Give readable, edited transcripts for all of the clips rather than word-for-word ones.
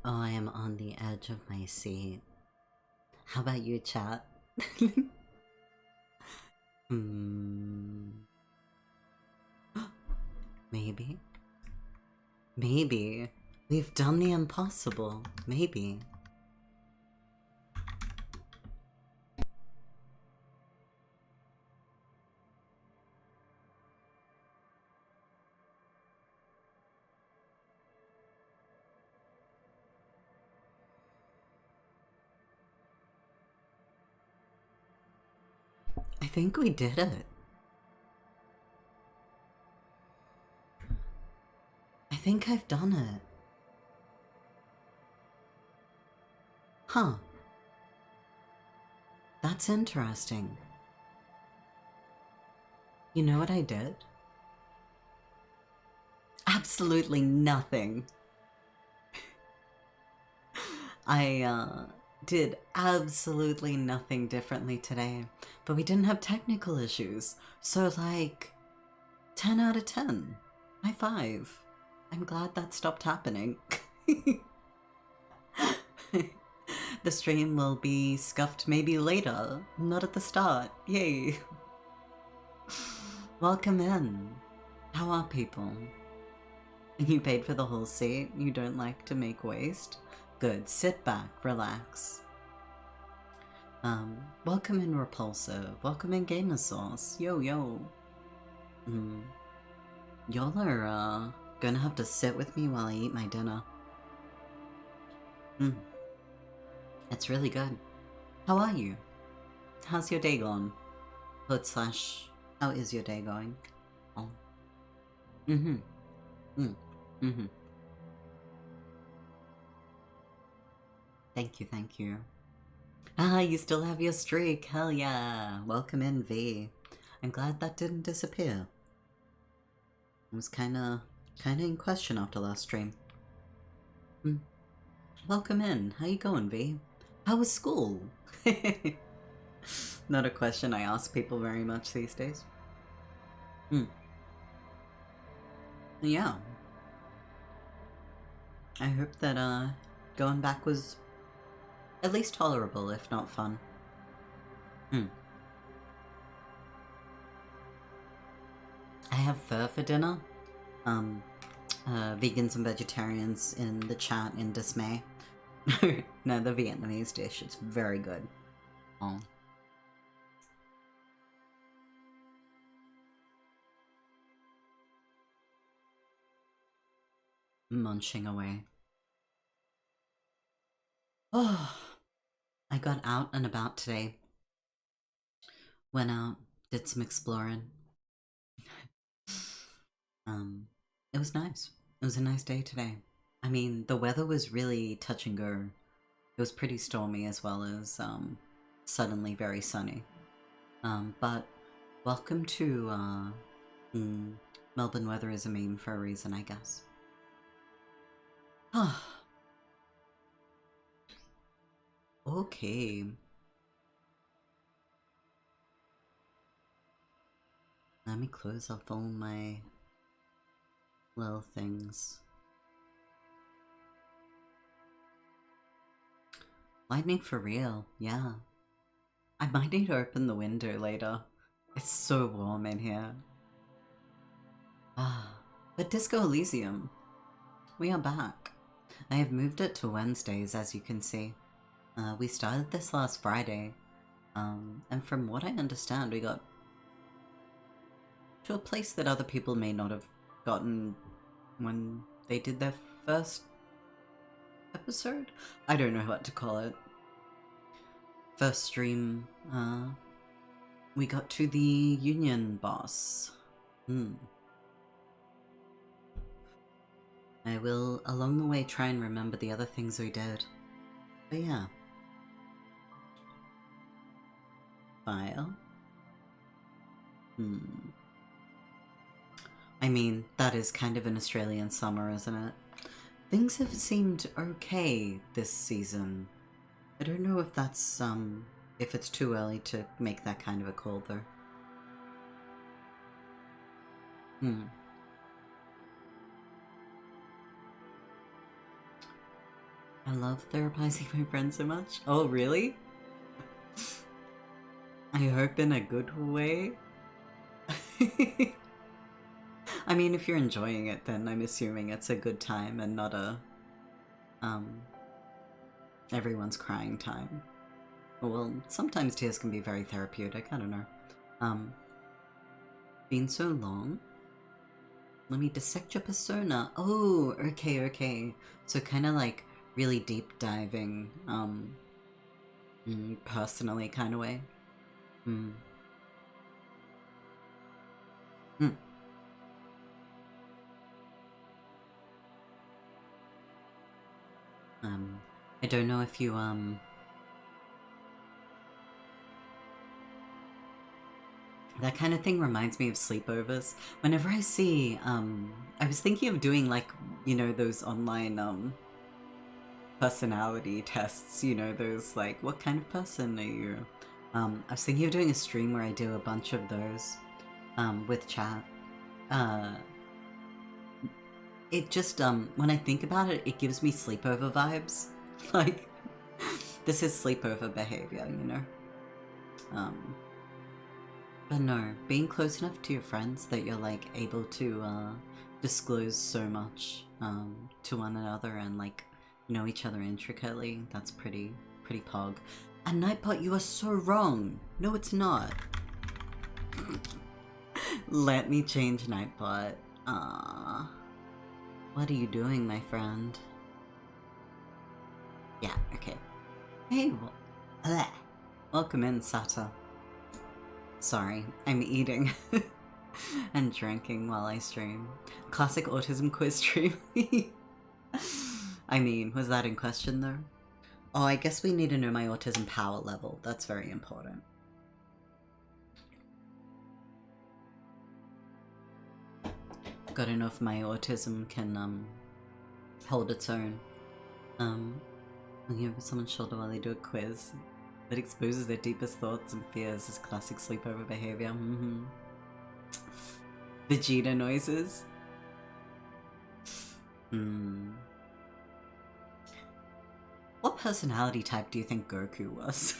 Oh, I am on the edge of my seat. How about you, chat? Hmm. Maybe. Maybe. We've done the impossible. Maybe. I think we did it. I think I've done it. Huh. That's interesting. You know what I did? Absolutely nothing. I did absolutely nothing differently today, but we didn't have technical issues. So like 10 out of 10. High five. I'm glad that stopped happening. The stream will be scuffed maybe later, not at the start. Yay. Welcome in. How are people? You paid for the whole seat? You don't like to make waste? Good. Sit back, relax. Welcome in Repulsive. Welcome in Gamer Sauce. Yo, yo. Y'all are, gonna have to sit with me while I eat my dinner. It's really good. How are you? How's your day going? / how is your day going? Oh. Thank you, thank you. Ah, you still have your streak. Hell yeah. Welcome in, V. I'm glad that didn't disappear. It was kinda in question after last stream. Welcome in. How you going, V? How was school? Not a question I ask people very much these days. Yeah. I hope that going back was at least tolerable, if not fun. I have pho for dinner. Vegans and vegetarians in the chat in dismay. No, the Vietnamese dish. It's very good. Oh. Munching away. Oh, I got out and about today. Went out, did some exploring. It was nice. It was a nice day today. I mean, the weather was really touch and go. It was pretty stormy as well as suddenly very sunny. But welcome to Melbourne weather is a meme for a reason, I guess. Okay. Let me close off all my little things. Lightning for real, yeah. I might need to open the window later. It's so warm in here. But Disco Elysium. We are back. I have moved it to Wednesdays, as you can see. We started this last Friday. And from what I understand, we got to a place that other people may not have gotten when they did their first episode? I don't know what to call it. First stream, we got to the union boss. I will, along the way, try and remember the other things we did. But yeah. File. I mean, that is kind of an Australian summer, isn't it? Things have seemed okay this season. I don't know if that's, if it's too early to make that kind of a call, though. I love therapizing my friends so much. Oh, really? I hope in a good way. I mean, if you're enjoying it, then I'm assuming it's a good time and not a, everyone's crying time. Well, sometimes tears can be very therapeutic, I don't know. Been so long? Let me dissect your persona. Oh, okay. So kind of like really deep diving, personally kind of way. I don't know if you, that kind of thing reminds me of sleepovers. Whenever I see, I was thinking of doing like, you know, those online, personality tests, you know, those like, what kind of person are you? I was thinking of doing a stream where I do a bunch of those, with chat. It just, when I think about it, it gives me sleepover vibes. Like, this is sleepover behavior, you know? But no, being close enough to your friends that you're, like, able to, disclose so much, to one another and, like, know each other intricately, that's pretty pog. A Nightbot, you are so wrong! No, it's not. Let me change Nightbot. What are you doing, my friend? Yeah, okay. Hey, welcome in, Sata. Sorry, I'm eating and drinking while I stream. Classic autism quiz stream. I mean, was that in question though? Oh, I guess we need to know my autism power level. That's very important. Gotta know if my autism can, hold its own. Looking over someone's shoulder while they do a quiz that exposes their deepest thoughts and fears is classic sleepover behavior. Vegeta noises. What personality type do you think Goku was?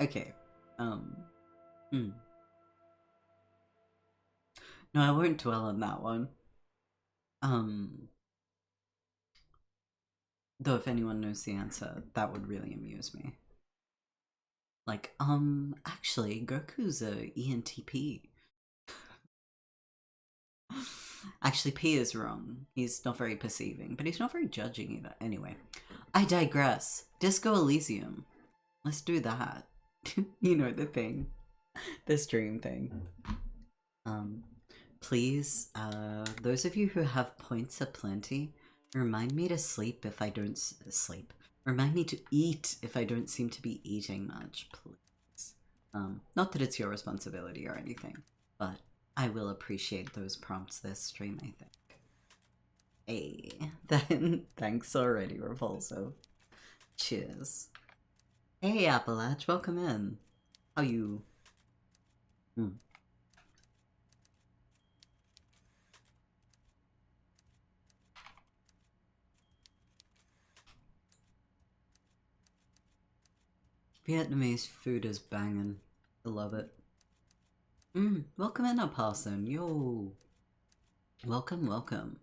Okay. No, I won't dwell on that one. Though if anyone knows the answer, that would really amuse me. Like, actually, Goku's a ENTP. Actually, P is wrong. He's not very perceiving, but he's not very judging either. Anyway, I digress. Disco Elysium. Let's do that. You know, the thing. The stream thing. Please, those of you who have points aplenty, remind me to sleep if I don't sleep. Remind me to eat if I don't seem to be eating much, please. Not that it's your responsibility or anything, but I will appreciate those prompts this stream, I think. Hey, then thanks already, Repulso. Cheers. Hey, Appalach, welcome in. How you? Vietnamese food is banging. I love it. Welcome in, Opossum. Yo. Welcome.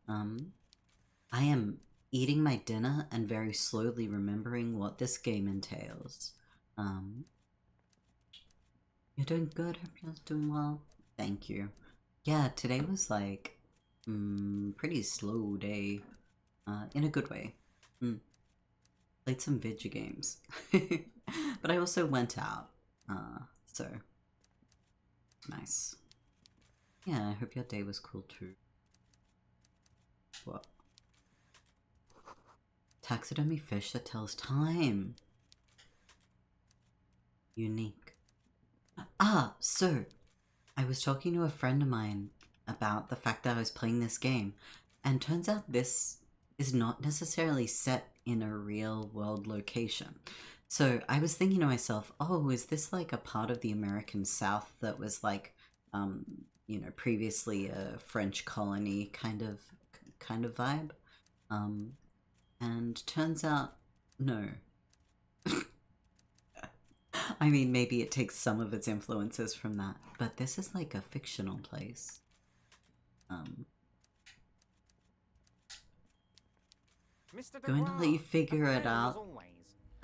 I am eating my dinner and very slowly remembering what this game entails. You're doing good. Hope you're doing well. Thank you. Yeah, today was like, pretty slow day. In a good way. Played some video games. But I also went out. So nice. Yeah, I hope your day was cool too. What? Taxidermy fish that tells time. Unique. So I was talking to a friend of mine about the fact that I was playing this game, and turns out this is not necessarily set in a real world location. So I was thinking to myself, oh, is this like a part of the American South that was like you know, previously a French colony kind of vibe. And turns out, no. I mean, maybe it takes some of its influences from that, but this is like a fictional place. Going to let you figure it out.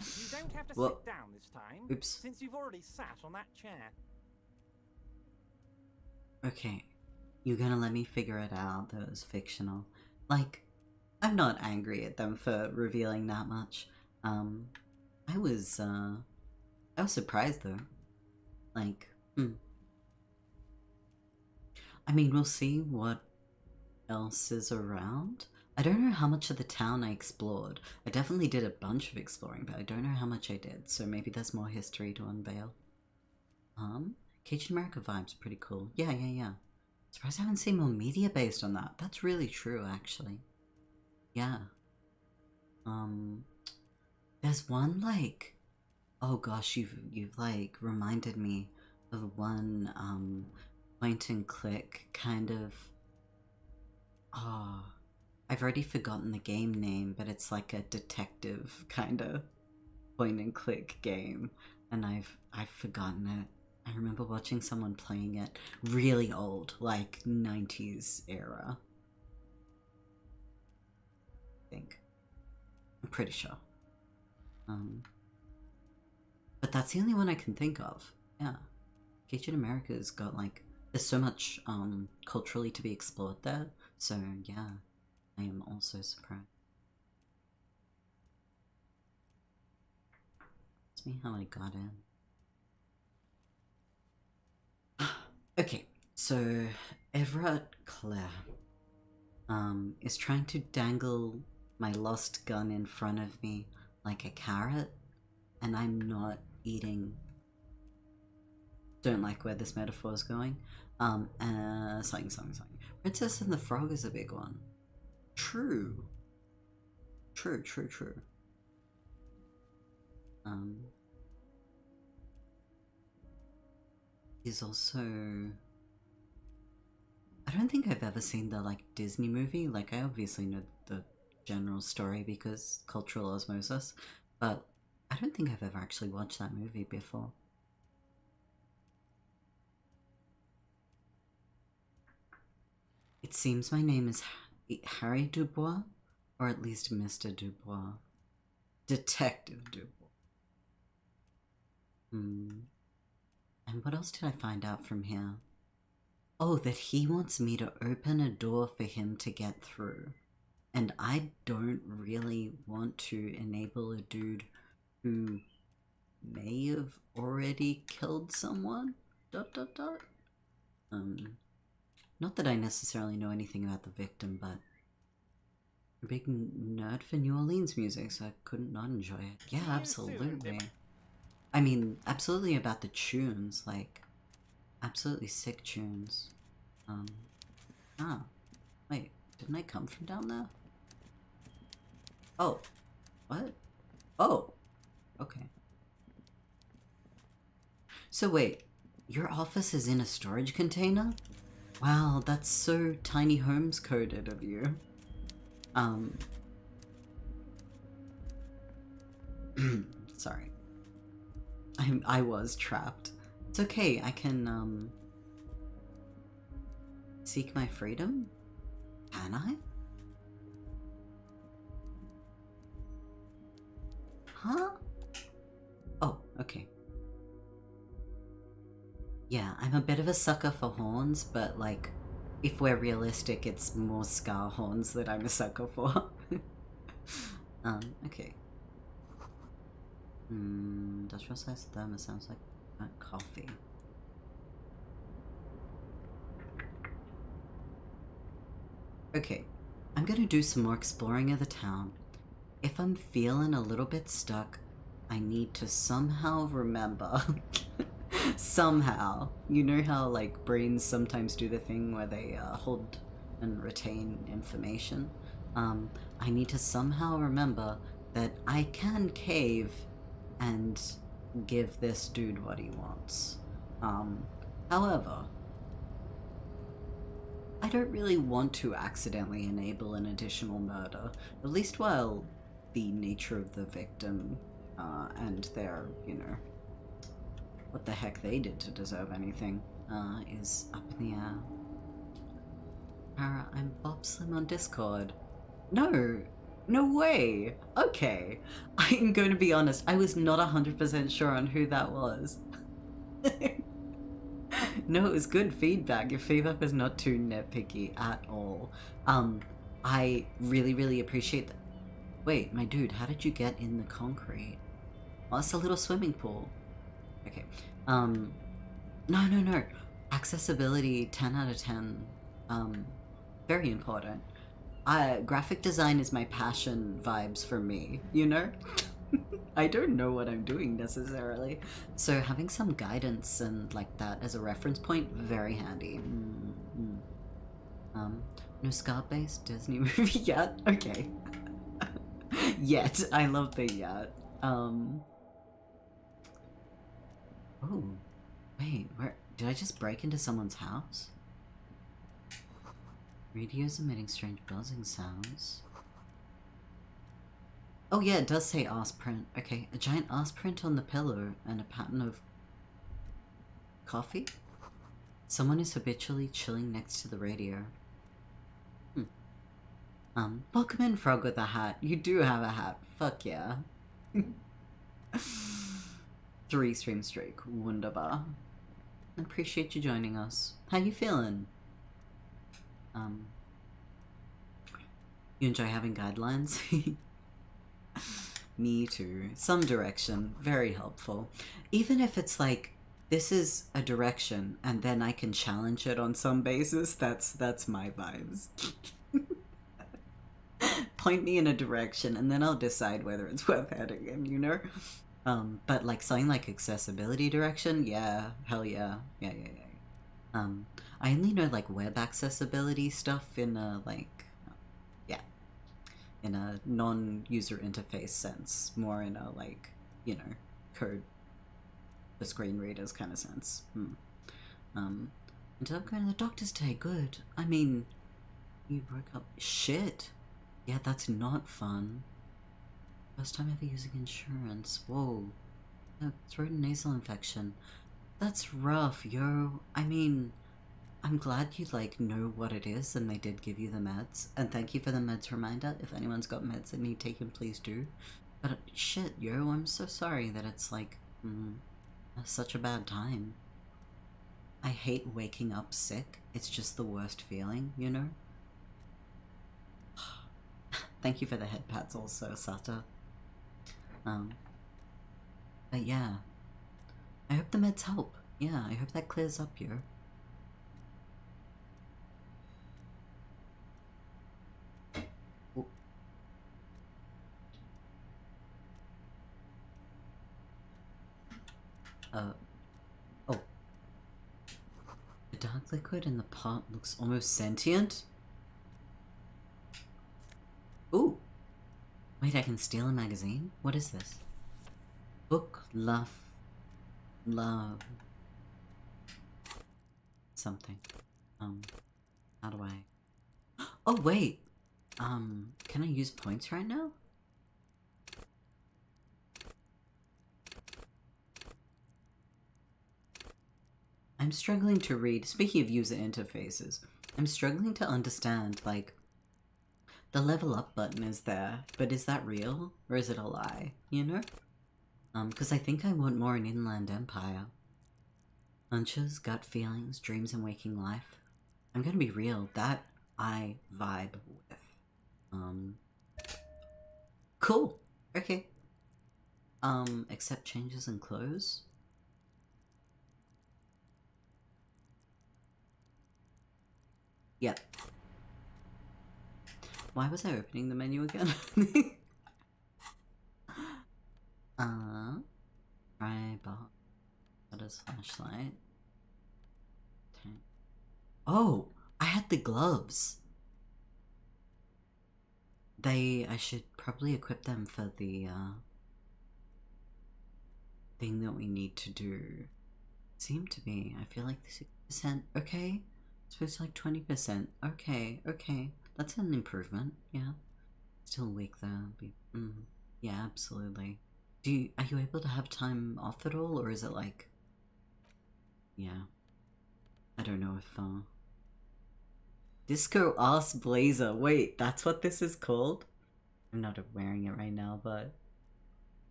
You don't have to Well, sit down this time. oops. Since you've already sat on that chair. Okay, you're gonna let me figure it out that it was fictional. Like, I'm not angry at them for revealing that much. I was surprised though. Like, I mean, we'll see what else is around. I don't know how much of the town I explored. I definitely did a bunch of exploring, but I don't know how much I did, so maybe there's more history to unveil. Cajun America vibe's pretty cool. Yeah. Surprised I haven't seen more media based on that. That's really true, actually. Yeah. There's one, like... Oh gosh, you've like, reminded me of one, point and click kind of... Oh... I've already forgotten the game name, but it's like a detective kind of point and click game, and I've forgotten it. I remember watching someone playing it, really old, like 90s era. I think. I'm pretty sure. But that's the only one I can think of. Yeah. Cajun America's got like, there's so much culturally to be explored there, so yeah. I am also surprised. Ask me how I got in. Okay, so Everett Claire is trying to dangle my lost gun in front of me like a carrot, and I'm not eating. Don't like where this metaphor is going. Something. Princess and the Frog is a big one. True. Is also... I don't think I've ever seen the, like, Disney movie. Like, I obviously know the general story because cultural osmosis, but I don't think I've ever actually watched that movie before. It seems my name is Harry Dubois, or at least Mr. Dubois. Detective Dubois. And what else did I find out from here? Oh, that he wants me to open a door for him to get through. And I don't really want to enable a dude who may have already killed someone? ... Not that I necessarily know anything about the victim, but I'm a big nerd for New Orleans music, so I couldn't not enjoy it. Yeah, absolutely. I mean, absolutely about the tunes, like, absolutely sick tunes. Wait, didn't I come from down there? Oh, what? Oh, okay. So wait, your office is in a storage container? Wow, that's so Tiny Homes coded of you. Sorry. I was trapped. It's okay, I can, seek my freedom? Can I? Huh? Oh, okay. Yeah, I'm a bit of a sucker for horns, but like, if we're realistic, it's more Scar horns that I'm a sucker for. Okay. Industrial sized thermos sounds like coffee. Okay, I'm gonna do some more exploring of the town. If I'm feeling a little bit stuck, I need to somehow remember. Somehow. You know how, like, brains sometimes do the thing where they hold and retain information? I need to somehow remember that I can cave and give this dude what he wants. However, I don't really want to accidentally enable an additional murder, at least while the nature of the victim and their, you know, what the heck they did to deserve anything is up in the air. I'm Bob Slim on Discord. No, no way. Okay, I'm going to be honest, I was not 100% sure on who that was. No, it was good feedback. Your feedback was not too nitpicky at all. I really appreciate that. Wait, my dude, how did you get in the concrete? Oh, it's a little swimming pool. Okay. No. Accessibility, 10 out of 10. Very important. Graphic design is my passion vibes for me, you know? I don't know what I'm doing necessarily. So having some guidance and like that as a reference point, very handy. No Scar-based Disney movie yet? Okay. Yet. I love the yet. Oh. Wait, where did I just break into someone's house? Radios emitting strange buzzing sounds. Oh yeah, it does say arse print. Okay, a giant arse print on the pillow and a pattern of coffee? Someone is habitually chilling next to the radio. Welcome in, Frog with a hat. You do have a hat. Fuck yeah. 3 stream streak. Wunderbar. Appreciate you joining us. How you feeling? You enjoy having guidelines? Me too. Some direction. Very helpful. Even if it's like, this is a direction, and then I can challenge it on some basis, that's my vibes. Point me in a direction, and then I'll decide whether it's worth heading in, you know? But like something like accessibility direction, yeah, hell yeah. Yeah. I only know like web accessibility stuff in a like, yeah, in a non-user interface sense, more in a like, you know, code for screen readers kind of sense. Until I'm going to the doctor's today, good. I mean, you broke up, shit. Yeah, that's not fun. First time ever using insurance, whoa. Throat and nasal infection. That's rough, yo. I mean, I'm glad you like know what it is and they did give you the meds. And thank you for the meds reminder. If anyone's got meds that need taken, please do. But shit, yo, I'm so sorry that it's like such a bad time. I hate waking up sick. It's just the worst feeling, you know? Thank you for the head pats also, Sata. But yeah. I hope the meds help. Yeah, I hope that clears up, yo. Oh. The dark liquid in the pot looks almost sentient? Ooh! Wait, I can steal a magazine? What is this? Book, love... something. How do I... Oh, wait! Can I use points right now? I'm struggling to read, speaking of user interfaces, I'm struggling to understand, like, the level up button is there, but is that real? Or is it a lie, you know? Because I think I want more an Inland Empire. Hunches, gut feelings, dreams and waking life. I'm gonna be real, that I vibe with. Cool, okay. Accept changes in clothes? Yep. Why was I opening the menu again? Try box. What is flashlight? Oh, I had the gloves. I should probably equip them for the, thing that we need to do. Seem to be, I feel like 60%, okay? So it's like 20%. Okay, okay. That's an improvement, yeah. Still weak though. Yeah, absolutely. Are you able to have time off at all, or is it like... Yeah. I don't know if, Disco Ass Blazer. Wait, that's what this is called? I'm not wearing it right now, but...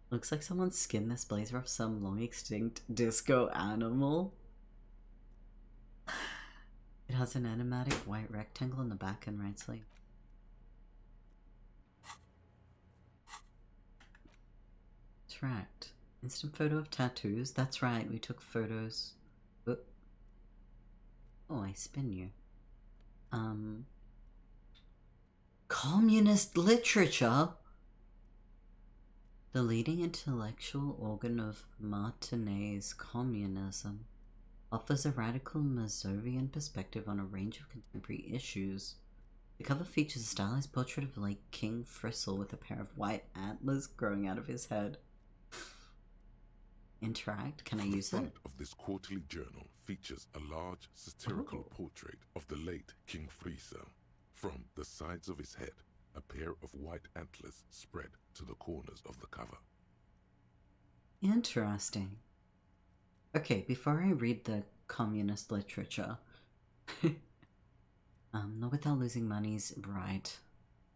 Looks like someone skinned this blazer off some long extinct disco animal. It has an animatic white rectangle in the back and right sleeve. Tracked. Instant photo of tattoos. That's right, we took photos. Oh, I spin you. Communist literature? The leading intellectual organ of Martinez communism offers a radical Mazovian perspective on a range of contemporary issues. The cover features a stylized portrait of Lake King Fristle with a pair of white antlers growing out of his head. Interact? Can I use it? The front of this quarterly journal features a large satirical portrait of the late King Fristle. From the sides of his head, a pair of white antlers spread to the corners of the cover. Interesting. Okay, before I read the communist literature, not without losing money's right.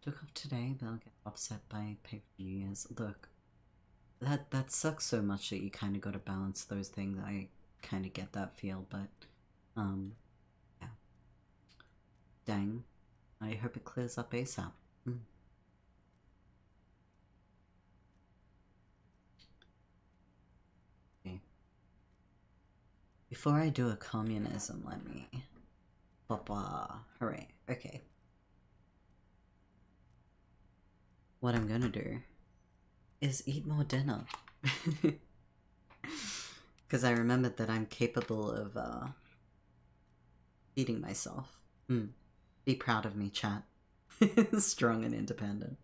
Took off today, but I'll get offset by pay for New Year's. Look, that sucks so much that you kind of got to balance those things. I kind of get that feel, but yeah. Dang. I hope it clears up ASAP. Okay. Before I do a communism, let me... Papa. Hooray. Okay. What I'm gonna do is eat more dinner. Because I remembered that I'm capable of feeding myself. Be proud of me, chat. Strong and independent.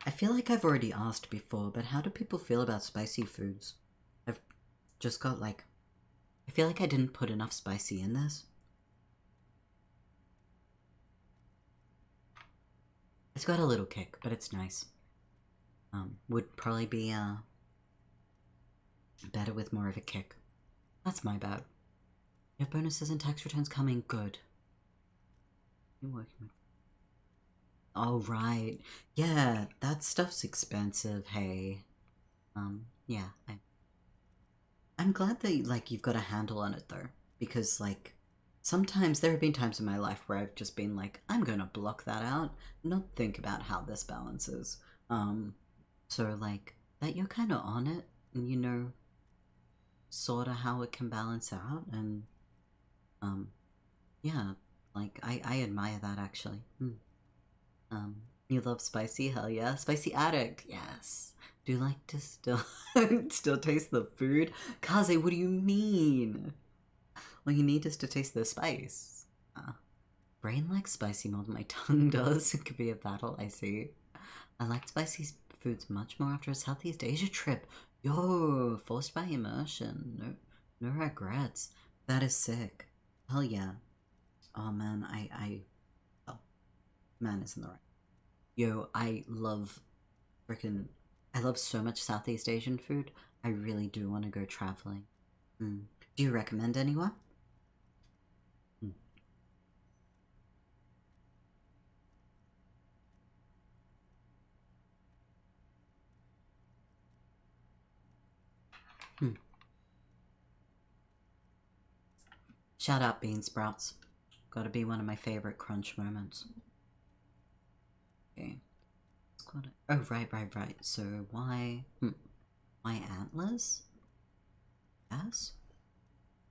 I feel like I've already asked before, but how do people feel about spicy foods? I've just got like... I feel like I didn't put enough spicy in this. It's got a little kick, but it's nice. Would probably be better with more of a kick. That's my bad. You have bonuses and tax returns coming. Good. You're working with... Oh, right. Yeah, that stuff's expensive, hey. Yeah. I'm glad that, like, you've got a handle on it, though. Because, like, sometimes there have been times in my life where I've just been like, I'm gonna block that out, not think about how this balances. So, like, that you're kind of on it, and you know sort of how it can balance out, and, yeah, like, I admire that, actually. You love spicy? Hell yeah. Spicy addict, yes. Do you like to still taste the food? Kaze, what do you mean? All you need is to taste the spice. Brain likes spicy more than my tongue does. It could be a battle, I see. I like spicy foods much more after a Southeast Asia trip. Yo, forced by immersion. No regrets. That is sick. Hell yeah. Oh man, oh, man isn't the right. Yo, I love so much Southeast Asian food. I really do want to go traveling. Do you recommend anyone? Shout out bean sprouts. Gotta be one of my favorite crunch moments. Okay. Oh, right. So why... Why antlers? Yes?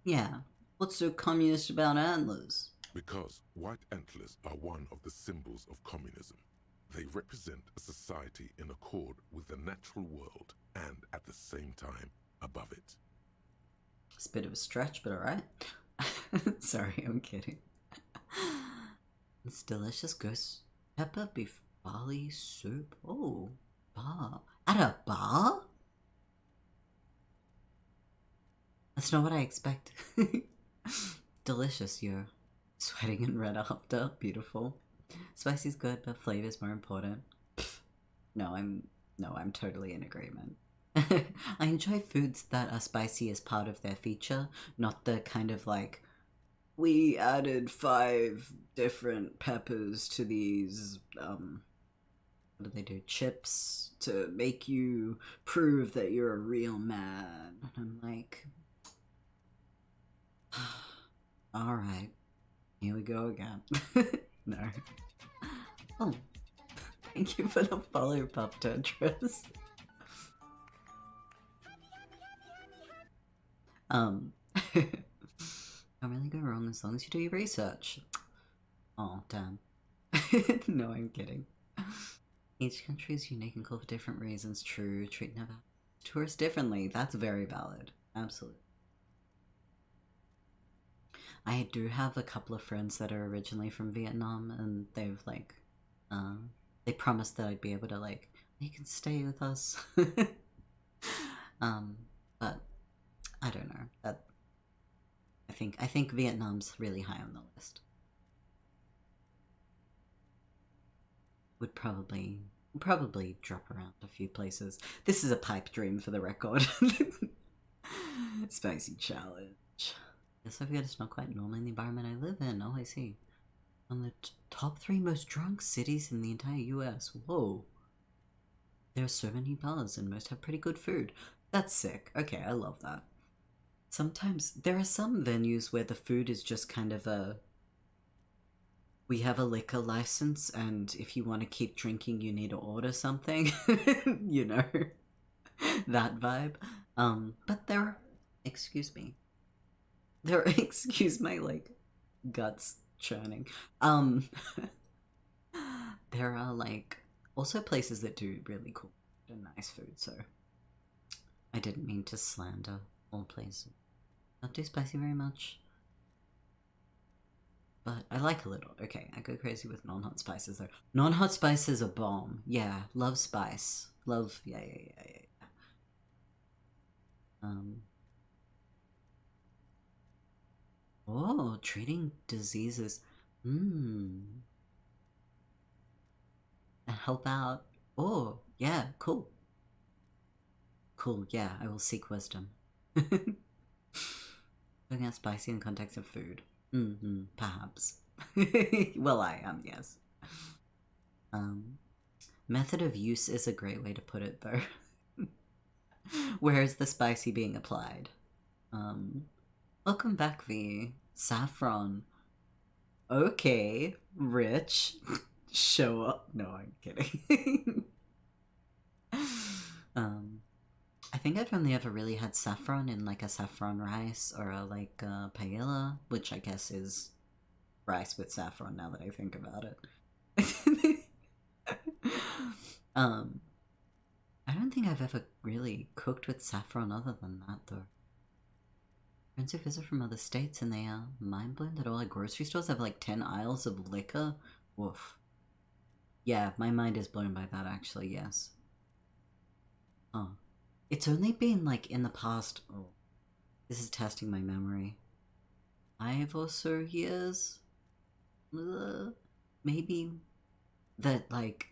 Yeah. What's so communist about antlers? Because white antlers are one of the symbols of communism. They represent a society in accord with the natural world and at the same time above it. It's a bit of a stretch, but alright. Sorry, I'm kidding. It's delicious ghost pepper beef barley soup. Oh, bar. At a bar? That's not what I expect. Delicious, you're sweating and red after. Beautiful. Spicy's good, but flavor's more important. No, I'm totally in agreement. I enjoy foods that are spicy as part of their feature, not the kind of like, we added 5 different peppers to these, what do they do? Chips to make you prove that you're a real man. And I'm like, alright, here we go again. No. Oh, thank you for the follow, Pup Tetris. Can't really go wrong as long as you do your research. Oh, damn. No, I'm kidding. Each country is unique and cool for different reasons. True. Treat tourists differently. That's very valid. Absolutely. I do have a couple of friends that are originally from Vietnam, and they've like, they promised that I'd be able to like, you can stay with us. But I don't know. That I think Vietnam's really high on the list. Would probably drop around a few places. This is a pipe dream for the record. Spicy challenge. Guess I forget it's not quite normal in the environment I live in. Oh, I see. On the top 3 most drunk cities in the entire US. Whoa. There are so many bars and most have pretty good food. That's sick. Okay, I love that. Sometimes there are some venues where the food is just kind of a, we have a liquor license and if you want to keep drinking you need to order something. You know, that vibe. But there are, excuse me, excuse my like guts churning. There are like also places that do really cool and nice food, so I didn't mean to slander all places. Not too spicy very much, but I like a little. Okay, I go crazy with non-hot spices though. Non-hot spices are bomb. Yeah, love spice. Love, yeah. Oh, treating diseases. And help out. Oh, yeah, cool. Cool, yeah, I will seek wisdom. Looking at spicy in context of food. Perhaps. Well, I am, yes. Method of use is a great way to put it, though. Where is the spicy being applied? Welcome back, V. Saffron. Okay, rich. Show up. No, I'm kidding. I think I've only ever really had saffron in like a saffron rice or a like paella, which I guess is rice with saffron now that I think about it. I don't think I've ever really cooked with saffron other than that though. Friends who visit from other states and they are mind blown that all our grocery stores have like 10 aisles of liquor. Woof. Yeah, my mind is blown by that actually, yes. Oh. It's only been like in the past, oh, this is testing my memory, 5 or so years, maybe, that like,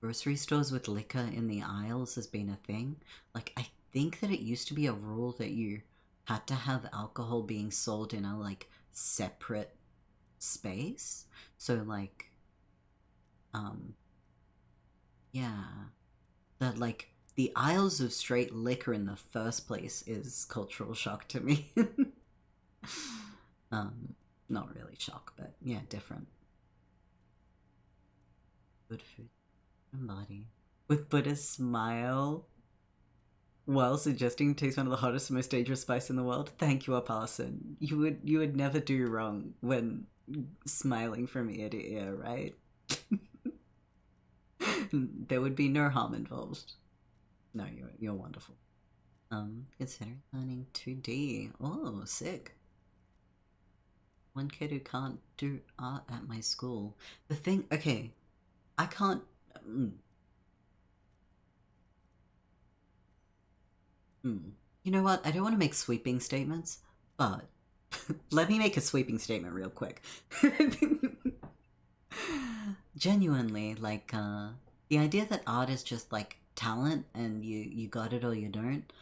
grocery stores with liquor in the aisles has been a thing. Like, I think that it used to be a rule that you had to have alcohol being sold in a like separate space. So like, yeah, that like, the aisles of straight liquor in the first place is cultural shock to me. Not really shock, but yeah, different. Good food and body. With Buddha's smile while suggesting taste one of the hottest and most dangerous spice in the world. Thank you, Upalison. You would never do wrong when smiling from ear to ear, right? There would be no harm involved. No, you're wonderful. Consider learning 2D. Oh, sick. One kid who can't do art at my school. The thing, okay, I can't. You know what? I don't want to make sweeping statements, but let me make a sweeping statement real quick. Genuinely, like, the idea that art is just, like, talent and you got it or you don't,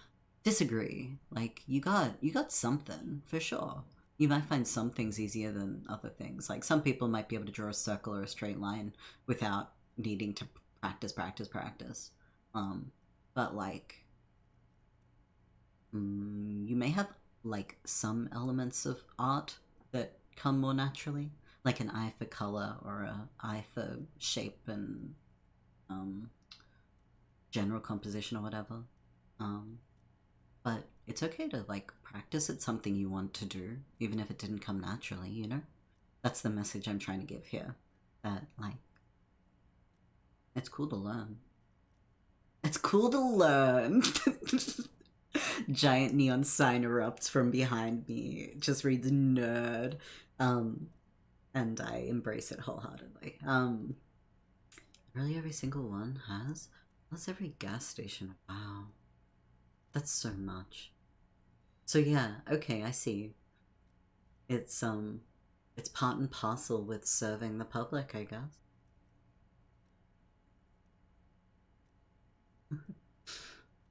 disagree. Like, you got something, for sure. You might find some things easier than other things. Like, some people might be able to draw a circle or a straight line without needing to practice. But, like, you may have like some elements of art that come more naturally, like an eye for color or a eye for shape and general composition or whatever. But it's okay to like practice at something you want to do, even if it didn't come naturally, you know? That's the message I'm trying to give here. That like it's cool to learn. It's cool to learn. Giant neon sign erupts from behind me. It just reads nerd. And I embrace it wholeheartedly. Really every single one has? That's every gas station. Wow. That's so much. So yeah, okay, I see. It's part and parcel with serving the public, I guess.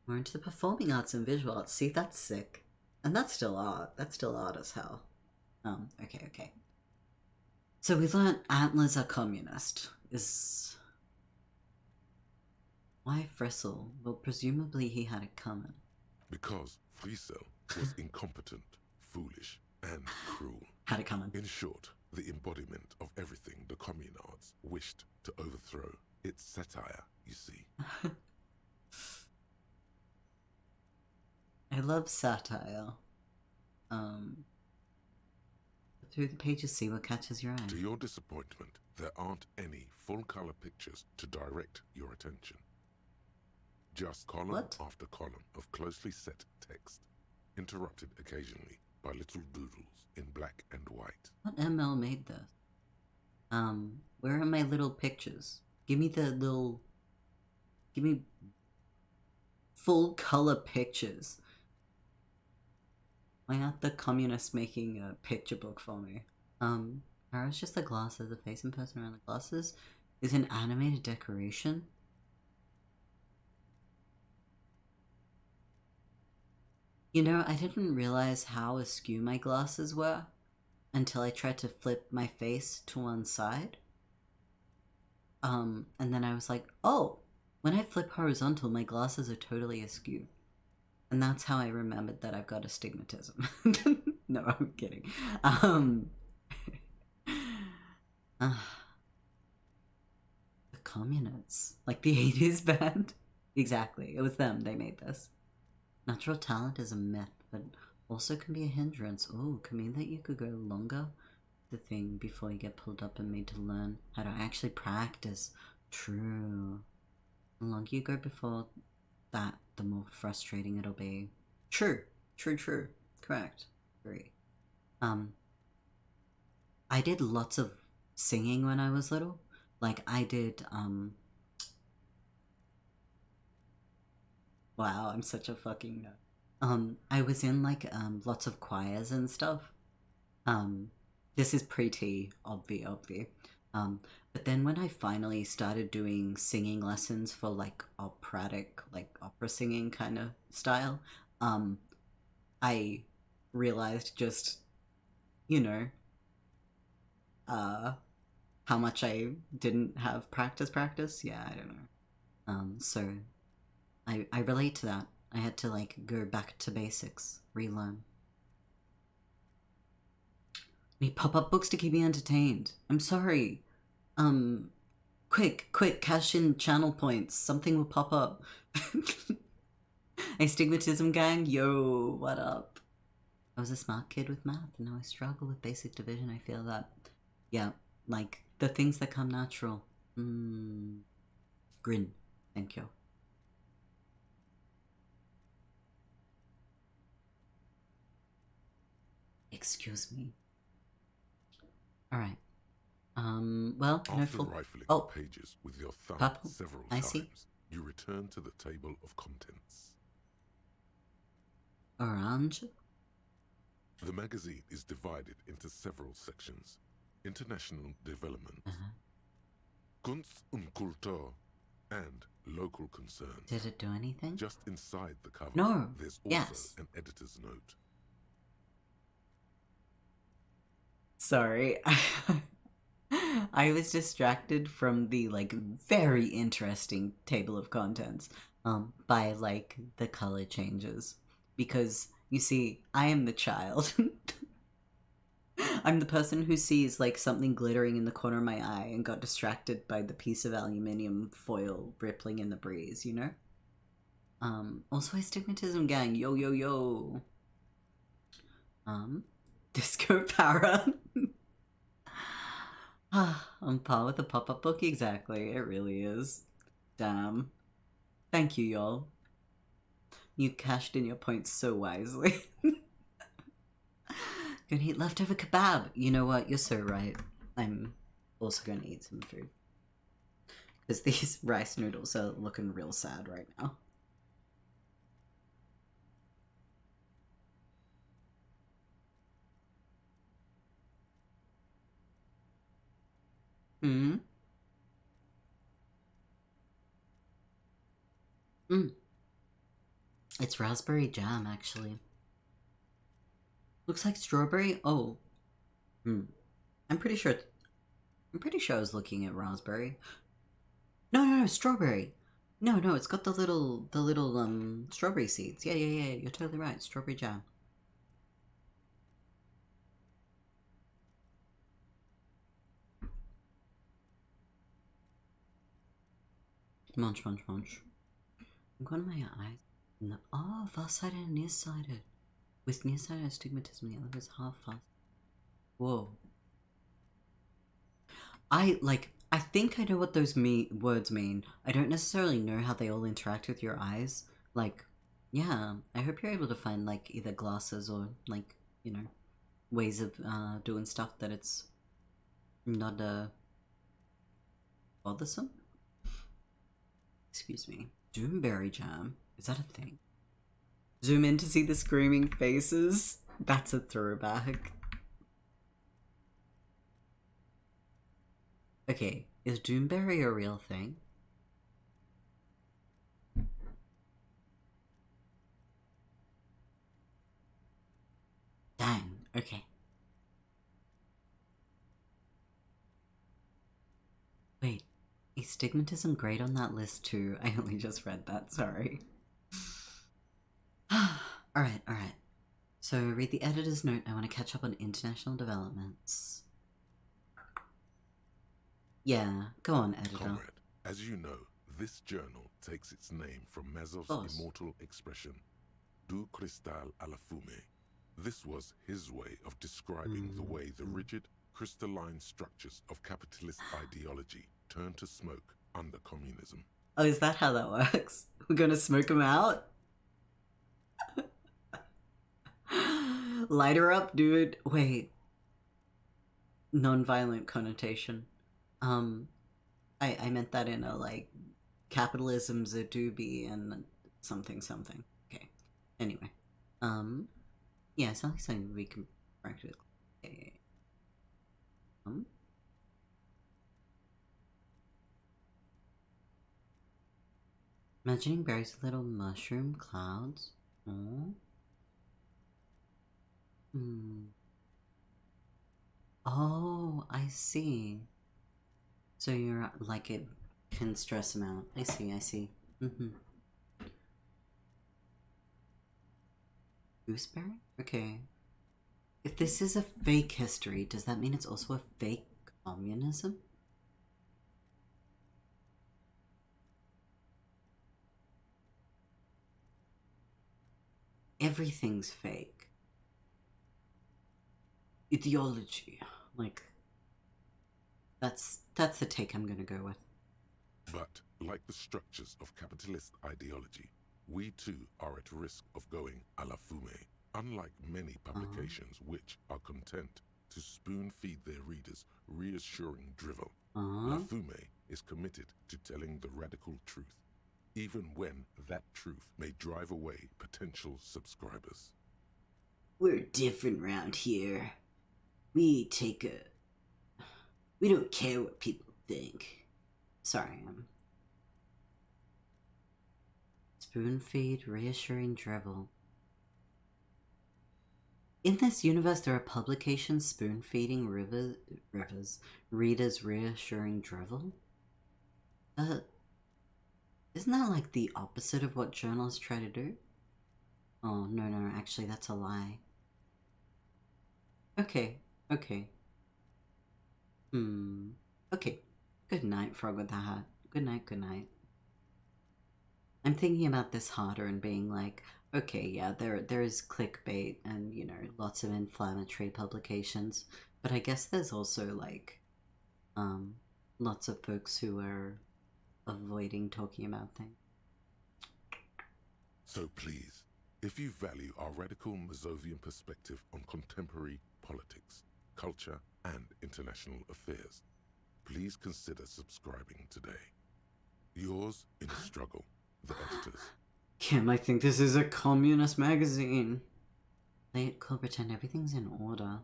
More into the performing arts and visual arts. See, that's sick. And that's still art. That's still art as hell. Okay. So we learned antlers are communist. Why Fristle? Well, presumably he had it coming. Because Friesel was incompetent, foolish, and cruel. Had it coming. In short, the embodiment of everything the communards wished to overthrow. It's satire, you see. I love satire. Through the pages, see what catches your eye. To your disappointment, there aren't any full-color pictures to direct your attention. Just column after column of closely set text, interrupted occasionally by little doodles in black and white. What ML made this? Where are my little pictures? Give me full color pictures. Why aren't the communists making a picture book for me? It's just the glasses, the face and person around the glasses is an animated decoration. You know, I didn't realize how askew my glasses were until I tried to flip my face to one side. And then I was like, oh, when I flip horizontal, my glasses are totally askew. And that's how I remembered that I've got astigmatism. No, I'm kidding. The communists. Like the 80s band? Exactly. It was them. They made this. Natural talent is a myth, but also can be a hindrance. Oh, can mean that you could go longer the thing before you get pulled up and made to learn how to actually practice. True. The longer you go before that, the more frustrating it'll be. True. Correct. Agree. I did lots of singing when I was little. Like I did, wow, I'm such a fucking nut. I was in like lots of choirs and stuff. This is pretty obvi. But then when I finally started doing singing lessons for like operatic, like opera singing kind of style, I realized just, you know, how much I didn't have practice. Yeah, I don't know. So I relate to that. I had to like go back to basics, relearn. Need pop-up books to keep me entertained. I'm sorry. Quick, cash in channel points. Something will pop up. Astigmatism gang, yo, what up? I was a smart kid with math, and now I struggle with basic division. I feel that, yeah, like, the things that come natural. Grin. Thank you. Excuse me. Alright. Well, After rifling the pages with your thumb several times, you return to the table of contents. Orange? The magazine is divided into several sections. International development, Kunst und Kultur, and local concerns. Did it do anything? Just inside the cover, No. there's also Yes. an editor's note. Sorry. I was distracted from the like very interesting table of contents by like the color changes, because you see I am the child. I'm the person who sees like something glittering in the corner of my eye and got distracted by the piece of aluminium foil rippling in the breeze, you know? Also astigmatism gang, yo yo yo. Disco para. On par with a pop-up book, exactly. It really is. Damn. Thank you, y'all. You cashed in your points so wisely. Gonna eat leftover kebab. You know what? You're so right. I'm also gonna eat some food. Because these rice noodles are looking real sad right now. It's raspberry jam, actually. Looks like strawberry. Oh. I'm pretty sure I was looking at raspberry. No, strawberry. No, it's got the little strawberry seeds. Yeah, you're totally right. Strawberry jam. Munch. One of my eyes. No. Oh, far-sighted and nearsighted. With nearsighted astigmatism, the other is half-fast. Whoa. I think I know what those words mean. I don't necessarily know how they all interact with your eyes. Like, yeah, I hope you're able to find, like, either glasses or, like, you know, ways of doing stuff that it's not bothersome. Excuse me. Doomberry jam? Is that a thing? Zoom in to see the screaming faces? That's a throwback. Okay, is Doomberry a real thing? Dang, okay. Wait, is stigmatism great on that list too? I only just read that, sorry. Alright. So, read the editor's note. I want to catch up on international developments. Yeah, go on, editor. Comrade, as you know, this journal takes its name from Mazov's immortal expression, Du cristal à la fumée. This was his way of describing the way the rigid, crystalline structures of capitalist ideology turn to smoke under communism. Oh, is that how that works? We're gonna smoke them out? Light her up, dude. Wait. Non-violent connotation. I meant that in a, like, capitalism's a doobie and something. Okay. Anyway. Yeah, it's not something we can practice. Okay. Imagining various little mushroom clouds. Oh. Oh, I see. So you're like it can stress them out. I see. Gooseberry? Okay. If this is a fake history, does that mean it's also a fake communism? Everything's fake. Ideology. Like, that's the take I'm gonna go with. But, like the structures of capitalist ideology, we too are at risk of going à la fumée. Unlike many publications which are content to spoon-feed their readers reassuring drivel, La Fumée is committed to telling the radical truth. even when that truth may drive away potential subscribers. We're different round here. We don't care what people think. Sorry, spoon feed, reassuring drivel. In this universe, there are publications spoon feeding readers reassuring drivel. Isn't that like the opposite of what journalists try to do? Oh no, actually that's a lie. Okay. Okay. Good night, Frog with the Hat. Good night. I'm thinking about this harder and being like, okay, yeah, there is clickbait and, you know, lots of inflammatory publications, but I guess there's also like lots of folks who are avoiding talking about things. So please, if you value our radical Mazovian perspective on contemporary politics, culture, and international affairs, please consider subscribing today. Yours in a struggle, the editors. Kim, I think this is a communist magazine. Play it cool, pretend everything's in order.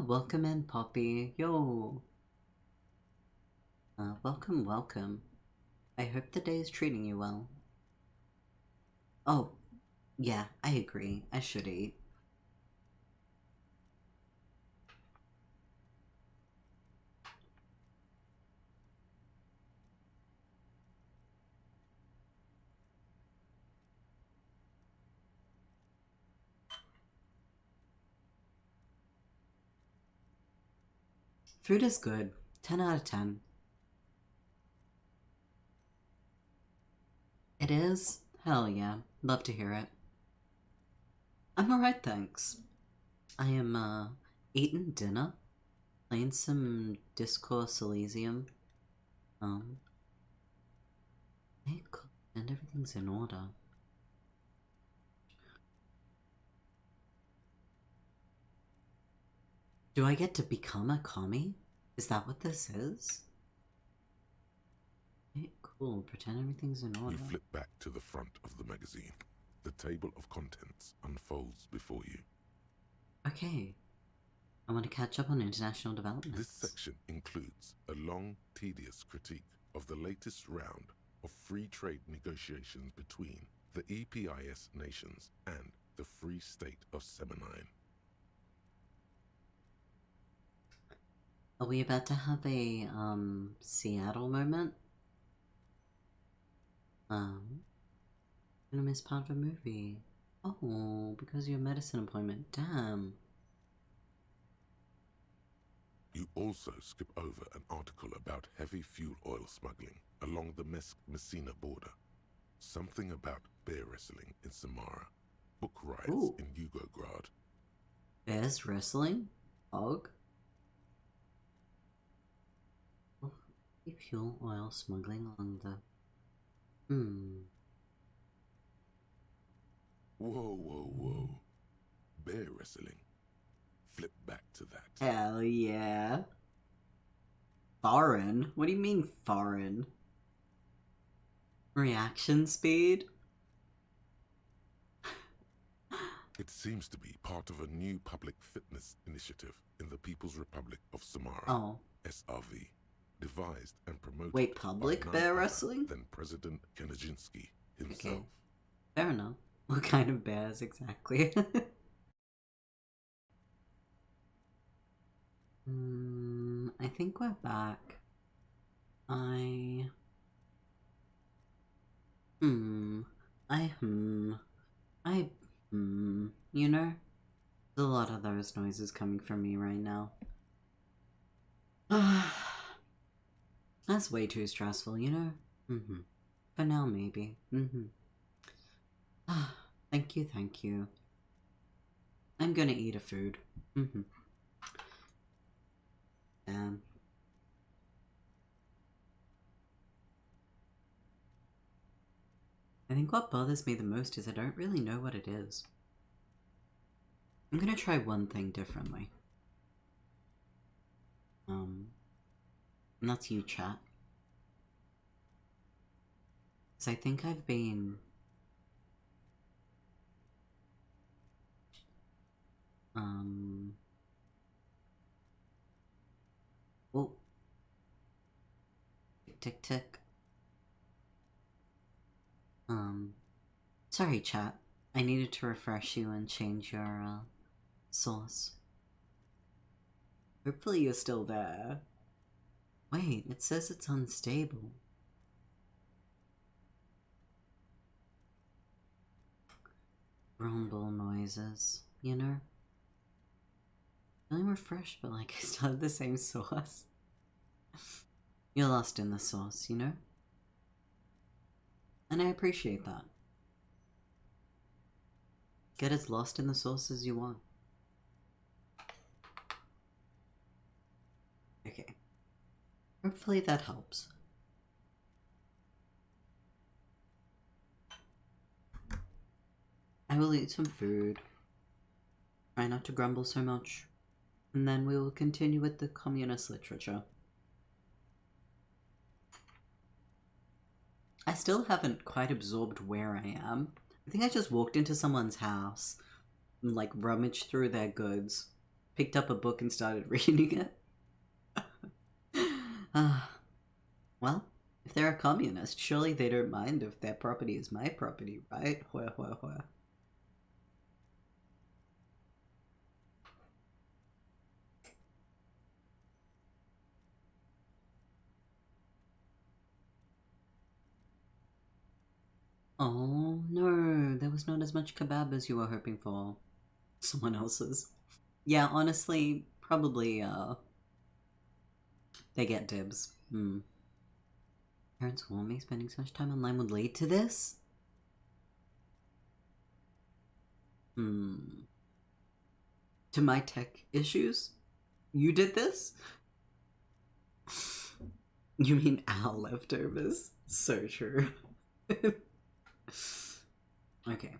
Welcome in, Poppy. Yo. Welcome. I hope the day is treating you well. Oh, yeah, I agree. I should eat. Food is good. 10 out of 10. It is? Hell yeah. Love to hear it. I'm alright, thanks. I am, eating dinner. Playing some Discourse Elysium. And everything's in order. Do I get to become a commie? Is that what this is? Okay, cool. Pretend everything's in order. You flip back to the front of the magazine. The table of contents unfolds before you. Okay. I want to catch up on international developments. This section includes a long, tedious critique of the latest round of free trade negotiations between the EPIS nations and the Free State of Semenine. Are we about to have a, Seattle moment? Gonna miss part of a movie. Oh, because of your medicine appointment. Damn. You also skip over an article about heavy fuel oil smuggling along the Messina border. Something about bear wrestling in Samara. Book riots Ooh. in Yugograd. Bears wrestling? Hog? Fuel oil smuggling along the... Whoa. Bear wrestling. Flip back to that. Hell yeah. Foreign? What do you mean foreign? Reaction speed? It seems to be part of a new public fitness initiative in the People's Republic of Samara, Oh. SRV, devised and promoted Wait, public by none bear other wrestling? than President Kanajinsky himself. Okay. Fair enough. What kind of bears exactly? I think we're back. You know, there's a lot of those noises coming from me right now. That's way too stressful, you know? For now, maybe. Thank you. I'm gonna eat a food. Damn. I think what bothers me the most is I don't really know what it is. I'm gonna try one thing differently. And that's you, chat. Because I think I've been... Oh. Tick, tick, tick. Sorry, chat. I needed to refresh you and change your, source. Hopefully you're still there. Wait, it says it's unstable. Rumble noises, you know? Feeling refreshed, but like I still have the same source. You're lost in the source, you know? And I appreciate that. Get as lost in the source as you want. Okay. Hopefully that helps. I will eat some food. Try not to grumble so much. And then we will continue with the communist literature. I still haven't quite absorbed where I am. I think I just walked into someone's house and like rummaged through their goods, picked up a book and started reading it. Well, if they're a communist, surely they don't mind if their property is my property, right? Hoya, hoya, hoya. Oh no, there was not as much kebab as you were hoping for. Someone else's. Yeah, honestly, probably, they get dibs. Parents warn me spending so much time online would lead to this? To my tech issues? You did this? You mean our leftovers? So true. Okay.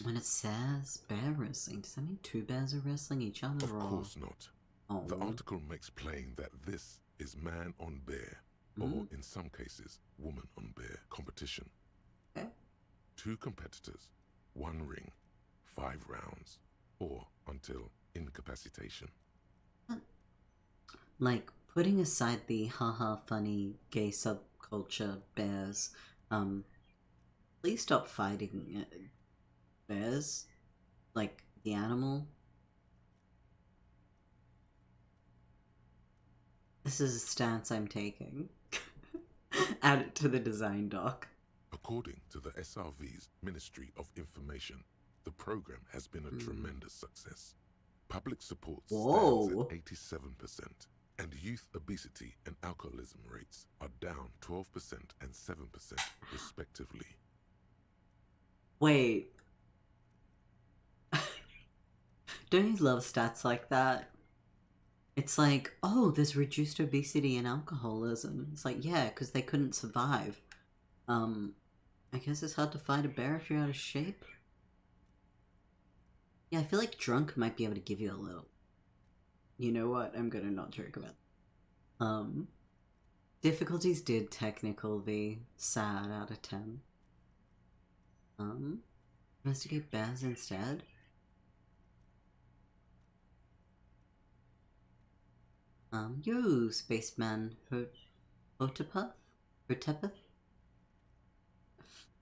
When it says bear wrestling, does that mean two bears are wrestling each other? Of course not. Oh. The article makes plain that this is man on bear, or in some cases, woman on bear competition. Okay. 2 competitors, 1 ring, 5 rounds, or until incapacitation. Like, putting aside the haha funny gay subculture bears, please stop fighting bears, like the animal. This is a stance I'm taking. Add it to the design doc. According to the SRV's Ministry of Information, the program has been a tremendous success. Public support stands at 87%, and youth obesity and alcoholism rates are down 12% and 7% respectively. Wait. Don't you love stats like that? It's like, oh, there's reduced obesity and alcoholism. It's like, yeah, because they couldn't survive. I guess it's hard to fight a bear if you're out of shape. Yeah, I feel like drunk might be able to give you a little. You know what? I'm gonna not joke about it. Difficulties did technical the sad out of 10. Investigate bears instead? You, spaceman Hotepeth?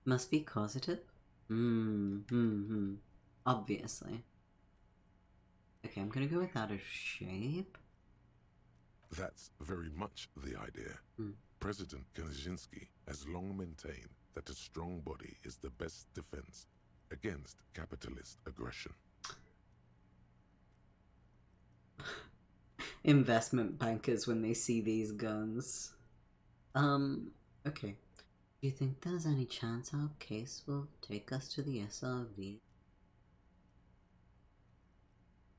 Must be causative? Obviously. Okay, I'm gonna go with out of shape. That's very much the idea. President Kaczynski has long maintained that a strong body is the best defense against capitalist aggression. Investment bankers when they see these guns. Okay. Do you think there's any chance our case will take us to the SRV?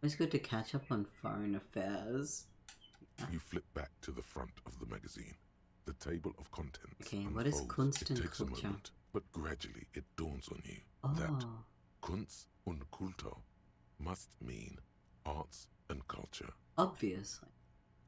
It's good to catch up on foreign affairs. You flip back to the front of the magazine. The table of contents. Okay, what is unfolds. Kunst It and takes a Kultur? moment, but gradually it dawns on you that Oh, Kunst und Kultur must mean arts and culture. obviously.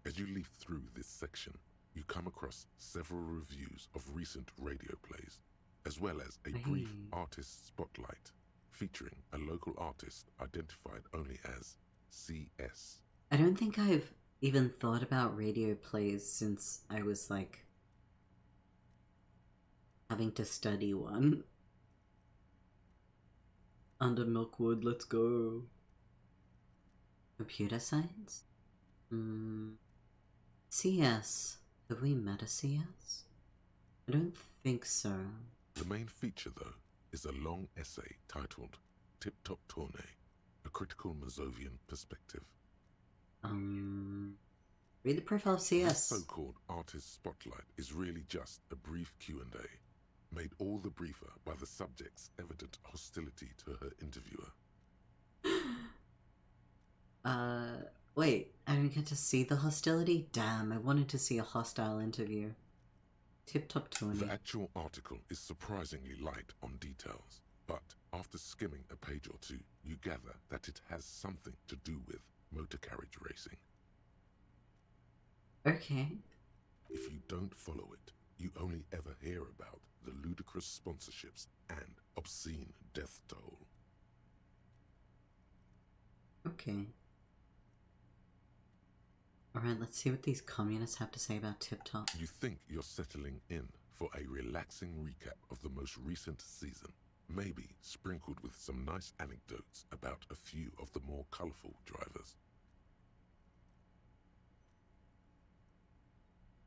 As you leaf through this section, you come across several reviews of recent radio plays, as well as a brief artist spotlight featuring a local artist identified only as CS. I don't think I've even thought about radio plays since I was like having to study one. Under Milkwood, let's go. Computer science? CS. Have we met a CS? I don't think so. The main feature, though, is a long essay titled Tip Top Tourney, a critical Mazovian perspective. Read the profile of CS. This so-called artist spotlight is really just a brief Q&A, made all the briefer by the subject's evident hostility to her interviewer. Wait, I didn't get to see the hostility? Damn, I wanted to see a hostile interview. Tip-top 20. The actual article is surprisingly light on details, but after skimming a page or two, you gather that it has something to do with motor carriage racing. Okay. If you don't follow it, you only ever hear about the ludicrous sponsorships and obscene death toll. Okay. Alright, let's see what these communists have to say about Tip Top. You think you're settling in for a relaxing recap of the most recent season, maybe sprinkled with some nice anecdotes about a few of the more colourful drivers.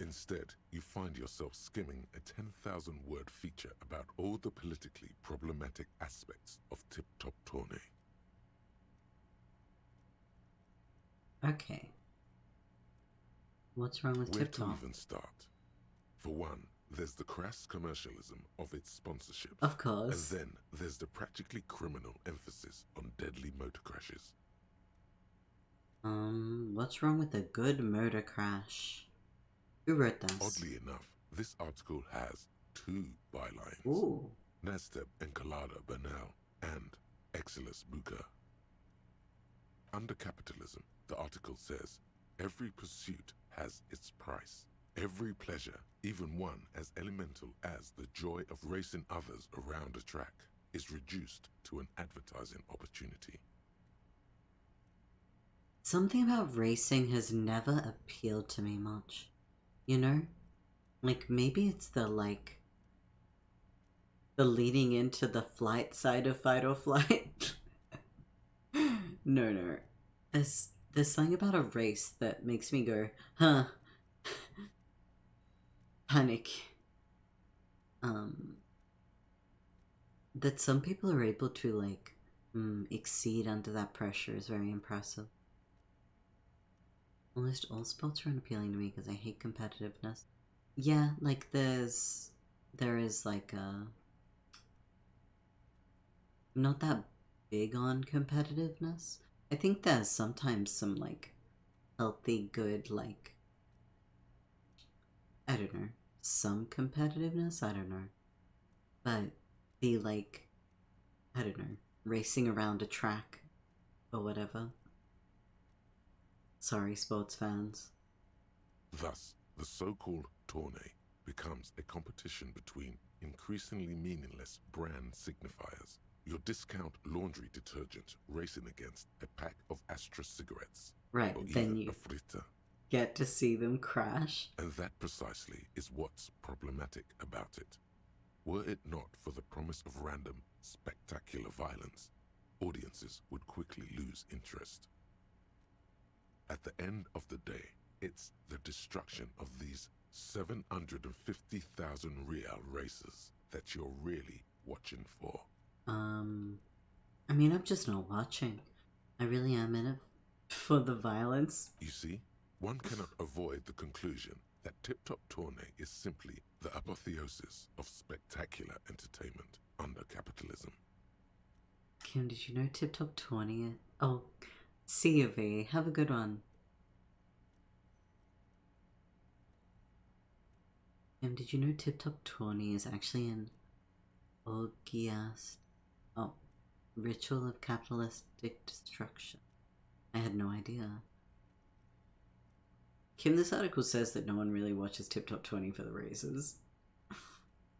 Instead, you find yourself skimming a 10,000-word feature about all the politically problematic aspects of Tip Top Tourney. Okay. What's wrong with Tip Top? Where to even start? For one, there's the crass commercialism of its sponsorships. Of course. And then there's the practically criminal emphasis on deadly motor crashes. What's wrong with a good motor crash? Who wrote this? Oddly enough, this article has two bylines. Ooh. Nasteb Encolada Bernal and Exilus Buka. Under capitalism, the article says, every pursuit has its price. Every pleasure, even one as elemental as the joy of racing others around a track, is reduced to an advertising opportunity. Something about racing has never appealed to me much. You know? Like, maybe it's the leading into the flight side of fight or flight. No. There's something about a race that makes me go, huh? Panic. That some people are able to, exceed under that pressure is very impressive. Almost all sports are unappealing to me because I hate competitiveness. Yeah, there is I'm not that big on competitiveness. I think there's sometimes some, healthy, good, I don't know, some competitiveness? I don't know. But the, I don't know, racing around a track or whatever. Sorry, sports fans. Thus, the so-called tourney becomes a competition between increasingly meaningless brand signifiers. Your discount laundry detergent racing against a pack of Astra cigarettes. Right, or then even you a fritter. get to see them crash. And that precisely is what's problematic about it. Were it not for the promise of random, spectacular violence, audiences would quickly lose interest. At the end of the day, it's the destruction of these 750,000 real races that you're really watching for. I mean, I'm just not watching. I really am in it for the violence. You see, one cannot avoid the conclusion that Tip Top Tourney is simply the apotheosis of spectacular entertainment under capitalism. Kim, did you know Tip Top 20? Oh, C of A. Have a good one. Kim, did you know Tip Top 20 is actually an Ogiast? Oh, Ritual of Capitalistic Destruction. I had no idea. Kim, this article says that no one really watches Tip Top 20 for the races.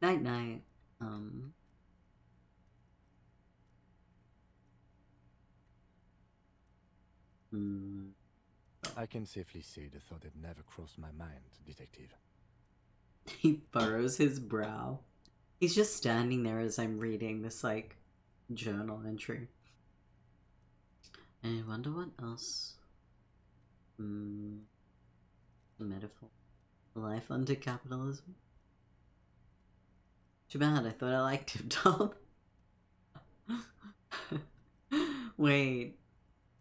Night night. I can safely say the thought had never crossed my mind, detective. He furrows his brow. He's just standing there as I'm reading this, like, journal entry. And I wonder what else. A metaphor. Life under capitalism. Too bad, I thought I liked Tip Top. Wait.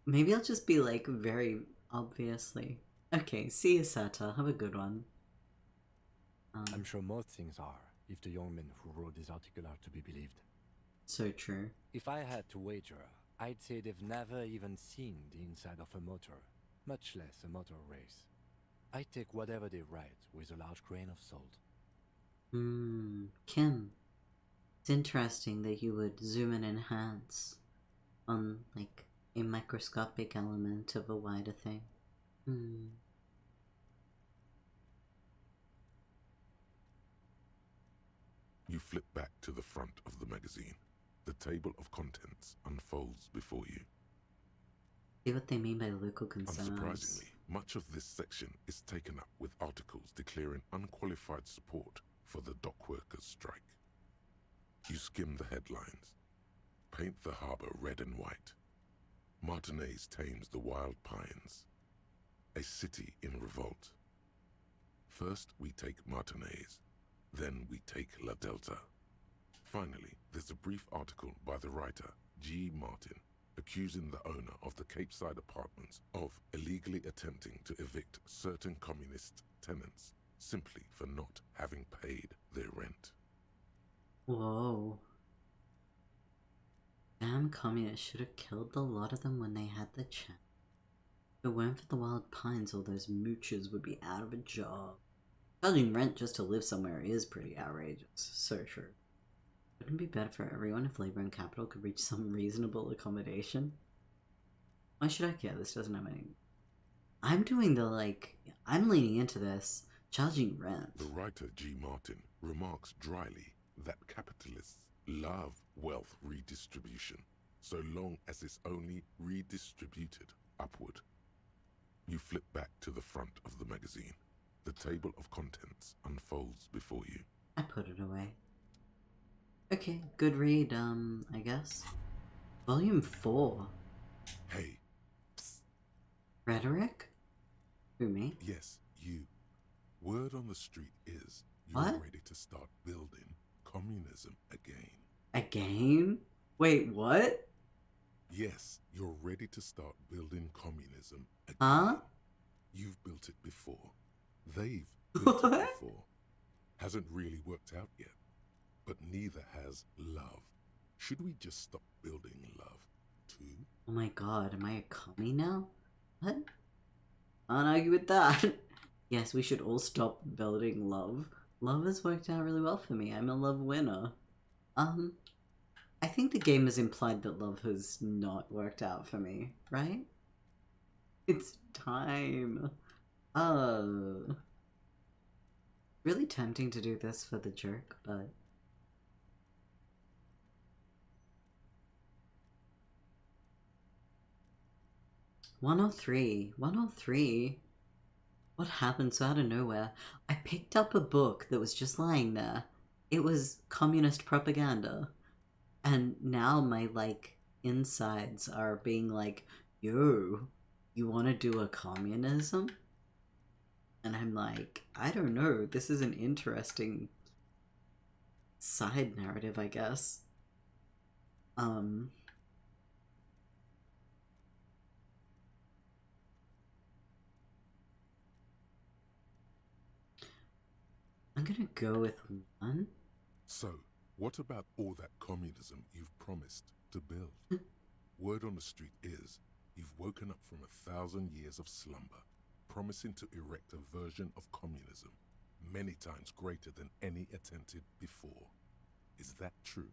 Maybe I'll just be like very obviously. Okay, see you, Sata. Have a good one. I'm sure most things are, if the young men who wrote this article are to be believed. So true. If I had to wager, I'd say they've never even seen the inside of a motor, much less a motor race. I take whatever they write with a large grain of salt. Kim. It's interesting that you would zoom and enhance on, like, a microscopic element of a wider thing. You flip back to the front of the magazine. The table of contents unfolds before you. See what they mean by local concerns. Unsurprisingly, much of this section is taken up with articles declaring unqualified support for the dock workers' strike. You skim the headlines. Paint the harbor red and white. Martinez tames the wild pines. A city in revolt. First we take Martinez, then we take La Delta. Finally, there's a brief article by the writer, G. Martin, accusing the owner of the Capeside Apartments of illegally attempting to evict certain communist tenants simply for not having paid their rent. Whoa. Damn communists should have killed a lot of them when they had the chance. If it weren't for the wild pines, all those moochers would be out of a job. Charging rent just to live somewhere is pretty outrageous. So true. Wouldn't it be better for everyone if labor and capital could reach some reasonable accommodation? Why should I care? This doesn't have any... I'm doing the, like... I'm leaning into this. Charging rent. The writer G. Martin remarks dryly that capitalists love wealth redistribution, so long as it's only redistributed upward. You flip back to the front of the magazine. The table of contents unfolds before you. I put it away. Okay, good read, I guess. Volume 4. Hey. Psst. Rhetoric? Who, me? Yes, you. Word on the street is you're What? ready to start building communism again. Again? Wait, what? Yes, you're ready to start building communism again. Huh? You've built it before. They've built What? it before. Hasn't really worked out yet. But neither has love. Should we just stop building love, too? Oh my god, am I a commie now? What? Can't argue with that. Yes, we should all stop building love. Love has worked out really well for me. I'm a love winner. I think the game has implied that love has not worked out for me, right? It's time. Really tempting to do this for the jerk, but... "103. 103? What happened so out of nowhere? I picked up a book that was just lying there. It was communist propaganda. And now my, like, insides are being like, yo, you want to do a communism? And I'm like, I don't know. This is an interesting side narrative, I guess. I'm gonna go with 1. So, what about all that communism you've promised to build? Word on the street is you've woken up from 1,000 years of slumber, promising to erect a version of communism many times greater than any attempted before. Is that true?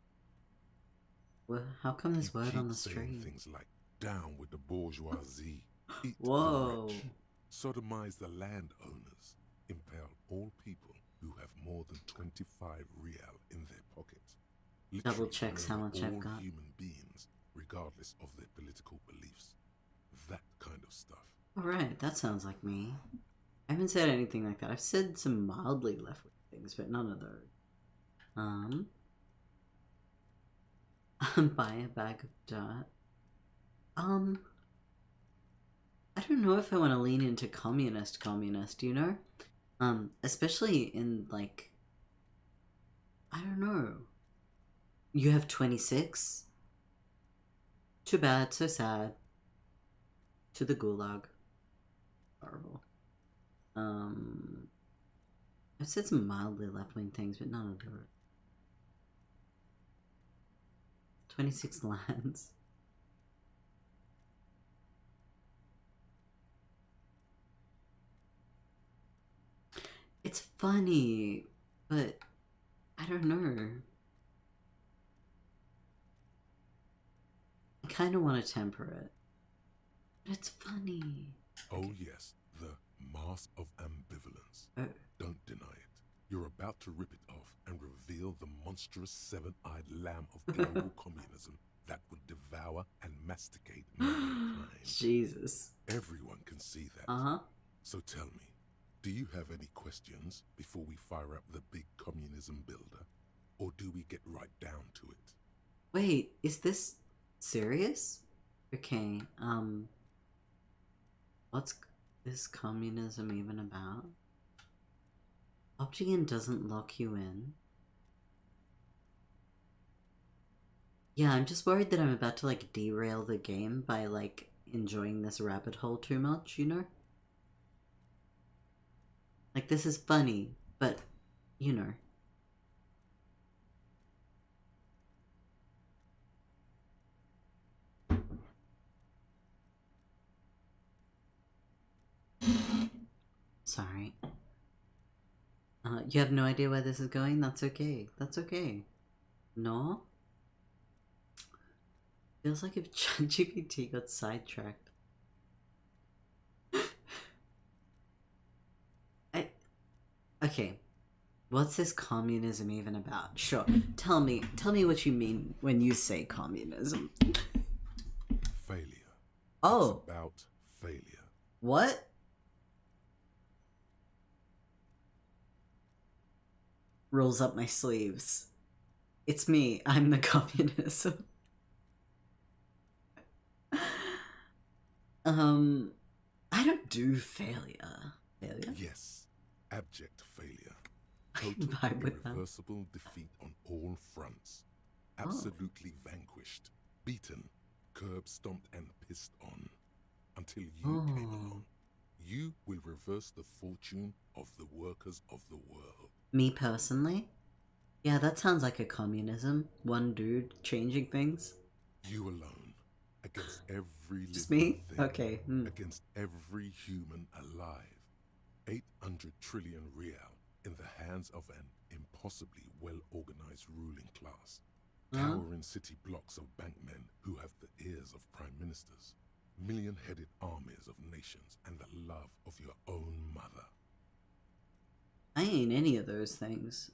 Well, how come there's You word keep on the saying street? things like, down with the bourgeoisie, eat Whoa. the rich. sodomize the landowners, impale all people who have more than 25 real in their pockets. Double Literally checks how murder much I've all got. human beings, regardless of their political beliefs. That kind of stuff. Alright, that sounds like me. I haven't said anything like that. I've said some mildly left-wing things, but none of those. Buy a bag of dirt. I don't know if I want to lean into communist, you know? Especially in, like, I don't know. You have 26? Too bad, so sad. To the gulag. Horrible. I've said some mildly left-wing things, but none of those. 26 lands. It's funny, but I don't know. I kind of want to temper it. But it's funny. Oh yes, the mask of ambivalence. Oh. Don't deny it. You're about to rip it off and reveal the monstrous seven-eyed lamb of global communism that would devour and masticate mankind. Jesus. Everyone can see that. Uh-huh. So tell me, do you have any questions before we fire up the big communism builder? Or do we get right down to it? Wait, is this serious? Okay, what's this communism even about? Opting in doesn't lock you in. Yeah, I'm just worried that I'm about to, like, derail the game by, like, enjoying this rabbit hole too much, you know? Like, this is funny, but, you know. Sorry. You have no idea where this is going? That's okay. That's okay. No? Feels like if ChatGPT got sidetracked. Okay. What's this communism even about? Sure. Tell me what you mean when you say communism. Failure. Oh. It's about failure. What? Rolls up my sleeves. It's me. I'm the communism. I don't do failure. Failure? Yes. Abject failure. I can Total vibe with that. irreversible defeat on all fronts. Absolutely vanquished. Beaten. Curb stomped and pissed on. Until you came along. You will reverse the fortune of the workers of the world. Me personally? Yeah, that sounds like a communism. One dude changing things. You alone. Against every Just living me? thing. Okay. Against every human alive. 800 trillion real in the hands of an impossibly well-organized ruling class. Towering city blocks of bankmen who have the ears of prime ministers. Million-headed armies of nations and the love of your own mother. I ain't any of those things.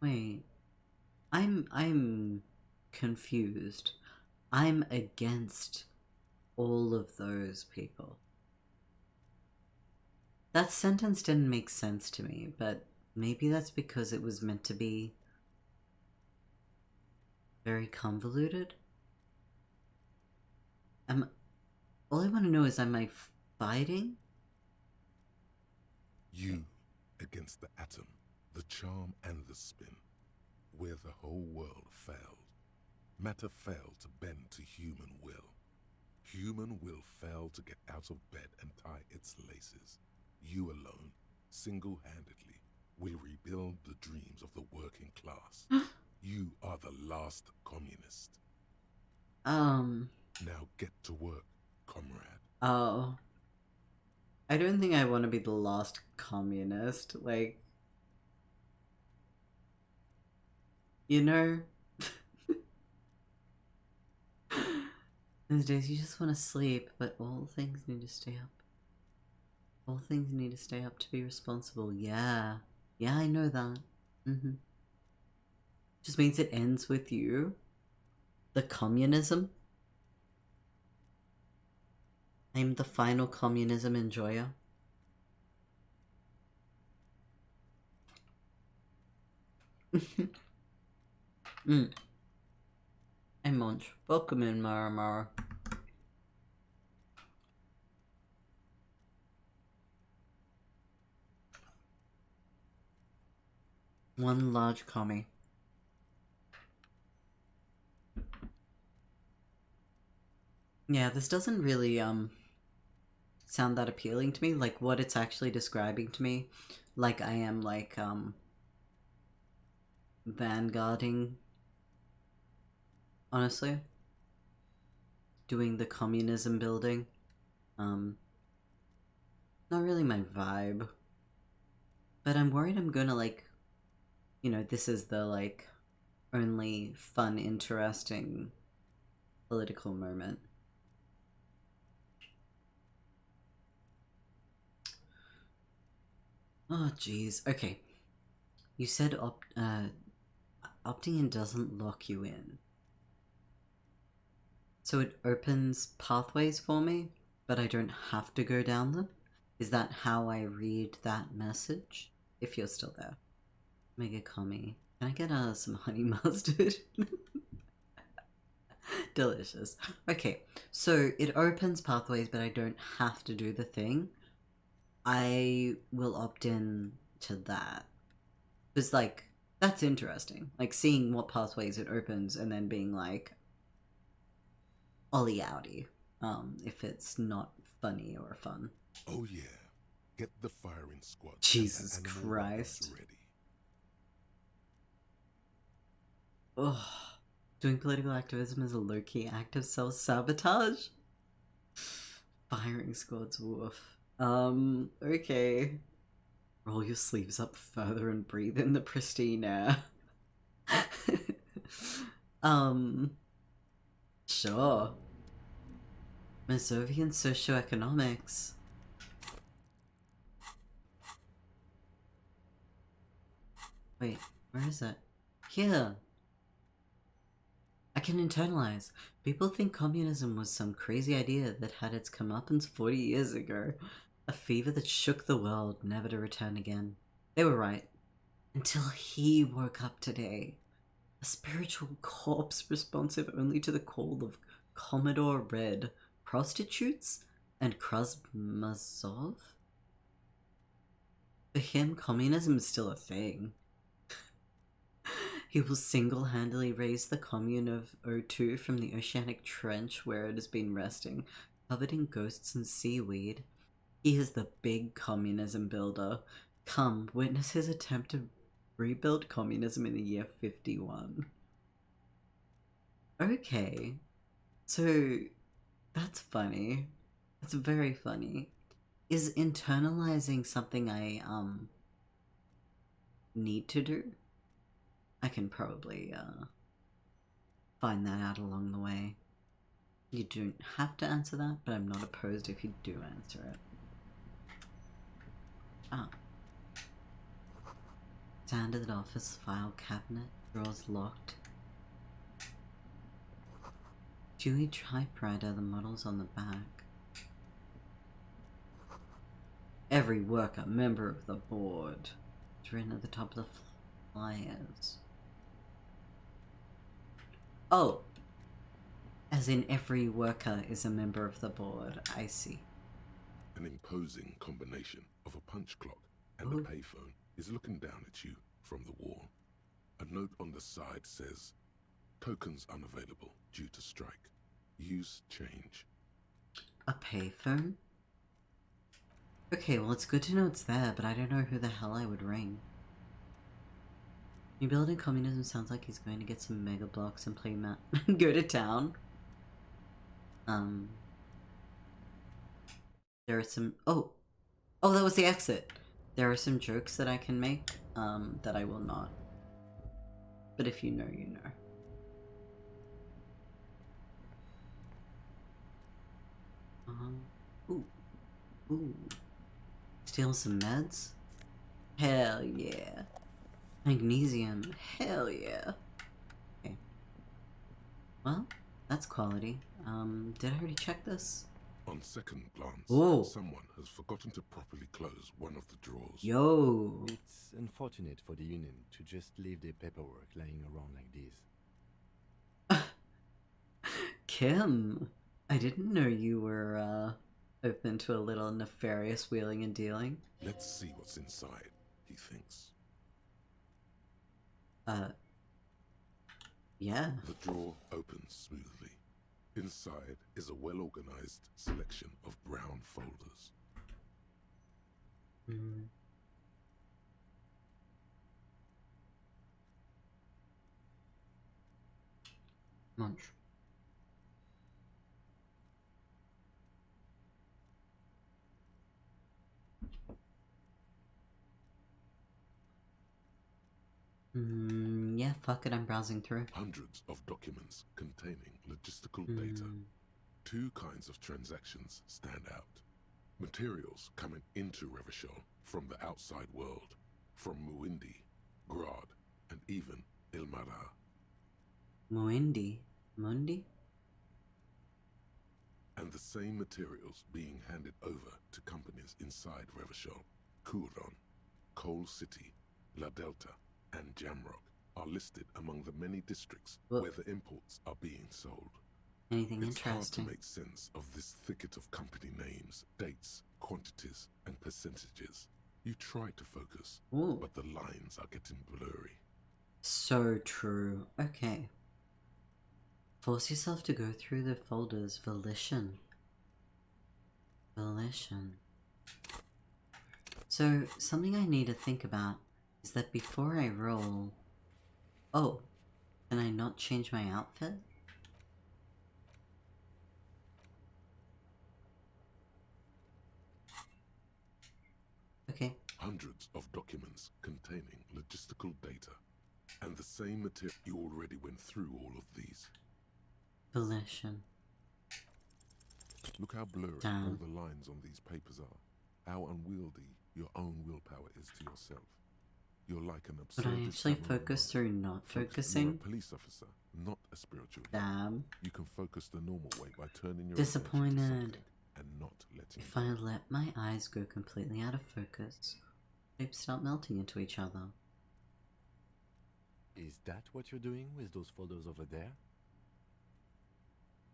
Wait. I'm confused. I'm against all of those people. That sentence didn't make sense to me, but maybe that's because it was meant to be very convoluted. All I want to know is, am I fighting? You against the atom, the charm and the spin, where the whole world failed. Matter failed to bend to human will. Human will failed to get out of bed and tie its laces. You alone, single-handedly, will rebuild the dreams of the working class. You are the last communist. Now get to work, comrade. Oh. I don't think I want to be the last communist. Like, You know? Those days you just want to sleep, but all things need to stay up. All things need to stay up to be responsible. Yeah. Yeah, I know that. Just means it ends with you. The communism. I'm the final communism enjoyer. Hey Munch, welcome in Mara. One large commie. Yeah, this doesn't really sound that appealing to me, like what it's actually describing to me. Like I am like vanguarding, honestly. Doing the communism building. Not really my vibe. But I'm worried I'm gonna like, you know, this is the like only fun, interesting political moment. Oh jeez. Okay. You said opting in doesn't lock you in. So it opens pathways for me, but I don't have to go down them? Is that how I read that message? If you're still there. Mega commie. Can I get some honey mustard? Delicious. Okay, so it opens pathways, but I don't have to do the thing. I will opt in to that. Because, like, that's interesting. Like, seeing what pathways it opens and then being like, ollie outy, if it's not funny or fun. Oh yeah, get the firing squad. Jesus Christ. Ready. Ugh. Doing political activism is a low-key act of self-sabotage? Firing squads, woof. Okay. Roll your sleeves up further and breathe in the pristine air. Sure. Mazovian socioeconomics. Wait, where is it? Here! I can internalize. People think communism was some crazy idea that had its comeuppance 40 years ago. A fever that shook the world, never to return again. They were right. Until he woke up today. A spiritual corpse responsive only to the call of Commodore Red, prostitutes, and Krasmazov? For him, communism is still a thing. He will single-handedly raise the commune of O2 from the oceanic trench where it has been resting, covered in ghosts and seaweed. He is the big communism builder. Come, witness his attempt to rebuild communism in the year 51. Okay. So, that's funny. That's very funny. Is internalizing something I, need to do? I can probably, find that out along the way. You don't have to answer that, but I'm not opposed if you do answer it. Ah. Standard office file cabinet, drawers locked. Dewey typewriter, the models on the back. Every worker, member of the board. It's written at the top of the flyers. Oh! As in every worker is a member of the board, I see. An imposing combination of a punch clock and Ooh. a payphone is looking down at you from the wall. A note on the side says, tokens unavailable due to strike. Use change. A payphone? Okay, well it's good to know it's there, but I don't know who the hell I would ring. New building communism sounds like he's going to get some mega blocks and play go to town. There are some oh, that was the exit. There are some jokes that I can make, that I will not. But if you know, you know. Ooh. Ooh. Steal some meds? Hell yeah. Magnesium? Hell yeah. Okay. Well, that's quality. Did I already check this? On second glance, Ooh. someone has forgotten to properly close one of the drawers. Yo. It's unfortunate for the Union to just leave their paperwork lying around like this. Kim, I didn't know you were, open to a little nefarious wheeling and dealing. Let's see what's inside, he thinks. Yeah. The drawer opens smoothly. Inside is a well-organized selection of brown folders. Munch. Yeah, fuck it, I'm browsing through. Hundreds of documents containing logistical data. Two kinds of transactions stand out. Materials coming into Revachol from the outside world, from Muindi, Grad, and even Ilmara. Muindi? Mundi? And the same materials being handed over to companies inside Revachol, Kuron, Coal City, La Delta, and Jamrock are listed among the many districts where the imports are being sold. Anything It's hard interesting? to make sense of this thicket of company names, dates, quantities, and percentages. You try to focus, Ooh. but the lines are getting blurry. So true. Okay. Force yourself to go through the folders. Volition. Volition. So, something I need to think about is that before I roll... Oh, can I not change my outfit? Okay. Hundreds of documents containing logistical data, and the same material. You already went through all of these. Volition. Look how blurry Damn. all the lines on these papers are. How unwieldy your own willpower is to yourself. You're like an Would I absurdist actually samurai. focus through not You're a focusing? police officer, not a spiritual healer. Damn. You can focus the normal way by turning your Disappointed. attention to something and not letting If go. I let my eyes go completely out of focus, shapes start melting into each other. Is that what you're doing with those folders over there?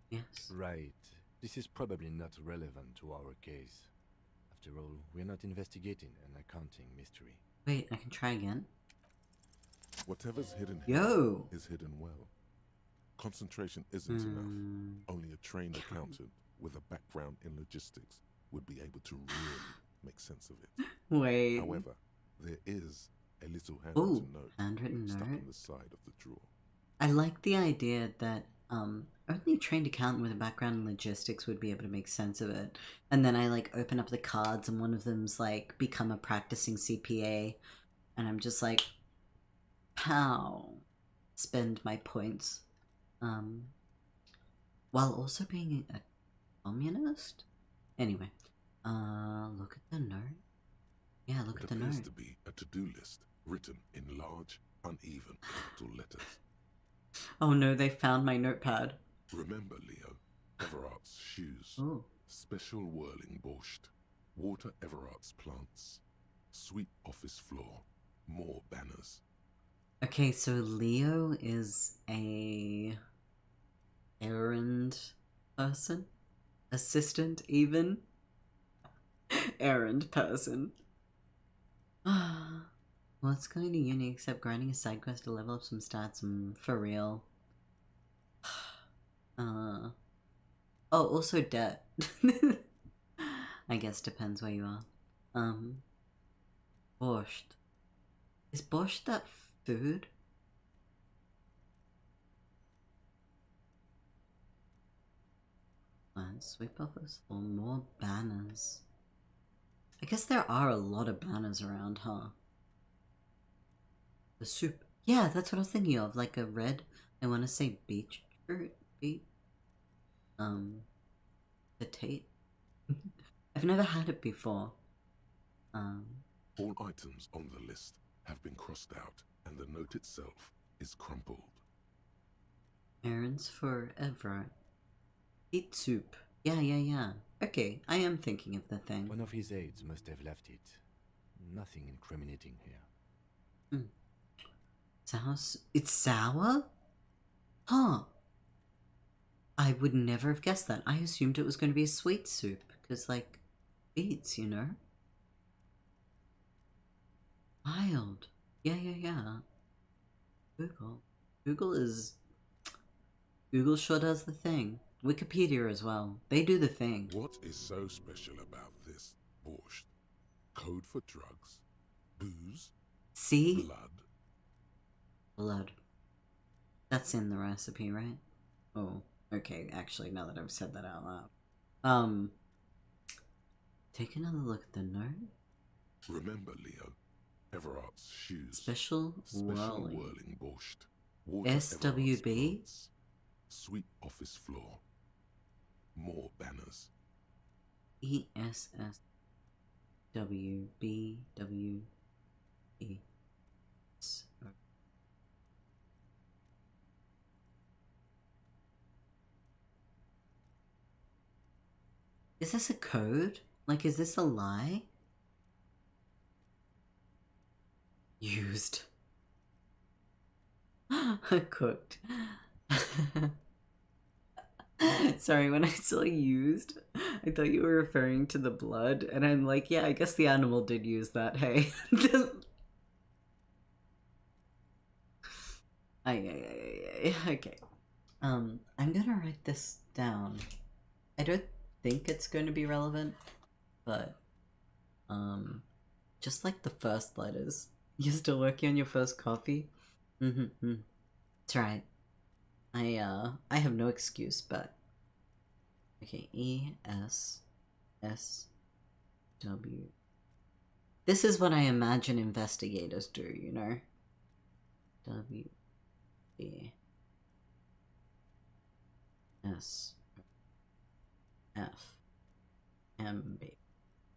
Yes. Right. This is probably not relevant to our case. After all, we're not investigating an accounting mystery. Wait, I can try again? Whatever's hidden Yo! here is hidden well. Concentration isn't enough. Only a trained accountant with a background in logistics would be able to really make sense of it. Wait. However, there is a little Ooh, handwritten note handwritten stuck note. on the side of the drawer. I like the idea that only a trained accountant with a background in logistics would be able to make sense of it. And then I like open up the cards and one of them's like become a practicing CPA, and I'm just like, how spend my points while also being a communist? Anyway, look at the note. Yeah, look It at the appears note. to be a to-do list written in large, uneven capital letters. Oh no, they found my notepad. Remember, Leo, Everart's shoes, Oh. special whirling borscht, water Everart's plants, sweep office floor, more banners. Okay, so Leo is a errand person? Assistant, even? Errand person. Well, it's going to uni except grinding a side quest to level up some stats, for real. Oh, also debt. I guess depends where you are. Borscht. Is borscht that food? Sweep office for more banners. I guess there are a lot of banners around, huh? The soup. Yeah, that's what I was thinking of. Like a red, I want to say beetroot, potato. I've never had it before. All items on the list have been crossed out, and the note itself is crumpled. Errands for Everett. Eat soup. Yeah. Okay, I am thinking of the thing. One of his aides must have left it. Nothing incriminating here. It's sour? Huh. I would never have guessed that. I assumed it was going to be a sweet soup, because, like, beets, you know? Wild. Yeah. Google sure does the thing. Wikipedia as well. They do the thing. What is so special about this borscht? Code for drugs? Booze? See? Blood? That's in the recipe, right? Oh, okay. Actually, now that I've said that out loud. Take another look at the note. Remember, Leo, Everart's shoes. Special whirling. whirling borscht. Water SWB? Everart's plants. Sweep office floor. More banners. ESSWBWE. Is this a code? Like, is this a lie? Used. Cooked. Sorry, when I saw used, I thought you were referring to the blood, and I'm like, yeah, I guess the animal did use that, hey. Okay. I'm gonna write this down. I don't think it's going to be relevant, but, just like the first letters. You're still working on your first copy? That's right. I have no excuse, but okay, ESSW. This is what I imagine investigators do, you know? WESFMB.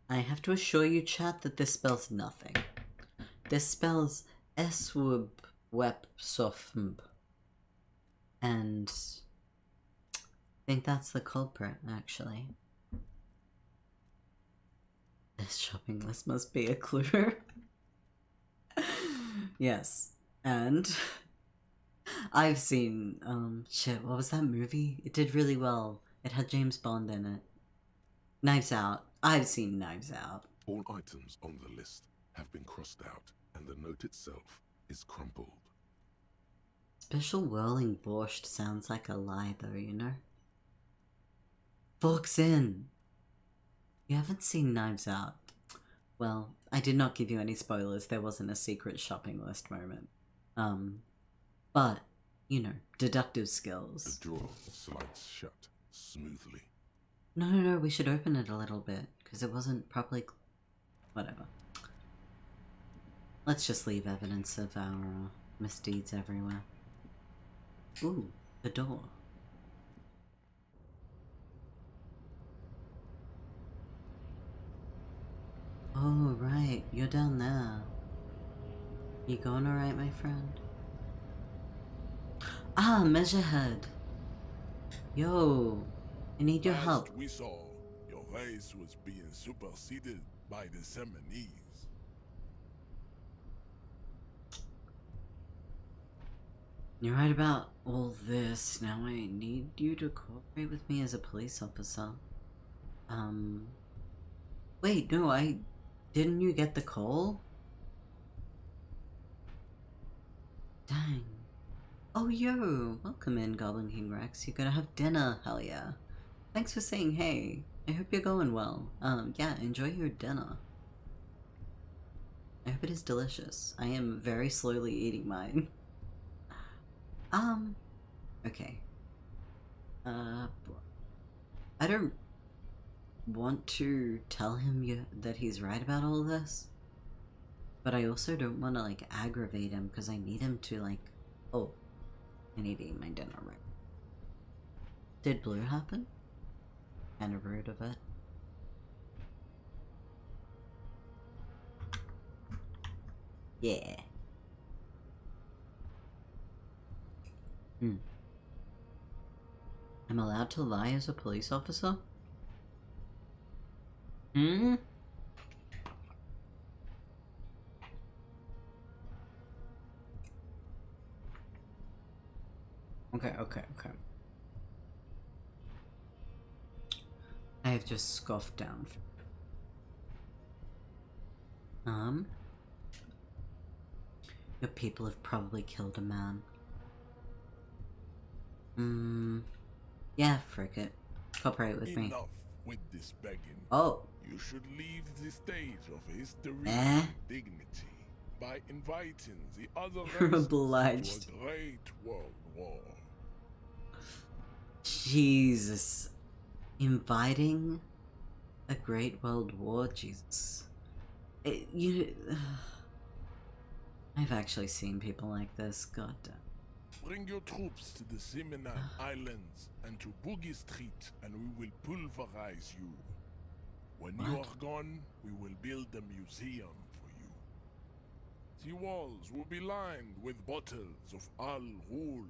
I have to assure you, chat, that this spells nothing. This spells SWB web sofmb. And I think that's the culprit, actually. This shopping list must be a clue. Yes. And I've seen, shit, what was that movie? It did really well. It had James Bond in it. Knives Out. I've seen Knives Out. All items on the list have been crossed out, and the note itself is crumpled. Special whirling borscht sounds like a lie, though, you know? Forks in! You haven't seen Knives Out. Well, I did not give you any spoilers. There wasn't a secret shopping list moment. But, you know, deductive skills. The drawer slides shut smoothly. No, we should open it a little bit, because it wasn't properly... Whatever. Let's just leave evidence of our misdeeds everywhere. Ooh, the door. Oh, right, you're down there. You going alright, my friend? Ah, Measurehead. Yo, I need your help. Last we saw, your race was being superseded by the Seminese. You're right about all this. Now I need you to cooperate with me as a police officer. Wait, no, didn't you get the call? Dang. Oh, yo, welcome in, Goblin King Rex. You're gonna have dinner, hell yeah. Thanks for saying hey. I hope you're going well. Yeah, enjoy your dinner. I hope it is delicious. I am very slowly eating mine. Okay. I don't want to tell him that he's right about all this. But I also don't want to, like, aggravate him because I need him to, like... Oh. I need to eat my dinner, right? Did blue happen? Kind of rude of it. Yeah. I'm allowed to lie as a police officer? Hmm? Okay. I have just scoffed down. Your people have probably killed a man. Yeah, frick it. Cooperate with me. Enough with this begging. Oh. You should leave the stage of history Eh? with dignity by inviting the other You're races obliged. to a great world war. Jesus. Inviting a great world war? Jesus. I've actually seen people like this. God damn. Bring your troops to the Seminar Islands and to Boogie Street, and we will pulverize you. When you What? are gone, we will build a museum for you. The walls will be lined with bottles of Al Ghul,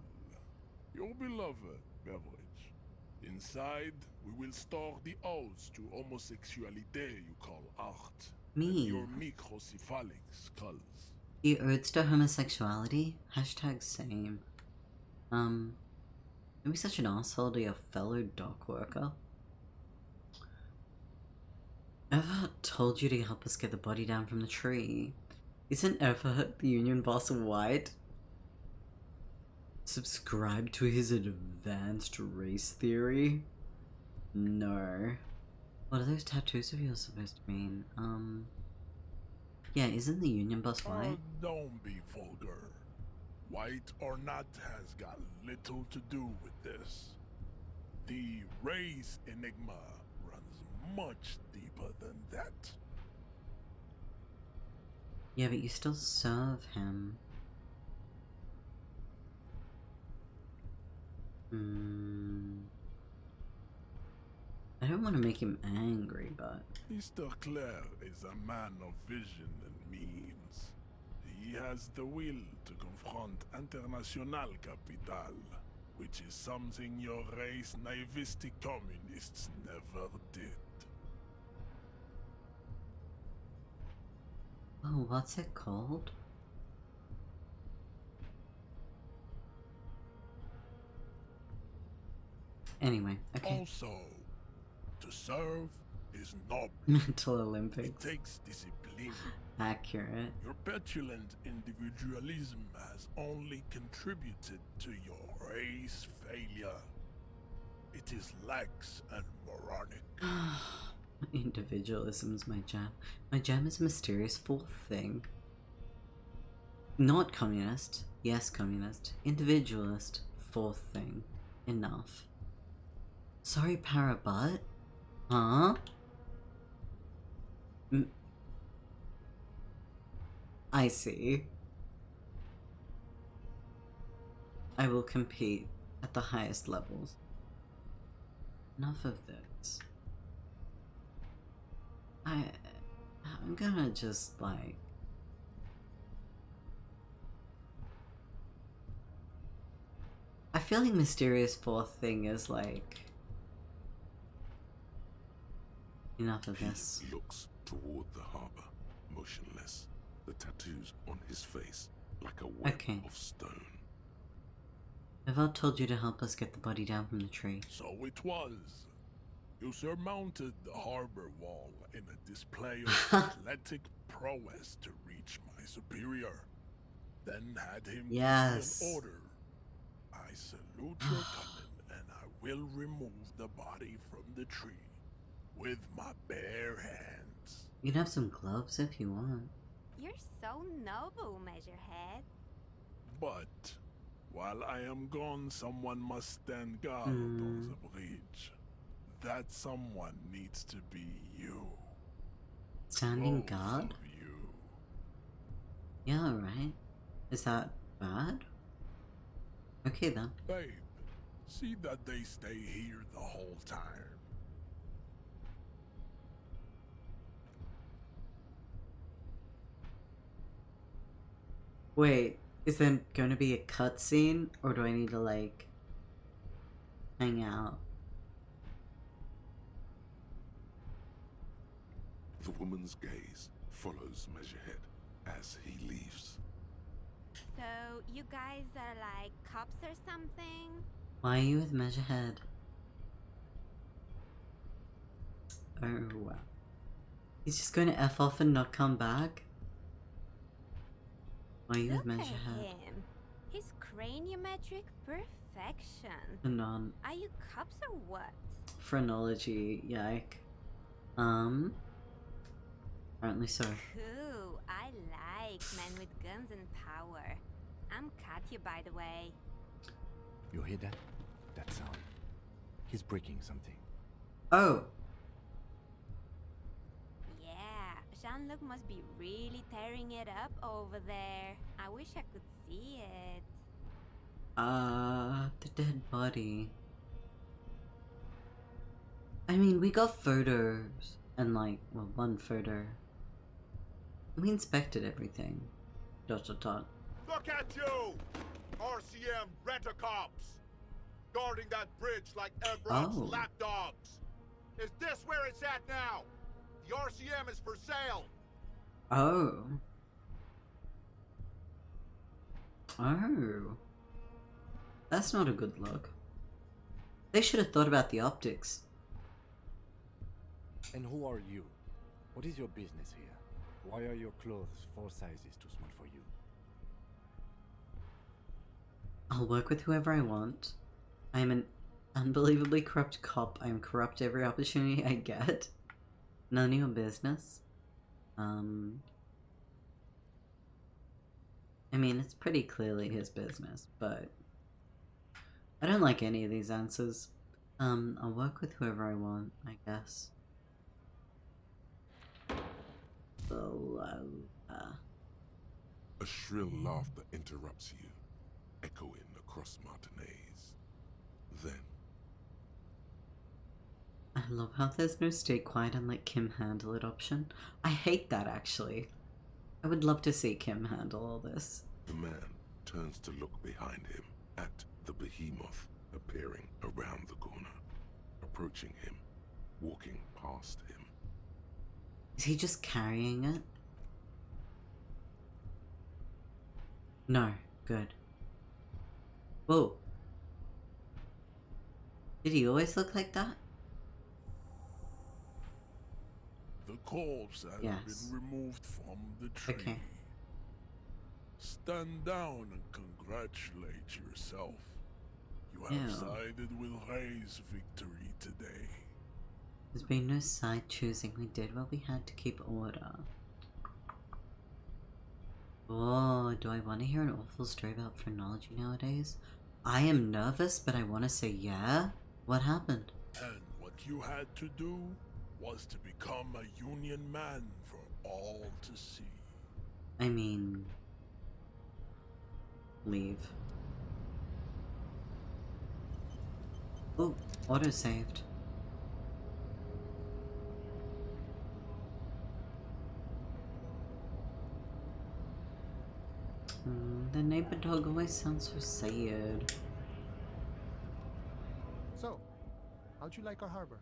your beloved beverage. Inside, we will store the odes to homosexuality you call art. Me? And your microcephalic skulls. The odes to homosexuality? Hashtag same. Don't be such an asshole to your fellow dock worker. Ever told you to help us get the body down from the tree? Isn't ever the union boss white? Subscribe to his advanced race theory? No. What are those tattoos of yours supposed to mean? Yeah, isn't the union boss white? Oh, don't be vulgar. White or not has got little to do with this. The race enigma runs much deeper than that. Yeah, but you still serve him. I don't want to make him angry, but... Mr. Clare is a man of vision and means. He has the will to confront International Capital, which is something your race naivistic communists never did. Oh, what's it called? Anyway, okay. Also, to serve is noble. Mental It Olympics. takes discipline. Accurate. Your petulant individualism has only contributed to your race failure. It is lax and moronic. Individualism's my jam. My jam is a mysterious fourth thing. Not communist. Yes, communist. Individualist. Fourth thing. Enough. Sorry, Parabutt. Huh? I see. I will compete at the highest levels. Enough of this. I'm gonna just, like... I feel like mysterious fourth thing is, like... Enough of this. He looks toward the harbor, motionless, the tattoos on his face like a web Okay. of stone. I've told you to help us get the body down from the tree. So it was. You surmounted the harbor wall in a display of athletic prowess to reach my superior. Then had him Yes. give me an order. I salute your cunning, and I will remove the body from the tree with my bare hands. You can have some gloves if you want. You're so noble, Measurehead. But while I am gone, someone must stand guard on the bridge. That someone needs to be you. Standing Both guard? of you. Yeah, right. Is that bad? Okay then. Babe, see that they stay here the whole time. Wait, is there going to be a cutscene, or do I need to like hang out? The woman's gaze follows Measurehead as he leaves. So, you guys are like cops or something? Why are you with Measurehead? Oh wow. He's just going to F off and not come back? Why are you with Look at Measurehead? him. His craniometric perfection. Non Are you cops or what? phrenology, yike. Apparently so. Cool. I like men with guns and power. I'm Katya, by the way. You hear that? That sound. He's breaking something. Oh! Yeah, Jean-Luc must be really tearing it up over there. I wish I could see it. The dead body. I mean, we got photos. And like, well, one photo. We inspected everything. ... Look at you! RCM rent-a-cops! Guarding that bridge like Ebron's Oh. lapdogs! Is this where it's at now? The RCM is for sale! Oh. Oh. That's not a good look. They should have thought about the optics. And who are you? What is your business here? Why are your clothes 4 sizes too small for you? I'll work with whoever I want. I am an unbelievably corrupt cop. I am corrupt every opportunity I get. None of your business. I mean, it's pretty clearly his business, but I don't like any of these answers. I'll work with whoever I want, I guess. A shrill laughter interrupts you, echoing across Martinez. Then, I love how there's no stay quiet and let Kim handle it option. I hate that, actually. I would love to see Kim handle all this. the man turns to look behind him at the behemoth appearing around the corner, approaching him, walking past him. Is he just carrying it? No. Good. Whoa. Did he always look like that? The corpse has Yes. been removed from the tree. Okay. Stand down and congratulate yourself. You have Ew. sided with Ray's victory today. There's been no side choosing. We did what we had to keep order. Oh, do I want to hear an awful story about phrenology nowadays? I am nervous, but I want to say yeah. What happened? And what you had to do was to become a union man for all to see. I mean... leave. Oh, auto-saved. The neighbor dog always sounds so sad. So, how'd you like our harbor?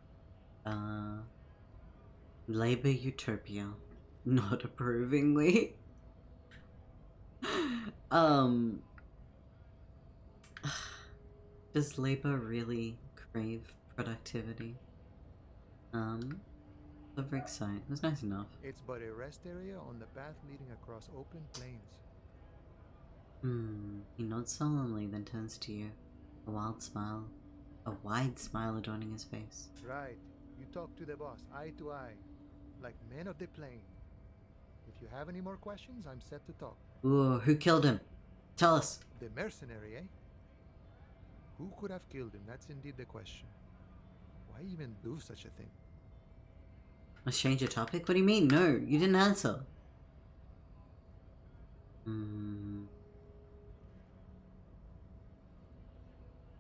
Labor Utopia. Not approvingly. Does labor really crave productivity? The rig site was nice enough. It's but a rest area on the path leading across open plains. He nods solemnly, then turns to you. A wide smile adorning his face. Right. You talk to the boss, eye to eye, like men of the plain. If you have any more questions, I'm set to talk. Ooh, who killed him? Tell us. The mercenary, eh? Who could have killed him? That's indeed the question. Why even do such a thing? Let's change the topic? What do you mean? No, you didn't answer. Hmm.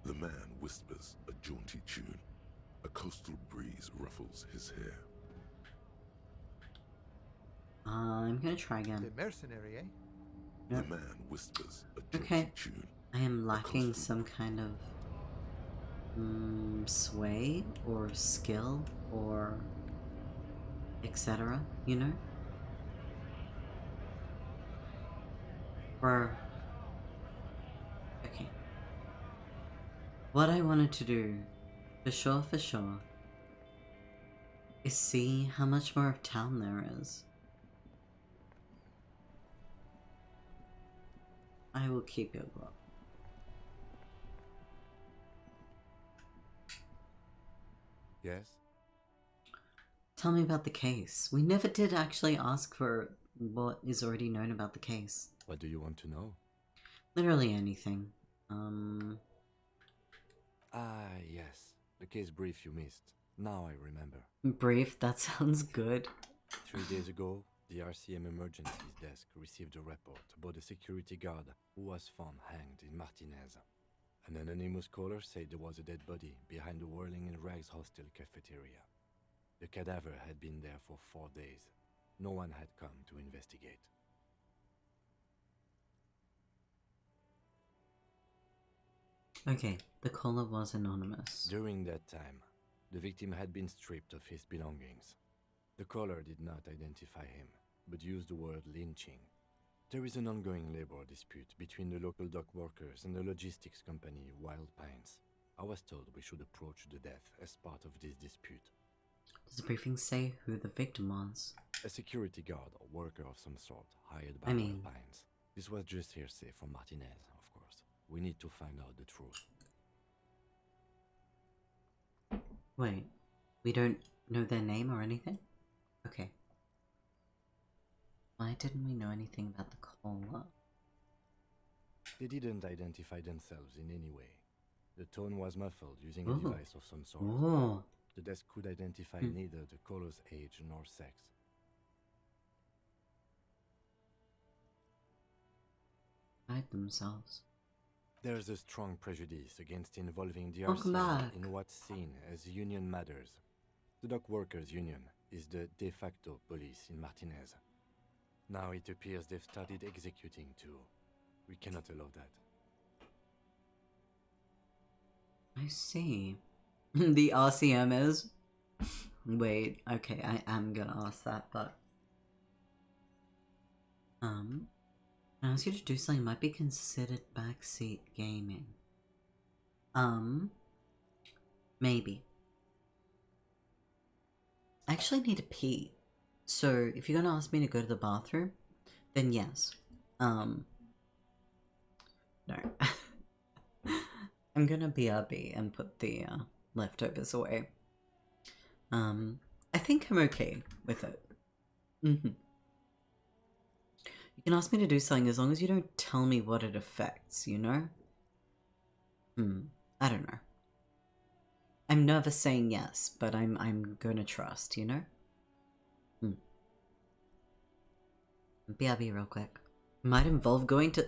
The man whispers a jaunty tune. A coastal breeze ruffles his hair. I'm gonna try again. The mercenary, eh? Nope. The man whispers a jaunty Okay. tune. I am lacking coastal- some kind of sway or skill or etc. You know? Or okay. What I wanted to do, for sure, is see how much more of town there is. I will keep your glove. Yes? Tell me about the case. We never did actually ask for what is already known about the case. What do you want to know? Literally anything. Ah, yes. The case brief you missed. Now I remember. Brief, that sounds good. 3 days ago, the RCM emergencies desk received a report about a security guard who was found hanged in Martinez. An anonymous caller said there was a dead body behind the Whirling in Rags hostel cafeteria. The cadaver had been there for 4 days. No one had come to investigate. Okay, the caller was anonymous. During that time, the victim had been stripped of his belongings. The caller did not identify him, but used the word lynching. There is an ongoing labor dispute between the local dock workers and the logistics company Wild Pines. I was told we should approach the death as part of this dispute. Does the briefing say who the victim was? A security guard or worker of some sort hired by I mean- Wild Pines. This was just hearsay from Martinez, of course. We need to find out the truth. Wait, we don't know their name or anything? Okay. Why didn't we know anything about the caller? They didn't identify themselves in any way. The tone was muffled using Oh. a device of some sort. Oh, The desk could identify Hmm. neither the caller's age nor sex. hide themselves. There's a strong prejudice against involving the Welcome RCM back. in what's seen as union matters. The dock workers' union is the de facto police in Martinez. Now it appears they've started executing too. We cannot allow that. I see. The RCM is? Wait, okay, I am gonna ask that, but... I ask you to do something might be considered backseat gaming. Maybe. I actually need to pee. So, if you're gonna ask me to go to the bathroom, then yes. No. I'm gonna BRB and put the leftovers away. I think I'm okay with it. You can ask me to do something as long as you don't tell me what it affects, you know? I don't know. I'm nervous saying yes, but I'm gonna trust, you know? BRB real quick. Might involve going to...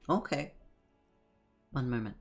Okay. One moment.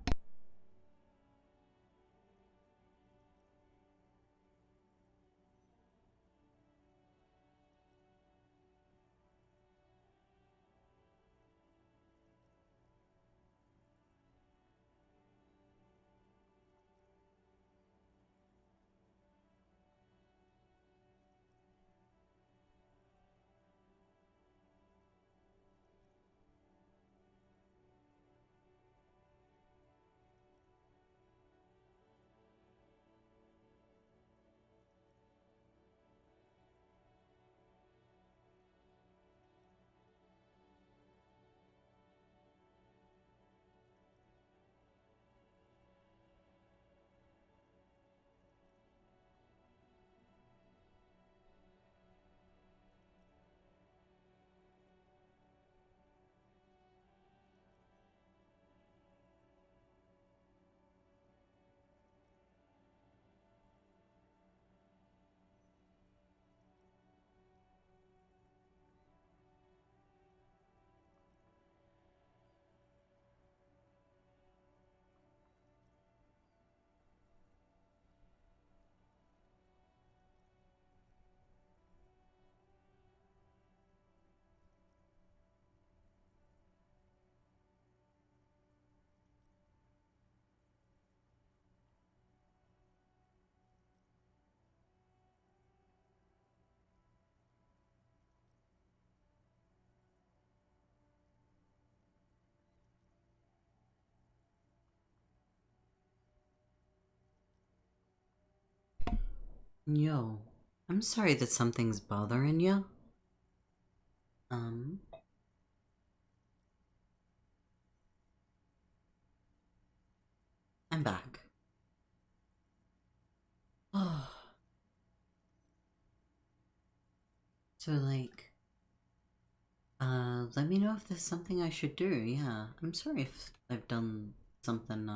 Yo, I'm sorry that something's bothering you. I'm back. Oh. So, like, let me know if there's something I should do, yeah. I'm sorry if I've done something,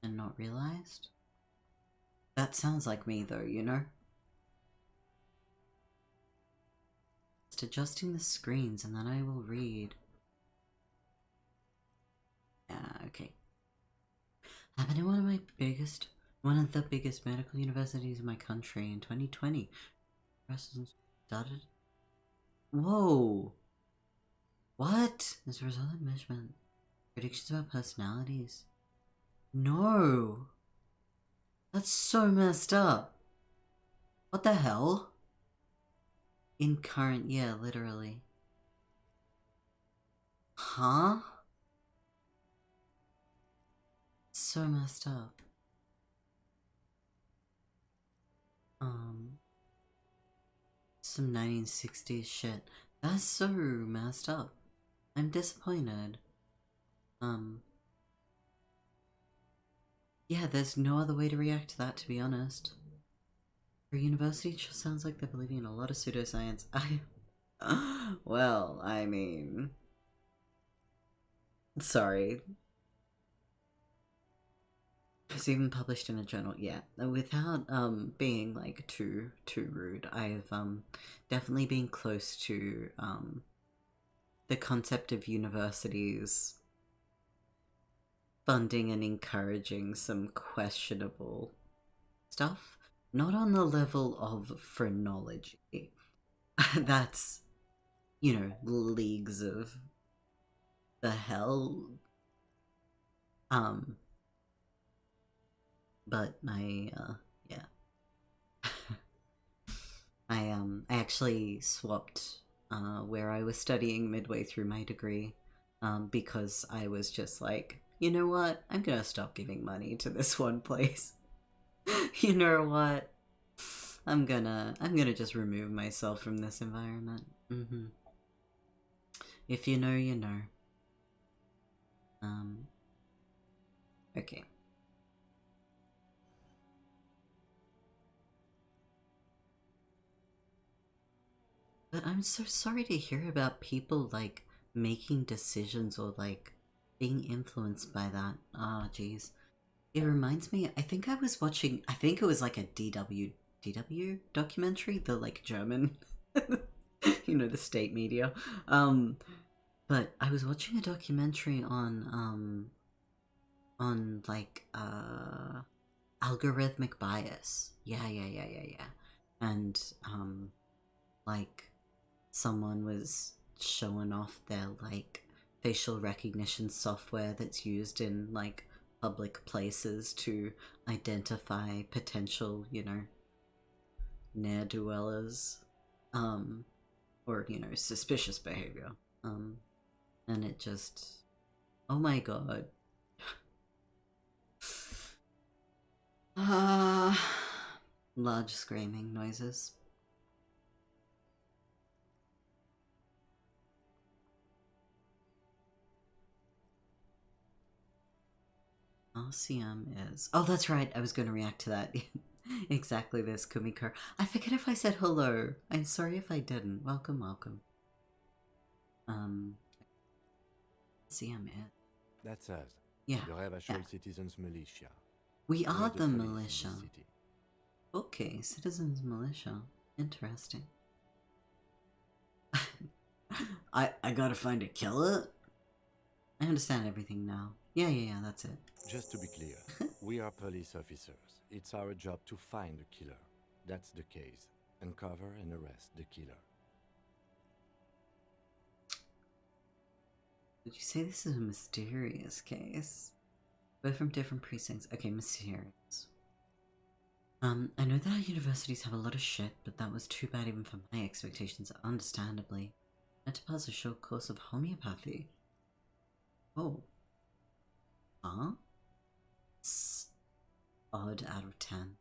and not realized. That sounds like me, though, you know? Just adjusting the screens, and then I will read. Yeah, okay. Happened in one of the biggest medical universities in my country in 2020. Residents started. Whoa! What? As a result of measurement, predictions about personalities. No! That's so messed up. What the hell? In current year, literally. Huh? So messed up. Some 1960s shit. That's so messed up. I'm disappointed. Yeah, there's no other way to react to that, to be honest. For university, it just sounds like they're believing in a lot of pseudoscience. Well, I mean... Sorry. It's even published in a journal, yeah. Without, being, like, too rude, I've, definitely been close to, the concept of universities funding and encouraging some questionable stuff. Not on the level of phrenology. That's, you know, leagues of the hell. But yeah. I actually swapped, where I was studying midway through my degree, because I was just like, you know what? I'm gonna stop giving money to this one place. You know what? I'm gonna just remove myself from this environment. If you know, you know. Okay. But I'm so sorry to hear about people, like, making decisions or, like, being influenced by that. Ah, jeez. It reminds me, I think I was watching, I think it was like a DW documentary, the, like, German, you know, the state media. But I was watching a documentary on like, algorithmic bias. Yeah. And, like, someone was showing off their, like, facial recognition software that's used in, like, public places to identify potential, you know, ne'er-do-wellers, or, you know, suspicious behavior. And it just, oh my god. Large screaming noises. RCM is... Oh, that's right. I was going to react to that. Exactly this, Kumiko. I forget if I said hello. I'm sorry if I didn't. Welcome. RCM is... That's us. Yeah. The Rebel Citizens Militia. We We're are the police in militia. this city. Okay, Citizens Militia. Interesting. I gotta find a killer? I understand everything now. Yeah, that's it. Just to be clear, we are police officers. It's our job to find the killer. That's the case. Uncover and arrest the killer. Did you say this is a mysterious case? Both from different precincts. Okay, mysterious. I know that our universities have a lot of shit, but that was too bad even for my expectations, understandably. I had to pass a short course of homeopathy. Oh. Huh? Odd out of 10.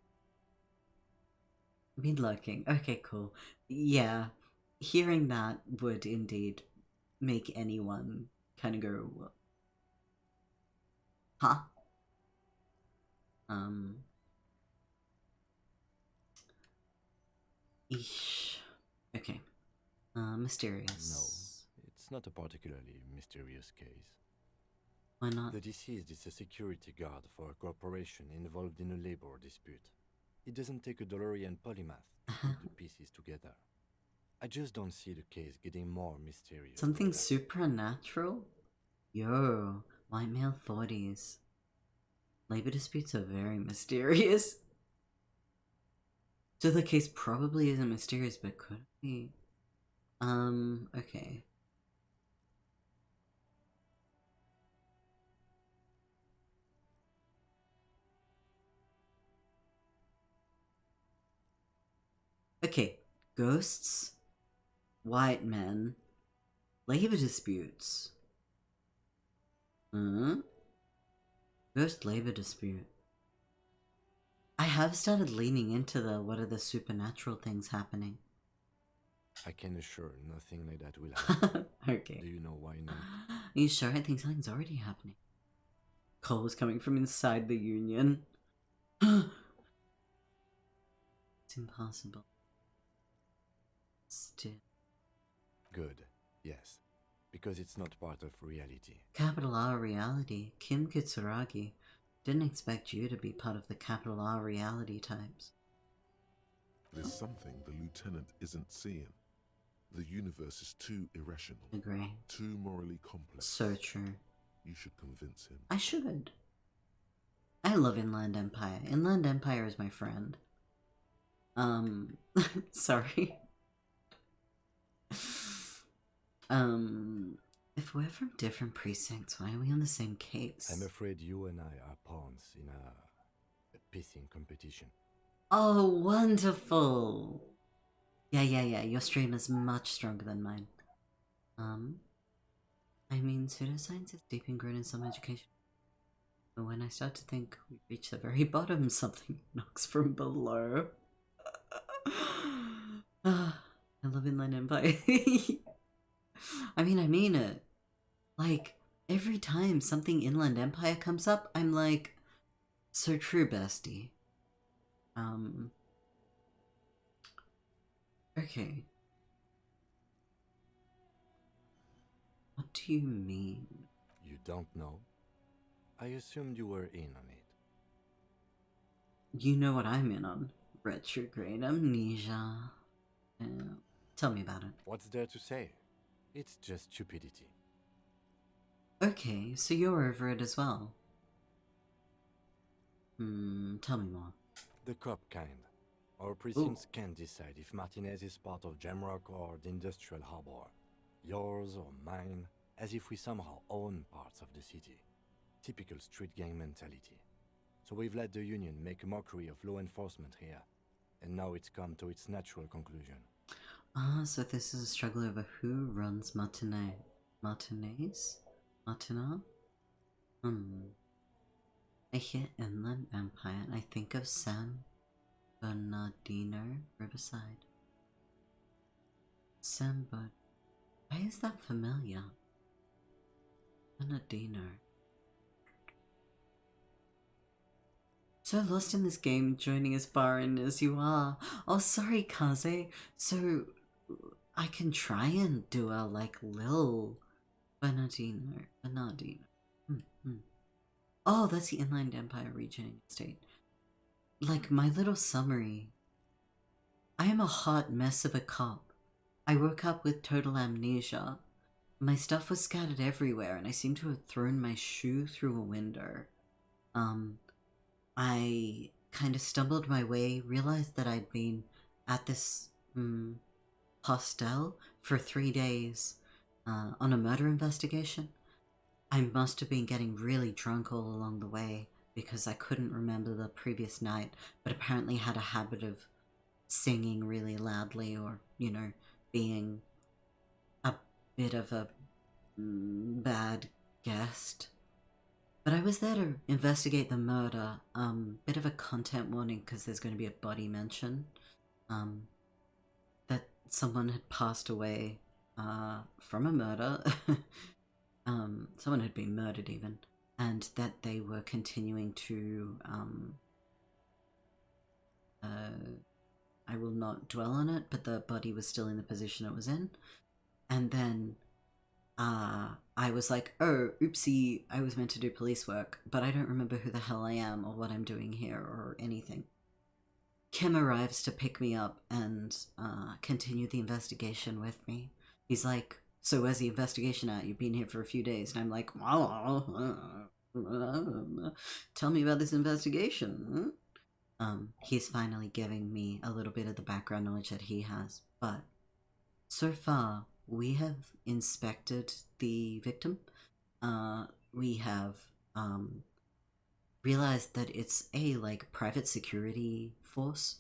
Be lurking. Okay, cool. Yeah, hearing that would indeed make anyone kind of go, huh? Eesh. Okay. Mysterious. No, it's not a particularly mysterious case. Why not? The deceased is a security guard for a corporation involved in a labor dispute. It doesn't take a DeLorean polymath to put the pieces together. I just don't see the case getting more mysterious. Something supernatural? Yo, white male 40s. Labor disputes are very mysterious. So the case probably isn't mysterious, but could be. Okay. Okay, ghosts, white men, labor disputes. Ghost labor dispute. I have started leaning into the what are the supernatural things happening. I can assure nothing like that will happen. Okay. Do you know why not? Are you sure? I think something's already happening. Call was coming from inside the union. It's impossible. Still. Good, yes. Because it's not part of reality. Capital R reality. Kim Kitsuragi. Didn't expect you to be part of the capital R reality types. There's something the lieutenant isn't seeing. The universe is too irrational. Agree. Too morally complex. So true. You should convince him. I should. I love Inland Empire. Inland Empire is my friend. Sorry. If we're from different precincts, why are we on the same case? I'm afraid you and I are pawns in a pissing competition. Oh, wonderful! Yeah, your stream is much stronger than mine. I mean, pseudoscience is deep ingrained in some education. But when I start to think we reach the very bottom, something knocks from below. I love Inland Empire. I mean it. Like, every time something Inland Empire comes up, I'm like, so true, bestie. Okay. What do you mean? You don't know? I assumed you were in on it. You know what I'm in on. Retrograde amnesia. Tell me about it. What's there to say? It's just stupidity. Okay, so you're over it as well. Tell me more. The cop kind. Our precincts can't decide if Martinez is part of Jamrock or the Industrial Harbor. Yours or mine, as if we somehow own parts of the city. Typical street gang mentality. So we've let the Union make a mockery of law enforcement here. And now it's come to its natural conclusion. Ah, so this is a struggle over who runs Martinez? Martinez? Martina? I hear Inland Empire and I think of San Bernardino, Riverside. San Bernardino. Why is that familiar? Bernardino. So lost in this game, joining as far in as you are. Oh, sorry, Kaze. So, I can try and do a, like, Lil Bernardino. Oh, that's the Inland Empire region state. Like, my little summary. I am a hot mess of a cop. I woke up with total amnesia. My stuff was scattered everywhere, and I seem to have thrown my shoe through a window. I kind of stumbled my way, realized that I'd been at this hostel for 3 days on a murder investigation. I must have been getting really drunk all along the way because I couldn't remember the previous night, but apparently had a habit of singing really loudly or, you know, being a bit of a bad guest. But I was there to investigate the murder. Bit of a content warning because there's going to be a body mention. that someone had passed away from a murder. Someone had been murdered even, and that they were continuing to I will not dwell on it, but the body was still in the position it was in. And then I was like, oh, oopsie, I was meant to do police work, but I don't remember who the hell I am or what I'm doing here or anything. Kim arrives to pick me up and continue the investigation with me. He's like, so where's the investigation at? You've been here for a few days. And I'm like, tell me about this investigation. He's finally giving me a little bit of the background knowledge that he has. But so far, we have inspected the victim. We have realized that it's a private security force.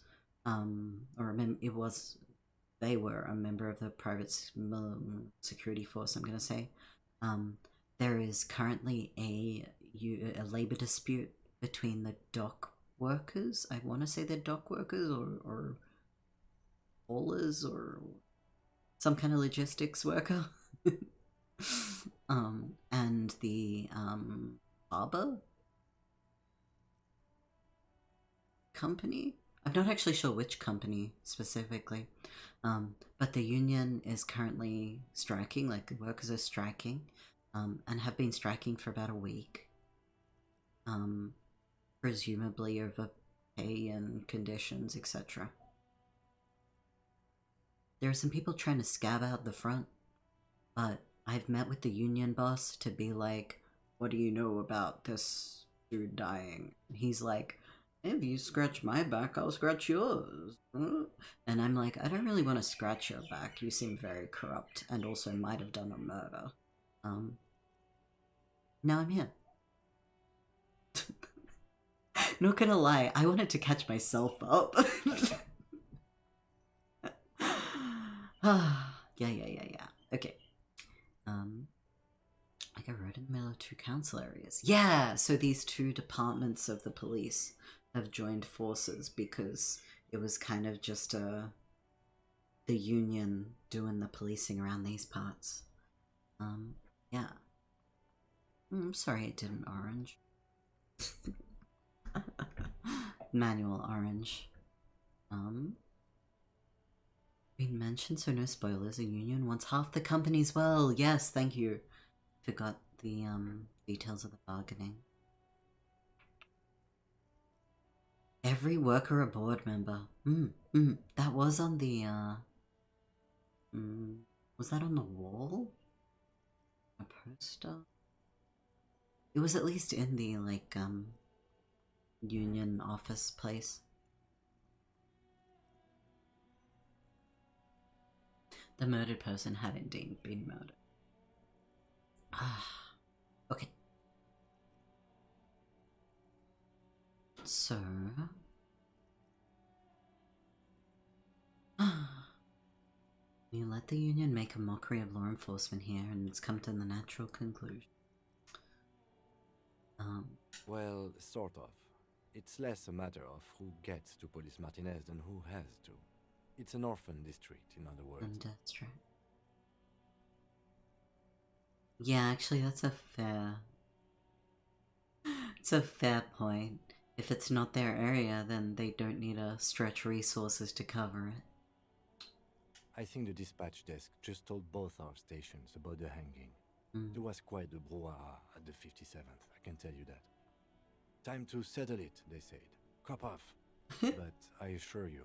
They were a member of the private security force, I'm gonna say. There is currently a labor dispute between the dock workers. I want to say they're dock workers or haulers or some kind of logistics worker. And the harbor company. I'm not actually sure which company specifically, but the union is currently striking, the workers are striking, and have been striking for about a week, presumably over pay and conditions, etc. There are some people trying to scab out the front, but I've met with the union boss to be like, what do you know about this dude dying? And he's like, if you scratch my back, I'll scratch yours. And I'm like, I don't really want to scratch your back. You seem very corrupt and also might have done a murder. Now I'm here. Not gonna lie, I wanted to catch myself up. Yeah. Okay. I wrote in the middle of two council areas. Yeah, so these two departments of the police have joined forces because it was kind of just the union doing the policing around these parts. Yeah. I'm sorry it didn't orange. Manual orange. Been mentioned, so no spoilers. A union wants half the company's well. Yes, thank you. Forgot the details of the bargaining. Every worker a board member. That was on the was that on the wall? A poster? It was at least in the union office place. The murdered person had indeed been murdered. Okay. So... you let the union make a mockery of law enforcement here, and it's come to the natural conclusion. Well, sort of. It's less a matter of who gets to police Martinez than who has to. It's an orphan district, in other words. And that's right. Yeah, actually, that's a fair... it's a fair point. If it's not their area, then they don't need to stretch resources to cover it. I think the dispatch desk just told both our stations about the hanging. There was quite the brouhaha at the 57th, I can tell you that. Time to settle it, they said. Cop off. But I assure you,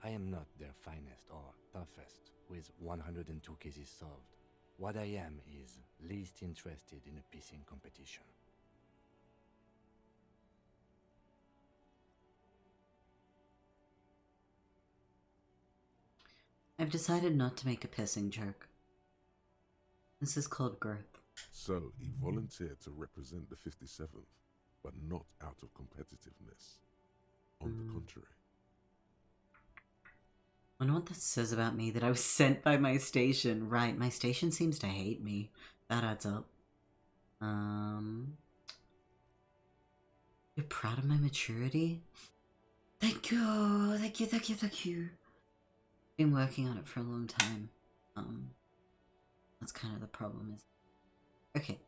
I am not their finest or toughest with 102 cases solved. What I am is least interested in a pissing competition. I've decided not to make a pissing joke. This is called growth. So he volunteered to represent the 57th, but not out of competitiveness. On the contrary. I wonder what this says about me, that I was sent by my station. Right, my station seems to hate me. That adds up. You're proud of my maturity? Thank you, thank you, thank you, thank you. Been working on it for a long time. That's kind of the problem is. Okay,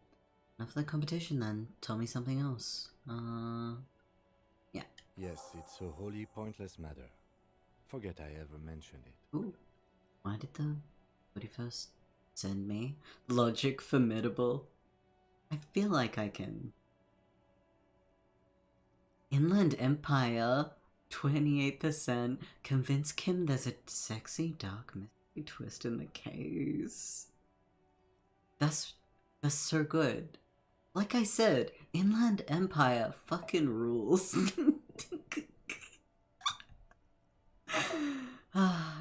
enough of the competition then. Tell me something else. Yeah. Yes, it's a wholly pointless matter. Forget I ever mentioned it. Ooh, why did the 41st send me? Logic formidable. I feel like I can. Inland Empire, 28%. Convince Kim there's a sexy dark mystery twist in the case. That's so good. Like I said, Inland Empire fucking rules.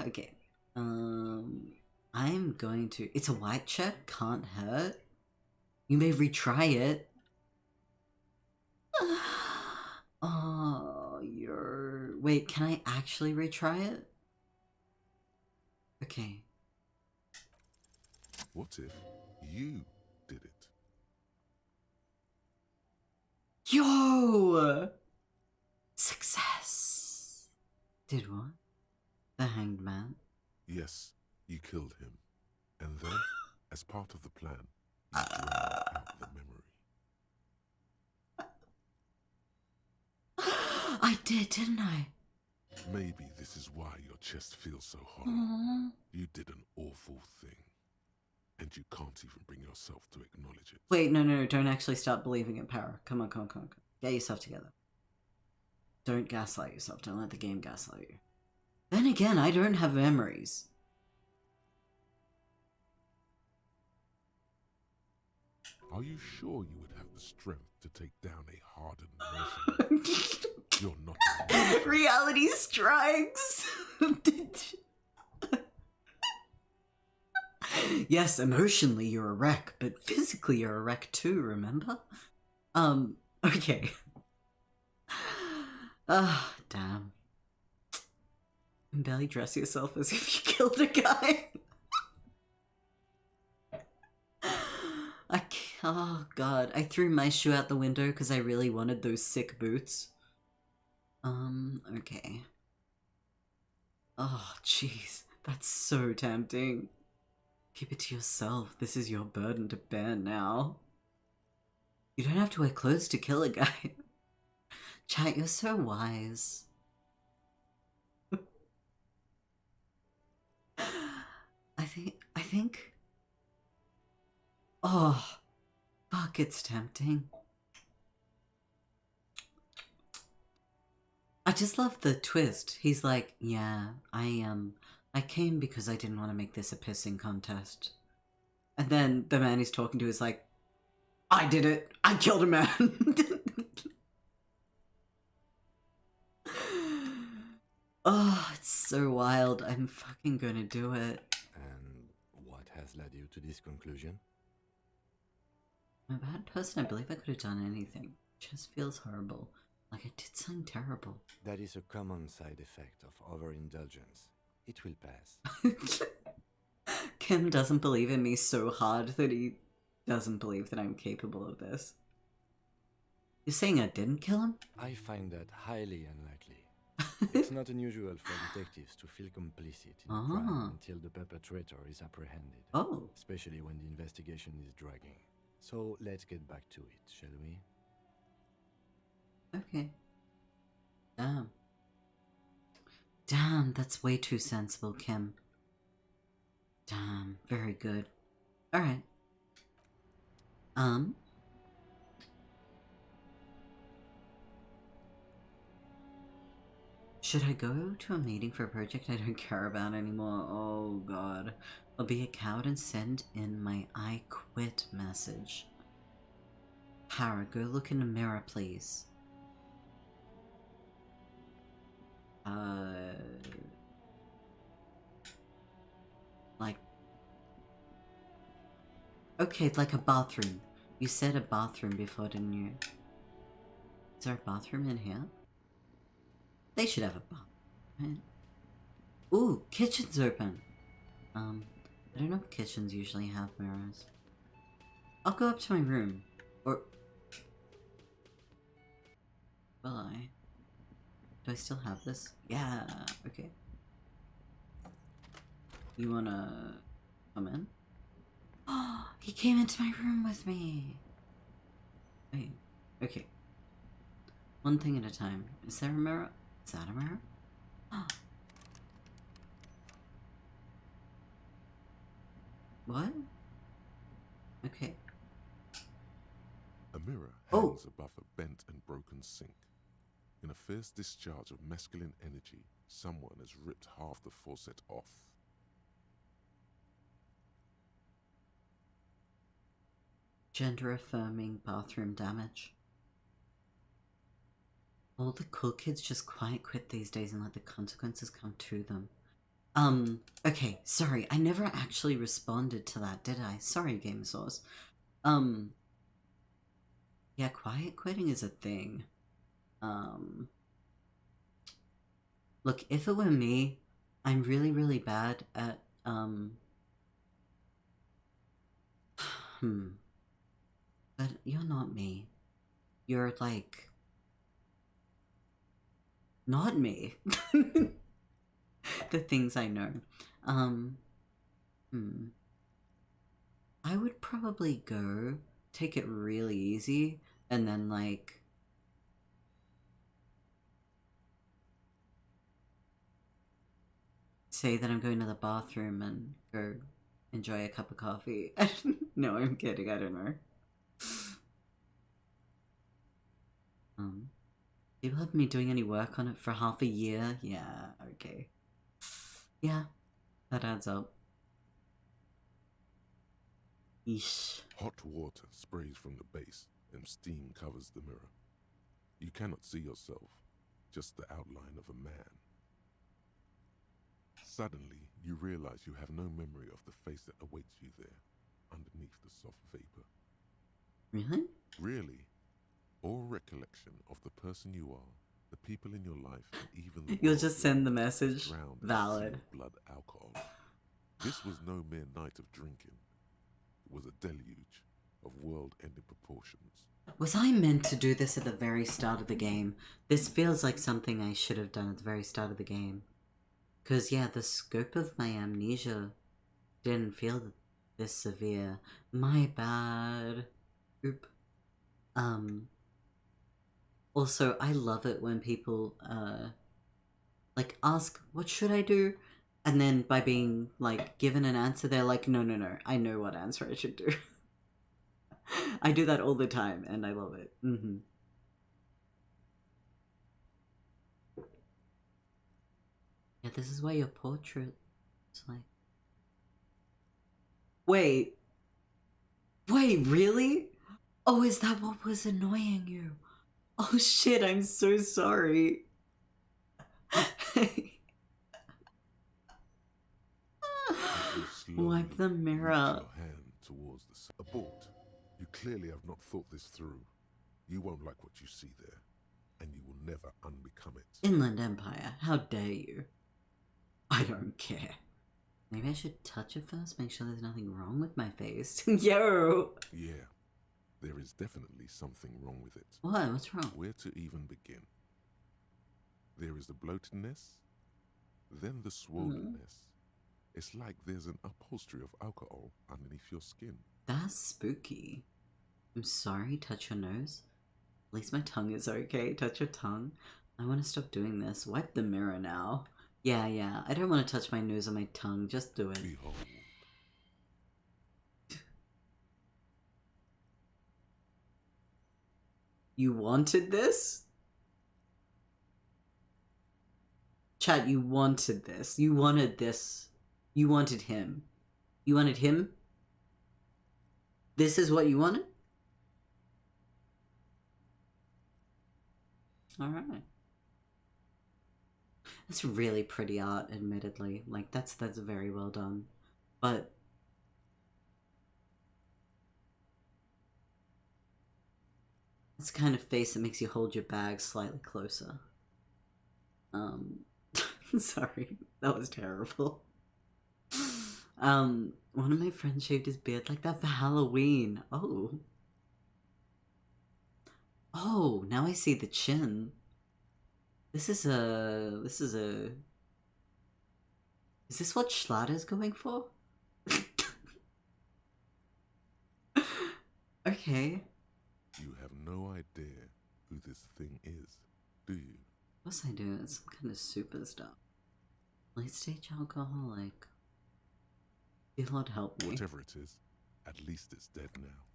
Okay. I'm going to. It's a white check, can't hurt. You may retry it. Oh, you're. Wait, can I actually retry it? Okay. What if you did it? Yo! Success! Did what? The Hanged Man? Yes, you killed him. And then, as part of the plan, you drowned out the memory. I did, didn't I? Maybe this is why your chest feels so hollow. Aww. You did an awful thing. And you can't even bring yourself to acknowledge it. Wait, no, don't actually start believing in power. Come on. Get yourself together. Don't gaslight yourself. Don't let the game gaslight you. Then again, I don't have memories. Are you sure you would have the strength to take down a hardened mercenary? You're not. Reality strikes! Yes, emotionally you're a wreck, but physically you're a wreck too, remember? Okay. Ah, damn. You can barely dress yourself as if you killed a guy. Oh god, I threw my shoe out the window because I really wanted those sick boots. Okay. Oh, jeez, that's so tempting. Keep it to yourself. This is your burden to bear now. You don't have to wear clothes to kill a guy. Chat, you're so wise. I think... Oh, fuck, it's tempting. I just love the twist. He's like, yeah, I came because I didn't want to make this a pissing contest. And then the man he's talking to is like, I did it. I killed a man. Oh, it's so wild. I'm fucking gonna do it. And what has led you to this conclusion? I'm a bad person. I believe I could have done anything. It just feels horrible. Like I did something terrible. That is a common side effect of overindulgence. It will pass. Kim doesn't believe in me so hard that he doesn't believe that I'm capable of this. You're saying I didn't kill him? I find that highly unlikely. It's not unusual for detectives to feel complicit in a crime until the perpetrator is apprehended. Oh. Especially when the investigation is dragging. So let's get back to it, shall we? Okay. Damn. Damn, that's way too sensible, Kim. Damn, very good. Alright. Should I go to a meeting for a project I don't care about anymore? Oh god. I'll be a coward and send in my I quit message. Hara, go look in the mirror, please. Like... Okay, like a bathroom. You said a bathroom before, didn't you? Is there a bathroom in here? They should have a bathroom, right? Ooh, kitchen's open! I don't know if kitchens usually have mirrors. I'll go up to my room. Or... will I? Do I still have this? Yeah, okay. You wanna come in? Oh, he came into my room with me. Wait, okay. One thing at a time. Is there a mirror? Is that a mirror? What? Okay. A mirror Oh. hangs above a bent and broken sink. In a fierce discharge of masculine energy, someone has ripped half the faucet off. Gender affirming bathroom damage. All the cool kids just quiet quit these days and let the consequences come to them. Okay, sorry, I never actually responded to that, did I? Sorry, Game Source. Yeah, quiet quitting is a thing. Look, if it were me, I'm really, really bad at, but you're not me. You're, like, not me. The things I know. I would probably go, take it really easy, and then, like, say that I'm going to the bathroom and go enjoy a cup of coffee. No, I'm kidding, I don't know. People have me doing any work on it for half a year? Yeah, okay. Yeah, that adds up. Yeesh. Hot water sprays from the base and steam covers the mirror. You cannot see yourself, just the outline of a man. Suddenly, you realize you have no memory of the face that awaits you there, underneath the soft vapor. Really? Really, all recollection of the person you are, the people in your life, and even the You'll world just you send the love, message. drowned in a sea Valid. of blood alcohol. This was no mere night of drinking. It was a deluge of world-ending proportions. Was I meant to do this at the very start of the game? This feels like something I should have done at the very start of the game. Because, yeah, the scope of my amnesia didn't feel this severe. My bad. Oop. Also, I love it when people, like, ask, what should I do? And then by being, like, given an answer, they're like, no, I know what answer I should do. I do that all the time, and I love it. Yeah, this is why your portrait is like... Wait, really? Oh, is that what was annoying you? Oh shit, I'm so sorry. Wipe the mirror. Reach your hand towards the abort. You clearly have not thought this through. You won't like what you see there, and you will never unbecome it. Inland Empire, how dare you? I don't care. Maybe I should touch it first, make sure there's nothing wrong with my face. Yo! Yeah, there is definitely something wrong with it. What? What's wrong? Where to even begin? There is the bloatedness, then the swollenness. It's like there's an upholstery of alcohol underneath your skin. That's spooky. I'm sorry, touch your nose. At least my tongue is okay. Touch your tongue. I want to stop doing this. Wipe the mirror now. Yeah. I don't want to touch my nose or my tongue. Just do it. Behold. You wanted this? Chat, you wanted this. You wanted this. You wanted him. You wanted him? This is what you wanted? Alright. That's really pretty art, admittedly. Like, that's very well done. But... it's the kind of face that makes you hold your bag slightly closer. Sorry. That was terrible. One of my friends shaved his beard like that for Halloween. Oh, now I see the chin. This is a... Is this what Schlader's going for? Okay. You have no idea who this thing is, do you? Of course I do. It's some kind of superstar. Late stage alcoholic. Dear Lord help me. Whatever it is, at least it's dead now.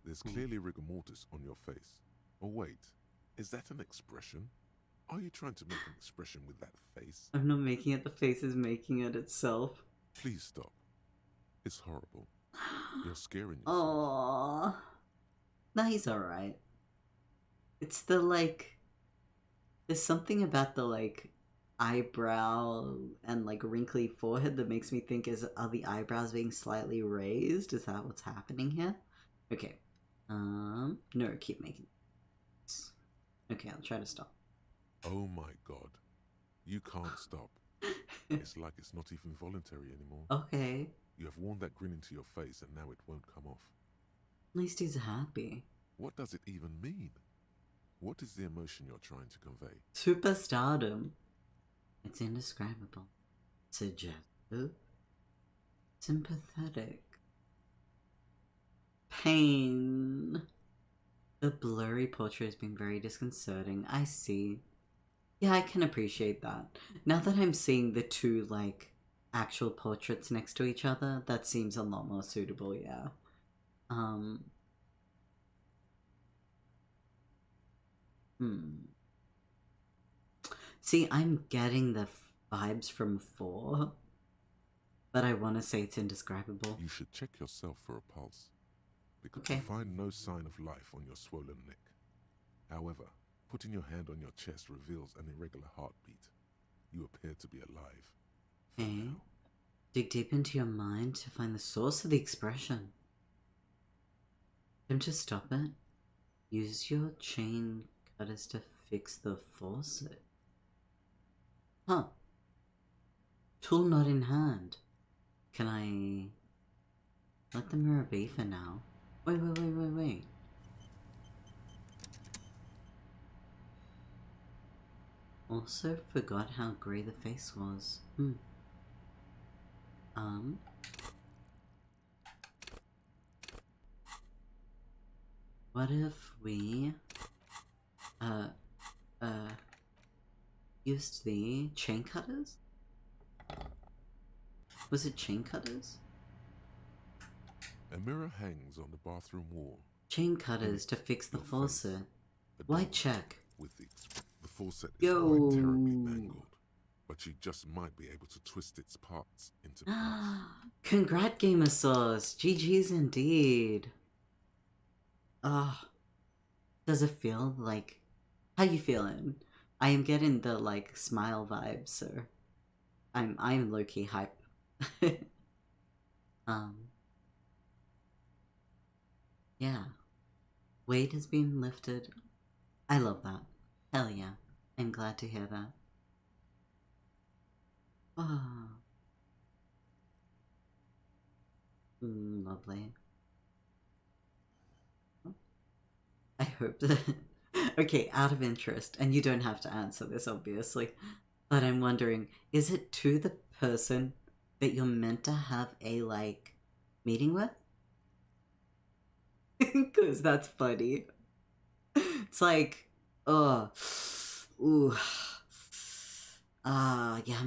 There's clearly rigor mortis on your face. Oh wait, is that an expression? Are you trying to make an expression with that face? I'm not making it, the face is making it itself. Please stop. It's horrible. You're scaring yourself. Aww. No, he's alright. It's the, like... There's something about the, like, eyebrow and, like, wrinkly forehead that makes me think, are the eyebrows being slightly raised? Is that what's happening here? Okay. No, keep making... Okay, I'll try to stop. Oh my god. You can't stop. It's like it's not even voluntary anymore. Okay. You have worn that grin into your face and now it won't come off. At least he's happy. What does it even mean? What is the emotion you're trying to convey? Superstardom. It's indescribable. Suggestive. Sympathetic. Pain. The blurry portrait has been very disconcerting. I see. Yeah, I can appreciate that. Now that I'm seeing the two, like, actual portraits next to each other, that seems a lot more suitable, yeah. See, I'm getting the vibes from 4, but I want to say it's indescribable. You should check yourself for a pulse, because Okay. you find no sign of life on your swollen neck. However, putting your hand on your chest reveals an irregular heartbeat. You appear to be alive. For Okay. now. Dig deep into your mind to find the source of the expression. Attempt to stop it. Use your chain cutters to fix the faucet. Huh. Tool not in hand. Can I let the mirror be for now? Wait. Also forgot how grey the face was. What if we used the chain cutters? Was it chain cutters? A mirror hangs on the bathroom wall. Chain cutters to fix the Your face. faucet. A Why door check? with the faucet is Yo. quite terribly mangled, but you just might be able to twist its parts into place. Congrat Gamer Sauce! GG's indeed. Does it feel like... How you feeling? I am getting the, like, smile vibe, so... I'm low-key hype. Yeah. Weight has been lifted. I love that. Hell yeah. I'm glad to hear that. Lovely. I hope that... Okay, out of interest, and you don't have to answer this, obviously, but I'm wondering, is it to the person that you're meant to have a, like, meeting with? Because that's funny. It's like, yeah, I'm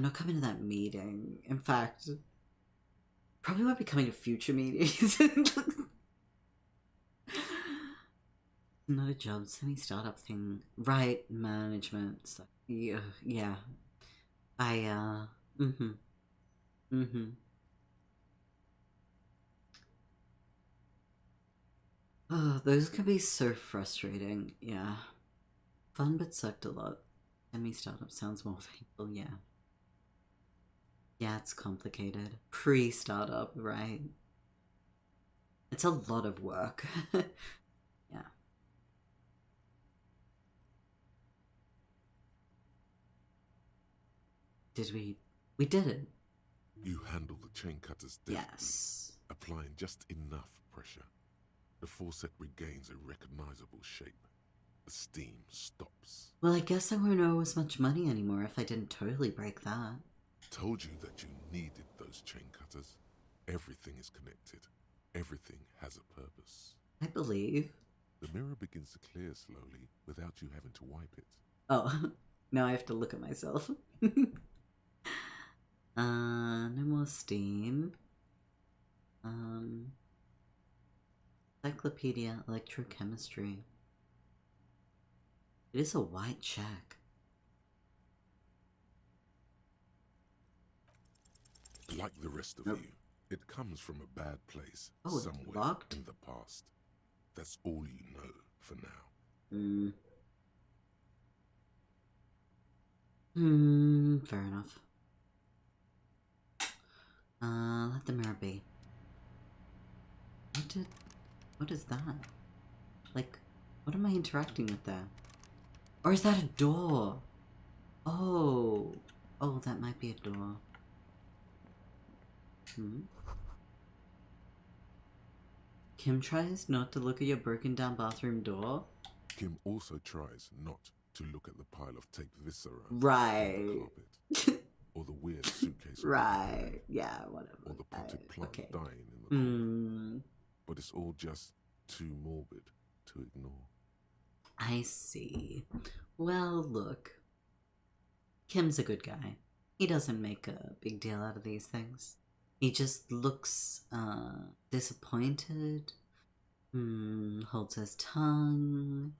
not coming to that meeting. In fact, probably won't be coming to future meetings. Not a job, semi-startup thing. Right, management stuff. Yeah. Oh, those can be so frustrating, yeah. Fun but sucked a lot. Semi-startup sounds more painful, yeah. Yeah, it's complicated. Pre-startup, right? It's a lot of work. Yeah. Did we did it. You handle the chain cutters deftly, Yes. applying just enough pressure. The faucet regains a recognizable shape. the steam stops. Well, I guess I won't owe as much money anymore if I didn't totally break that. Told you that you needed those chain cutters. Everything is connected. Everything has a purpose. I believe. The mirror begins to clear slowly without you having to wipe it. Oh, now I have to look at myself. No more steam. Encyclopedia Electrochemistry. It is a white check. Like the rest of Nope. you, it comes from a bad place Oh, it's somewhere locked? in the past. That's all you know for now. Fair enough. Let the mirror be. What is that? Like, what am I interacting with there? Or is that a door? Oh, that might be a door. Kim tries not to look at your broken down bathroom door. Kim also tries not to look at the pile of taped viscera on Right. the carpet, or the weird suitcase, on the Right. bed, Yeah, whatever. or the potted plant Okay. dying in the corner. But it's all just too morbid to ignore. I see. Well, look. Kim's a good guy. He doesn't make a big deal out of these things. He just looks disappointed, holds his tongue,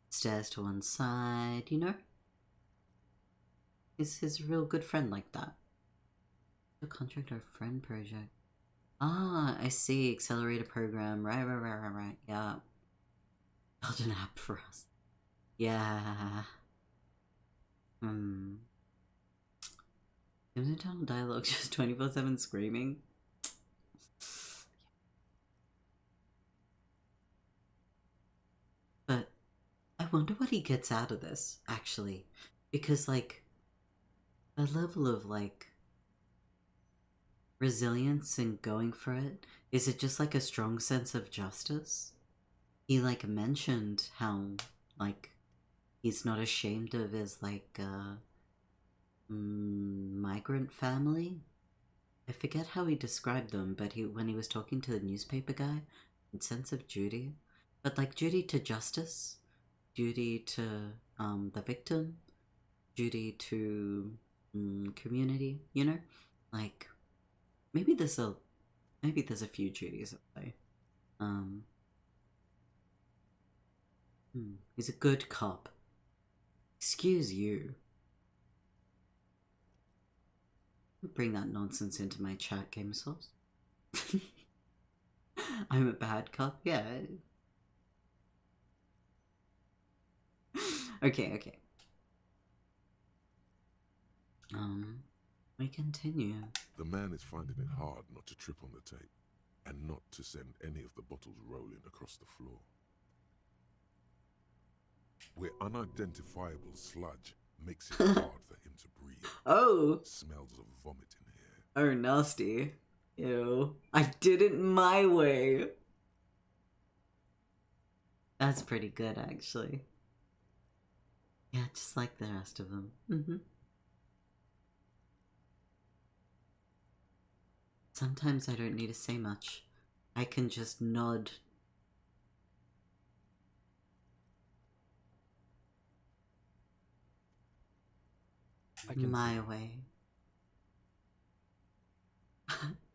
stares to one side, you know? He's a real good friend like that. A contract or friend project. Ah, I see. Accelerator program. Right. Yeah. Build an app for us. Yeah. Internal dialogue just 24/7 screaming. But I wonder what he gets out of this, actually. Because, like, the level of, like, resilience and going for it, is it just, like, a strong sense of justice? He, like, mentioned how, like, he's not ashamed of his, like, migrant family. I forget how he described them, but when he was talking to the newspaper guy, sense of duty, but like duty to justice, duty to the victim, duty to community. You know, like maybe there's a few duties at play. He's a good cop. Excuse you. Bring that nonsense into my chat, game source. I'm a bad cop, yeah. Okay. We continue. The man is finding it hard not to trip on the tape, and not to send any of the bottles rolling across the floor. Where unidentifiable sludge makes it hard for him to breathe. Oh! Smells of vomit in here. Oh, nasty. Ew. I did it my way. That's pretty good, actually. Yeah, just like the rest of them. Sometimes I don't need to say much. I can just nod. My way.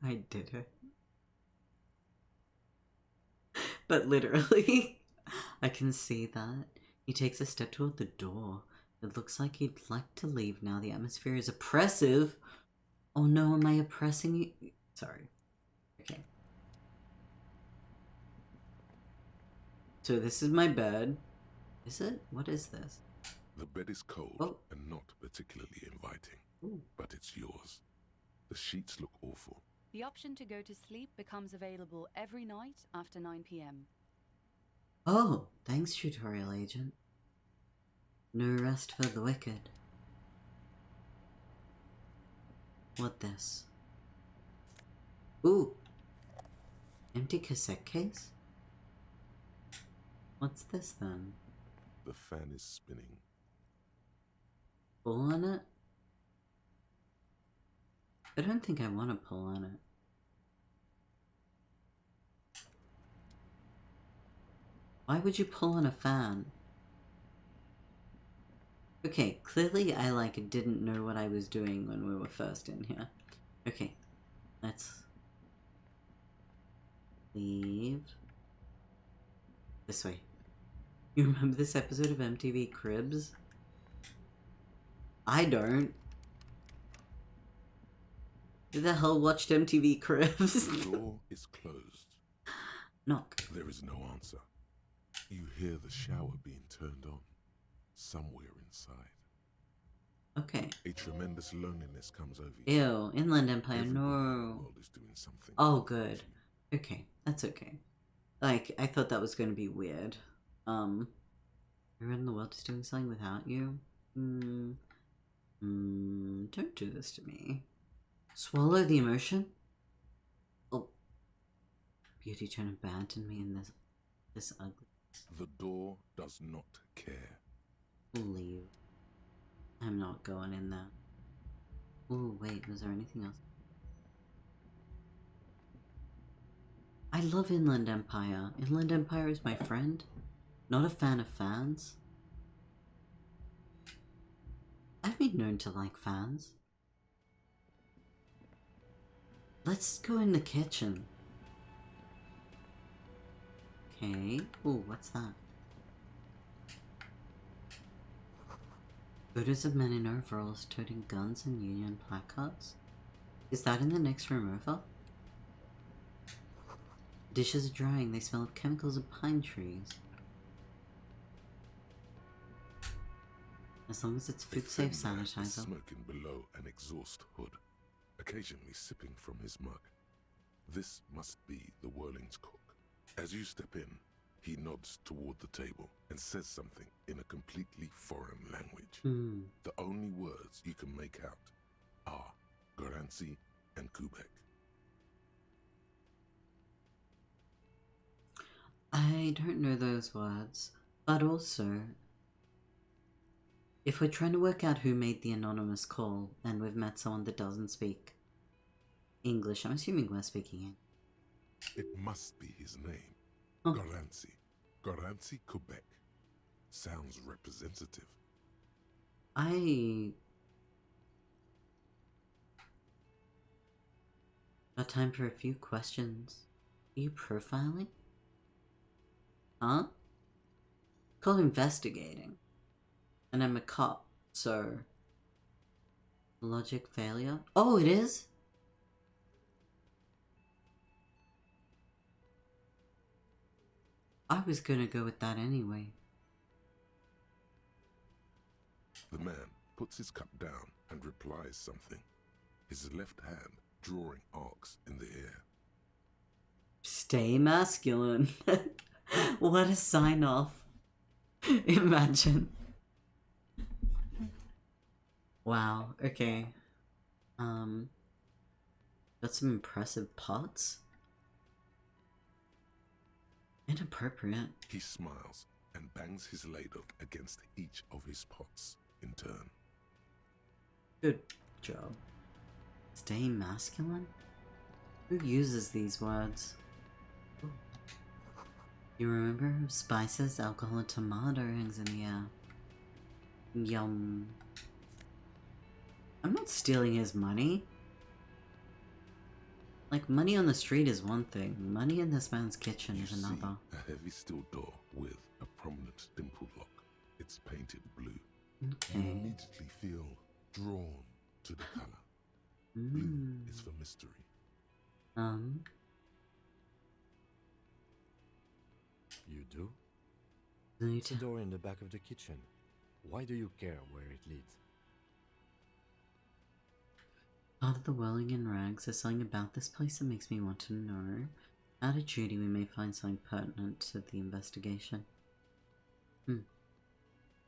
I did it. But literally, I can see that. He takes a step toward the door. It looks like he'd like to leave now. The atmosphere is oppressive. Oh no, am I oppressing you? Sorry. Okay. So this is my bed. Is it? What is this? The bed is cold and not particularly inviting. Ooh. But it's yours. The sheets look awful. The option to go to sleep becomes available every night after 9 p.m. Oh, thanks, tutorial agent. No rest for the wicked. What this? Ooh. Empty cassette case? What's this then? The fan is spinning. Pull on it? I don't think I want to pull on it. Why would you pull on a fan? Okay, clearly I didn't know what I was doing when we were first in here. Okay, let's leave this way. You remember this episode of MTV Cribs? I don't. Who the hell watched MTV Cribs? The door is closed. Knock. There is no answer. You hear the shower being turned on somewhere inside. Okay. A tremendous loneliness comes over you. Ew, Inland Empire, Everybody in the no. world is doing something. Oh, good. Okay, that's okay. Like, I thought that was going to be weird. Everyone in the world is doing something without you? Don't do this to me. Swallow the emotion? Oh. Beauty trying to abandon me in this ugly. The door does not care. Leave. I'm not going in there. Oh, wait, was there anything else? I love Inland Empire. Inland Empire is my friend. Not a fan of fans. I've been known to like fans. Let's go in the kitchen. Okay. Oh, what's that? Photos of men in overalls toting guns and Union placards? Is that in the next room over? Dishes are drying, they smell of chemicals and pine trees. As long as it's food safe sanitizer. Smoking below an exhaust hood, occasionally sipping from his mug. This must be the Whirling's cook. As you step in, he nods toward the table and says something in a completely foreign language. The only words you can make out are Garancy and Quebec. I don't know those words, but also, if we're trying to work out who made the anonymous call and we've met someone that doesn't speak English, I'm assuming we're speaking English. It must be his name. Oh. Garancy. Garancy, Quebec. Sounds representative. Got time for a few questions. Are you profiling? Huh? Called investigating. And I'm a cop, so... Logic failure? Oh, it is? I was gonna go with that anyway. The man puts his cup down and replies something, his left hand drawing arcs in the air. Stay masculine. What a sign off. Imagine. Wow, okay. Got some impressive pots. Inappropriate. He smiles and bangs his ladle against each of his pots in turn. Good job. Stay masculine? Who uses these words? Ooh. You remember? Spices, alcohol, and tomato hangs in the air. Yum. I'm not stealing his money. Like, money on the street is one thing. Money in this man's kitchen is another. A heavy steel door with a prominent dimple lock. It's painted blue. Okay. You immediately feel drawn to the color. Blue is for mystery. You do? Need It's a door in the back of the kitchen. Why do you care where it leads? Part of the whirling in rags, there's something about this place that makes me want to know. Out of duty, we may find something pertinent to the investigation.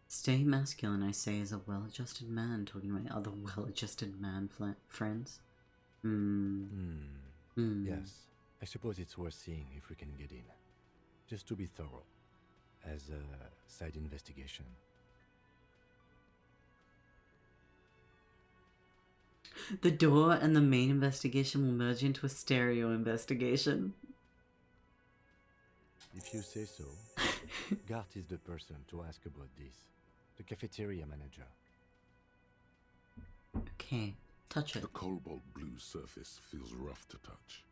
Stay masculine, I say, as a well-adjusted man talking to my other well-adjusted man friends. Yes, I suppose it's worth seeing if we can get in. Just to be thorough. as a side investigation. The door and the main investigation will merge into a stereo investigation. If you say so, Gart is the person to ask about this. The cafeteria manager. Okay, touch it. The cobalt blue surface feels rough to touch.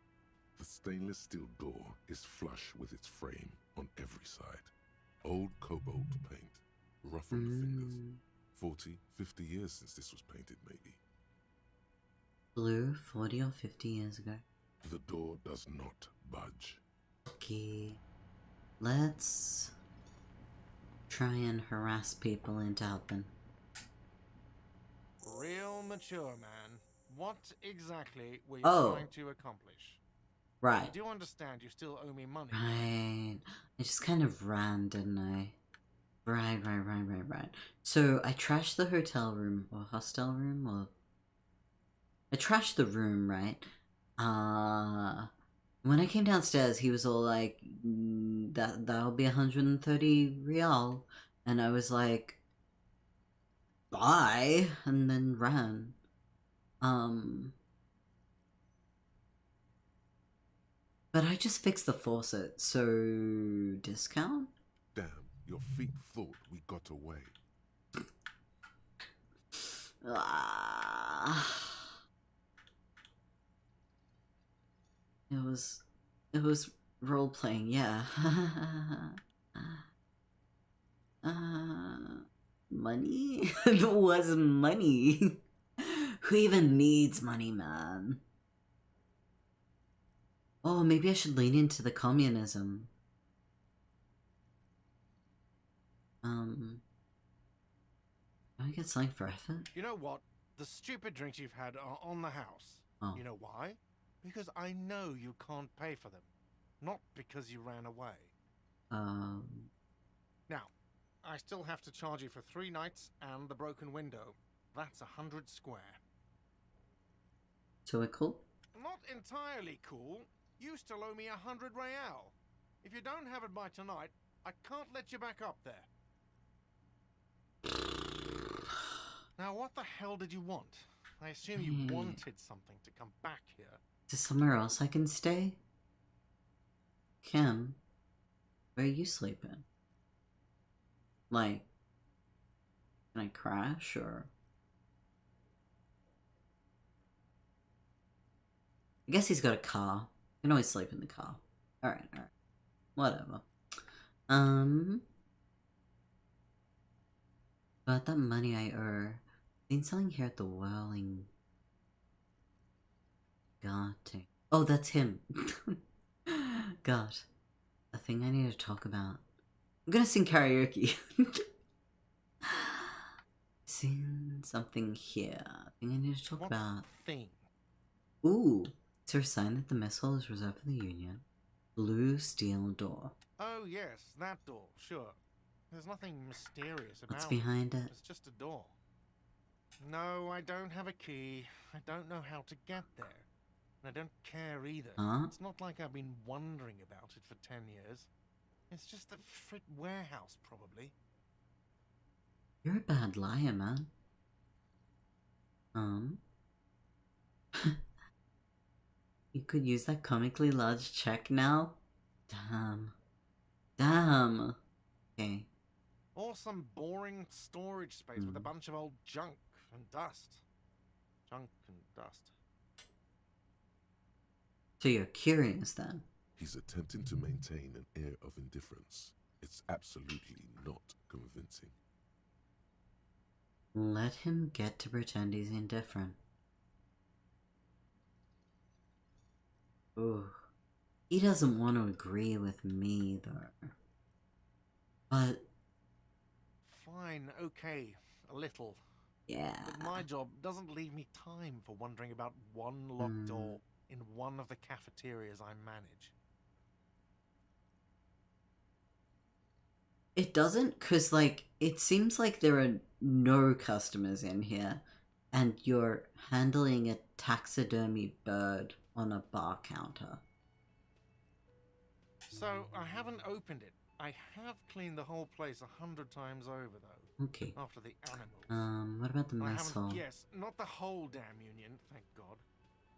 The stainless steel door is flush with its frame on every side. Old cobalt paint, rough on the fingers. 40, 50 years since this was painted, maybe. Blue 40 or 50 years ago. The door does not budge. Okay. Let's try and harass people into helping. Real mature, man. What exactly were you Oh. trying to accomplish? Right. I do understand you still owe me money. Right. I just kind of ran, didn't I? Right. So I trashed the hotel room or hostel room or I trashed the room, right? When I came downstairs, he was all like, that'll be 130 real. And I was like, bye, and then ran. But I just fixed the faucet, so discount? Damn, your feet thought we got away. It was role playing, yeah. Money? It was money. Who even needs money, man? Oh, maybe I should lean into the communism. Do I get something for effort? You know what? The stupid drinks you've had are on the house. Oh. You know why? Because I know you can't pay for them. Not because you ran away. Now, I still have to charge you for 3 nights and the broken window. That's 100 square. So we're cool? Not entirely cool. You still owe me 100 real. If you don't have it by tonight, I can't let you back up there. Now, what the hell did you want? I assume you wanted something to come back here. Is there somewhere else I can stay? Kim, where are you sleeping? Like, can I crash or? I guess he's got a car. You can always sleep in the car. Alright. Whatever. But that money I owe. Seen something here at the Whirling. God. Oh, that's him. God. A thing I need to talk about. I'm gonna sing karaoke. Seen something here. A thing I need to talk about. Thing? Ooh. Is there a sign that the mess hall is reserved for the Union? Blue steel door. Oh yes, that door, sure. There's nothing mysterious about What's behind it? It's just a door. No, I don't have a key. I don't know how to get there. And I don't care either. Huh? It's not like I've been wondering about it for 10 years. It's just the frit warehouse, probably. You're a bad liar, man. You could use that comically large check now? Damn. Okay. Or some boring storage space with a bunch of old junk and dust. Junk and dust. So you're curious then? He's attempting to maintain an air of indifference. It's absolutely not convincing. Let him get to pretend he's indifferent. Ooh. He doesn't want to agree with me, though. But... Fine, okay, a little. yeah. But my job doesn't leave me time for wondering about one locked door in one of the cafeterias I manage. It doesn't, because, like, it seems like there are no customers in here, and you're handling a taxidermy bird on a bar counter. So, I haven't opened it. I have cleaned the whole place 100 times over, though. Okay. After the animals. What about the I mess hall? haven't, yes, not the whole damn union, thank God.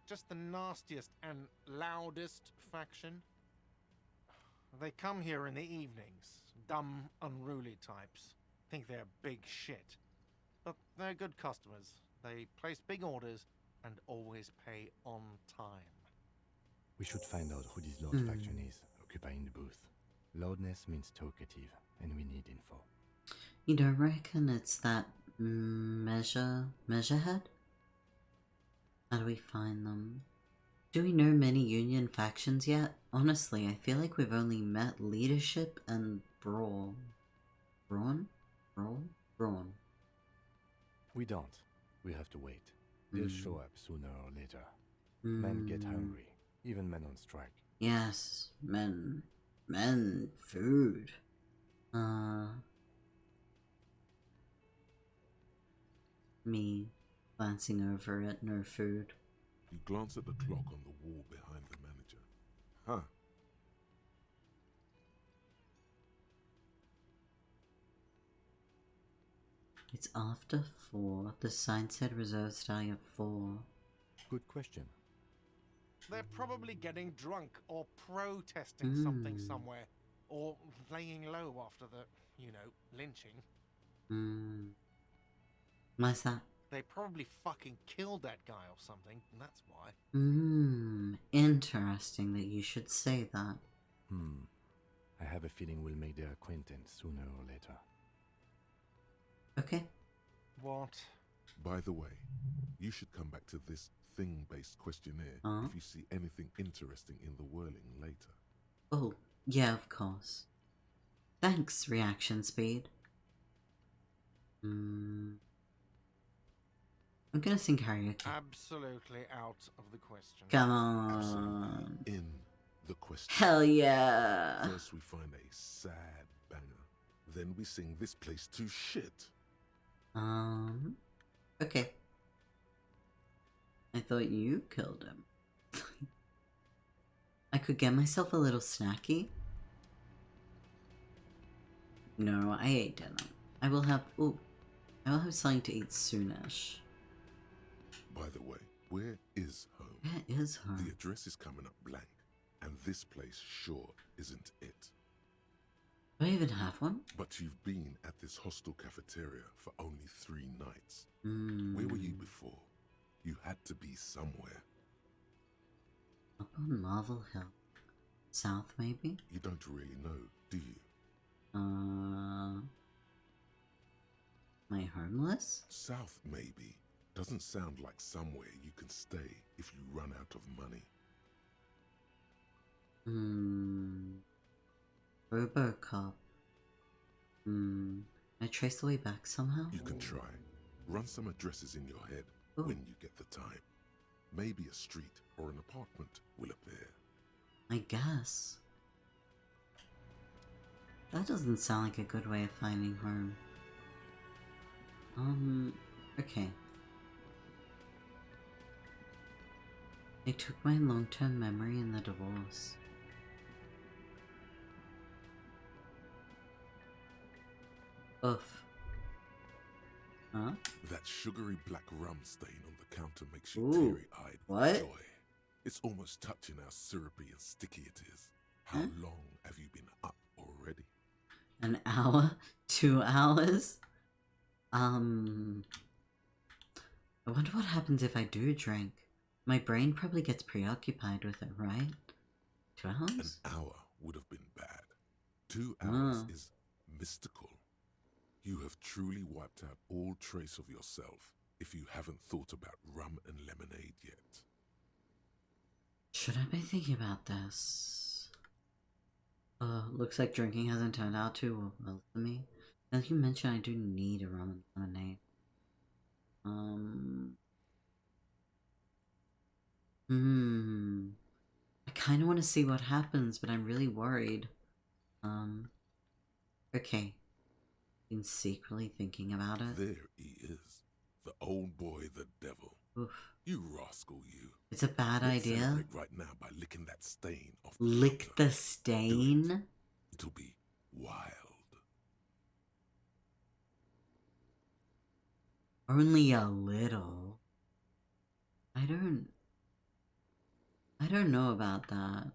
Just the nastiest and loudest faction. They come here in the evenings. Dumb, unruly types. Think they're big shit. But they're good customers. They place big orders and always pay on time. We should find out who this Lord faction is, occupying the booth. Loudness means talkative, and we need info. You don't reckon it's that measurehead? How do we find them? Do we know many Union factions yet? Honestly, I feel like we've only met leadership and Brawn. Brawn? We don't. We have to wait. They'll show up sooner or later. Men get hungry, even men on strike. Yes, men, food. Me glancing over at no food. You glance at the clock on the wall behind the manager. Huh. It's after 4. The sign said reserve starting at 4. Good question. They're probably getting drunk or protesting something somewhere. Or laying low after the, you know, lynching. Why's that? They probably fucking killed that guy or something, and that's why. Interesting that you should say that. I have a feeling we'll make their acquaintance sooner or later. Okay. What? By the way, you should come back to this thing-based questionnaire if you see anything interesting in the whirling later. Oh, yeah, of course. Thanks, reaction speed. I'm gonna sing karaoke. Absolutely out of the question. Come on. In the question. Hell yeah. First we find a sad banger. Then we sing this place to shit. Okay. I thought you killed him. I could get myself a little snacky. No, I ate dinner. I will have something to eat soonish. By the way, where is home? Where is home? The address is coming up blank, and this place sure isn't it. Do I even have one? But you've been at this hostel cafeteria for only 3 nights. Where were you before? You had to be somewhere. Up on Marvel Hill. South, maybe? You don't really know, do you? Am I homeless? South, maybe. Doesn't sound like somewhere you can stay if you run out of money. Robocop. I trace the way back somehow? You can try. Run some addresses in your head when you get the time. Maybe a street or an apartment will appear. I guess. That doesn't sound like a good way of finding home. Okay. They took my long-term memory in the divorce. Oof. Huh? That sugary black rum stain on the counter makes you Ooh. teary-eyed What? with joy. It's almost touching how syrupy and sticky it is. How long have you been up already? An hour? 2 hours? I wonder what happens if I do drink. My brain probably gets preoccupied with it, right? 2 hours? An hour would have been bad. 2 hours is mystical. You have truly wiped out all trace of yourself if you haven't thought about rum and lemonade yet. Should I be thinking about this? Looks like drinking hasn't turned out too well for me. As you mentioned, I do need a rum and lemonade. I kind of want to see what happens, but I'm really worried. Okay. Been secretly thinking about it. There he is. The old boy, the devil. Oof. You rascal, you. It's a bad Let's idea. celebrate right now by licking that stain off the Lick counter. the Do it. stain? It'll be wild. Only a little. I don't know about that.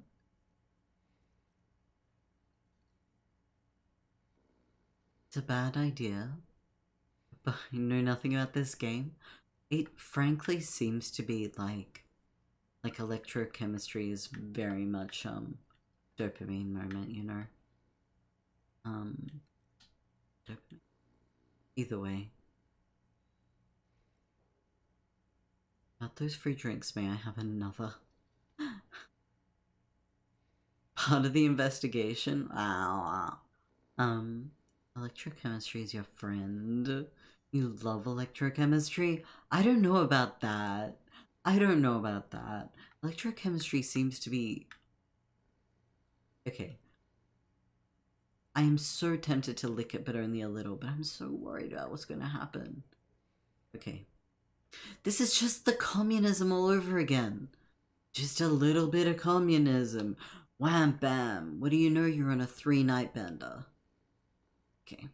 It's a bad idea, but I know nothing about this game. It frankly seems to be like electrochemistry is very much dopamine moment, you know. Dopamine. Either way. About those free drinks, may I have another? Part of the investigation? Wow. Electrochemistry is your friend. You love electrochemistry? I don't know about that. I don't know about that. Electrochemistry seems to be... Okay. I am so tempted to lick it, but only a little, but I'm so worried about what's going to happen. Okay. This is just the communism all over again. Just a little bit of communism. Wham bam. What do you know? You're on a 3-night bender. Okay.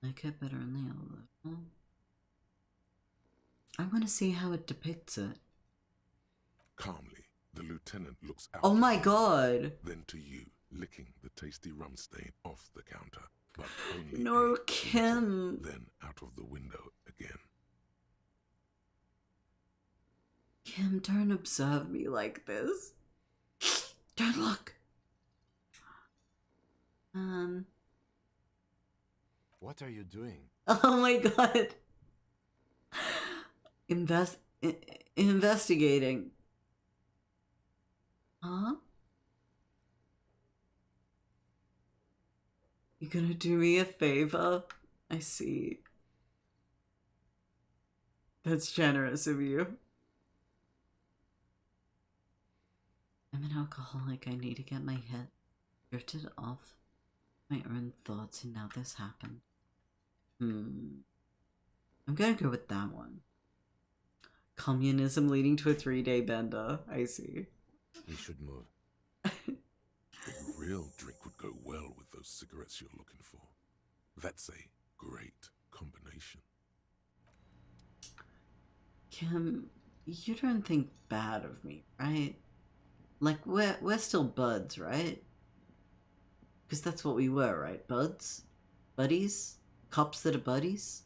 Lick it, but only a little. I want to see how it depicts it. Calmly, the lieutenant looks out. Oh to my you, god. Then to you, licking the tasty rum stain off the counter. But only No, a little, Kim. Then out of the window again. Kim, don't observe me like this. Don't look. What are you doing? Oh my god. Investigating. Huh? You gonna do me a favor? I see. That's generous of you. I'm an alcoholic. I need to get my head drifted off my own thoughts, and now this happened. I'm gonna go with that one. Communism leading to a 3-day bender. I see. We should move. A real drink would go well with those cigarettes you're looking for. That's a great combination. Kim, you don't think bad of me, right? Like, we're still buds, right? Because that's what we were, right? Buds? Buddies? Cops that are buddies?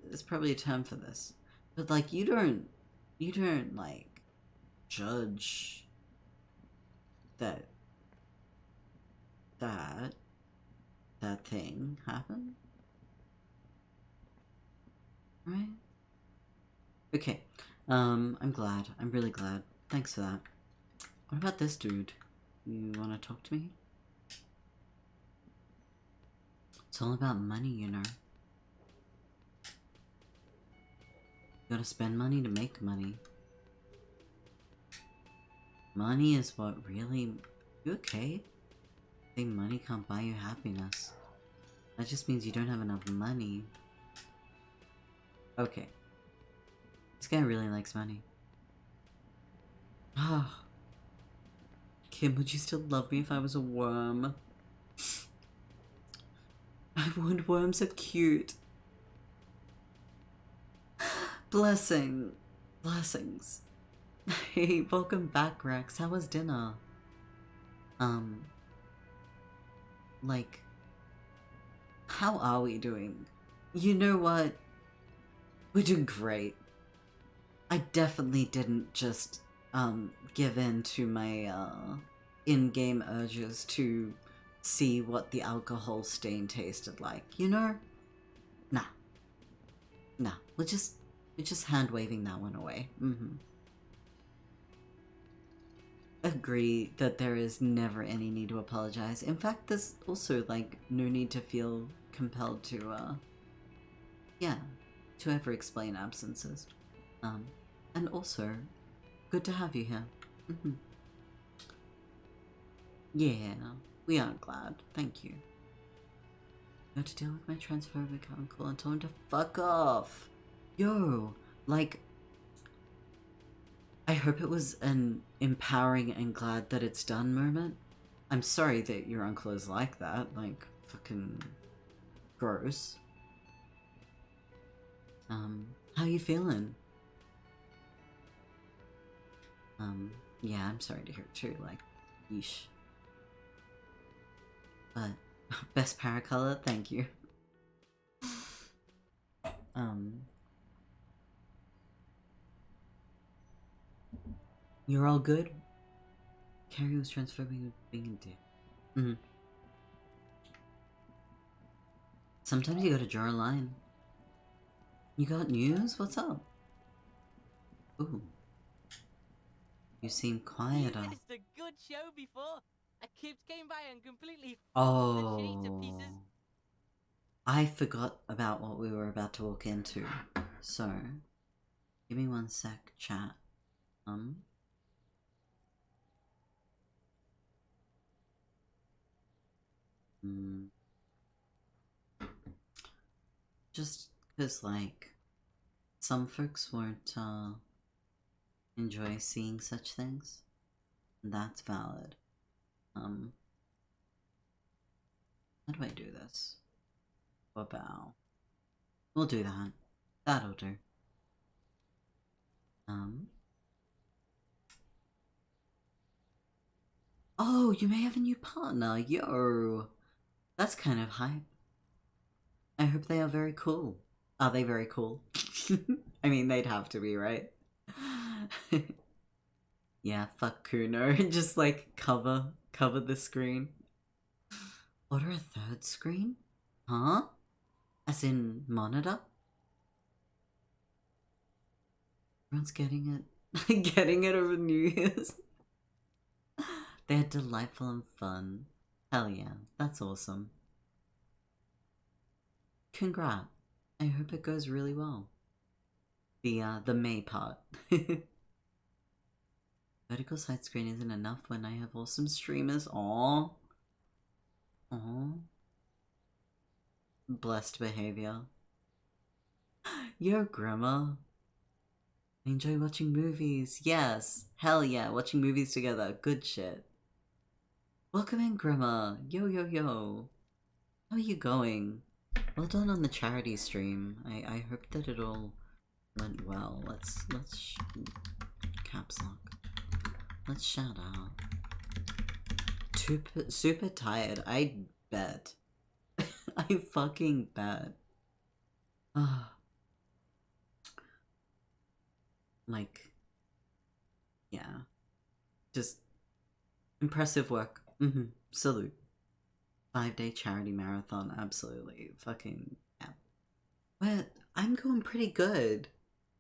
There's probably a term for this. But, like, you don't, like, judge that thing happened? Right? Okay. I'm glad. I'm really glad. Thanks for that. What about this dude? You wanna talk to me? It's all about money, you know. You gotta spend money to make money. Money is what really... You okay? I think money can't buy you happiness. That just means you don't have enough money. Okay. This guy really likes money. Ah. Kim, would you still love me if I was a worm? I would. Worms are cute. Blessings. Hey, welcome back, Rex. How was dinner? Like, how are we doing? You know what? We're doing great. I definitely didn't just, give in to my, in-game urges to see what the alcohol stain tasted like, you know? Nah. We're just hand-waving that one away. Agree that there is never any need to apologize. In fact, there's also, like, no need to feel compelled to, to ever explain absences. And also, good to have you here. Yeah, we are glad. Thank you. You have to deal with my transphobic uncle and tell him to fuck off. Yo, like, I hope it was an empowering and glad that it's done moment. I'm sorry that your uncle is like that, like, fucking gross. How you feeling? Yeah, I'm sorry to hear it too, like, yeesh. But, best paracolor, thank you. You're all good? Carrie was transforming being a dick. Sometimes you gotta draw a line. You got news? What's up? Ooh. You seem quieter. You missed a good show before. A kid came by and completely the sheet to pieces. I forgot about what we were about to walk into. So, give me one sec, chat. Just because, like, some folks won't enjoy seeing such things. That's valid. How do I do this? Bow. We'll do that. That'll do. Oh, you may have a new partner. Yo. That's kind of hype. I hope they are very cool. Are they very cool? I mean, they'd have to be, right? Yeah, fuck Kuno. Just like cover the screen. Order a third screen? Huh? As in monitor? Everyone's getting it. Getting it over New Year's. They're delightful and fun. Hell yeah, that's awesome. Congrats. I hope it goes really well. The May part. Vertical side screen isn't enough when I have awesome streamers. Aww. Aww. Blessed behavior. Yo, Grandma. I enjoy watching movies. Yes. Hell yeah, watching movies together. Good shit. Welcome in, Grandma. Yo, yo, yo. How are you going? Well done on the charity stream. I hope that it all went well. Let's caps lock. Let's shout out. Super tired. I bet. I fucking bet. Like, yeah. Just impressive work. Salute. 5-day charity marathon, absolutely. Fucking yeah. But I'm going pretty good.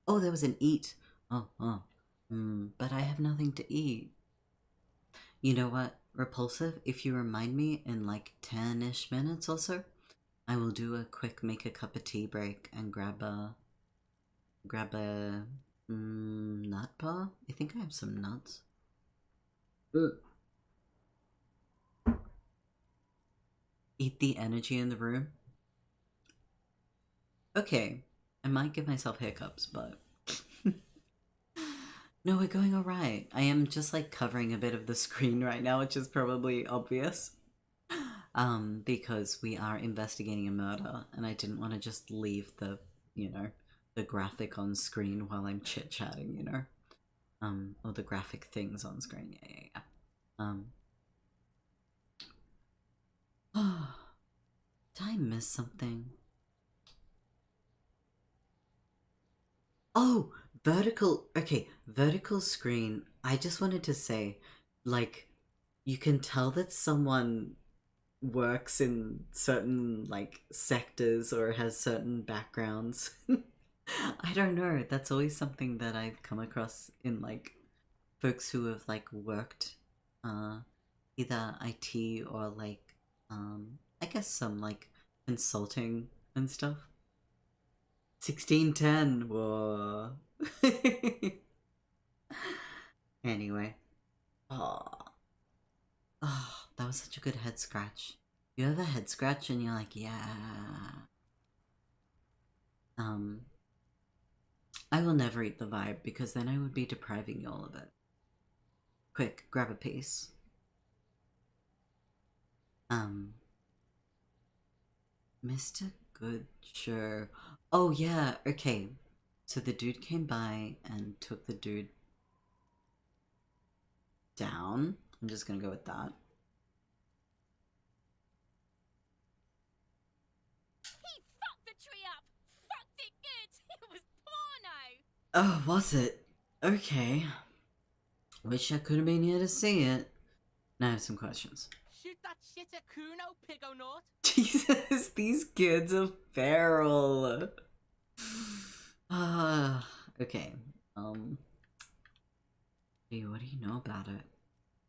Oh, there was an eat. But I have nothing to eat. You know what, Repulsive? If you remind me in like 10-ish minutes or so, I will do a quick make a cup of tea break and grab a nut bar. I think I have some nuts. Eat the energy in the room. Okay, I might give myself hiccups, but no, we're going alright. I am just like covering a bit of the screen right now, which is probably obvious. Because we are investigating a murder, and I didn't want to just leave the, you know, the graphic on screen while I'm chit-chatting, you know? Or the graphic things on screen, yeah. Did I miss something? Oh, vertical screen. I just wanted to say, like, you can tell that someone works in certain, like, sectors or has certain backgrounds. I don't know, that's always something that I've come across in, like, folks who have, like, worked, either IT or, like, I guess some, like, consulting and stuff. 1610, whoa. Anyway. Oh, that was such a good head scratch. You have a head scratch and you're like, yeah. I will never eat the vibe because then I would be depriving you all of it. Quick, grab a piece. Mr. Good, sure. Oh yeah, okay. So the dude came by and took the dude down. I'm just gonna go with that. He fucked the tree up! Fucked it good! It was porno! Oh, was it? Okay. Wish I could have been here to see it. Now I have some questions. Shoot that shit at Kuno, Pigonaut. Jesus, these kids are feral. Okay. Hey, what do you know about it?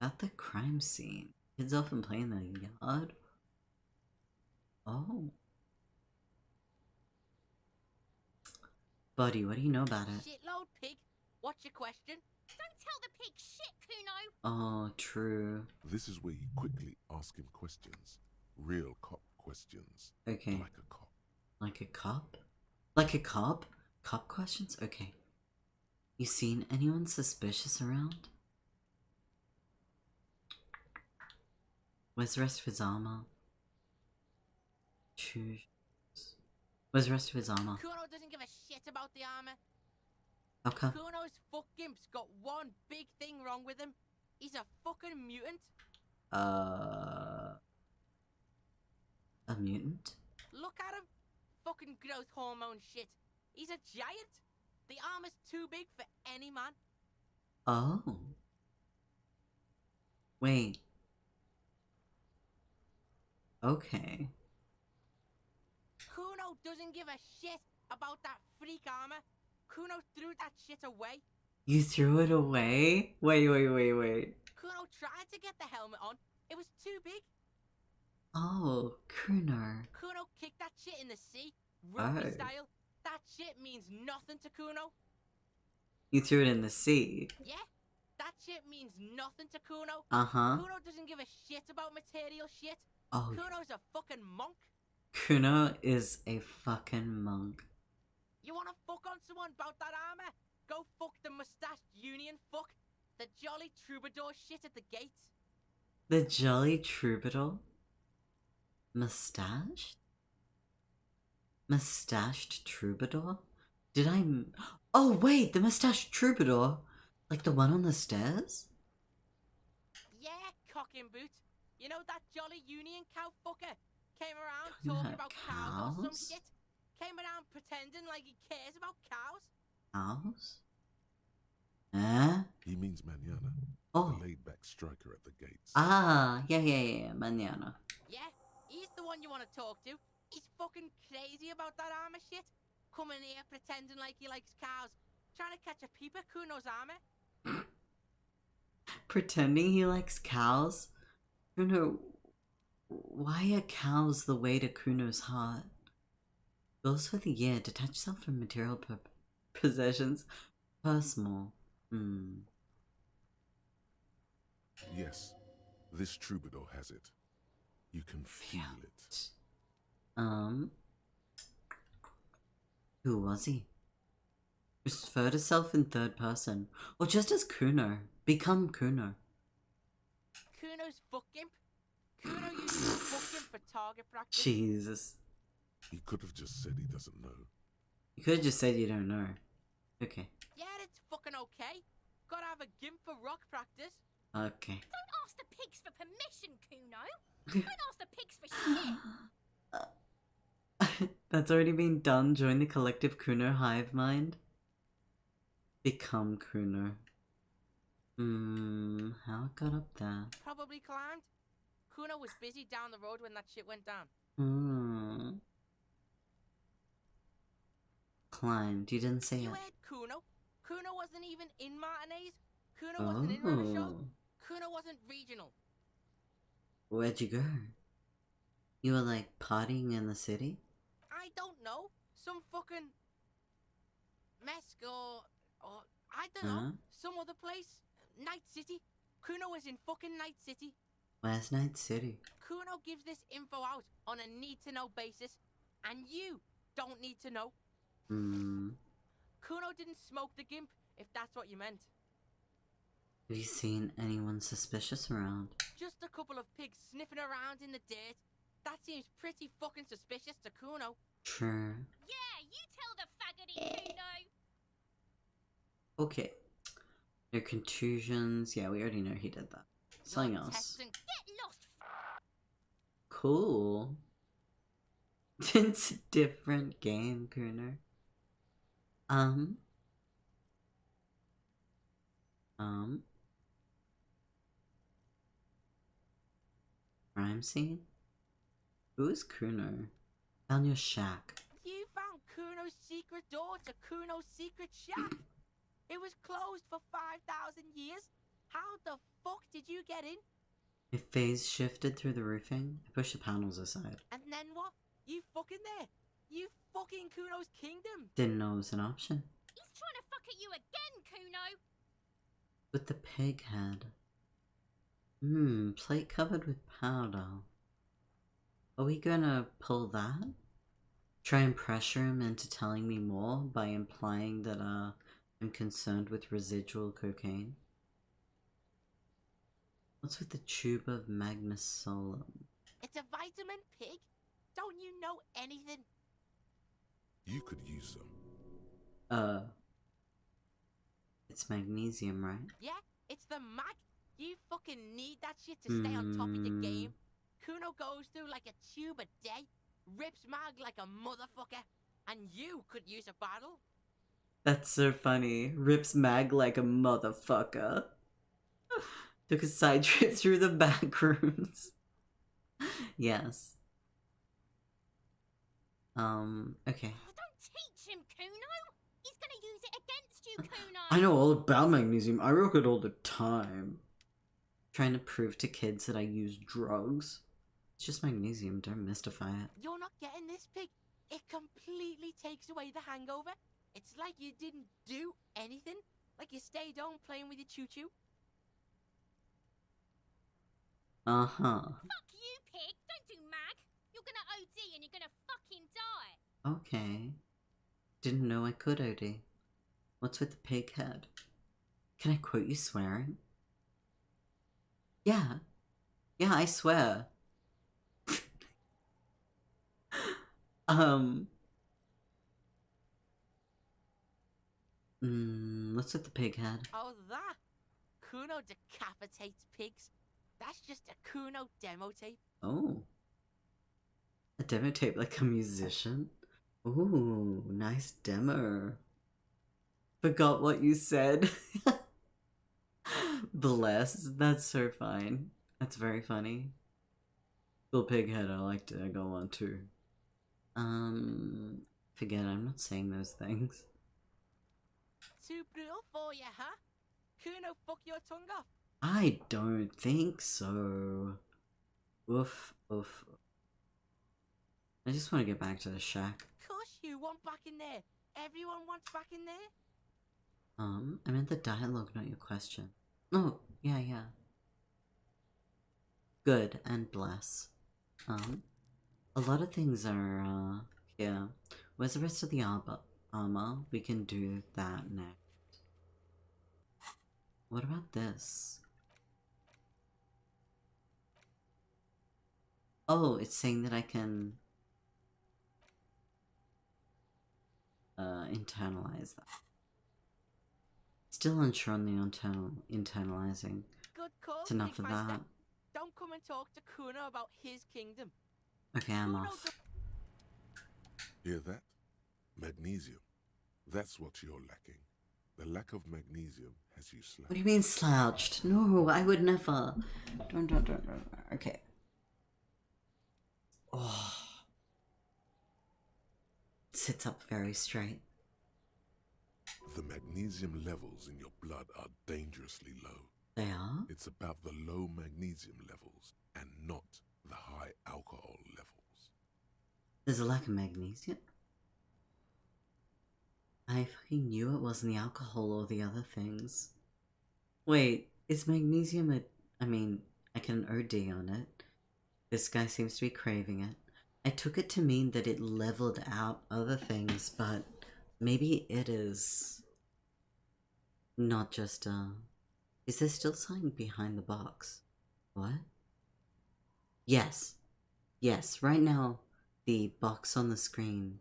About the crime scene. Kids often play in the yard. Oh. Buddy, what do you know about it? Shitload pig. What's your question? Don't tell the pig shit, Kuno! Oh, true. This is where you quickly ask him questions. Real cop questions. Okay. Like a cop. Like a cop? Like a cop? Cop questions? Okay. You seen anyone suspicious around? Where's the rest of his armor? Choose. Where's the rest of his armor? Kuno doesn't give a shit about the armor. How come? Kuno's fuck gimp's got one big thing wrong with him. He's a fucking mutant. A mutant? Look at him. Fucking growth hormone shit. He's a giant. The armor's too big for any man. Oh. Wait. Okay. Kuno doesn't give a shit about that freak armor. Kuno threw that shit away. You threw it away? Wait. Kuno tried to get the helmet on. It was too big. Oh, Kuno. Kuno kicked that shit in the sea, rugby Oh. style. That shit means nothing to Kuno. You threw it in the sea. Yeah, that shit means nothing to Kuno. Uh-huh. Kuno doesn't give a shit about material shit. Oh. Kuno's a fucking monk. Kuno is a fucking monk. You wanna fuck on someone about that armor? Go fuck the mustached union fuck. The jolly troubadour shit at the gates. The Jolly Troubadour? Mustached? Mustached Troubadour? Did I... Oh, wait! The Mustached Troubadour? Like the one on the stairs? Yeah, cock and boot. You know that jolly union cow fucker? Came around Talking talking about about cows or cows? some shit. Came around pretending like he cares about cows. House? Eh? He means Manana. Oh. The laid-back striker at the gates. Ah, yeah, mañana. Yeah, he's the one you want to talk to. He's fucking crazy about that armor shit. Coming here pretending like he likes cows. Trying to catch a peep at Kuno's armor. Pretending he likes cows? Kuno, why are cows the way to Kuno's heart? Goes for the year, detach self from material possessions. Personal. Yes, this troubadour has it. You can feel it. Who was he? Refer to self in third person. Or just as Kuno. Become Kuno. Kuno's fuck gimp. Kuno uses fuck gimp for target practice. Jesus. He could have just said he doesn't know. You could have just said you don't know. Okay. Yeah, it's fucking okay. Gotta have a gimp for rock practice. Okay. Don't ask the pigs for permission, Kuno! Don't ask the pigs for shit! That's already been done. Join the collective Kuno hive mind. Become Kuno. How it got up there? Probably climbed. Kuno was busy down the road when that shit went down. Climbed. You didn't say You it. heard Kuno. Kuno wasn't even in Martinez. Kuno wasn't in on the show. Kuno wasn't regional. Where'd you go? You were like partying in the city? I don't know. Some fucking Mesk or I don't know. Some other place. Night City. Kuno was in fucking Night City. Where's Night City? Kuno gives this info out on a need-to-know basis, and you don't need to know. Kuno didn't smoke the gimp, if that's what you meant. Have you seen anyone suspicious around? Just a couple of pigs sniffing around in the dirt. That seems pretty fucking suspicious to Kuno. Sure. Yeah, you tell the faggoty Kuno. Okay. No contusions. Yeah, we already know he did that. Something else. Get lost. Cool. It's a different game, Kuno. Crime scene? Who is Kuno? Found your shack. You found Kuno's secret door to Kuno's secret shack. It was closed for 5,000 years. How the fuck did you get in? A phase shifted through the roofing. I pushed the panels aside. And then what? You fucking there. You fucking Kuno's kingdom. Didn't know it was an option. He's trying to fuck at you again, Kuno. With the pig head. Plate covered with powder. Are we gonna pull that? Try and pressure him into telling me more by implying that I'm concerned with residual cocaine? What's with the tube of magnesolum? It's a vitamin pig. Don't you know anything? You could use some. It's magnesium, right? Yeah, it's the mag. You fucking need that shit to stay on top of the game. Kuno goes through like a tube a day, rips mag like a motherfucker, and you could use a bottle. That's so funny. Rips mag like a motherfucker. Took a side trip through the back rooms. Yes. Okay. Oh, don't teach him, Kuno. He's gonna use it against you, Kuno. I know all about magnesium. I rock it all the time. Trying to prove to kids that I use drugs. It's just magnesium, don't mystify it. You're not getting this, pig. It completely takes away the hangover. It's like you didn't do anything. Like you stayed home playing with your choo-choo. Uh-huh. Fuck you, pig. Don't do mag. You're gonna OD and you're gonna fucking die. Okay. Didn't know I could OD. What's with the pig head? Can I quote you swearing? Yeah. Yeah, I swear. What's with the pig head? Oh, that? Kuno decapitates pigs. That's just a Kuno demo tape. Oh. A demo tape like a musician? Ooh, nice demo. Forgot what you said. Bless. That's so fine. That's very funny. Little pig head, I like to go on too. Forget, I'm not saying those things. Too brutal for you, huh? Kuno fuck your tongue off. I don't think so. Oof, oof. I just want to get back to the shack. Course you want back in there. Everyone wants back in there. I meant the dialogue, not your question. Oh, yeah. Good, and bless. A lot of things are, here. Where's the rest of the armor? We can do that next. What about this? Oh, it's saying that I can internalize that. Still unsure on the internalizing. Good call. It's enough of that. Don't come and talk to Kuno about his kingdom. Okay, I'm off. Hear that? Magnesium. That's what you're lacking. The lack of magnesium has you slouched. What do you mean slouched? No, I would never. Don't. Okay. Oh. Sits up very straight. The magnesium levels in your blood are dangerously low. They are? It's about the low magnesium levels and not the high alcohol levels. There's a lack of magnesium? I fucking knew it wasn't the alcohol or the other things. Wait, is magnesium I can OD on it. This guy seems to be craving it. I took it to mean that it leveled out other things, but maybe it is not just is there still something behind the box? What? Yes. Yes, right now the box on the screen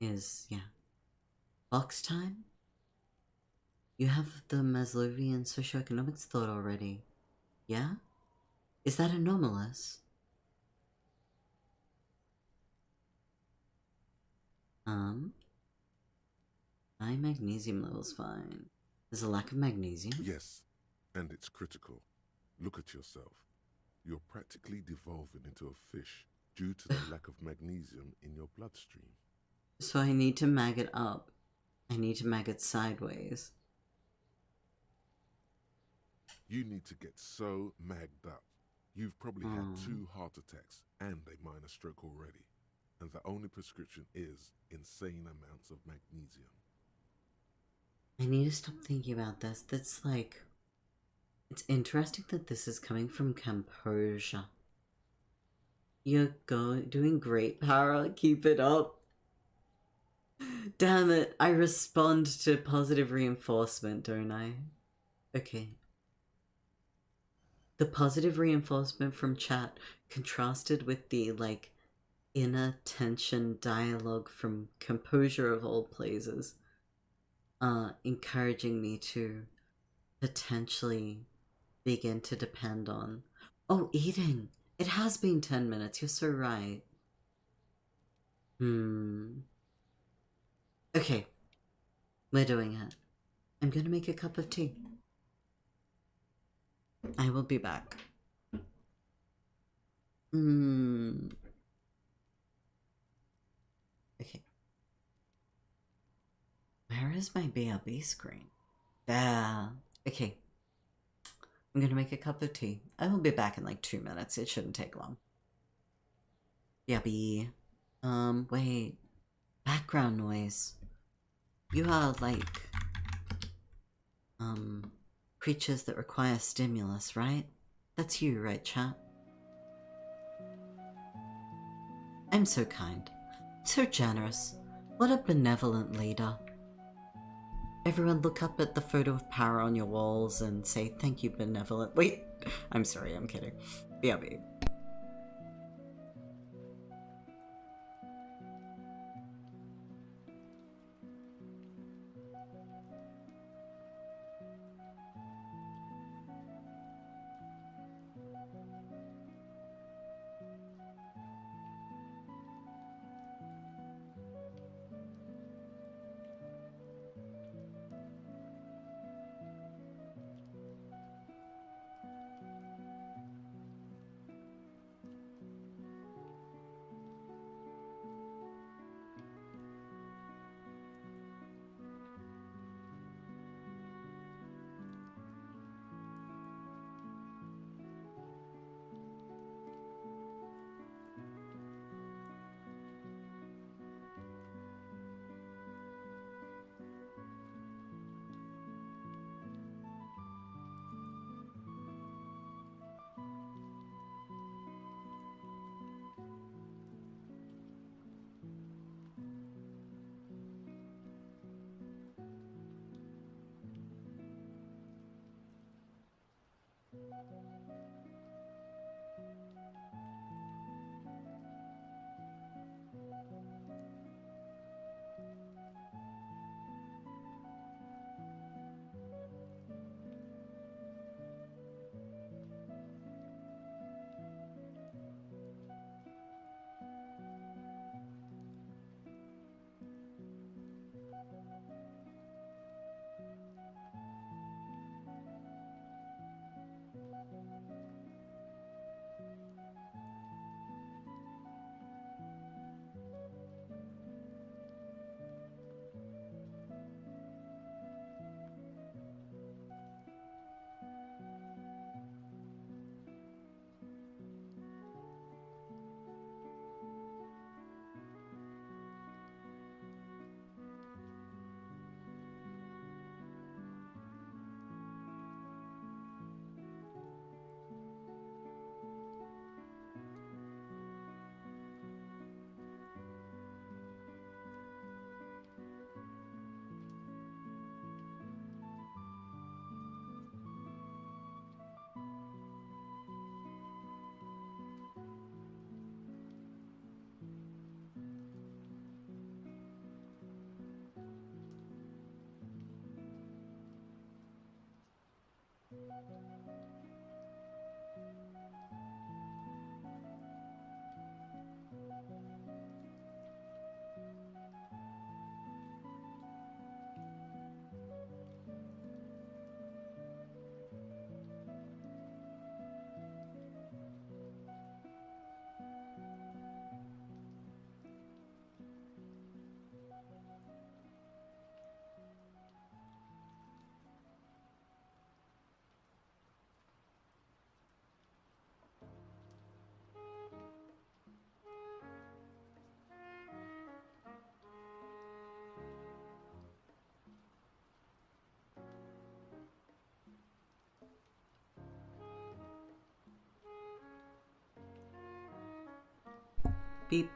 is, yeah. Box time? You have the Maslowian socioeconomics thought already. Yeah? Is that anomalous? My magnesium level's fine. There's a lack of magnesium? Yes, and it's critical. Look at yourself. You're practically devolving into a fish due to the lack of magnesium in your bloodstream. So I need to mag it up. I need to mag it sideways. You need to get so magged up. You've probably had 2 heart attacks and a minor stroke already. And the only prescription is insane amounts of magnesium. I need to stop thinking about this. That's like... It's interesting that this is coming from composure. You're doing great, Para. Keep it up. Damn it. I respond to positive reinforcement, don't I? Okay. The positive reinforcement from chat contrasted with the, like, inner tension dialogue from composure of all places. Encouraging me to potentially begin to depend on... Oh, eating! It has been 10 minutes, you're so right. Okay. We're doing it. I'm gonna make a cup of tea. I will be back. Okay. Where is my BRB screen? There. Okay. I'm gonna make a cup of tea. I will be back in like 2 minutes. It shouldn't take long. BRB. Wait. Background noise. You are like, creatures that require stimulus, right? That's you, right, chat? I'm so kind. So generous. What a benevolent leader. Everyone look up at the photo of power on your walls and say thank you, benevolent. Wait, I'm sorry, I'm kidding. BRB. Beep,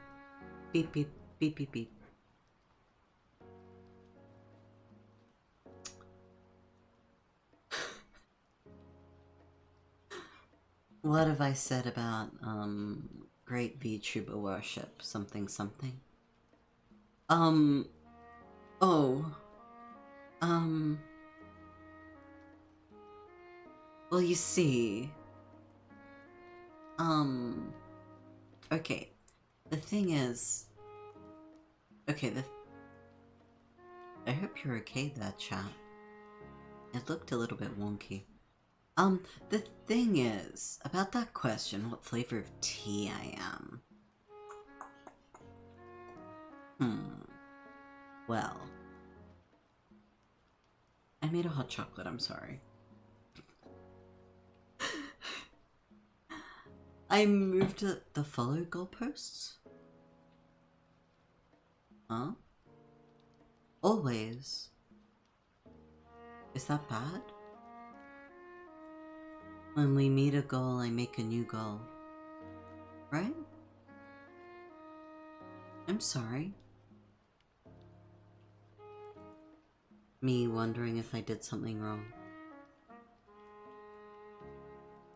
beep, beep, beep, beep, beep. What have I said about, great VTuber worship? Something, something? Oh. Well, you see, okay. The thing is, okay, I hope you're okay there, chat. It looked a little bit wonky. The thing is, about that question, what flavor of tea I am. Well, I made a hot chocolate, I'm sorry. I moved the follow goalposts? Huh? Always. Is that bad? When we meet a goal, I make a new goal. Right? I'm sorry. Me wondering if I did something wrong.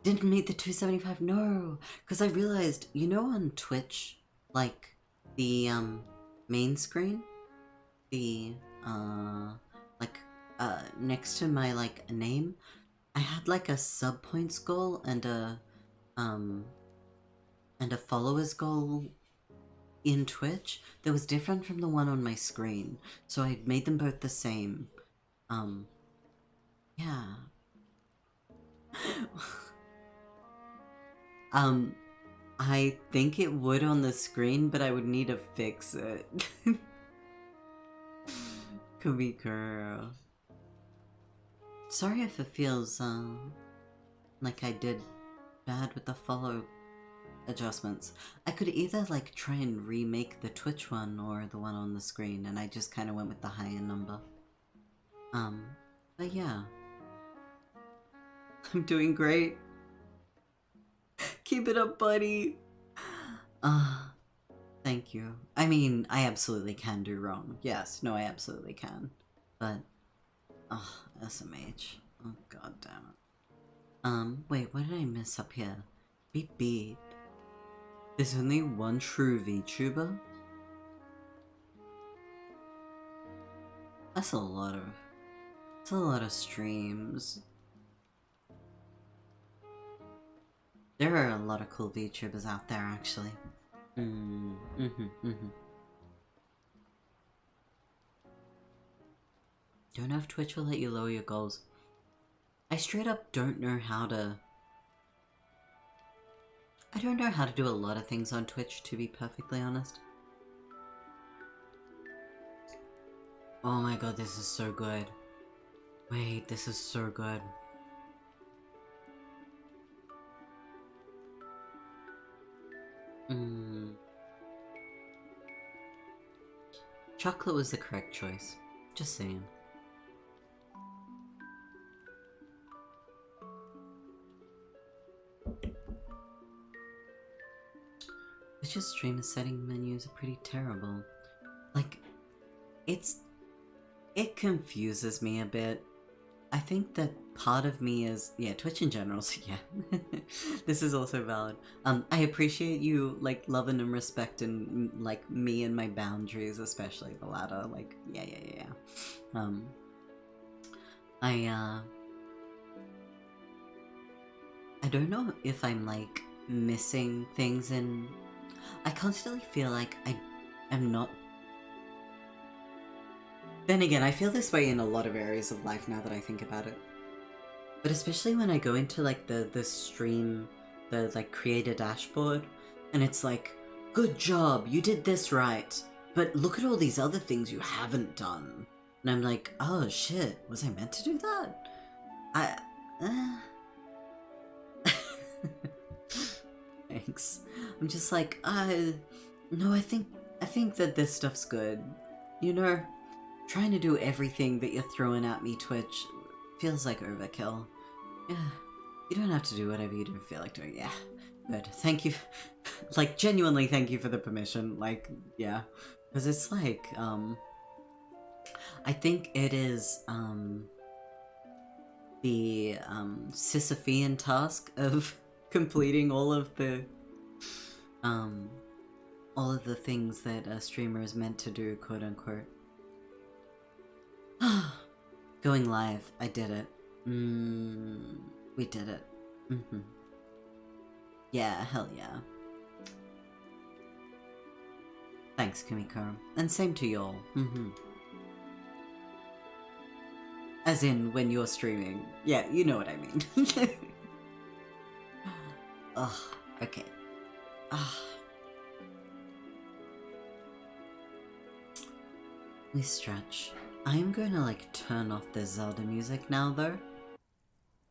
Didn't meet the 275, no! Because I realized, you know on Twitch, like, the, main screen? The, like, next to my, like, name? I had, like, a sub-points goal and a followers goal in Twitch that was different from the one on my screen. So I made them both the same. Yeah. I think it would on the screen, but I would need to fix it. Could girl. Sorry if it feels, like I did bad with the follow adjustments. I could either, like, try and remake the Twitch one or the one on the screen, and I just kind of went with the higher number. But yeah. I'm doing great. Keep it up, buddy. Thank you. I mean, I absolutely can do wrong. Yes, no, I absolutely can. But, SMH. Oh, god damn it. Wait, what did I miss up here? Beep beep. There's only one true VTuber? That's a lot of streams. There are a lot of cool VTubers out there, actually. Don't know if Twitch will let you lower your goals. I straight up don't know how to... I don't know how to do a lot of things on Twitch, to be perfectly honest. Oh my god, this is so good. Wait, this is so good. Chocolate was the correct choice. Just saying. Twitch's streamer setting menus are pretty terrible. Like, it confuses me a bit. I think that part of me is, yeah, Twitch in general, so yeah. This is also valid. I appreciate you, like, loving and respecting, like, me and my boundaries, especially the latter. Like, yeah. I don't know if I'm like missing things, and I constantly feel like I am not. Then again, I feel this way in a lot of areas of life now that I think about it. But especially when I go into like the stream, the like creator dashboard, and it's like, good job, you did this right, but look at all these other things you haven't done. And I'm like, oh shit, was I meant to do that? Thanks. I'm just like, no, I think that this stuff's good. You know, trying to do everything that you're throwing at me, Twitch, feels like overkill. Yeah, you don't have to do whatever you don't feel like doing. Yeah, good. Thank you. Like, genuinely thank you for the permission. Like, yeah. Because it's like, I think it is, the, Sisyphean task of completing all of the things that a streamer is meant to do, quote unquote. Going live, I did it. We did it. Yeah, hell yeah. Thanks, Kumiko. And same to y'all. As in, when you're streaming. Yeah, you know what I mean. Ugh, okay. We stretch. I'm gonna like turn off the Zelda music now though.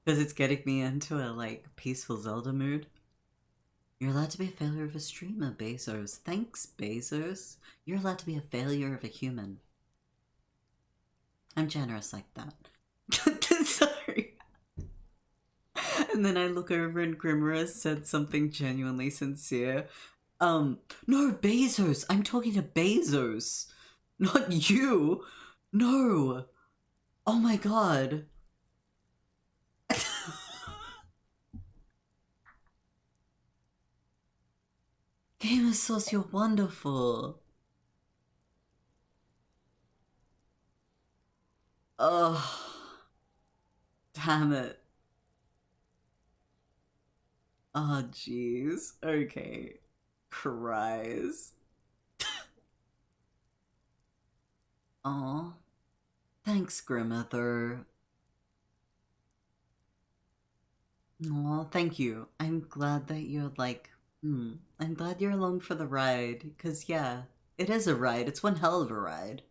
Because it's getting me into a like peaceful Zelda mood. You're allowed to be a failure of a streamer, Bezos. Thanks, Bezos. You're allowed to be a failure of a human. I'm generous like that. Sorry. And then I look over and Grimmer said something genuinely sincere. No, Bezos. I'm talking to Bezos. Not you. No. Oh my god. Gamer Sauce, you're wonderful. Oh. Damn it. Oh, jeez. Okay. Cries. Aw. Thanks, Grimother. Aw, thank you. I'm glad that you're like, I'm glad you're along for the ride. Because, yeah, it is a ride. It's one hell of a ride.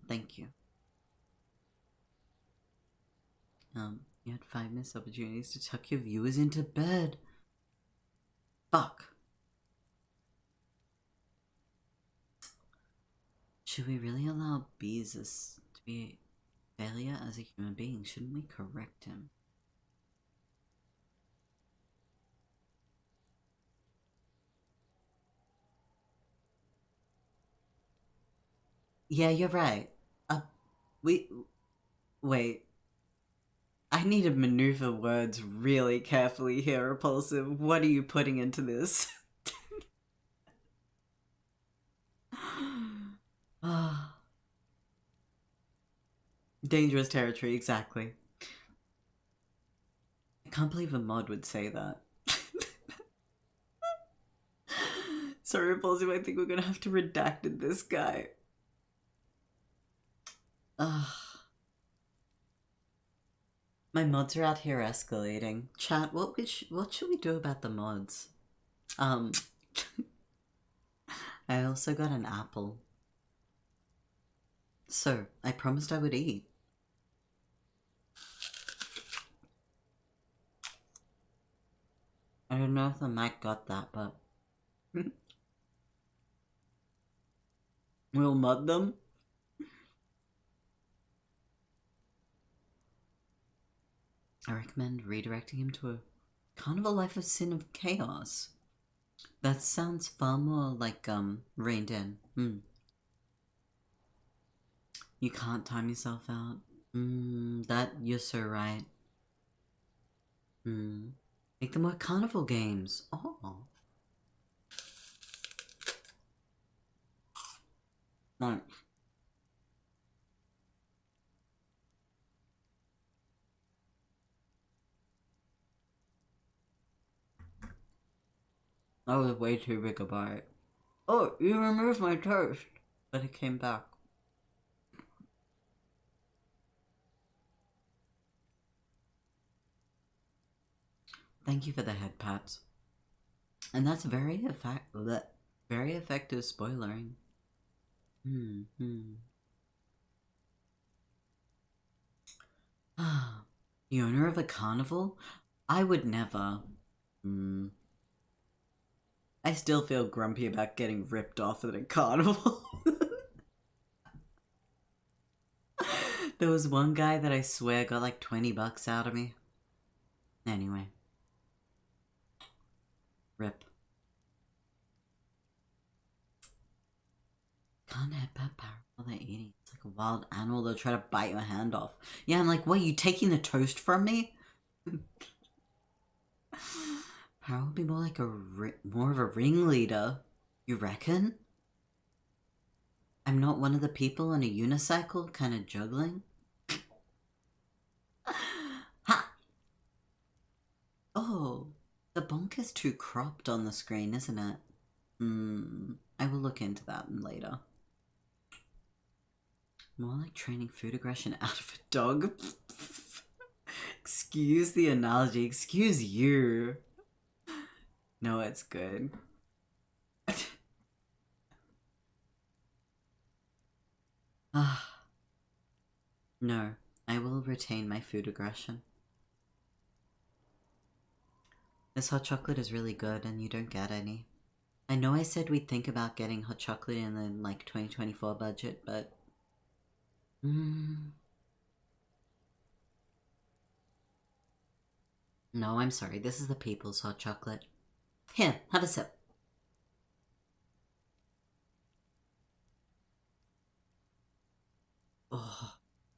Thank you. You had 5 missed opportunities to tuck your viewers into bed. Fuck. Should we really allow Beezus to be a failure as a human being? Shouldn't we correct him? Yeah, you're right. Wait. I need to maneuver words really carefully here, Repulsive. What are you putting into this? Dangerous territory, exactly. I can't believe a mod would say that. Sorry, Repulsive, I think we're gonna have to redact this guy. My mods are out here escalating. Chat, what should we do about the mods? I also got an apple. So, I promised I would eat. I don't know if the mic got that, but... We'll mod them? I recommend redirecting him to a carnival life of sin of chaos. That sounds far more like, reined in. You can't time yourself out. You're so right. Make them more carnival games. Oh. Right. That was way too big a bite. Oh, you removed my toast. But it came back. Thank you for the head pats. And that's very effective spoilering. The owner of a carnival? I would never. I still feel grumpy about getting ripped off at a carnival. There was one guy that I swear got like 20 bucks out of me. Anyway. Rip. Can't head pet parrot while they're eating. It's like a wild animal. They'll try to bite your hand off. Yeah, I'm like, what, you taking the toast from me? Parrot would be more like more of a ringleader. You reckon? I'm not one of the people on a unicycle kind of juggling? Ha! Oh, the bonk is too cropped on the screen, isn't it? I will look into that later. More like training food aggression out of a dog. Excuse the analogy. Excuse you. No, it's good. No, I will retain my food aggression. This hot chocolate is really good and you don't get any. I know I said we'd think about getting hot chocolate in the like 2024 budget, but no, I'm sorry. This is the people's hot chocolate. Here, have a sip. Oh,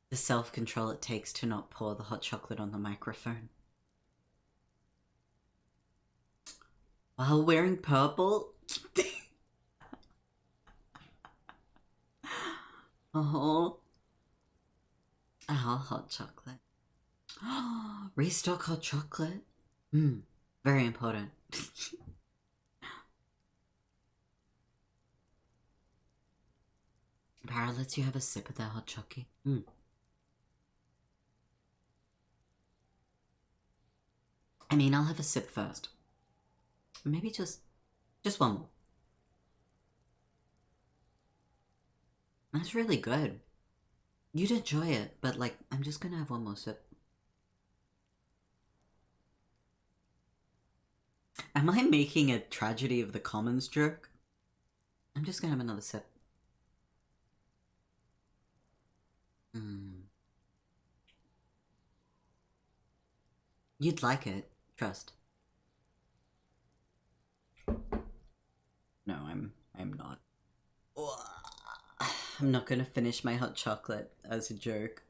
the self-control it takes to not pour the hot chocolate on the microphone. While wearing purple? Oh. Our hot chocolate. Restock hot chocolate. Very important. Para lets you have a sip of their hot chocolate. I mean, I'll have a sip first. Maybe just one more. That's really good. You'd enjoy it, but like, I'm just gonna have one more sip. Am I making a tragedy of the commons joke? I'm just gonna have another sip. You'd like it, trust. No, I'm not. I'm not gonna finish my hot chocolate as a joke.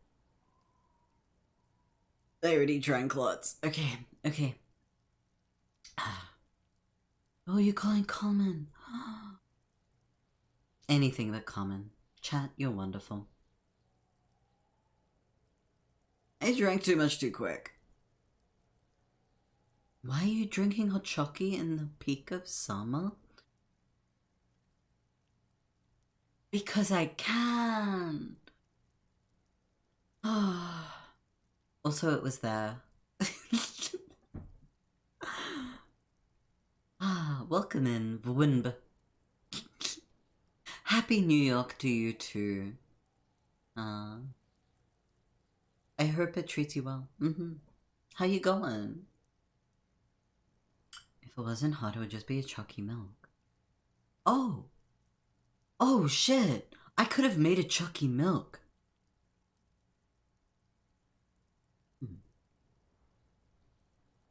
I already drank lots. Okay. Oh, you're calling common. Anything but common. Chat, you're wonderful. I drank too much too quick. Why are you drinking hot chocolate in the peak of summer? Because I can. Also, it was there. Welcome in, Wimb. Happy New York to you too. I hope it treats you well. How you going? If it wasn't hot, it would just be a chalky milk. Oh shit! I could have made a chalky milk.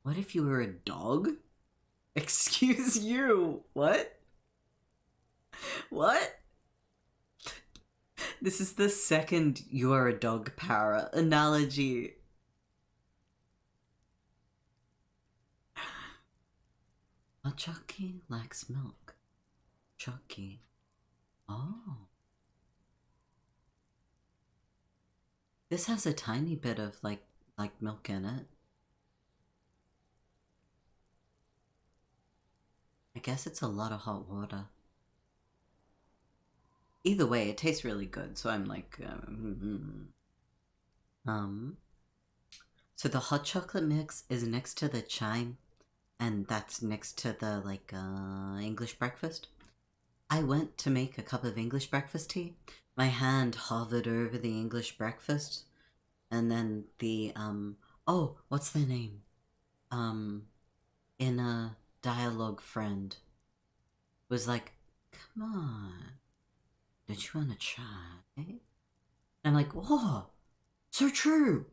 What if you were a dog? Excuse you. What? What? This is the second you are a dog para analogy. A chalky lacks milk. Chalky. Oh. This has a tiny bit of like milk in it. I guess it's a lot of hot water. Either way, it tastes really good, so I'm like, so the hot chocolate mix is next to the chai, and that's next to the, like, English breakfast. I went to make a cup of English breakfast tea. My hand hovered over the English breakfast, and then the, oh, what's their name? Inner dialogue friend was like, come on, don't you want to try? And I'm like, whoa, so true.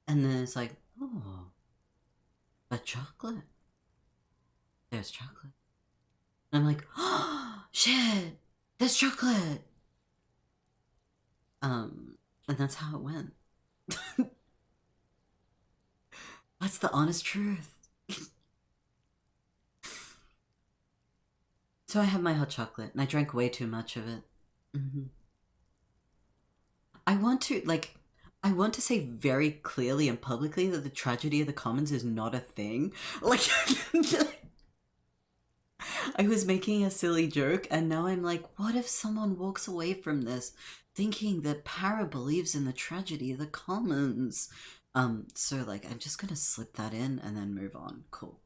And then it's like, oh, but chocolate. There's chocolate. And I'm like, oh, shit, there's chocolate. And that's how it went. That's the honest truth. So I have my hot chocolate, and I drank way too much of it. I want to say very clearly and publicly that the tragedy of the commons is not a thing. Like, I was making a silly joke, and now I'm like, what if someone walks away from this thinking that Para believes in the tragedy of the commons? So like, I'm just gonna slip that in and then move on. Cool.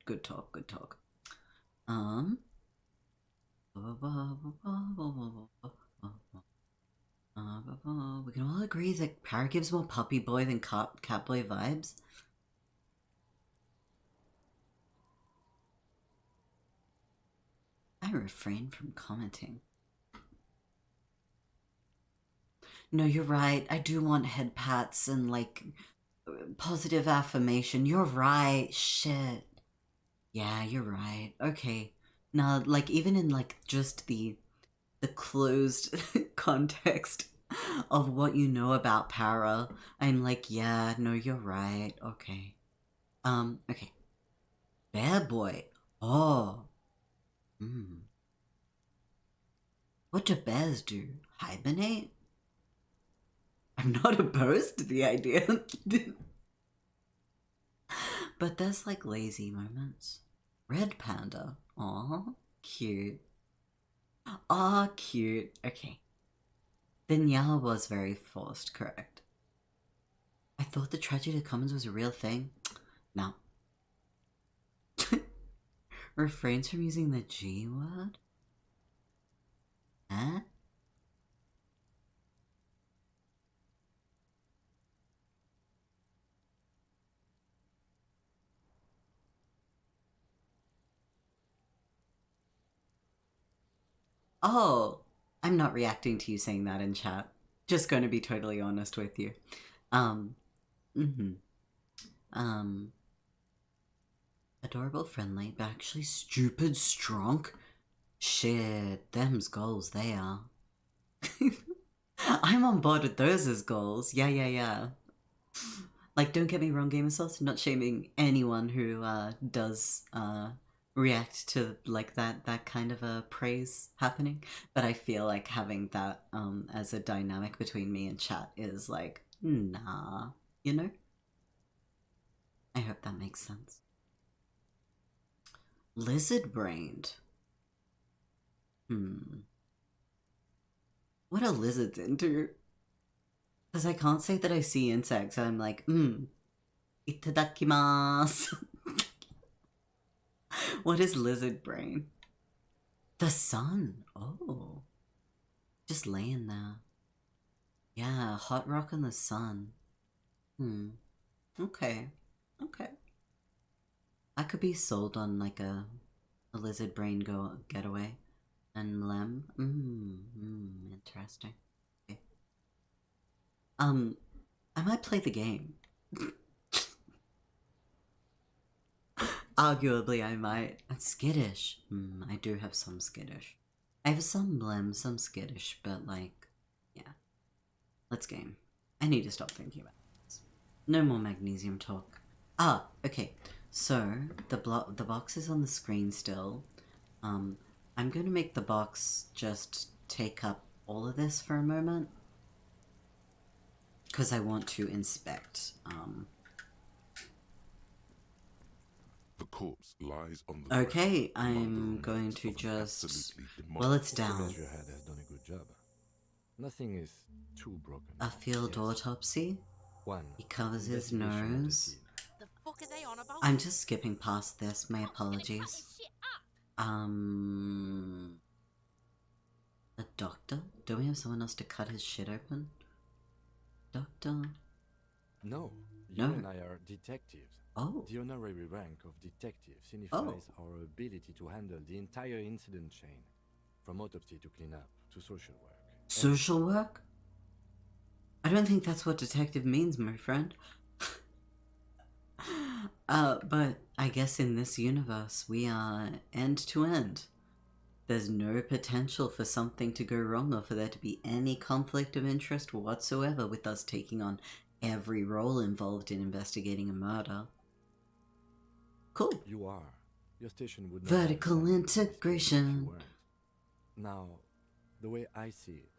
Good talk. We can all agree that Para gives more puppy boy than cat boy vibes. I refrain from commenting. No, you're right. I do want head pats and, like, positive affirmation. You're right. Shit. Yeah, you're right. Okay. Now, like, even in, like, just the closed context of what you know about Para, I'm like, yeah, no, you're right. Okay. Okay. Bear boy. Oh. What do bears do? Hibernate? I'm not opposed to the idea. But there's like lazy moments. Red panda. Aw, cute. Aw, cute. Okay. The Nya was very forced, correct. I thought the tragedy of commons was a real thing. No. Refrains from using the G word? Huh? Oh, I'm not reacting to you saying that in chat. Just going to be totally honest with you. Adorable, friendly, but actually stupid, strong. Shit, them's goals, they are. I'm on board with those as goals. Yeah. Like, don't get me wrong, Gamer Sauce, not shaming anyone who does react to like that kind of a praise happening, but I feel like having that as a dynamic between me and chat is like, nah, you know? I hope that makes sense. Lizard brained. What are lizards into? Because I can't say that I see insects and I'm like, itadakimasu. What is lizard brain? The sun. Oh. Just laying there. Yeah, hot rock in the sun. Okay. I could be sold on like a lizard brain getaway. And Lem. Interesting. Okay. I might play the game. Arguably, I might. Skittish. I do have some skittish. I have some Lem, some skittish, but like, yeah. Let's game. I need to stop thinking about this. No more magnesium talk. Ah, okay. So the box is on the screen still. I'm going to make the box just take up all of this for a moment, because I want to inspect The corpse lies on the Okay, ground among the I'm remains going to of an just... absolutely Well, it's demonic down. Professor Head has done a good job. Nothing is too broken. A field Yes. autopsy? One. He covers his Investigation of the nose. scene. The fuck are they on about? I'm just skipping past this, my Cops gonna cut apologies. his shit up. A doctor? Do we have someone else to cut his shit open? Doctor? No, you No. and I are detectives. Oh. The honorary rank of detective signifies our ability to handle the entire incident chain, from autopsy to cleanup to social work. Social work? I don't think that's what detective means, my friend. But I guess in this universe, we are end to end. There's no potential for something to go wrong or for there to be any conflict of interest whatsoever with us taking on every role involved in investigating a murder. Cool. You are. Your station would not Vertical have assigned you this case if integration. you weren't. Now, the way I see it,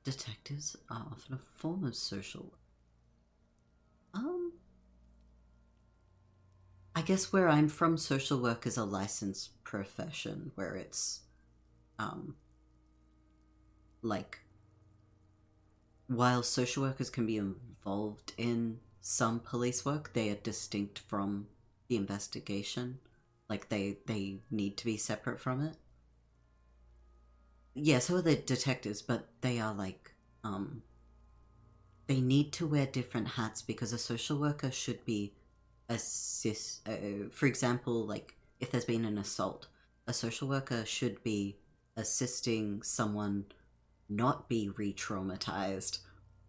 Detectives are often a form of social work. I guess where I'm from, social work is a licensed profession where it's, like, while social workers can be involved in some police work, they are distinct from the investigation. Like, they need to be separate from it. Yeah, so are the detectives, but they are like, they need to wear different hats because a social worker should be for example, like, if there's been an assault, a social worker should be assisting someone not be re-traumatized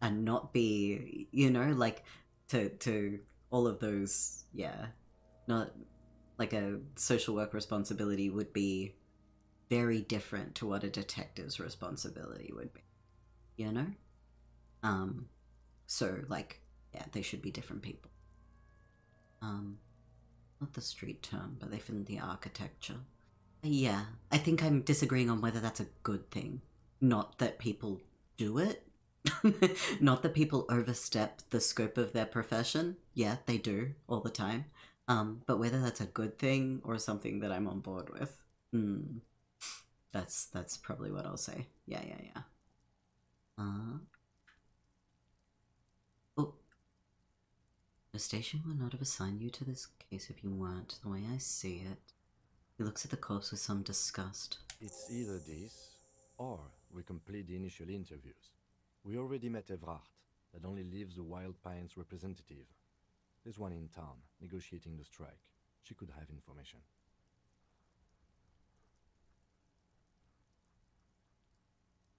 and not be, you know, like, to all of those, yeah. Not, like, a social work responsibility would be very different to what a detective's responsibility would be, you know? So, like, yeah, they should be different people. Not the street term, but they fit in the architecture. Yeah, I think I'm disagreeing on whether that's a good thing. Not that people do it. Not that people overstep the scope of their profession. Yeah, they do, all the time. But whether that's a good thing or something that I'm on board with. That's probably what I'll say. Yeah. Oh. The station would not have assigned you to this case if you weren't, the way I see it. He looks at the corpse with some disgust. it's either this, or we complete the initial interviews. We already met Evrard, that only leaves the Wild Pines representative. There's one in town, negotiating the strike. She could have information.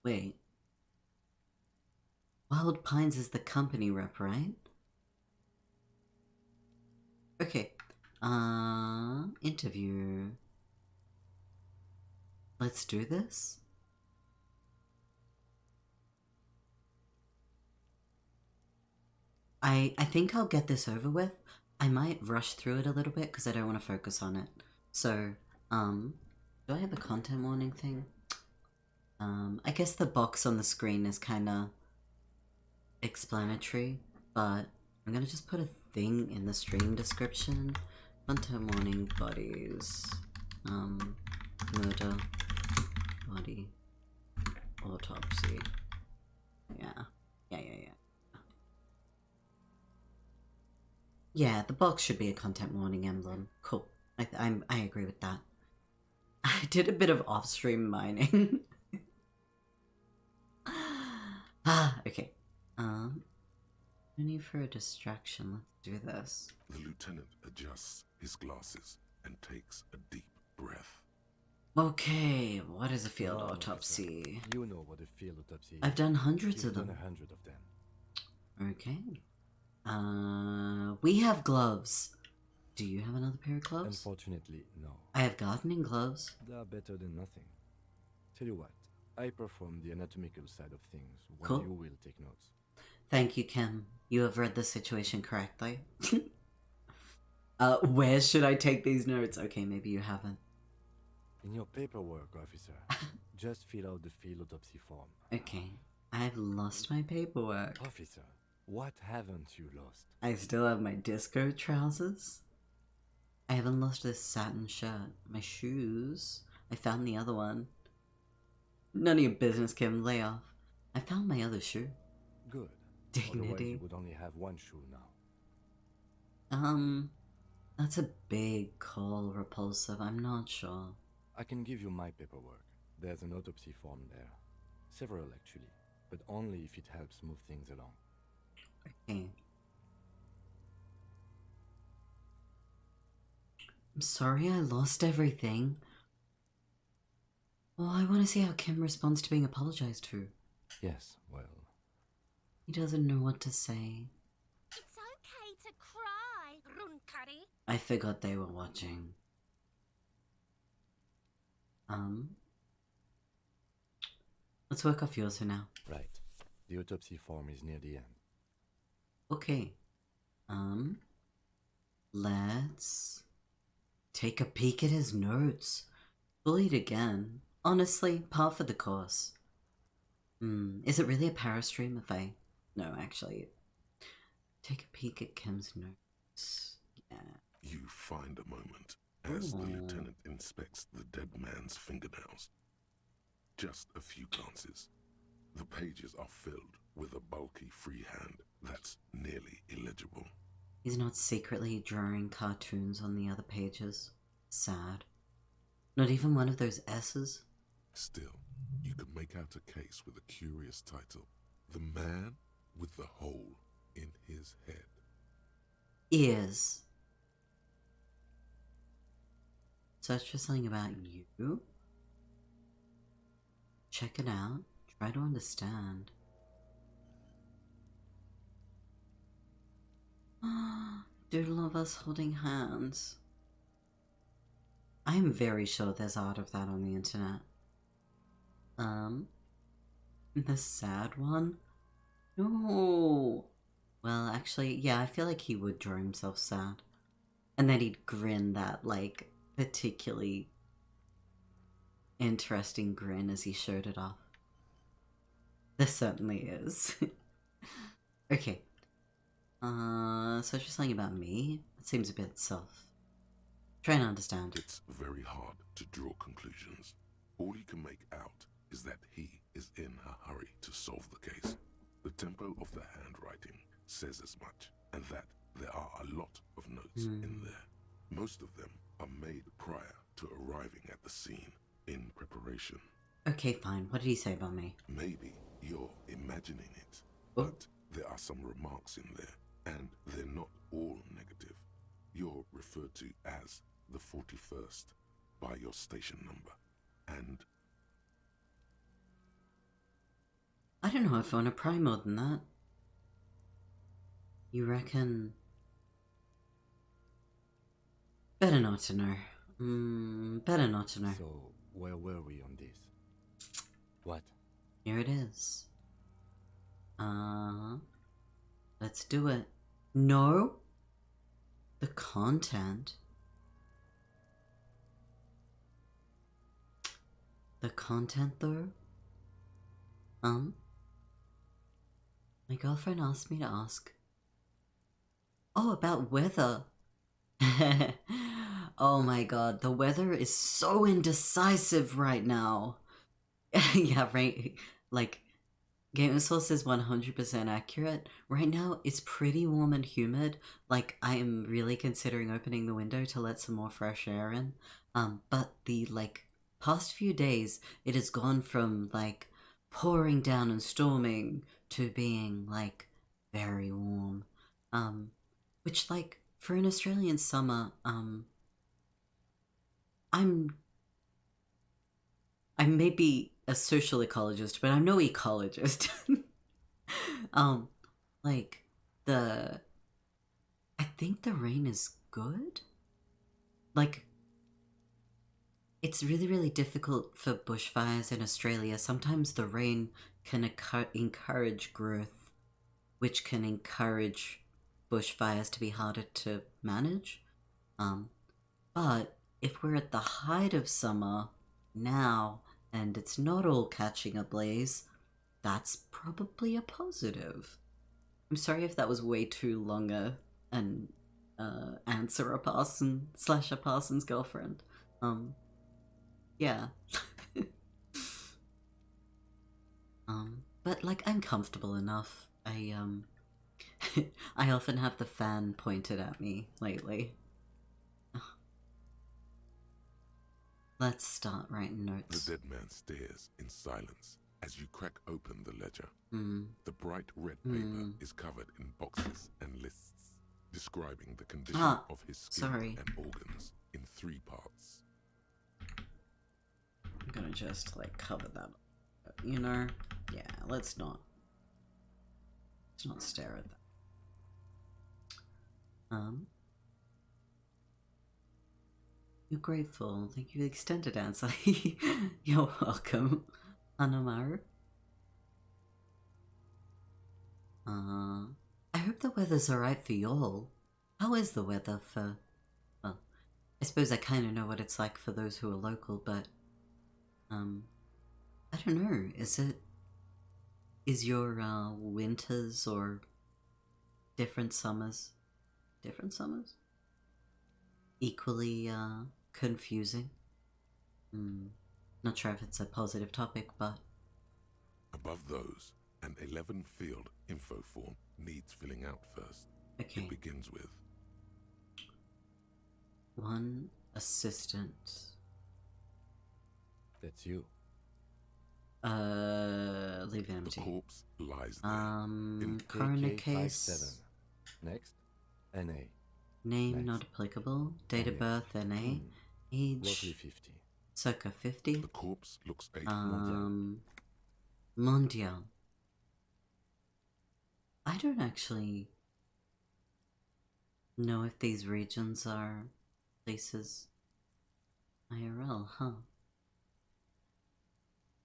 Wait. Wild Pines is the company rep, right? Okay. Interview. Let's do this. I think I'll get this over with. I might rush through it a little bit because I don't want to focus on it. So, do I have a content warning thing? I guess the box on the screen is kind of explanatory, but I'm gonna just put a thing in the stream description. Content warning: bodies, murder, body, autopsy. Yeah. Yeah, the box should be a content warning emblem. Cool. I agree with that. I did a bit of off-stream mining. Okay. No need for a distraction. Let's do this. The lieutenant adjusts his glasses and takes a deep breath. Okay, what is a field Come on, autopsy? officer. You know what a field autopsy is. I've done hundreds You've of them. done 100 of them. Okay. We have gloves. Do you have another pair of gloves? Unfortunately, no. I have gardening gloves. They are better than nothing. Tell you what, I perform the anatomical side of things when Cool. you will take notes. Thank you, Kim. You have read the situation correctly. Where should I take these notes? Okay, maybe you haven't. In your paperwork, officer, just fill out the field autopsy form. Okay, I've lost my paperwork. Officer, what haven't you lost? I still have my disco trousers. I haven't lost this satin shirt. My shoes. I found the other one. None of your business, Kim. Lay off. I found my other shoe. Good. Otherwise, Dignity. you would only have one shoe now. That's a big call, Repulsive. I'm not sure. I can give you my paperwork. There's an autopsy form there. Several, actually. But only if it helps move things along. Okay. I'm sorry I lost everything. Well, I want to see how Kim responds to being apologized to. Yes, well... He doesn't know what to say. It's okay to cry, Runkari. I forgot they were watching. Let's work off yours for now. Right. The autopsy form is near the end. Okay. Let's take a peek at his notes. Bullied again. Honestly, par for the course. Is it really a para stream if I... No, actually. Take a peek at Kim's notes. Yeah. You find a moment as the lieutenant inspects the dead man's fingernails. Just a few glances. The pages are filled with a bulky freehand that's nearly illegible. He's not secretly drawing cartoons on the other pages. Sad. Not even one of those S's? Still, you can make out a case with a curious title. The Man with the Hole in His Head. Ears. Search for something about you. Check it out. Try to understand. Doodle of us holding hands. I'm very sure there's art of that on the internet. The sad one? No. Well, actually, yeah, I feel like he would draw himself sad. And then he'd grin that, like, particularly interesting grin as he showed it off. This certainly is. Okay. So just something about me? It seems a bit self. Trying to understand. It's very hard to draw conclusions. All you can make out is that he is in a hurry to solve the case. The tempo of the handwriting says as much, and that there are a lot of notes in there. Most of them are made prior to arriving at the scene in preparation. Okay, fine. What did he say about me? Maybe you're imagining it, but there are some remarks in there, and they're not all negative. You're referred to as the 41st by your station number, and... I don't know if I want to pry more than that. You reckon... Better not to know. Better not to know. So, where were we on this? What? Here it is. Let's do it. No? The content? The content, though? My girlfriend asked me to ask. Oh, about weather. Oh my god, the weather is so indecisive right now. Yeah, right. Like, Game of Source is 100% accurate. Right now, it's pretty warm and humid. Like, I am really considering opening the window to let some more fresh air in. But the, like, past few days, it has gone from, like, pouring down and storming to being, like, very warm. Which, like, for an Australian summer, I may be a social ecologist, but I'm no ecologist. Like, I think the rain is good. Like, it's really, really difficult for bushfires in Australia. Sometimes the rain can encourage growth, which can encourage bushfires to be harder to manage. But if we're at the height of summer now, and it's not all catching ablaze, that's probably a positive. I'm sorry if that was way too long an answer a parson / a parson's girlfriend. Yeah. But like I'm comfortable enough. I often have the fan pointed at me lately. Let's start writing notes. The dead man stares in silence as you crack open the ledger. Mm. The bright red paper is covered in boxes and lists, describing the condition of his skin and organs in 3 parts. I'm gonna just like cover that up. You know? Yeah, let's not stare at that. You're grateful. Thank you for the extended answer. You're welcome, Hanamaru. I hope the weather's alright for y'all. How is the weather for... Well, I suppose I kind of know what it's like for those who are local, but... I don't know. Is your winters or different summers equally confusing? Not sure if it's a positive topic, but above those, an 11 field info form needs filling out first. Okay. It begins with 1 assistant. That's you. Leave it empty. The corpse lies there. Coroner case. 57. Next, NA. Name Next. not applicable. Date of birth NA. Age Roughly 50. circa 50. The corpse looks aged. Mondial. I don't actually know if these regions are places IRL, huh?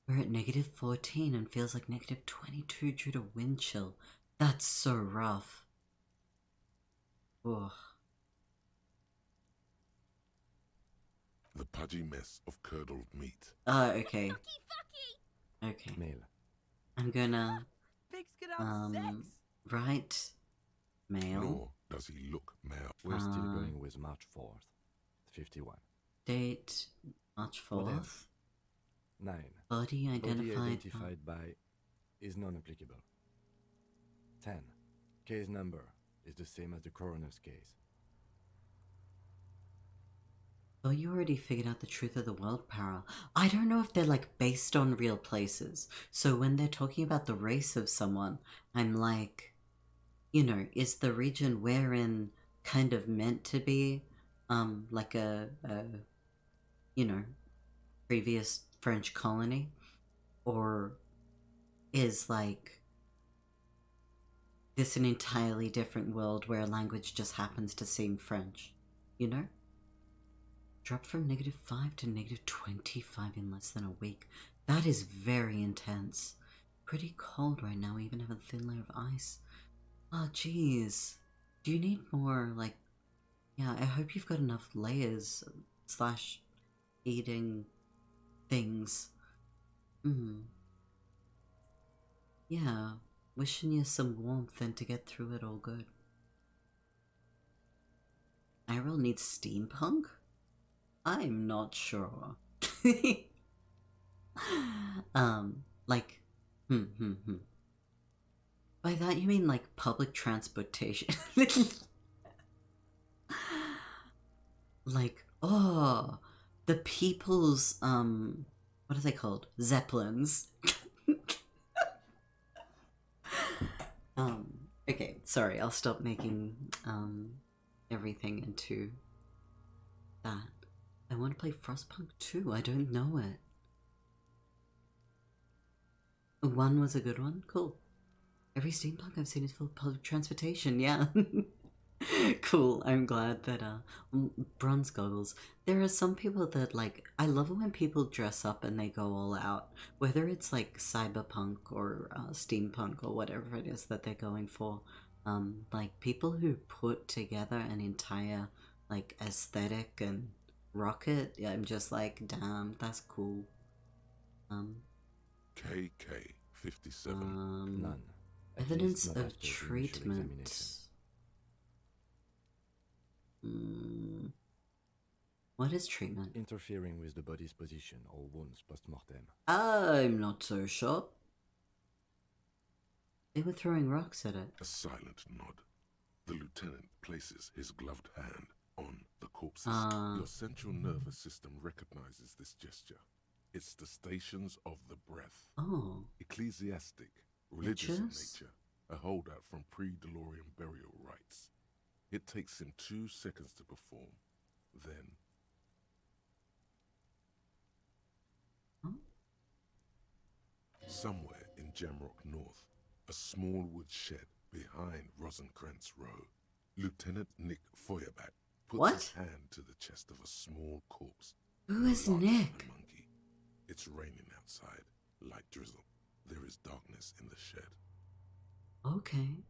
We're at -14 and feels like -22 due to wind chill. That's so rough. Ugh. The pudgy mess of curdled meat. Okay. Fucky! Okay. Male. I'm gonna Pigs can have sex. write male. Nor does he look male. We're still going with March 4th. 51. Date March 4th. 9. Body identified by is non-applicable. 10. Case number is the same as the coroner's case. Oh, you already figured out the truth of the world, Para. I don't know if they're like based on real places. So when they're talking about the race of someone, I'm like, you know, is the region we're in kind of meant to be like a you know, previous French colony? Or is like this an entirely different world where a language just happens to seem French? You know? Dropped from -5 to -25 in less than a week. That is very intense. Pretty cold right now, even have a thin layer of ice. Oh, jeez. Do you need more, like... Yeah, I hope you've got enough layers / eating things. Yeah, wishing you some warmth and to get through it all good. Iroh needs steampunk? I'm not sure. Like, By that you mean like public transportation? Like, oh, the people's, what are they called? Zeppelins. Okay, sorry, I'll stop making, everything into that. I want to play Frostpunk 2, I don't know it. 1 was a good one? Cool. Every steampunk I've seen is full of public transportation, yeah. Cool, I'm glad that, bronze goggles. There are some people that, like, I love it when people dress up and they go all out. Whether it's, like, cyberpunk or, steampunk or whatever it is that they're going for. Like, people who put together an entire, like, aesthetic and rock it, yeah, I'm just like, damn, that's cool. KK 57. None. At Evidence least not of after the initial treatment. examination. What is treatment? Interfering with the body's position or wounds post-mortem. I'm not so sure. They were throwing rocks at it. A silent nod. The lieutenant places his gloved hand on the corpses. Your central nervous system recognizes this gesture. It's the stations of the breath. Oh. Ecclesiastic, religious in nature, a holdout from pre-DeLorean burial rites. It takes him 2 seconds to perform. Then... Somewhere in Jamrock North, a small wood shed behind Rosencrantz Row, Lieutenant Nick Feuerbach puts his hand to the chest of a small corpse. Who is Nick? Monkey. It's raining outside, light drizzle. There is darkness in the shed. Okay.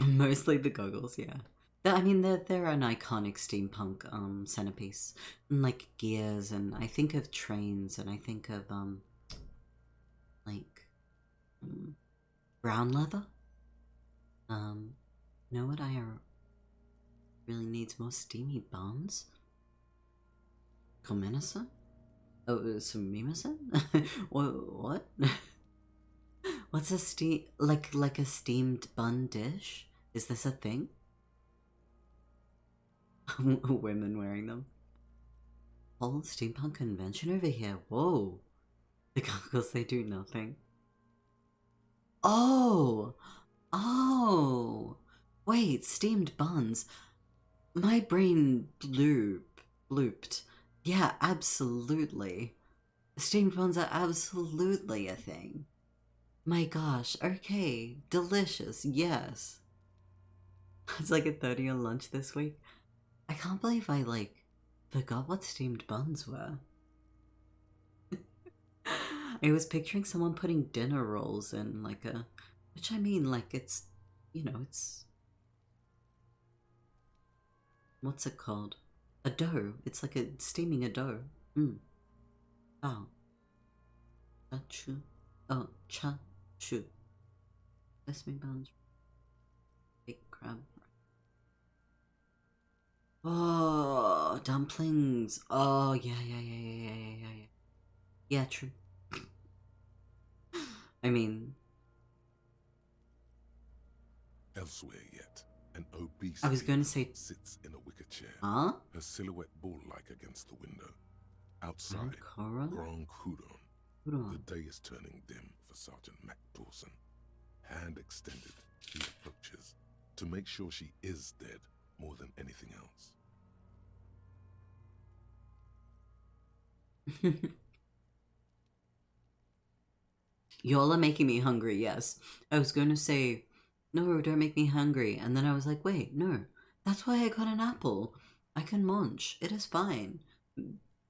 Mostly the goggles, yeah. I mean, they're an iconic steampunk centerpiece. And, like, gears, and I think of trains, and I think of brown leather. Know what I really needs more steamy buns? Komenasa? Oh, some mimasa? What? What's a like a steamed bun dish? Is this a thing? Women wearing them. Whole steampunk convention over here. Whoa. The goggles, they do nothing. Oh! Oh! Wait, steamed buns. My brain blooped. Yeah, absolutely. Steamed buns are absolutely a thing. My gosh, okay. Delicious, yes. It's like a 30 on lunch this week. I can't believe I, forgot what steamed buns were. I was picturing someone putting dinner rolls in, which I mean, it's, it's... What's it called? A dough. It's like steaming a dough. Oh. Cha-chu. Oh, cha-chu. Sesame buns. Big crab. Oh, dumplings. Oh, yeah. Yeah, true. I mean... Elsewhere yet, an obese I was going to say... sits in a wicker chair. Huh? Her silhouette bull-like against the window. Outside, Grand Coudon. The day is turning dim for Sergeant Mac Dawson. Hand extended, he approaches to make sure she is dead more than anything else. Y'all are making me hungry, yes. I was going to say, no, don't make me hungry. And then I was like, wait, no. That's why I got an apple. I can munch. It is fine.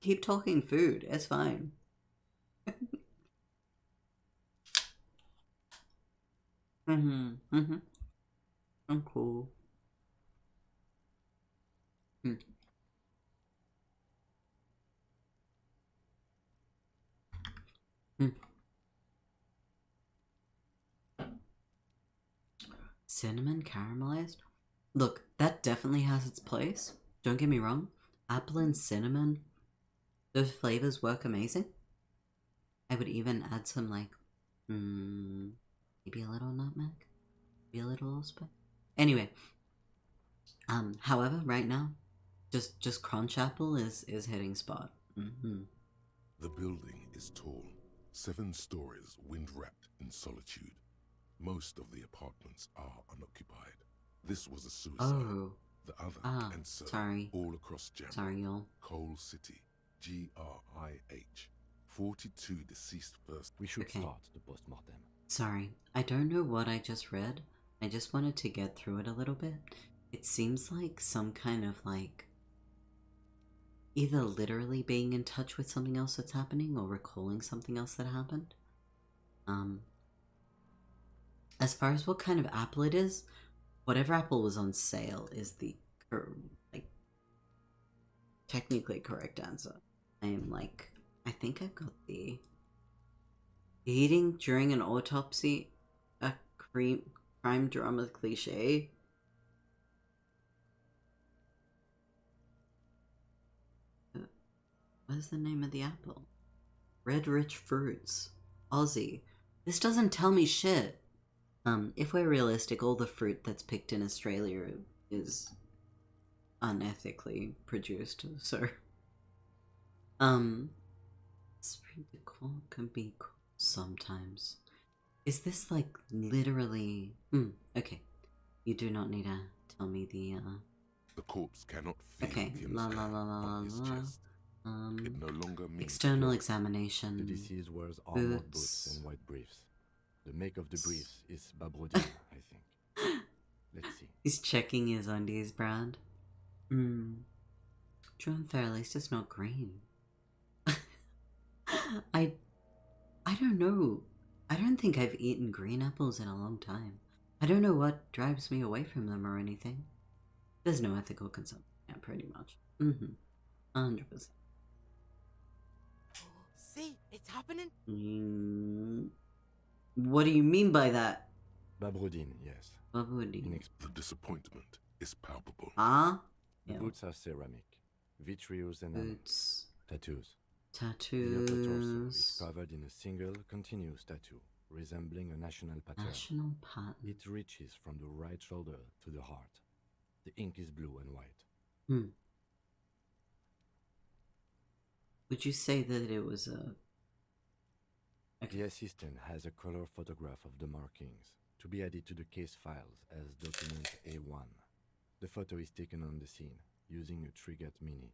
Keep talking food. It's fine. I'm cool. Cinnamon caramelized? Look, that definitely has its place. Don't get me wrong. Apple and cinnamon, those flavors work amazing. I would even add some maybe a little nutmeg, maybe a little allspice. Anyway, however, right now, just crunch apple is hitting spot. The building is tall, 7 stories, wind-wrapped in solitude. Most of the apartments are unoccupied. This was a suicide. Oh. The other, and so sorry. all across Jamrock. Sorry, y'all. Coal City, GRIH. 42 deceased persons. We should start the post-mortem. Sorry, I don't know what I just read. I just wanted to get through it a little bit. It seems like some kind of either literally being in touch with something else that's happening or recalling something else that happened. As far as what kind of apple it is, whatever apple was on sale is the technically correct answer. I am I think I've got the eating during an autopsy, a crime drama cliche. What is the name of the apple? Red Rich Fruits. Aussie. This doesn't tell me shit. If we're realistic, all the fruit that's picked in Australia is unethically produced, so spring decor can be cool sometimes. Is this like literally okay. You do not need to tell me the corpse cannot feel okay, Kim's la la hand la la on his la chest. It no longer means external blood. examination. The deceased wears armored boots and white briefs. The make of the briefs is Babrodin, I think. Let's see. He's checking his undies brand. True and fair, at least it's not green. I don't know. I don't think I've eaten green apples in a long time. I don't know what drives me away from them or anything. There's no ethical consumption, yeah, pretty much. 100%. See, it's happening. What do you mean by that? Babrodin, yes. Babrodin. The disappointment is palpable. Ah? The Yeah. boots are ceramic. Vitreous and Boots. tattoos. The upper torso is Tattoos. covered in a single continuous tattoo, resembling a national pattern. National pattern. It reaches from the right shoulder to the heart. The ink is blue and white. Would you say that it was a... The assistant has a color photograph of the markings to be added to the case files as document A1. The photo is taken on the scene using a Trigat Mini.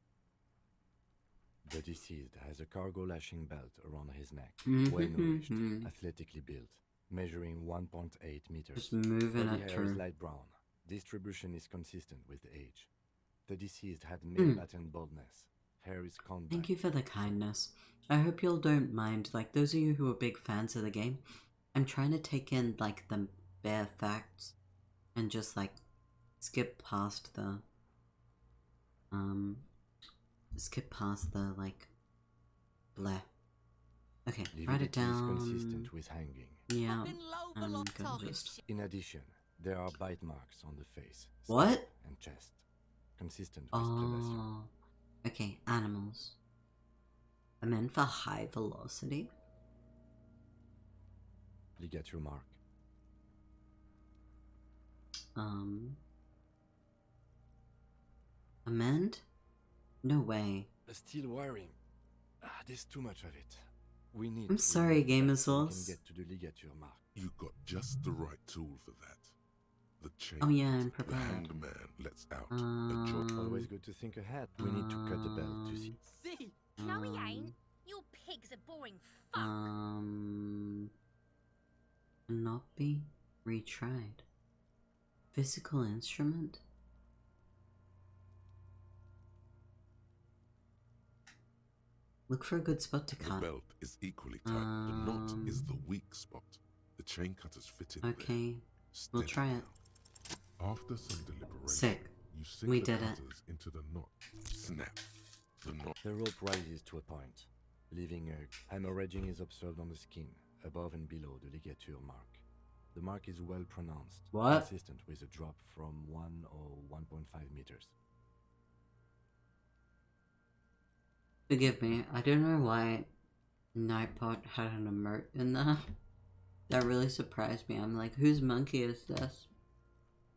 The deceased has a cargo lashing belt around his neck, well nourished, athletically built, measuring 1.8 meters. Just moving Body at hair is her. light brown. Distribution is consistent with age. The deceased had male pattern baldness. Hair is compact. Thank you for the kindness. I hope you'll don't mind, like, those of you who are big fans of the game, I'm trying to take in, like, the bare facts and just, like, skip past the, like, bleh. Okay, write it Lividity is down. consistent with hanging. Yeah, Fucking low I'm below gonna talking just... shit. In addition, there are bite marks on the face, What? stomach, and chest, consistent with predation. Oh, okay, animals. I'm in for high velocity. Ligature mark. Amend? No way. Steel wiring. There's too much of it. We need. I'm to sorry, remove Game that of so we Souls. can get to the ligature mark. You got just the right tool for that. The chain. Oh yeah, I'm The prepared. hanged man lets out a jolt. Always good to think ahead. We need to cut the belt to see. See, No, he ain't. You pig's a boring fuck. Not be retried. Physical instrument? Look for a good spot to The cut. belt is equally tight. The knot is the weak spot. The chain cutters fit in there. Okay, we'll Steady try it. now. After some deliberation, Sick. you sink We the did it. cutters into the knot. Snap. The knot. The rope rises to a point, leaving a hemorrhaging is observed on the skin, above and below the ligature mark. The mark is well pronounced, What? consistent with a drop from 1 or 1.5 meters. Forgive me, I don't know why Nightbot had an emote in there. That really surprised me. I'm like, whose monkey is this?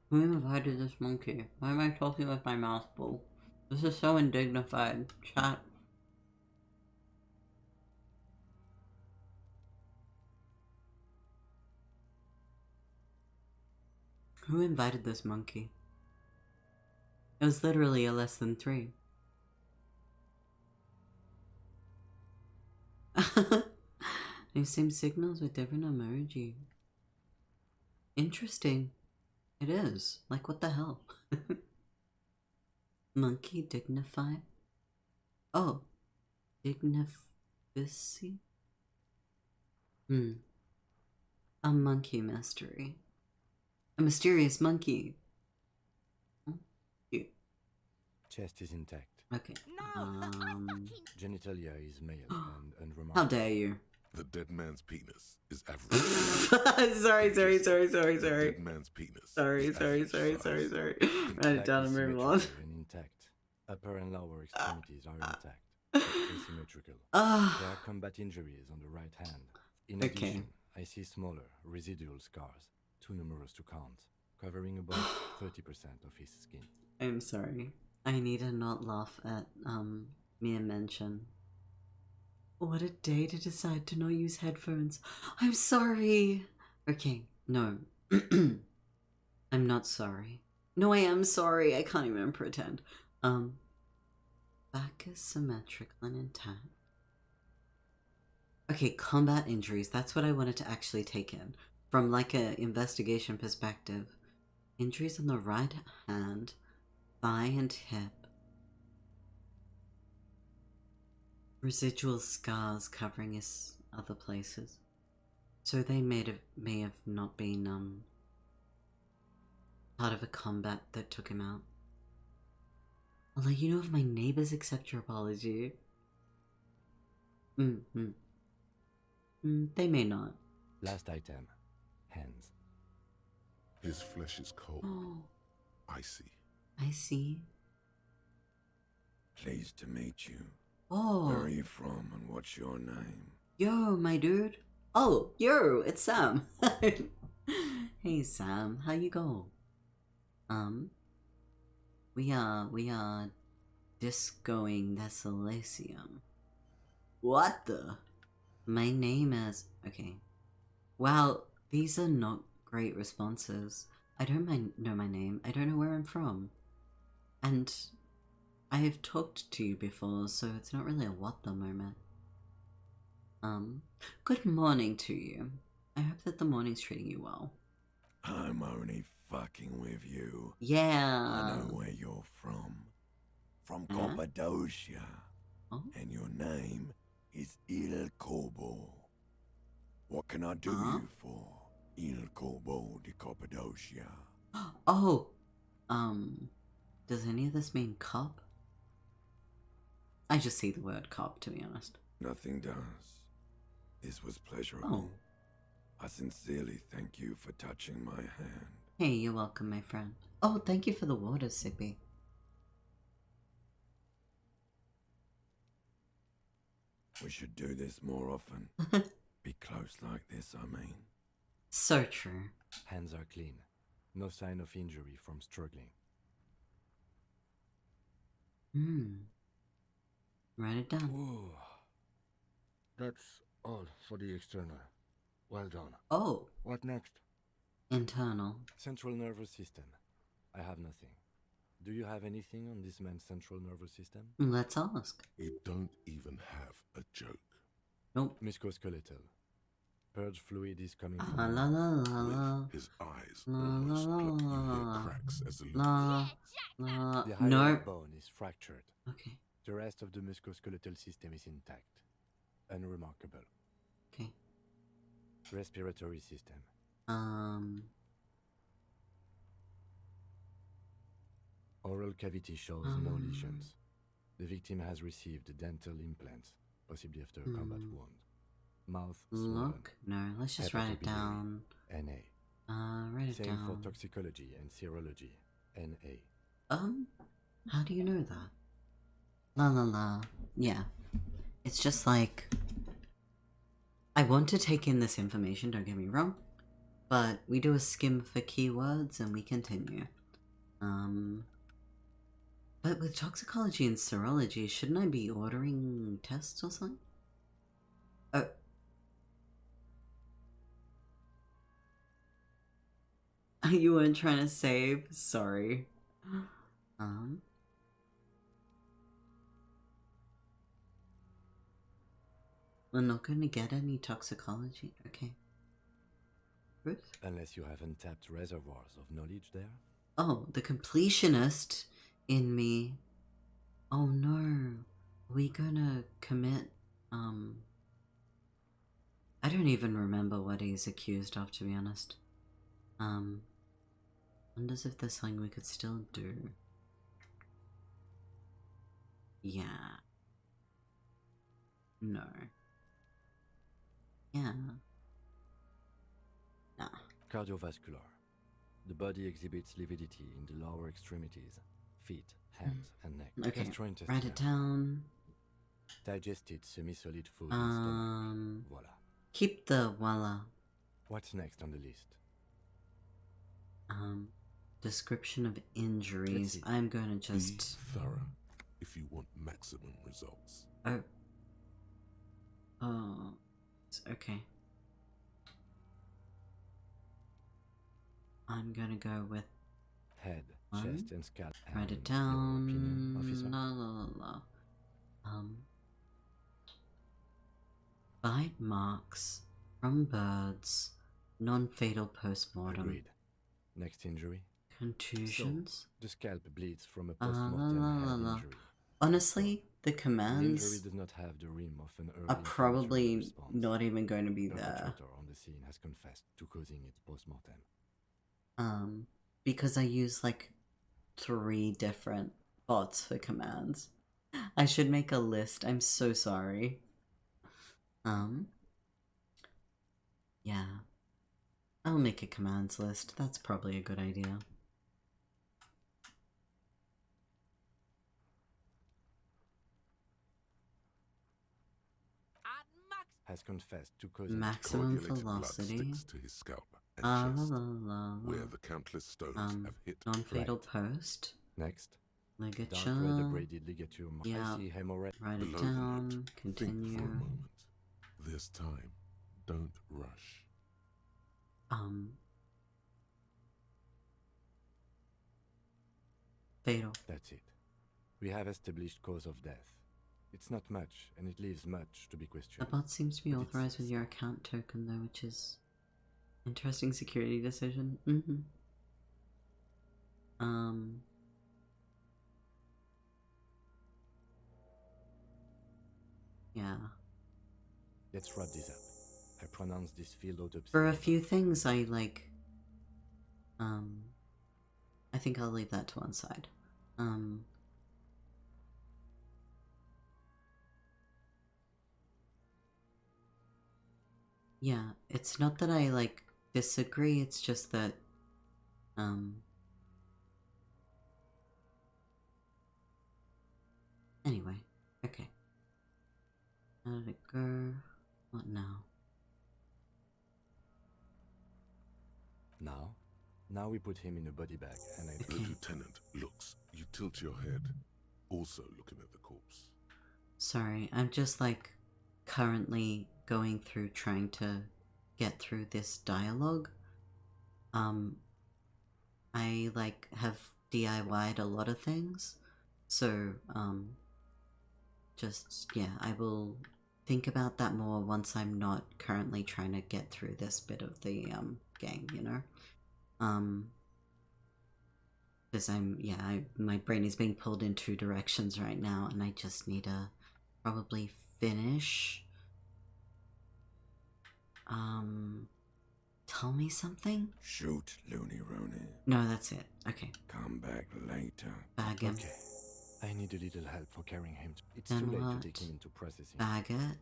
Who invited this monkey? Why am I talking with my mouth full? This is so undignified. Chat. Who invited this monkey? It was literally a less than 3. New same signals with different emoji. Interesting. It is. Like, what the hell? Monkey dignified? Oh. Dignificy? A monkey mystery. A mysterious monkey. Cute. Chest is intact. Okay. Genitalia is male and unremarkable. How dare you? The dead man's penis is average. sorry. The dead man's penis. Sorry. is average size. Write it down and move on. And intact. Upper and lower extremities are intact. Asymmetrical. Ah. There are combat injuries on the right hand. In Okay. addition, I see smaller, residual scars, too numerous to count, covering about 30% of his skin. I'm sorry. I need to not laugh at mere mention. What a day to decide to not use headphones. I'm sorry. Okay, no. I'm not sorry. No, I am sorry. I can't even pretend. Back is symmetrical and intact. Okay, combat injuries. That's what I wanted to actually take in. From like a investigation perspective. Injuries on the right hand, thigh and hip. Residual scars covering his other places. So they may have not been part of a combat that took him out. I'll let you know if my neighbors accept your apology. They may not. Last item. Hands. His flesh is cold, Oh, icy. I see. Pleased to meet you. Oh. Where are you from and what's your name? Yo, my dude. Oh, yo, it's Sam. Hey, Sam, how you go? We are discoing this Elysium. What the? My name is... Okay. Wow, these are not great responses. I don't know my name. I don't know where I'm from. And I have talked to you before, so it's not really a what the moment. Good morning to you. I hope that the morning's treating you well. I'm only fucking with you. Yeah. I know where you're from. From Cappadocia. Oh? And your name is Il Corbo. What can I do you for? Il Corbo de Cappadocia. Oh. Does any of this mean cop? I just see the word cop, to be honest. Nothing does. This was pleasurable. Oh. I sincerely thank you for touching my hand. Hey, you're welcome, my friend. Oh, thank you for the water, Sippy. We should do this more often. Be close like this, I mean. So true. Hands are clean. No sign of injury from struggling. Write it down. Whoa. That's all for the external. Well done. Oh. What next? Internal. Central nervous system. I have nothing. Do you have anything on this man's central nervous system? Let's ask. It don't even have a joke. Nope. Musculoskeletal. Purge fluid is coming from La la la la. His eyes La almost la block. You la hear cracks as the la la. The hyoid No. bone is fractured. Okay. The rest of the musculoskeletal system is intact. Unremarkable. Okay. Respiratory system. Oral cavity shows no lesions. The victim has received dental implants, possibly after a combat wound. Mouth swollen. Look? No, let's just write it down. NA. Write it Same down. for toxicology and serology. NA. How do you know that? La la la. Yeah. It's just like... I want to take in this information, don't get me wrong. But we do a skim for keywords and we continue. But with toxicology and serology, shouldn't I be ordering tests or something? Oh. You weren't trying to save? Sorry. We're not going to get any toxicology? Okay. Good. Unless you have untapped reservoirs of knowledge there? Oh, the completionist in me. Oh no. Are we gonna commit, I don't even remember what he's accused of, to be honest. Wonders if there's something we could still do. Yeah. No. Yeah. Nah. Cardiovascular. The body exhibits lividity in the lower extremities, feet, hands, and neck. Okay, Gastrointestinal. write it down. digested semi-solid food in stomach. Voila. Keep the voila. What's next on the list? Description of injuries. I'm going to just... Be thorough if you want maximum results. Oh, okay. I'm gonna go with head, one. chest, and scalp. Write it Your down. opinion, officer? La la la la. Bite marks from birds. Non-fatal post-mortem. Agreed. Next injury. Contusions. So, the scalp bleeds from a post-mortem head injury. Honestly, the The commands injury does not have the rim of an early are probably inflammatory response. not even going to be The there. perpetrator on the scene has confessed to causing its post-mortem. Because I use like 3 different bots for commands. I should make a list. I'm so sorry. Yeah. I'll make a commands list. That's probably a good idea. Has confessed to causing Maximum Coagulated blood velocity. sticks to his scalp and chest, where the countless stones have hit. Non-fatal Right. post. Next. Ligature. Dark red abraded ligature. Yeah. I see hemorrhage. Write it Below the down. note, think for a Continue. moment. There's time. Don't rush. Fatal. That's it. We have established cause of death. It's not much, and it leaves much to be The questioned. bot seems to be But it's authorized with your account token though, which is interesting security decision. Yeah. Let's wrap this up. I pronounce this field autopsy. For a few things I like, I think I'll leave that to one side. Yeah, it's not that I like disagree, it's just that anyway, okay. How did it go? What now? Now we put him in a body bag, and I The lieutenant looks. You tilt your head, also looking at the corpse. Sorry, I'm just like currently going through trying to get through this dialogue. I like have DIY'd a lot of things, so just yeah, I will think about that more once I'm not currently trying to get through this bit of the game, you know. Because my brain is being pulled in 2 directions right now, and I just need to probably finish. Tell me something? Shoot, Looney Rooney. No, that's it. Okay. Come back later. Bag him. Okay. I need a little help for carrying him. It's Then too late what? to take him into processing. Bag it.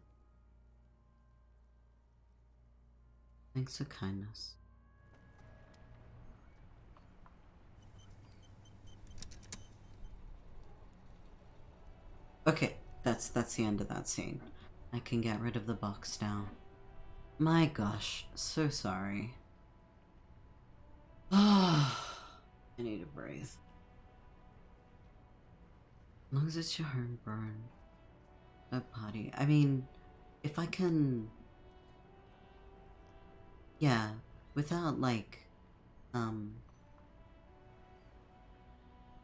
Thanks for kindness. Okay, that's the end of that scene. I can get rid of the box now. My gosh, so sorry. I need to breathe. As long as it's your home burn. A party. I mean, if I can... Yeah, without like...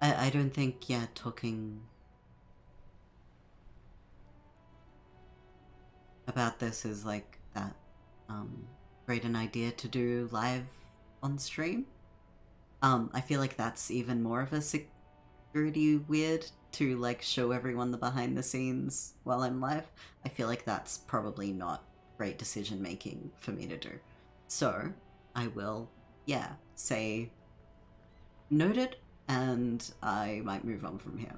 I don't think, yeah, talking... about this is like that great an idea to do live on stream. I feel like that's even more of a security weird to like show everyone the behind the scenes while I'm live. I feel like that's probably not great decision making for me to do. So I will, yeah, say noted, and I might move on from here.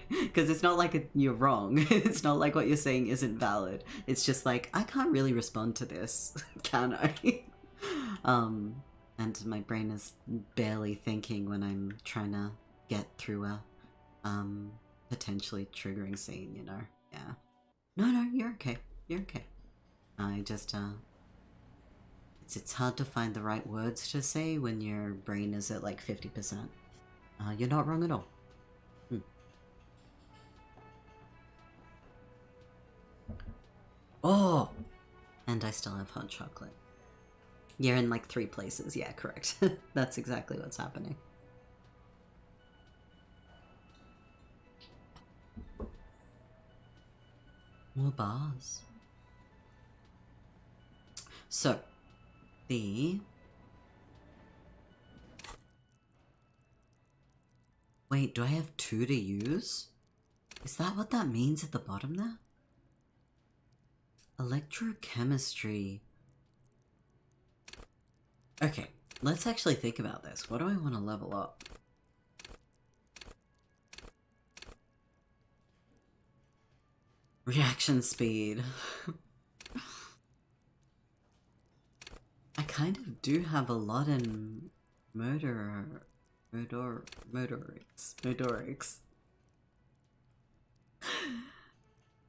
Because it's not like you're wrong. It's not like what you're saying isn't valid. It's just like, I can't really respond to this, can I? And my brain is barely thinking when I'm trying to get through a potentially triggering scene, you know? Yeah. No, you're okay. You're okay. I just, it's hard to find the right words to say when your brain is at like 50%. You're not wrong at all. Oh! And I still have hot chocolate. You're in like 3 places. Yeah, correct. That's exactly what's happening. More bars. So, Wait, do I have 2 to use? Is that what that means at the bottom there? Electrochemistry. Okay, let's actually think about this. What do I want to level up? Reaction speed. I kind of do have a lot in motorics.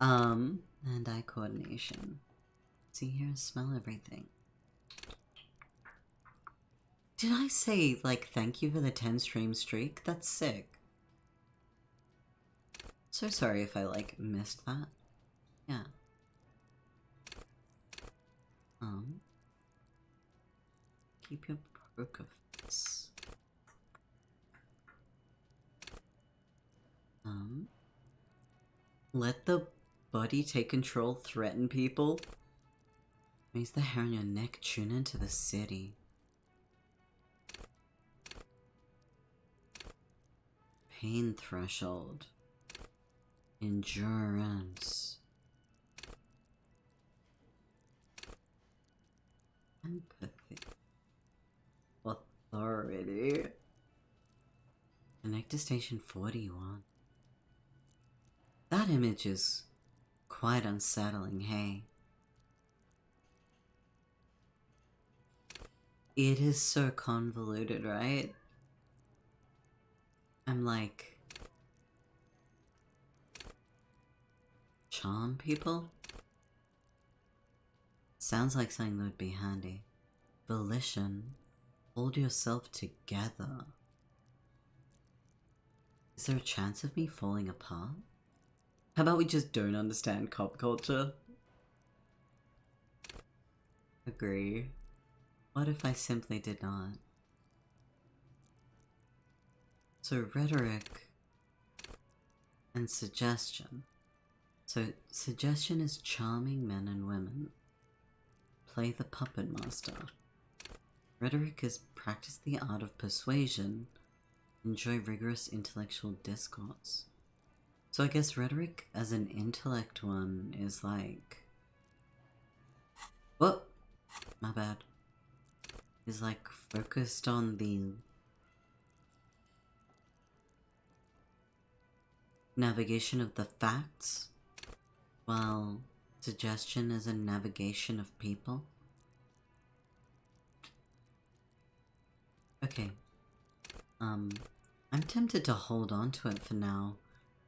And eye coordination. See here, smell everything. Did I say, like, thank you for the 10 stream streak? That's sick. So sorry if I, like, missed that. Yeah. Keep your poker face. Let the body take control, threaten people. Raise the hair on your neck, tune into the city. Pain threshold. Endurance. Empathy. Authority. Connect to station 41. That image is quite unsettling, hey? It is so convoluted, right? I'm like... Charm people? Sounds like something that would be handy. Volition. Hold yourself together. Is there a chance of me falling apart? How about we just don't understand cop culture? Agree. What if I simply did not? So rhetoric and suggestion. So suggestion is charming men and women. Play the puppet master. Rhetoric is practice the art of persuasion. Enjoy rigorous intellectual discourse. So I guess rhetoric as an intellect one is like... Whoa! My bad. Is like focused on the... navigation of the facts, while suggestion is a navigation of people. Okay. I'm tempted to hold on to it for now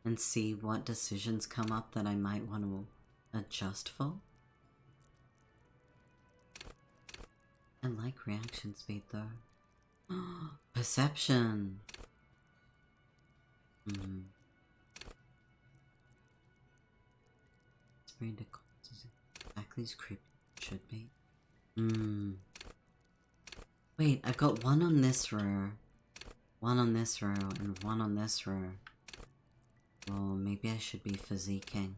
and see what decisions come up that I might want to adjust for. I like reaction speed though. Perception! It's very difficult. Exactly as creepy as it should be. Wait, I've got one on this row, one on this row, and one on this row. Well, maybe I should be physiquing.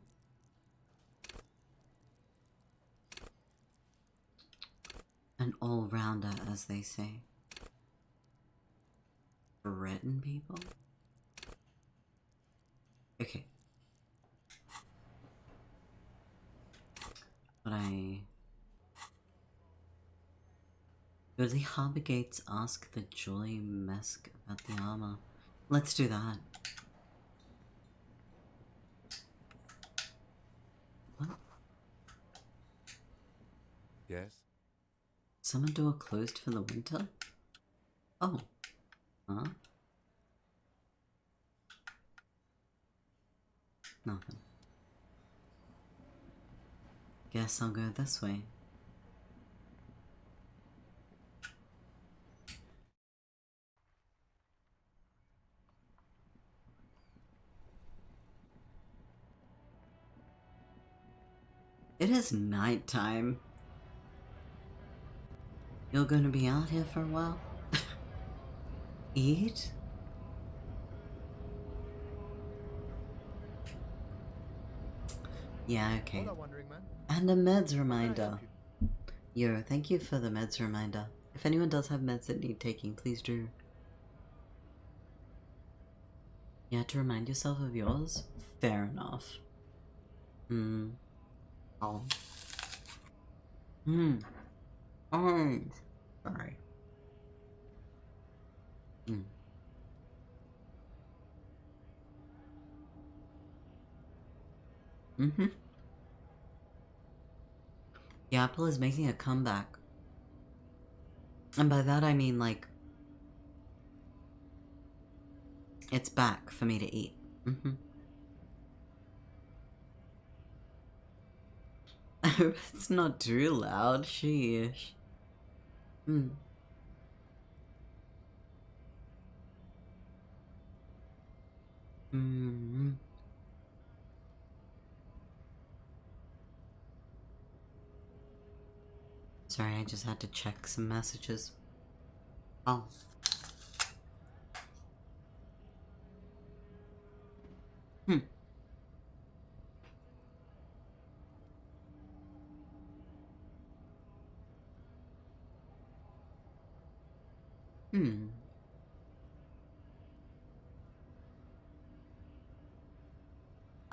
An all-rounder, as they say. Threaten people? Okay. But Go to the harbor gates, ask the Jolly Mesk about the armor. Let's do that. What? Yes? Summer door closed for the winter? Oh. Huh? Nothing. Guess I'll go this way. It is nighttime. You're gonna be out here for a while? Eat? Yeah, okay. Hola, wandering man. And a meds How can I reminder. help you? Yo, thank you for the meds reminder. If anyone does have meds that need taking, please do. You had to remind yourself of yours? Fair enough. Oh. Oh. Sorry. The apple is making a comeback. And by that I mean, like, it's back for me to eat. It's not too loud, sheesh. Sorry, I just had to check some messages. Oh.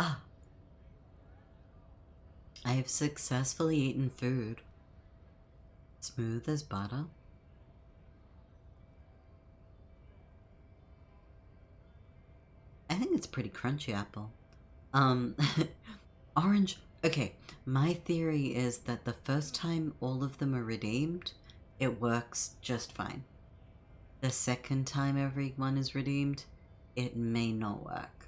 Ah. I have successfully eaten food. Smooth as butter. I think it's pretty crunchy apple. Orange. Okay, my theory is that the first time all of them are redeemed, it works just fine. The second time everyone is redeemed, it may not work.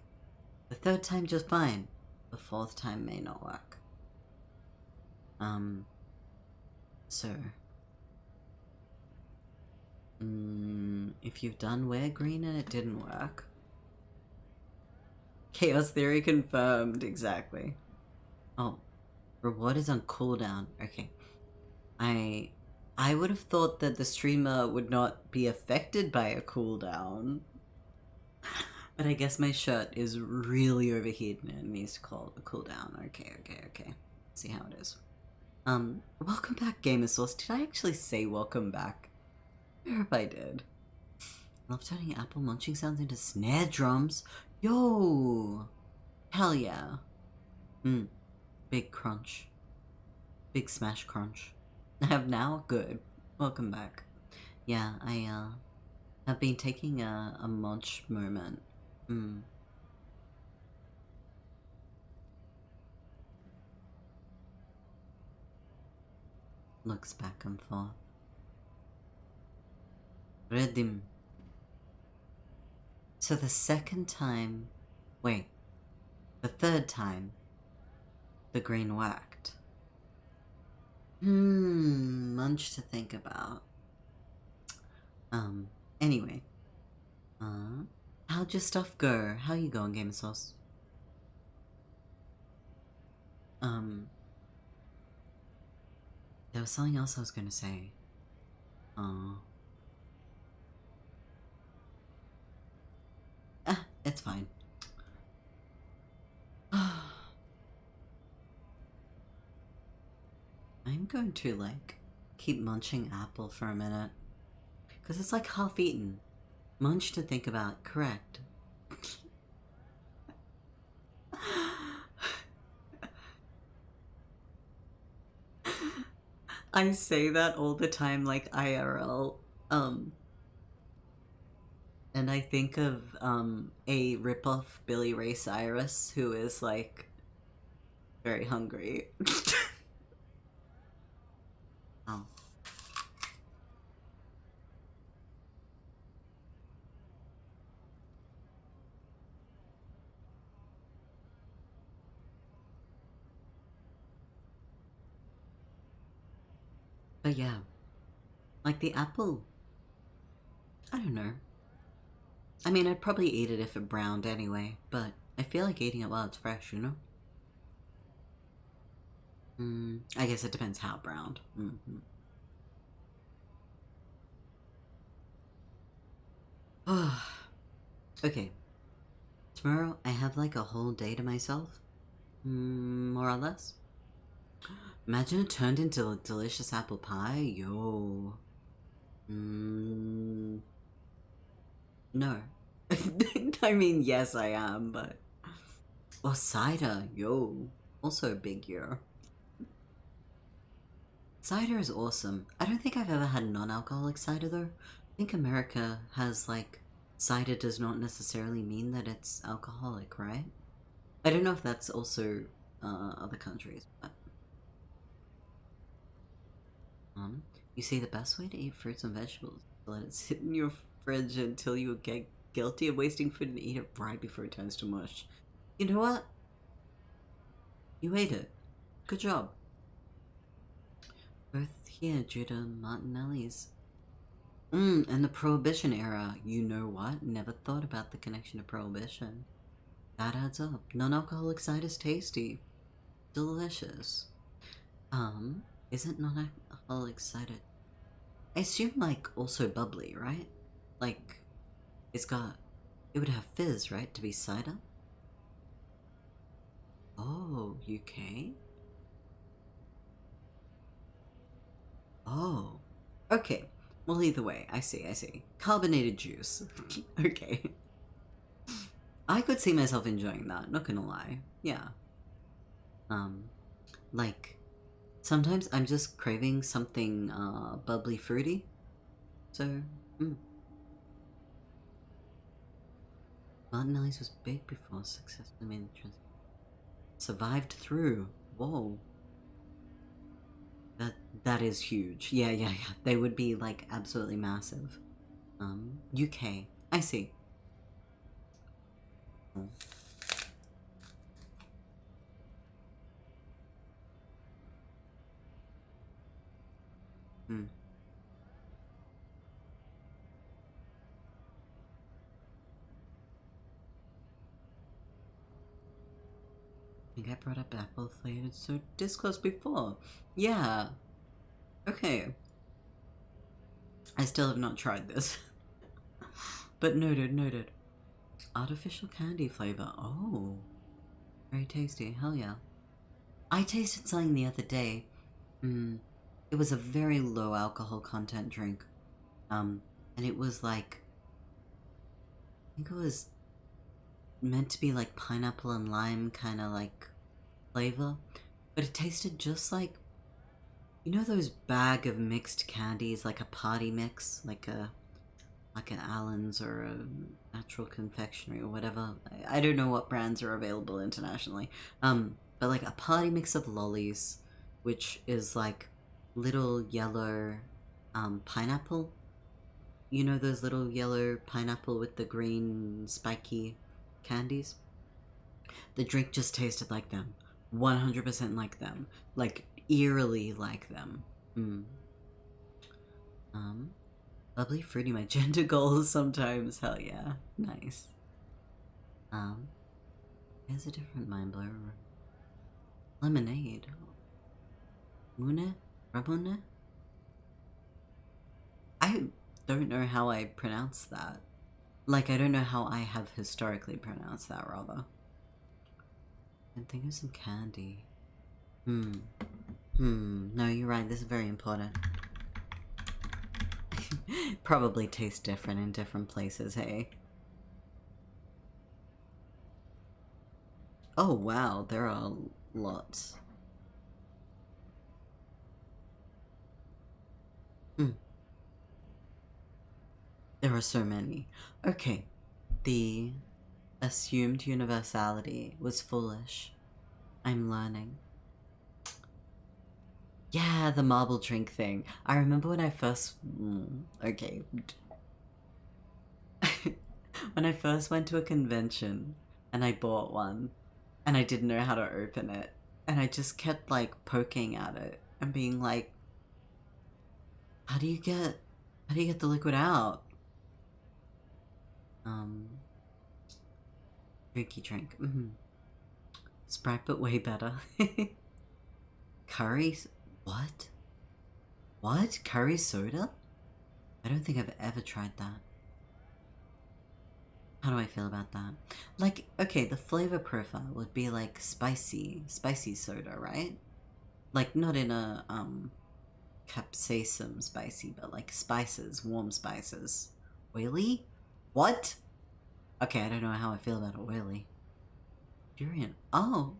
The third time just fine. The fourth time may not work. If you've done wear green and it didn't work. Chaos theory confirmed, exactly. Oh, reward is on cooldown. Okay. I would have thought that the streamer would not be affected by a cooldown. But I guess my shirt is really overheated and it needs to cool down. Okay. See how it is. Welcome back, Gamer Source. Did I actually say welcome back? I hope I did. I love turning apple munching sounds into snare drums. Yo! Hell yeah. Big crunch. Big smash crunch. I have now? Good. Welcome back. Yeah, I have been taking a munch moment. Looks back and forth. Redim. So the second time... Wait. The third time, the green worked. Munch to think about. Anyway. How'd your stuff go? How you going, Gamer Sauce? There was something else I was gonna say. It's fine. I'm going to, like, keep munching apple for a minute. Because it's like half eaten. Munch to think about, correct. I say that all the time, like IRL. And I think of a ripoff Billy Ray Cyrus who is like very hungry. Oh. But yeah, like the apple, I don't know. I mean, I'd probably eat it if it browned anyway, but I feel like eating it while it's fresh, you know? I guess it depends how browned. Okay. Tomorrow I have like a whole day to myself. More or less. Imagine it turned into a delicious apple pie. Yo. No. I mean, yes I am, but... Or cider. Yo. Also a big yo. Cider is awesome. I don't think I've ever had non-alcoholic cider though. I think America has like... Cider does not necessarily mean that it's alcoholic, right? I don't know if that's also other countries, but... You see, the best way to eat fruits and vegetables is to let it sit in your fridge until you get guilty of wasting food and eat it right before it turns to mush. You know what? You ate it. Good job. Both here due to Martinelli's. And the Prohibition era. You know what? Never thought about the connection to Prohibition. That adds up. Non-alcoholic cider's tasty. Delicious. Isn't non-alcoholic cider... I assume, like, also bubbly, right? Like, it's got... It would have fizz, right, to be cider? Oh, UK? Oh. Okay. Well, either way, I see. Carbonated juice. Okay. I could see myself enjoying that, not gonna lie. Yeah. Like... Sometimes I'm just craving something bubbly fruity. So, Martinelli's was big before successfully made the transition. Survived through. Whoa. That is huge. Yeah. They would be like absolutely massive. UK. I see. Oh. I think I brought up apple flavored so discourse before. Yeah. Okay. I still have not tried this. But noted. Artificial candy flavor. Oh. Very tasty. Hell yeah. I tasted something the other day. It was a very low alcohol content drink. And it was like... I think it was meant to be like pineapple and lime kind of like flavor. But it tasted just like... You know those bag of mixed candies, like a party mix? Like an Allen's or a Natural Confectionery or whatever. I don't know what brands are available internationally. But like a party mix of lollies, which is like little yellow pineapple. You know those little yellow pineapple with the green spiky candies? The drink just tasted like them. 100% like them. Like eerily like them. Bubbly fruity magenta goals sometimes. Hell yeah. Nice. Here's a different mind blower. Lemonade. Mune? Ramune? I don't know how I pronounce that. Like, I don't know how I have historically pronounced that, rather. And think of some candy. No, you're right, this is very important. Probably tastes different in different places, hey? Oh, wow, there are lots. There are so many. Okay. The assumed universality was foolish. I'm learning. Yeah, the marble drink thing. I remember when I first... okay. When I first went to a convention and I bought one and I didn't know how to open it and I just kept like poking at it and being like, How do you get the liquid out? Drinky drink. Sprite, but way better. Curry? What? What? Curry soda? I don't think I've ever tried that. How do I feel about that? Like, okay, the flavor profile would be like spicy soda, right? Like, not in a, capsaicin spicy, but like spices, warm spices. Oily? What? Okay, I don't know how I feel about oily. Durian. Oh!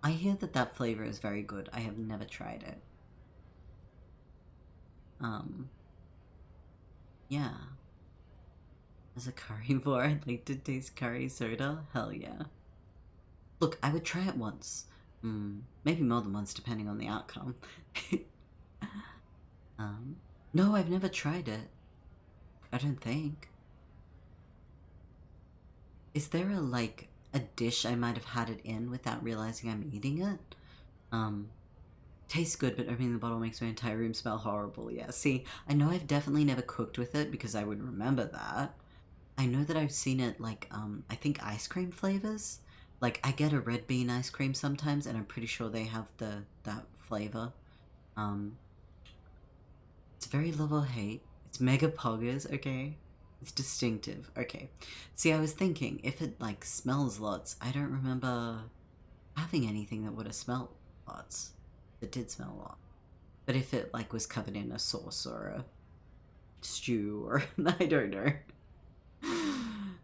I hear that that flavor is very good. I have never tried it. Yeah. As a currywurst, I'd like to taste curry soda. Hell yeah. Look, I would try it once. Maybe more than once, depending on the outcome. No, I've never tried it. I don't think. Is there a, like, a dish I might have had it in without realizing I'm eating it? Tastes good, but opening the bottle makes my entire room smell horrible. Yeah, see, I know I've definitely never cooked with it because I would remember that. I know that I've seen it, like, I think ice cream flavors. Like, I get a red bean ice cream sometimes, and I'm pretty sure they have that flavor. It's very love or hate. It's mega poggers, okay? It's distinctive, okay. See, I was thinking, if it, like, smells lots, I don't remember having anything that would have smelled lots. That did smell a lot. But if it, like, was covered in a sauce or a stew or... I don't know.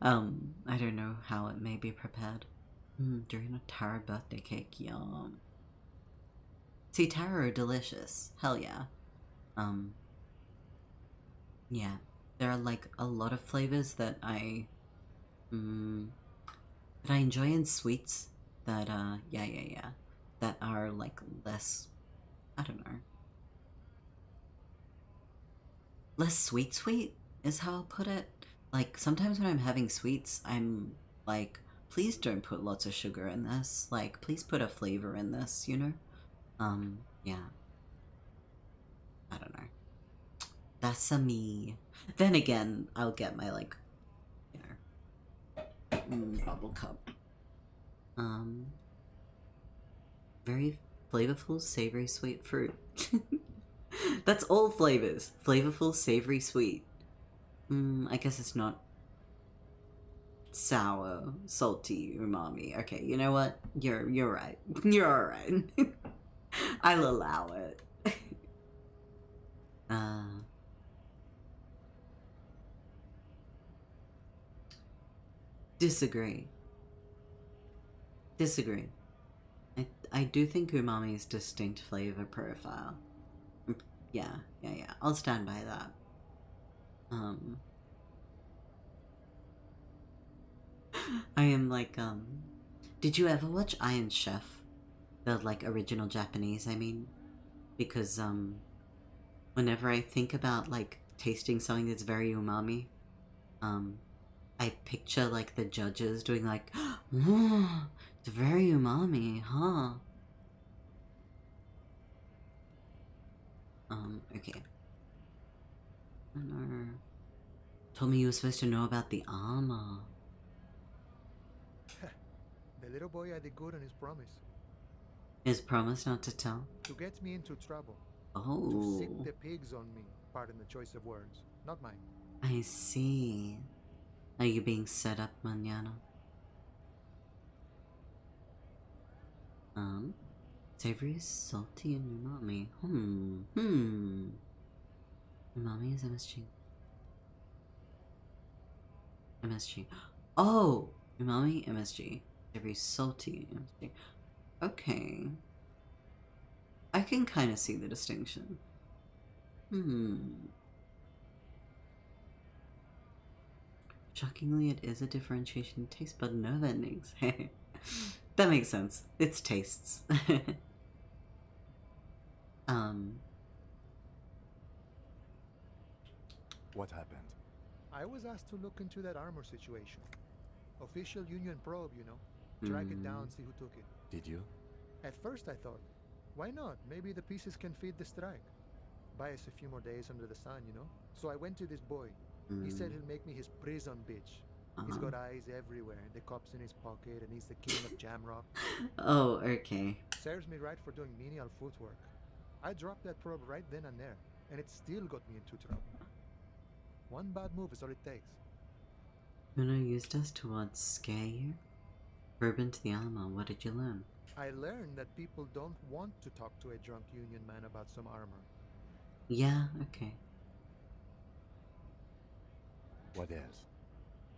I don't know how it may be prepared. During a taro birthday cake, yum. See, taro are delicious. Hell yeah. Yeah. There are, like, a lot of flavors that I enjoy in sweets that, yeah. That are, like, less, I don't know. Less sweet is how I'll put it. Like, sometimes when I'm having sweets, I'm like, please don't put lots of sugar in this. Like, please put a flavor in this, you know? Yeah. I don't know. That's a me. Then again, I'll get my, like, you know, bubble cup. Very flavorful, savory, sweet fruit. That's all flavors. Flavorful, savory, sweet. I guess it's not sour, salty, umami. Okay, you know what? You're right. You're alright. I'll allow it. Disagree. I do think umami's distinct flavor profile. Yeah. I'll stand by that. I am like, did you ever watch Iron Chef? The, like, original Japanese, I mean? Because, whenever I think about, like, tasting something that's very umami, I picture, like, the judges doing, like, oh, it's very umami, huh? Okay. Told me you were supposed to know about the armor. The little boy had a good on his promise. His promise not to tell? To get me into trouble. Oh. To sick the pigs on me. Pardon the choice of words. Not mine. I see. Are you being set up, mañana? Savory, salty, and umami. Umami is MSG. MSG. Oh! Umami, MSG. Savory, salty, MSG. Okay. I can kind of see the distinction. Shockingly, it is a differentiation in taste, but nerve endings. That makes sense. It's tastes. What happened? I was asked to look into that armor situation. Official Union probe, you know. Track it down, see who took it. Did you? At first I thought, why not? Maybe the pieces can feed the strike. buy us a few more days under the sun, you know? So I went to this boy. He said he'll make me his prison bitch. He's got eyes everywhere, the cops in his pocket, and he's the king of Jamrock. Oh, okay. Serves me right for doing menial footwork. I dropped that probe right then and there, and it still got me into trouble. One bad move is all it takes. Uno used us to what, scare you? Probe into the Alamo, what did you learn? I learned that people don't want to talk to a drunk Union man about some armor. Yeah, okay. What else?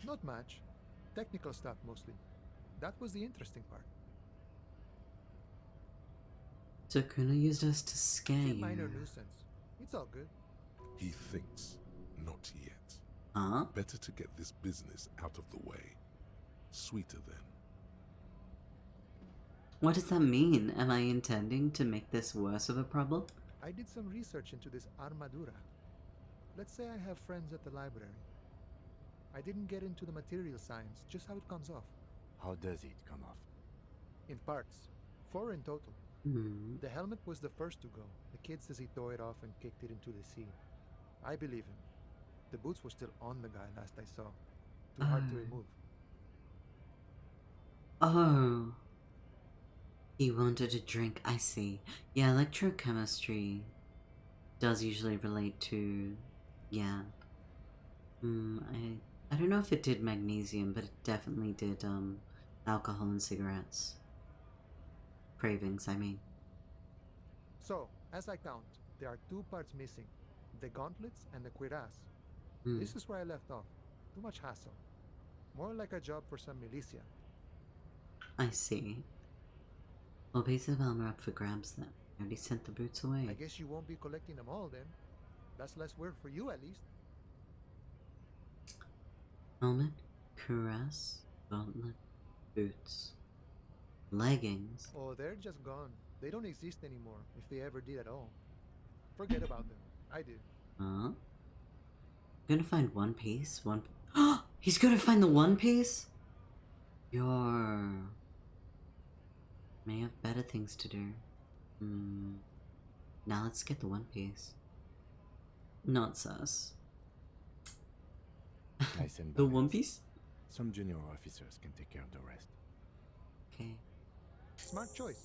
Not much. Technical stuff mostly. That was the interesting part. So Kuno used us to scare It's a you. minor nuisance. It's all good. He thinks, not yet. Huh? Better to get this business out of the way. Sweeter then. What does that mean? Am I intending to make this worse of a problem? I did some research into this armadura. Let's say I have friends at the library. I didn't get into the material science, just how it comes off. How does it come off? In parts. 4 in total. The helmet was the first to go. The kid says he tore it off and kicked it into the sea. I believe him. The boots were still on the guy last I saw. Too hard to remove. Oh. He wanted to drink, I see. Yeah, electrochemistry does usually relate to, yeah. I don't know if it did magnesium, but it definitely did, alcohol and cigarettes. Cravings, I mean. So, as I count, there are 2 parts missing. The gauntlets and the cuirass. This is where I left off. Too much hassle. More like a job for some militia. I see. Well, pieces of armor up for grabs then. I already sent the boots away. I guess you won't be collecting them all then. That's less work for you at least. Helmet, cuirass, gauntlet, boots, leggings. Oh, they're just gone. They don't exist anymore, if they ever did at all. Forget about them. I did. Huh? Gonna find one piece? He's gonna find the one piece? You're... may have better things to do. Now let's get the one piece. Not sus. Nice and The balanced. one piece? Some junior officers can take care of the rest. Okay. Smart choice.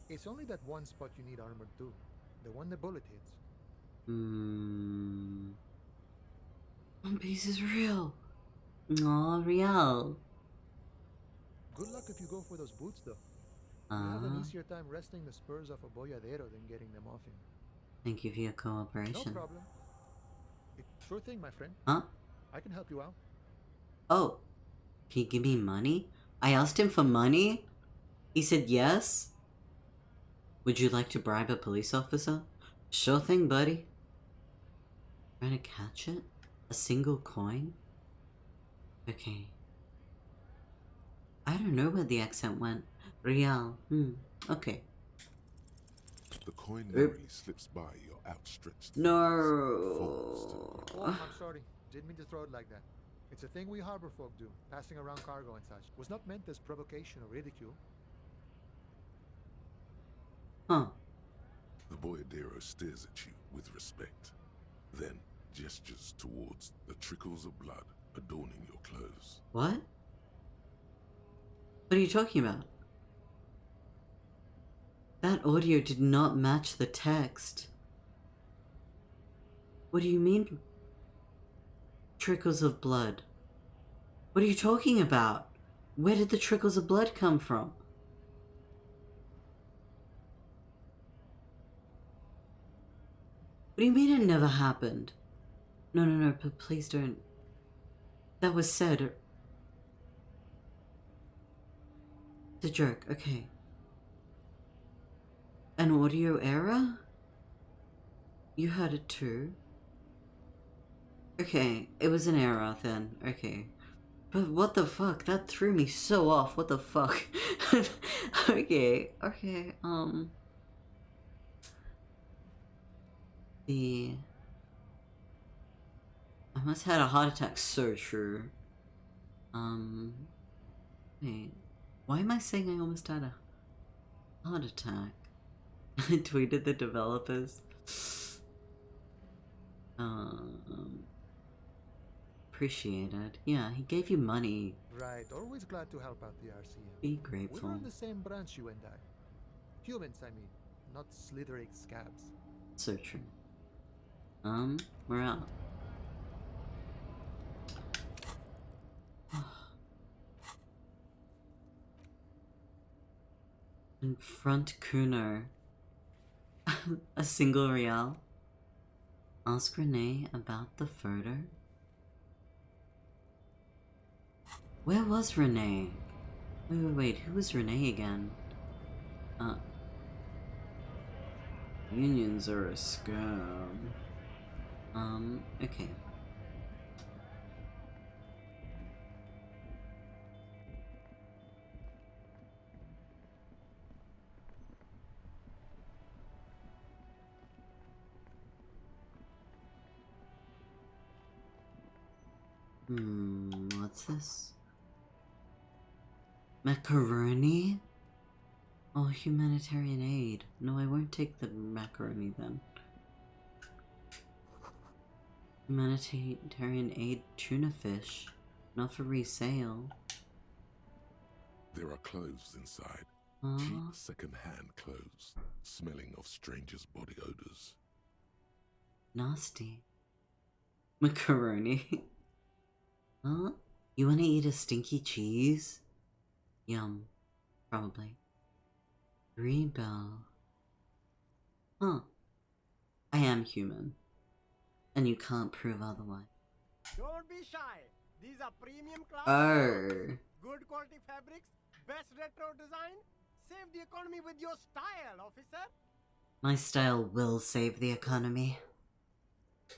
It's only that one spot you need armored too. The one the bullet hits. One piece is real. Aw, real. Good luck if you go for those boots though. You have an easier time wresting the spurs off a boyadero than getting them off him. Thank you for your cooperation. No problem. Sure thing, my friend. Huh? I can help you out. Oh. Can you give me money? I asked him for money? He said yes? Would you like to bribe a police officer? Sure thing, buddy. Trying to catch it? A single coin? Okay. I don't know where the accent went. Real. Okay. The coin narrowly slips by your outstretched No. Oh, I'm sorry. Didn't mean to throw it like that. It's a thing we harbor folk do, passing around cargo and such. Was not meant as provocation or ridicule. Huh. The boyadero stares at you with respect, then gestures towards the trickles of blood adorning your clothes. What? What are you talking about? That audio did not match the text. What do you mean? Trickles of blood. What are you talking about? Where did the trickles of blood come from? What do you mean it never happened? No, but please don't. That was said. It's a joke, okay. An audio error? You heard it too? Okay, it was an error then, okay. But what the fuck? That threw me so off, what the fuck? okay. I must have had a heart attack, so true. Wait. Why am I saying I almost had a heart attack? I tweeted the developers. Appreciated. Yeah, he gave you money. Right, always glad to help out the RCM. Be grateful. We're on the same branch, you and I. Humans, I mean, not slithering scabs. So true. We're out. Confront Kuno. A single real. Ask Renee about the photo. Where was Renee? Wait, who was Renee again? Unions are a scam. Okay. What's this? Macaroni? Oh, humanitarian aid. No, I won't take the macaroni then. Humanitarian aid tuna fish. Not for resale. There are clothes inside. Cheap second-hand clothes, smelling of strangers' body odors. Nasty. Macaroni. Huh? You wanna eat a stinky cheese? Yum. Probably. Rebel. Huh. I am human. And you can't prove otherwise. Don't be shy. These are premium class. Good quality fabrics, best retro design. Save the economy with your style, officer. My style will save the economy.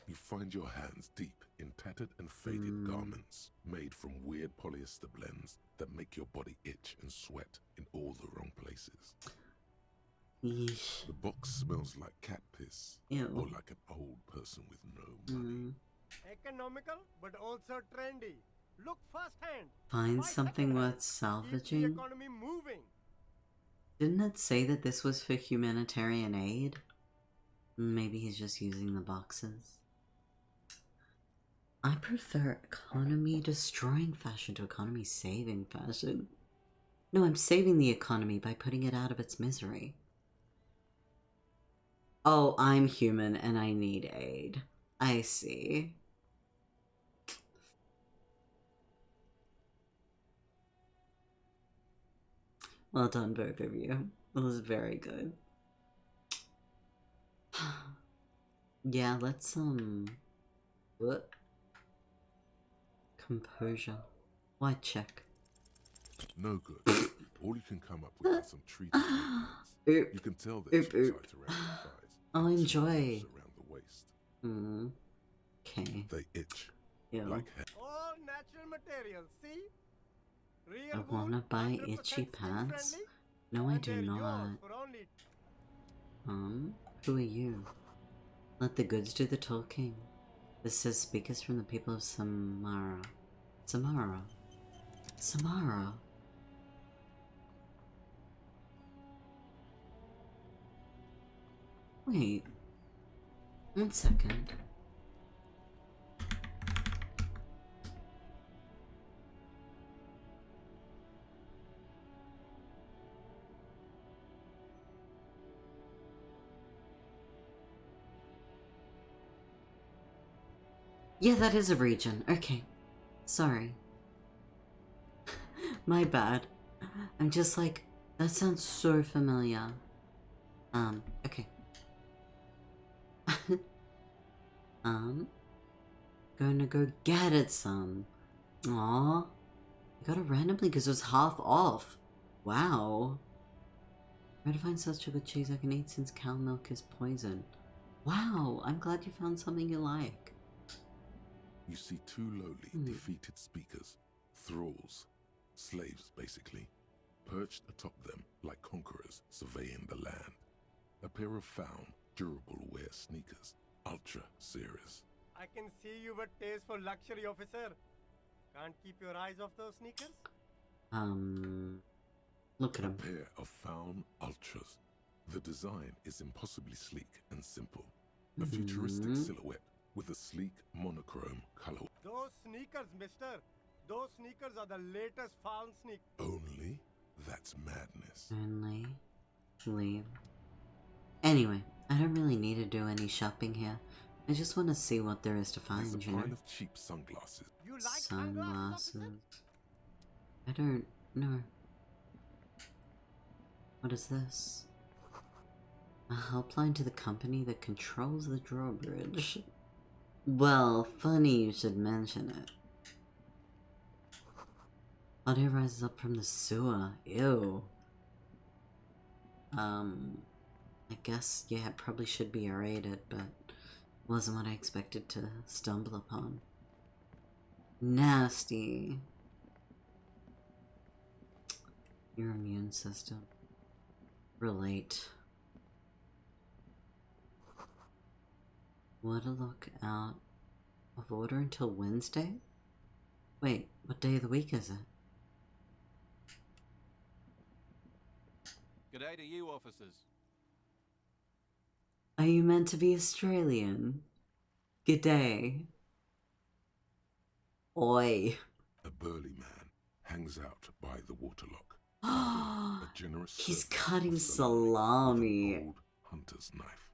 You find your hands deep in tattered and faded garments made from weird polyester blends that make your body itch and sweat in all the wrong places. Yeesh. The box smells like cat piss. Ew. Or like an old person with no money. Economical, but also trendy. Look firsthand. Find Buy something secondhand. worth salvaging? Keep the economy moving. Didn't it say that this was for humanitarian aid? Maybe he's just using the boxes. I prefer economy destroying fashion to economy saving fashion. No, I'm saving the economy by putting it out of its misery. Oh, I'm human and I need aid. I see. Well done, both of you. It was very good. Yeah, let's, what? Composure. Why check? No good. All you can come up with are some treated movements. You can tell that she's tight around the thighs. I'll enjoy. Around the waist. Okay. They itch. Yo. Like hell. All natural materials, see? Real I wanna wool, buy 100% itchy pants? skin-friendly, No, I and do they're not. yours for only Who are you? Let the goods do the talking. This says speakers from the people of Samara. Samara. Samara. Wait. 1 second. Yeah, that is a region. Okay. Sorry. My bad. I'm just like, that sounds so familiar. Okay. Gonna go get it some. Aw. I got it randomly because it was half off. Wow. Where to find such a good cheese I can eat since cow milk is poison? Wow, I'm glad you found something you like. You see two lowly, defeated speakers, thralls, slaves basically, perched atop them like conquerors surveying the land. A pair of found, durable wear sneakers, ultra serious. I can see you with taste for luxury, officer. Can't keep your eyes off those sneakers? Look at A him. pair of found ultras. The design is impossibly sleek and simple. A futuristic silhouette with a sleek monochrome color. Those sneakers, mister. Those sneakers are the latest found sneak. Only? That's madness. Only. Leave. Anyway, I don't really need to do any shopping here. I just want to see what there is to find, There's a you know? pile of cheap sunglasses. You like Sunglasses. I don't know. What is this? A helpline to the company that controls the drawbridge. Well, funny you should mention it. Audio rises up from the sewer. Ew. I guess, yeah, it probably should be aerated, but wasn't what I expected to stumble upon. Nasty. Your immune system. Relate. What a look out of order until Wednesday? Wait, what day of the week is it? G'day to you, officers. Are you meant to be Australian? G'day. Oi. A burly man hangs out by the waterlock. A generous He's servant cutting of salami. with a gold hunter's knife.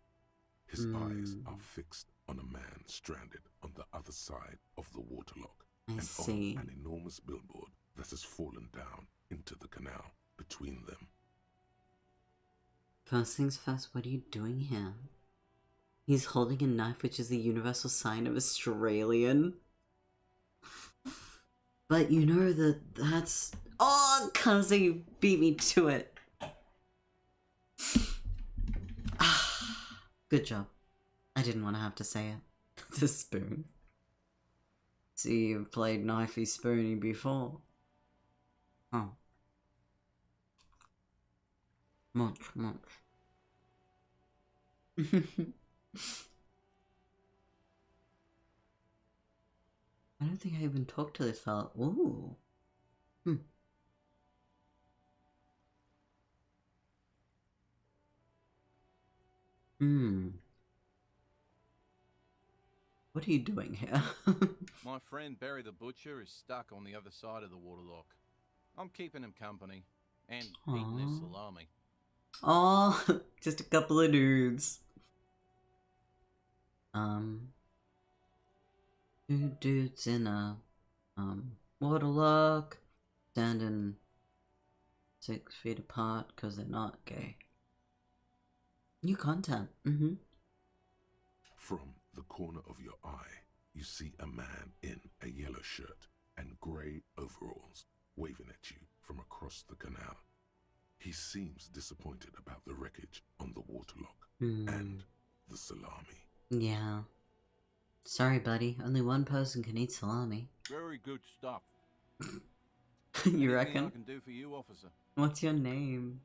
His eyes are fixed on a man stranded on the other side of the waterlock and see. on an enormous billboard that has fallen down into the canal between them. First things first, what are you doing here? He's holding a knife, which is the universal sign of Australian. But you know that's... Oh, cuz you beat me to it. Good job. I didn't want to have to say it. The spoon. See, you've played knifey spoony before. Oh. Much. I don't think I even talked to this fella. Ooh. What are you doing here? My friend Barry the Butcher is stuck on the other side of the waterlock. I'm keeping him company and eating his salami. Oh, just a couple of dudes. Two dudes in a waterlock, standing 6 feet apart because they're not gay. New content. From the corner of your eye, you see a man in a yellow shirt and grey overalls waving at you from across the canal. He seems disappointed about the wreckage on the waterlock and the salami. Yeah. Sorry, buddy. Only one person can eat salami. Very good stuff. You Anything reckon? I can do for you, officer? What's your name?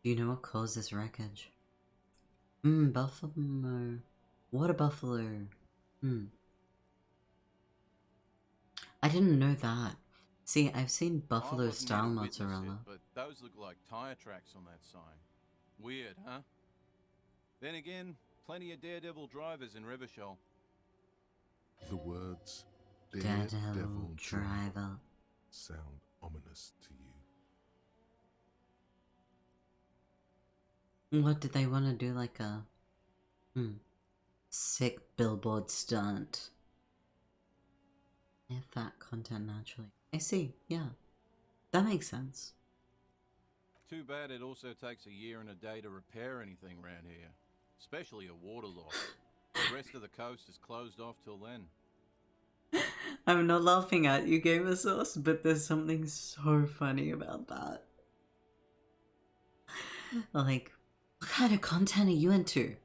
Do you know what caused this wreckage? Buffalo. Water buffalo. I didn't know that. See, I've seen buffalo style mozzarella. But those look like tire tracks on that sign. Weird, huh? Then again, plenty of daredevil drivers in Rivershoal. The words Daredevil driver sound ominous to you. What did they want to do? Like a sick billboard stunt? If that content naturally. I see. Yeah, that makes sense. Too bad it also takes a year and a day to repair anything around here, especially a waterlock. The rest of the coast is closed off till then. I'm not laughing at you, Gamer Sauce, but there's something so funny about that. Like, what kind of content are you into?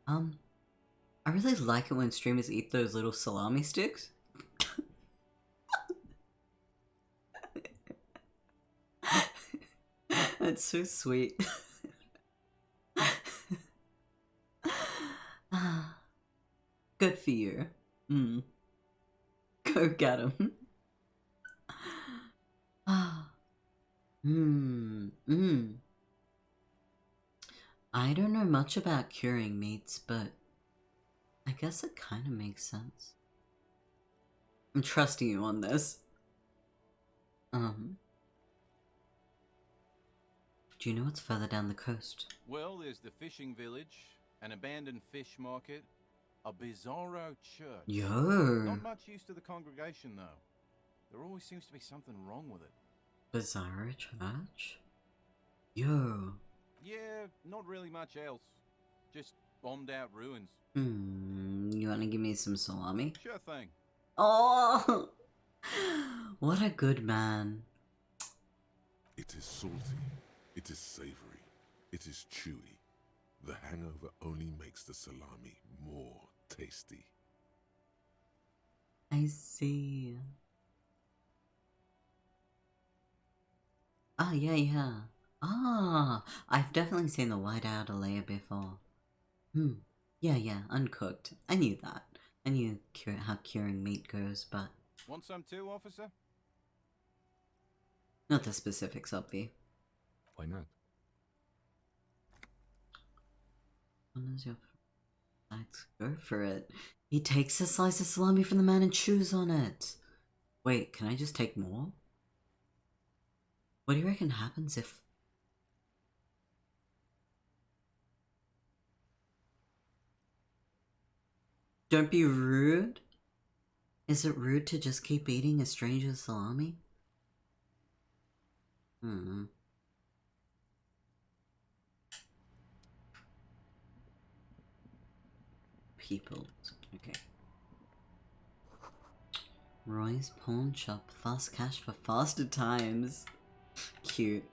I really like it when streamers eat those little salami sticks. That's so sweet. Good for you. Go get him. I don't know much about curing meats, but I guess it kind of makes sense. I'm trusting you on this. Do you know what's further down the coast? Well, there's the fishing village, an abandoned fish market, a bizarro church. Yo. Not much use to the congregation, though. There always seems to be something wrong with it. Bizarro church? Yo. Yeah, not really much else. Just bombed out ruins. You wanna give me some salami? Sure thing. Oh! What a good man. It is salty. It is savory. It is chewy. The hangover only makes the salami more tasty. I see. Ah, yeah. Ah, I've definitely seen the white outer layer before. Yeah, uncooked. I knew that. I knew how curing meat goes, but... Want some too, officer? Not the specifics, obvi. Why not? Let's go for it. He takes a slice of salami from the man and chews on it. Wait, can I just take more? What do you reckon happens if... Don't be rude. Is it rude to just keep eating a stranger's salami? People. Okay. Roy's pawn shop. Fast cash for faster times. Cute.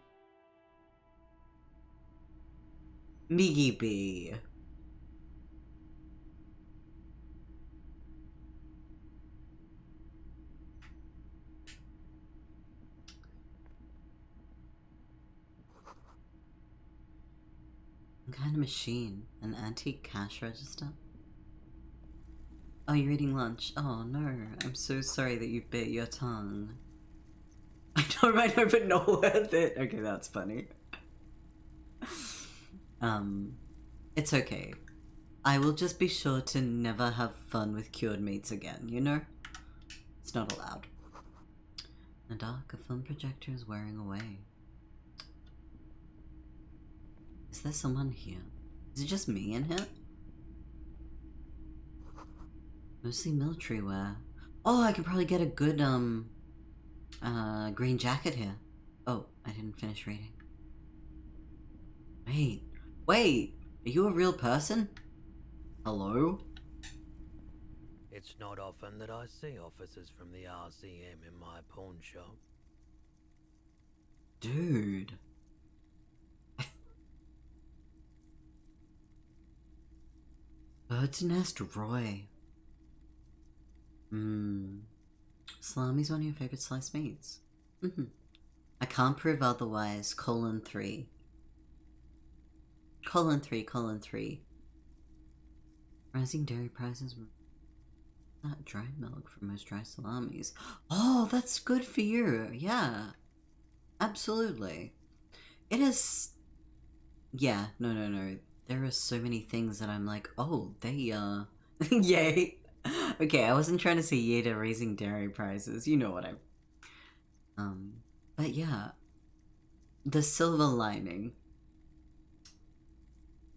Miggy B. What kind of machine? An antique cash register? Oh, you're eating lunch. Oh no, I'm so sorry that you bit your tongue. I know, but not worth it. Okay, that's funny. It's okay. I will just be sure to never have fun with cured meats again, you know? It's not allowed. In the dark, a film projector is wearing away. Is there someone here? Is it just me in here? Mostly military wear. Oh, I could probably get a good, green jacket here. Oh, I didn't finish reading. Wait! Are you a real person? Hello? It's not often that I see officers from the RCM in my pawn shop. Dude. Bird's Nest Roy. Salami's one of your favorite sliced meats. I can't prove otherwise. :3. :3. Rising dairy prices. Not dried milk for most dry salamis. Oh, that's good for you. Yeah. Absolutely. It is... Yeah, no. There are so many things that I'm like, oh, they, yay. Okay, I wasn't trying to say yay to raising dairy prices. You know what but yeah. The silver lining.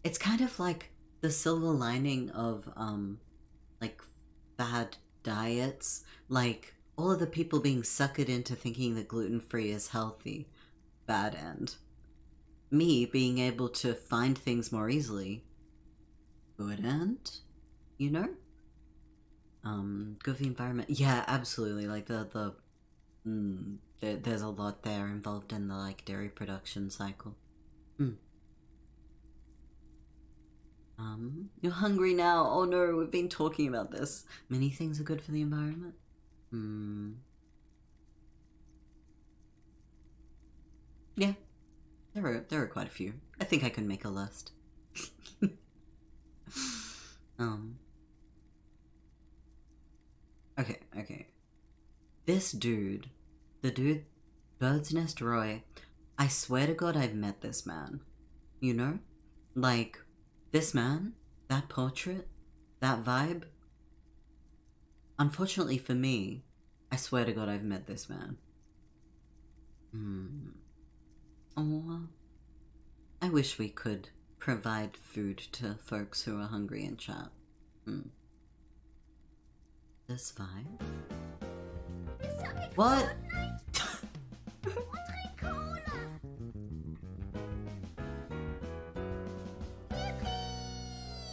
It's kind of like the silver lining of, like, bad diets. Like, all of the people being suckered into thinking that gluten-free is healthy. Bad end. Me being able to find things more easily. Good end? You know? Good for the environment. Yeah, absolutely. Like, there's a lot there involved in the, like, dairy production cycle. You're hungry now. Oh no, we've been talking about this. Many things are good for the environment. Yeah. There are quite a few. I think I can make a list. Okay. This dude, the dude, Bird's Nest Roy, I swear to God I've met this man. You know? Like, this man, that portrait, That vibe? Unfortunately for me, I swear to God I've met this man. Oh, I wish we could provide food to folks who are hungry in chat. This vibe? What?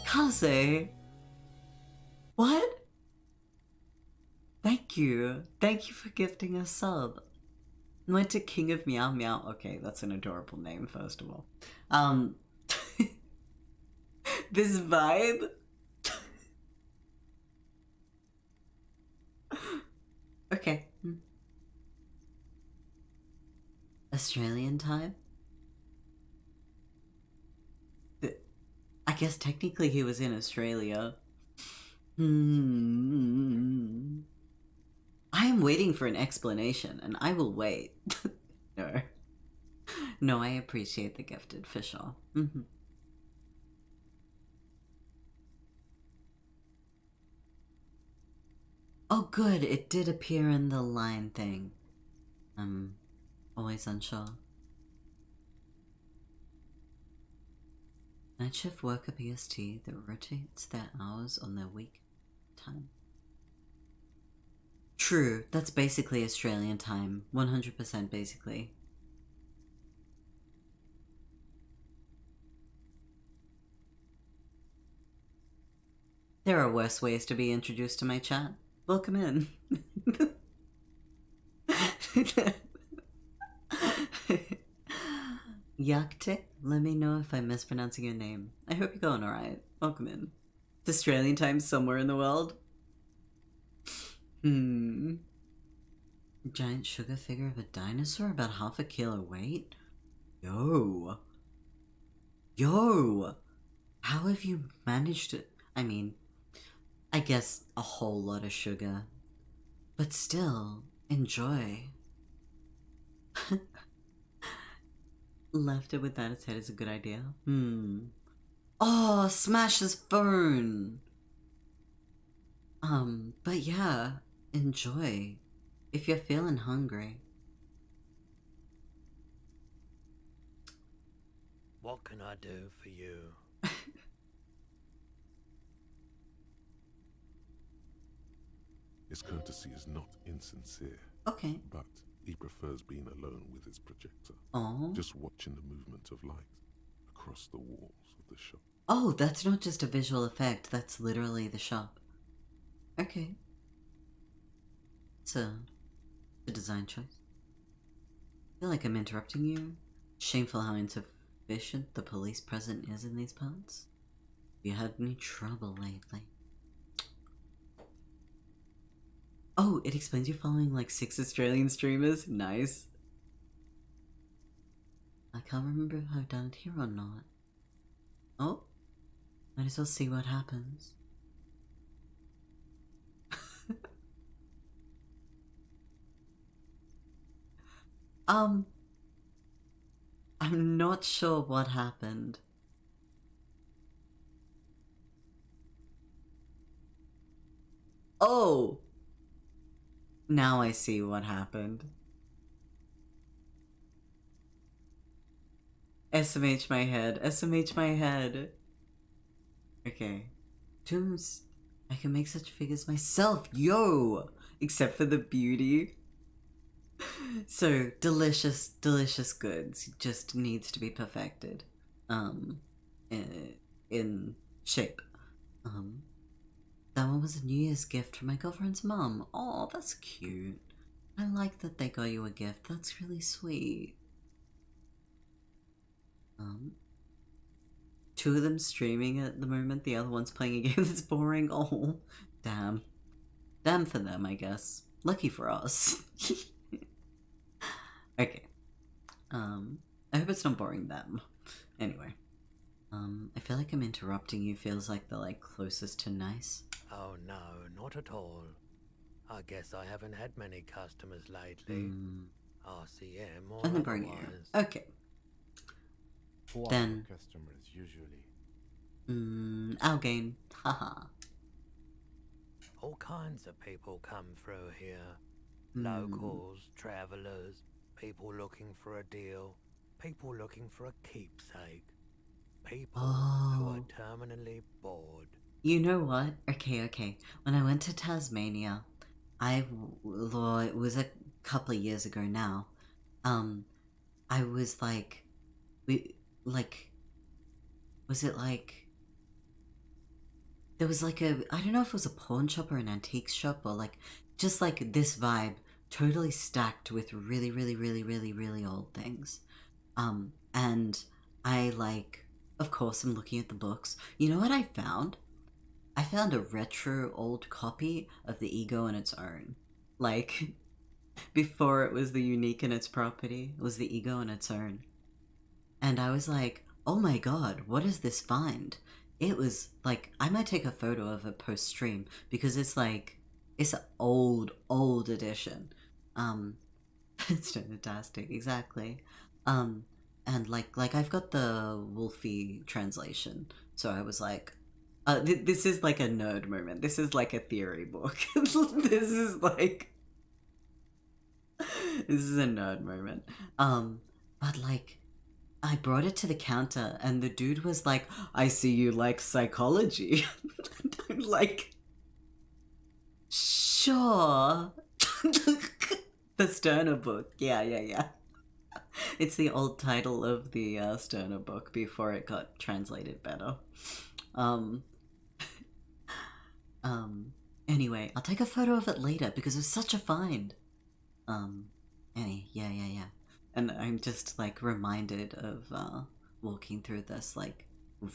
Kaze? What? Thank you. Thank you for gifting a sub. Went to King of Meow Meow. Okay, that's an adorable name, first of all. This vibe? Okay. Australian time? I guess technically he was in Australia. I am waiting for an explanation, and I will wait. No. No, I appreciate the gifted, for sure. Oh, good, it did appear in the line thing. I'm always unsure. Night shift worker PST that rotates their hours on their week time. True, that's basically Australian time. 100% basically. There are worse ways to be introduced to my chat. Welcome in. Yakte, let me know if I'm mispronouncing your name. I hope you're going alright. Welcome in. It's Australian time somewhere in the world. Giant sugar figure of a dinosaur about half a kilo weight? Yo. How have you managed to... I mean, I guess a whole lot of sugar. But still, enjoy. Left it without its head is a good idea. Oh, smash his phone! But yeah, enjoy. If you're feeling hungry. What can I do for you? His courtesy is not insincere. Okay. But he prefers being alone with his projector. Oh. Just watching the movement of light across the walls of the shop. Oh, that's not just a visual effect. That's literally the shop. Okay. It's a design choice. I feel like I'm interrupting you. Shameful how insufficient the police presence is in these parts. You had any trouble lately? Oh, it explains you're following like 6 Australian streamers. Nice. I can't remember if I've done it here or not. Oh, might as well see what happens. I'm not sure what happened. Oh! Now I see what happened. SMH my head. SMH my head. Okay. Tombs. I can make such figures myself. Yo! Except for the beauty. So, delicious, delicious goods. Just needs to be perfected. In shape. That one was a New Year's gift from my girlfriend's mom. Oh, that's cute. I like that they got you a gift. That's really sweet. 2 of them streaming at the moment. The other one's playing a game that's boring. Oh, damn. Damn for them, I guess. Lucky for us. Okay. I hope it's not boring them. Anyway. I feel like I'm interrupting you. Feels like the closest to nice. Oh no, not at all. I guess I haven't had many customers lately. RCM or I'm gonna bring you. Okay. Who are Then your customers usually? Algain. Haha. All kinds of people come through here. Locals, travelers, people looking for a deal, people looking for a keepsake, people who are terminally bored. You know what? Okay. When I went to Tasmania, it was a couple of years ago now. I was like, was it like, there was like I don't know if it was a pawn shop or an antique shop or like, just like this vibe, totally stacked with really, really, really, really, really old things. And I like, of course, I'm looking at the books. You know what I found? I found a retro old copy of The Ego in Its Own. Like, before it was The Unique in Its Property, it was The Ego in Its Own. And I was like, oh my god, what is this find? It was like, I might take a photo of it post-stream, because it's like, it's an old edition. It's fantastic, exactly. And like I've got the Wolfie translation, so I was like, this is like a nerd moment. This is like a theory book. This is a nerd moment. But like, I brought it to the counter, and the dude was like, I see you like psychology. And I'm like, sure. The Sterner book. Yeah. It's the old title of the Sterner book before it got translated better. Anyway, I'll take a photo of it later because it was such a find. Yeah. And I'm just like reminded of walking through this like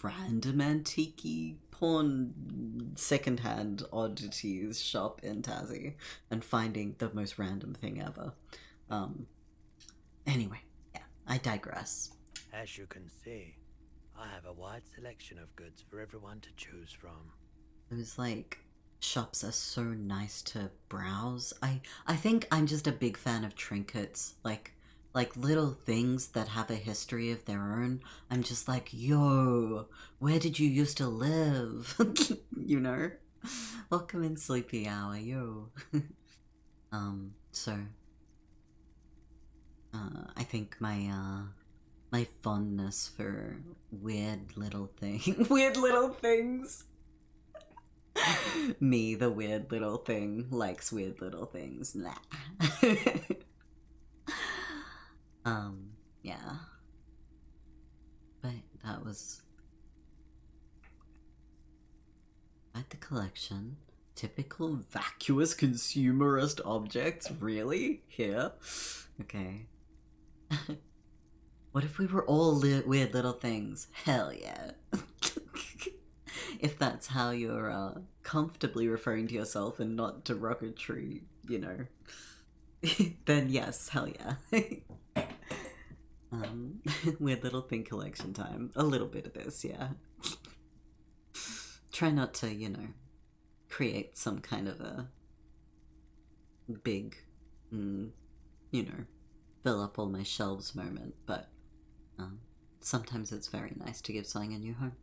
random antique porn secondhand oddities shop in Tassie and finding the most random thing ever. Anyway, yeah, I digress. As you can see, I have a wide selection of goods for everyone to choose from. Those like shops are so nice to browse. I think I'm just a big fan of trinkets, like little things that have a history of their own. I'm just like, yo, where did you used to live? You know? Welcome in, sleepy hour, yo. So I think my fondness for weird little things. Me, the weird little thing, likes weird little things. Nah. Yeah. But that was at the collection. Typical vacuous consumerist objects, really? Here? Okay. What if we were all weird little things? Hell yeah. If that's how you're comfortably referring to yourself and not derogatory, you know, then yes, hell yeah. Weird little thing collection time. A little bit of this, yeah. Try not to, you know, create some kind of a big, you know, fill up all my shelves moment, but sometimes it's very nice to give something a new home.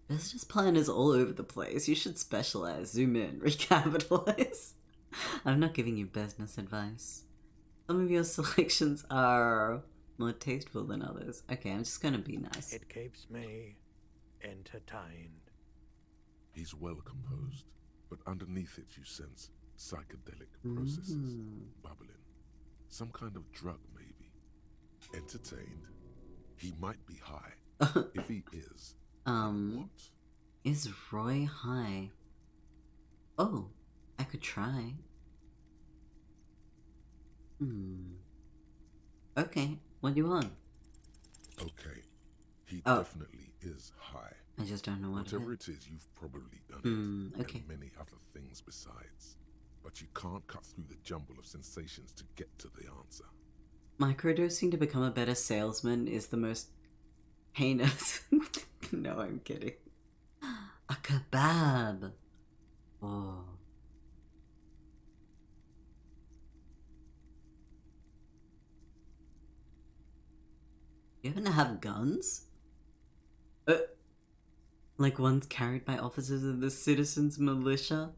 Business plan is all over the place. You should specialize, zoom in, recapitalize. I'm not giving you business advice. Some of your selections are more tasteful than others. Okay, I'm just gonna be nice. It keeps me entertained. He's well composed, but underneath it you sense psychedelic processes bubbling. Some kind of drug, maybe. Entertained? He might be high. If he is, what? Is Roy high? Oh, I could try. Okay, what do you want? Okay, he definitely is high. I just don't know what Whatever it is, you've probably done it, okay. and many other things besides. But you can't cut through the jumble of sensations to get to the answer. Microdosing to become a better salesman is the most heinous. No, I'm kidding. A kebab. Oh. You happen to have guns? Like ones carried by officers of the citizens' militia?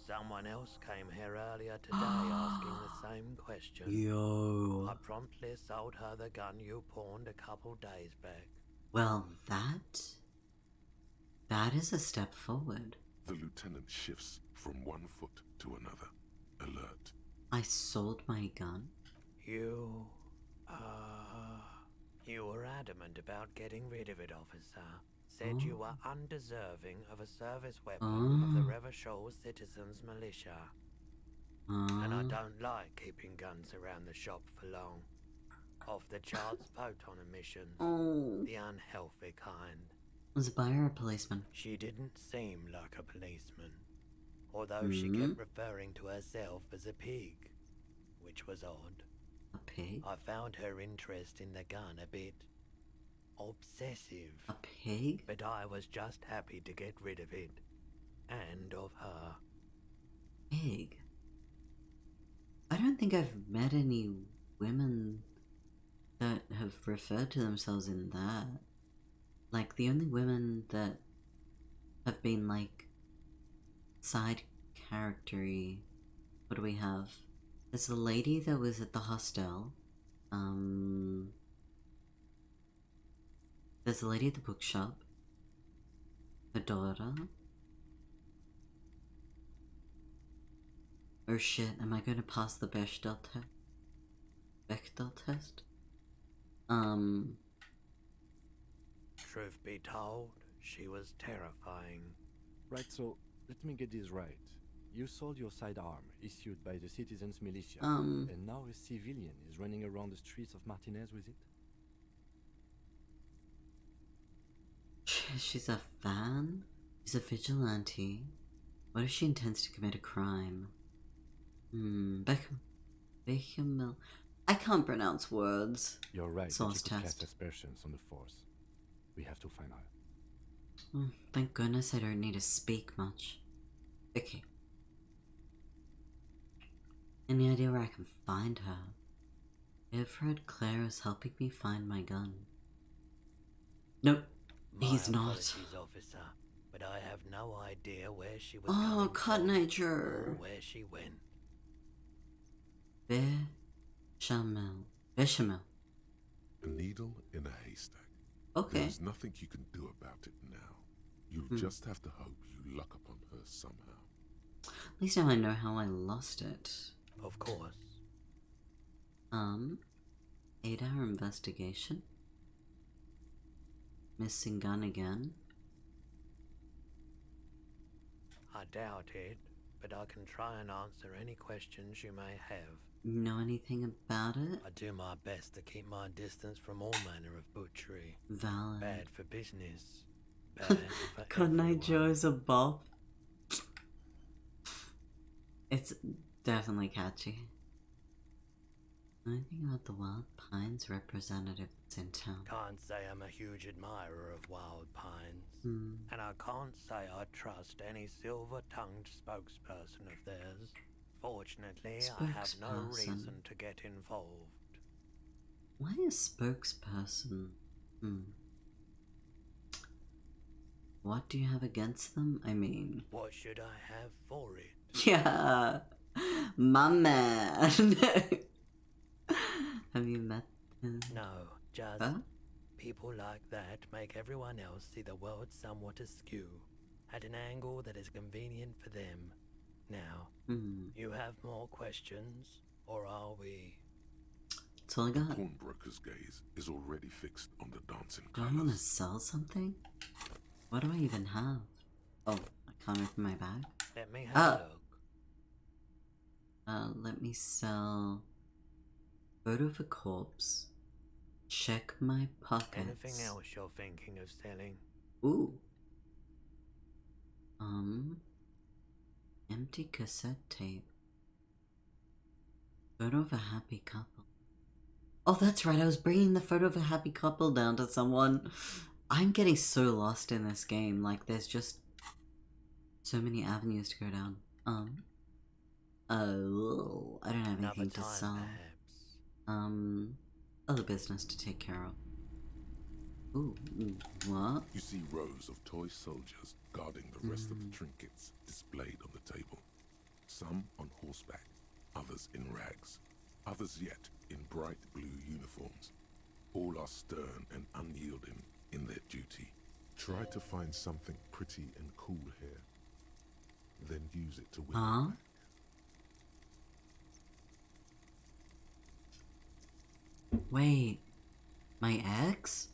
Someone else came here earlier today asking the same question. Yo. I promptly sold her the gun you pawned a couple days back. Well, that is a step forward. The lieutenant shifts from one foot to another, alert. I sold my gun? You were adamant about getting rid of it, officer. Said you were undeserving of a service weapon of the Revachol Citizens Militia. And I don't like keeping guns around the shop for long. Off the charts photon emissions. The unhealthy kind. Was a buyer a policeman? She didn't seem like a policeman. Although she kept referring to herself as a pig. Which was odd. A pig? I found her interest in the gun a bit obsessive. A pig? But I was just happy to get rid of it. And of her. Pig? I don't think I've met any women that have referred to themselves in that. Like, the only women that have been, like, side character-y. What do we have? There's the lady that was at the hostel. There's the lady at the bookshop. Her daughter. Oh shit, am I going to pass the Bechdel test? Truth be told, she was terrifying. Right, so let me get this right. You sold your sidearm, issued by the Citizens Militia, and now a civilian is running around the streets of Martinez with it? She's a fan? She's a vigilante? What if she intends to commit a crime? Bechamel. I can't pronounce words. You're right, Source that you could test. cast aspersions on the force. We have to find her. Thank goodness I don't need to speak much. Okay. Any idea where I can find her? I've heard Claire is helping me find my gun. Nope, he's not. Apologies, officer, but I have no idea where she was Oh, coming Cotton from Eye or Juror. where she went. Bechamel. A needle in a haystack. Okay. There's nothing you can do about it now. You'll just have to hope you luck upon her somehow. At least now I know how I lost it. Of course. 8-hour investigation. Missing gun again. I doubt it, but I can try and answer any questions you may have. Know anything about it? I do my best to keep my distance from all manner of butchery. Valid. Bad for business. Bad for Cotton Eye everyone. Joe is a bop. It's definitely catchy. Anything about the Wild Pines representative that's in town? Can't say I'm a huge admirer of Wild Pines. And I can't say I trust any silver-tongued spokesperson of theirs. Fortunately, I have no Spokesperson. reason to get involved. Why a spokesperson? What do you have against them? I mean... What should I have for it? Yeah! My man! Have you met him? No, just Huh? people like that make everyone else see the world somewhat askew, at an angle that is convenient for them. Now, you have more questions, or are we? That's all I got. Pawnbroker's gaze is already fixed on the dancing Do I want to colors. sell something? What do I even have? Oh, I can't open my bag. Let me have a look. Let me sell photo of a corpse. Check my pockets. Anything else you're thinking of selling? Ooh. Empty cassette tape. Photo of a happy couple. Oh, that's right. I was bringing the photo of a happy couple down to someone. I'm getting so lost in this game. Like, there's just so many avenues to go down. I don't have anything to time, sell. perhaps. Other business to take care of. Ooh, what? You see rows of toy soldiers guarding the rest of the trinkets displayed on the table. Some on horseback, others in rags, others yet in bright blue uniforms. All are stern and unyielding in their duty. Try to find something pretty and cool here, then use it to win. Huh? Wait, my ex?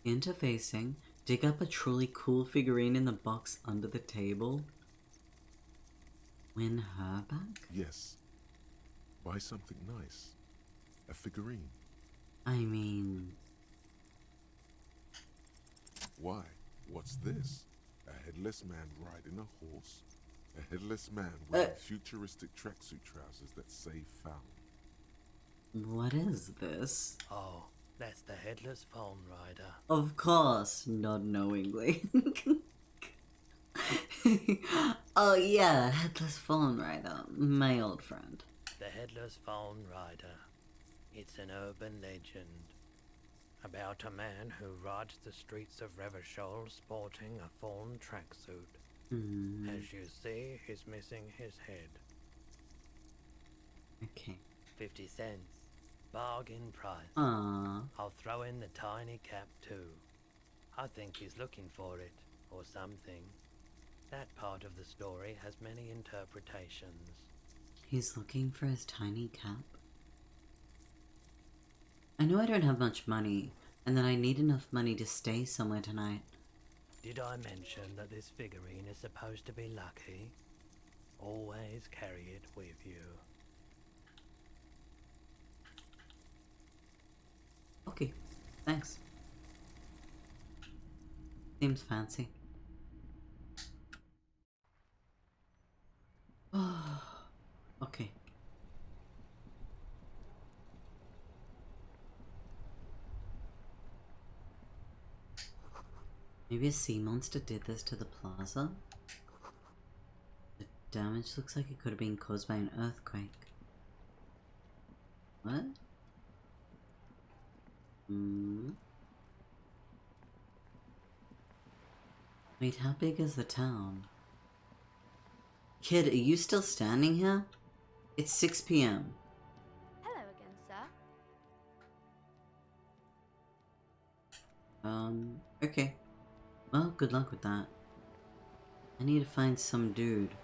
Interfacing, dig up a truly cool figurine in the box under the table. Win her back? Yes. Buy something nice. A figurine. I mean... Why? What's this? A headless man riding a horse? A headless man wearing futuristic tracksuit trousers that say found. What is this? Oh, that's the headless phone rider. Of course, not knowingly. Oh yeah, headless phone rider, my old friend. The headless phone rider. It's an urban legend about a man who rides the streets of Revachol sporting a fawn tracksuit. As you see, he's missing his head. Okay. 50 cents. Bargain price. Aww. I'll throw in the tiny cap too. I think he's looking for it, or something. That part of the story has many interpretations. He's looking for his tiny cap. I know I don't have much money, and that I need enough money to stay somewhere tonight. Did I mention that this figurine is supposed to be lucky? Always carry it with you. Okay, thanks. Seems fancy. Okay. Maybe a sea monster did this to the plaza? The damage looks like it could have been caused by an earthquake. What? Wait, how big is the town? Kid, are you still standing here? It's 6 p.m. Hello again, sir. Okay. Well, good luck with that. I need to find some dude.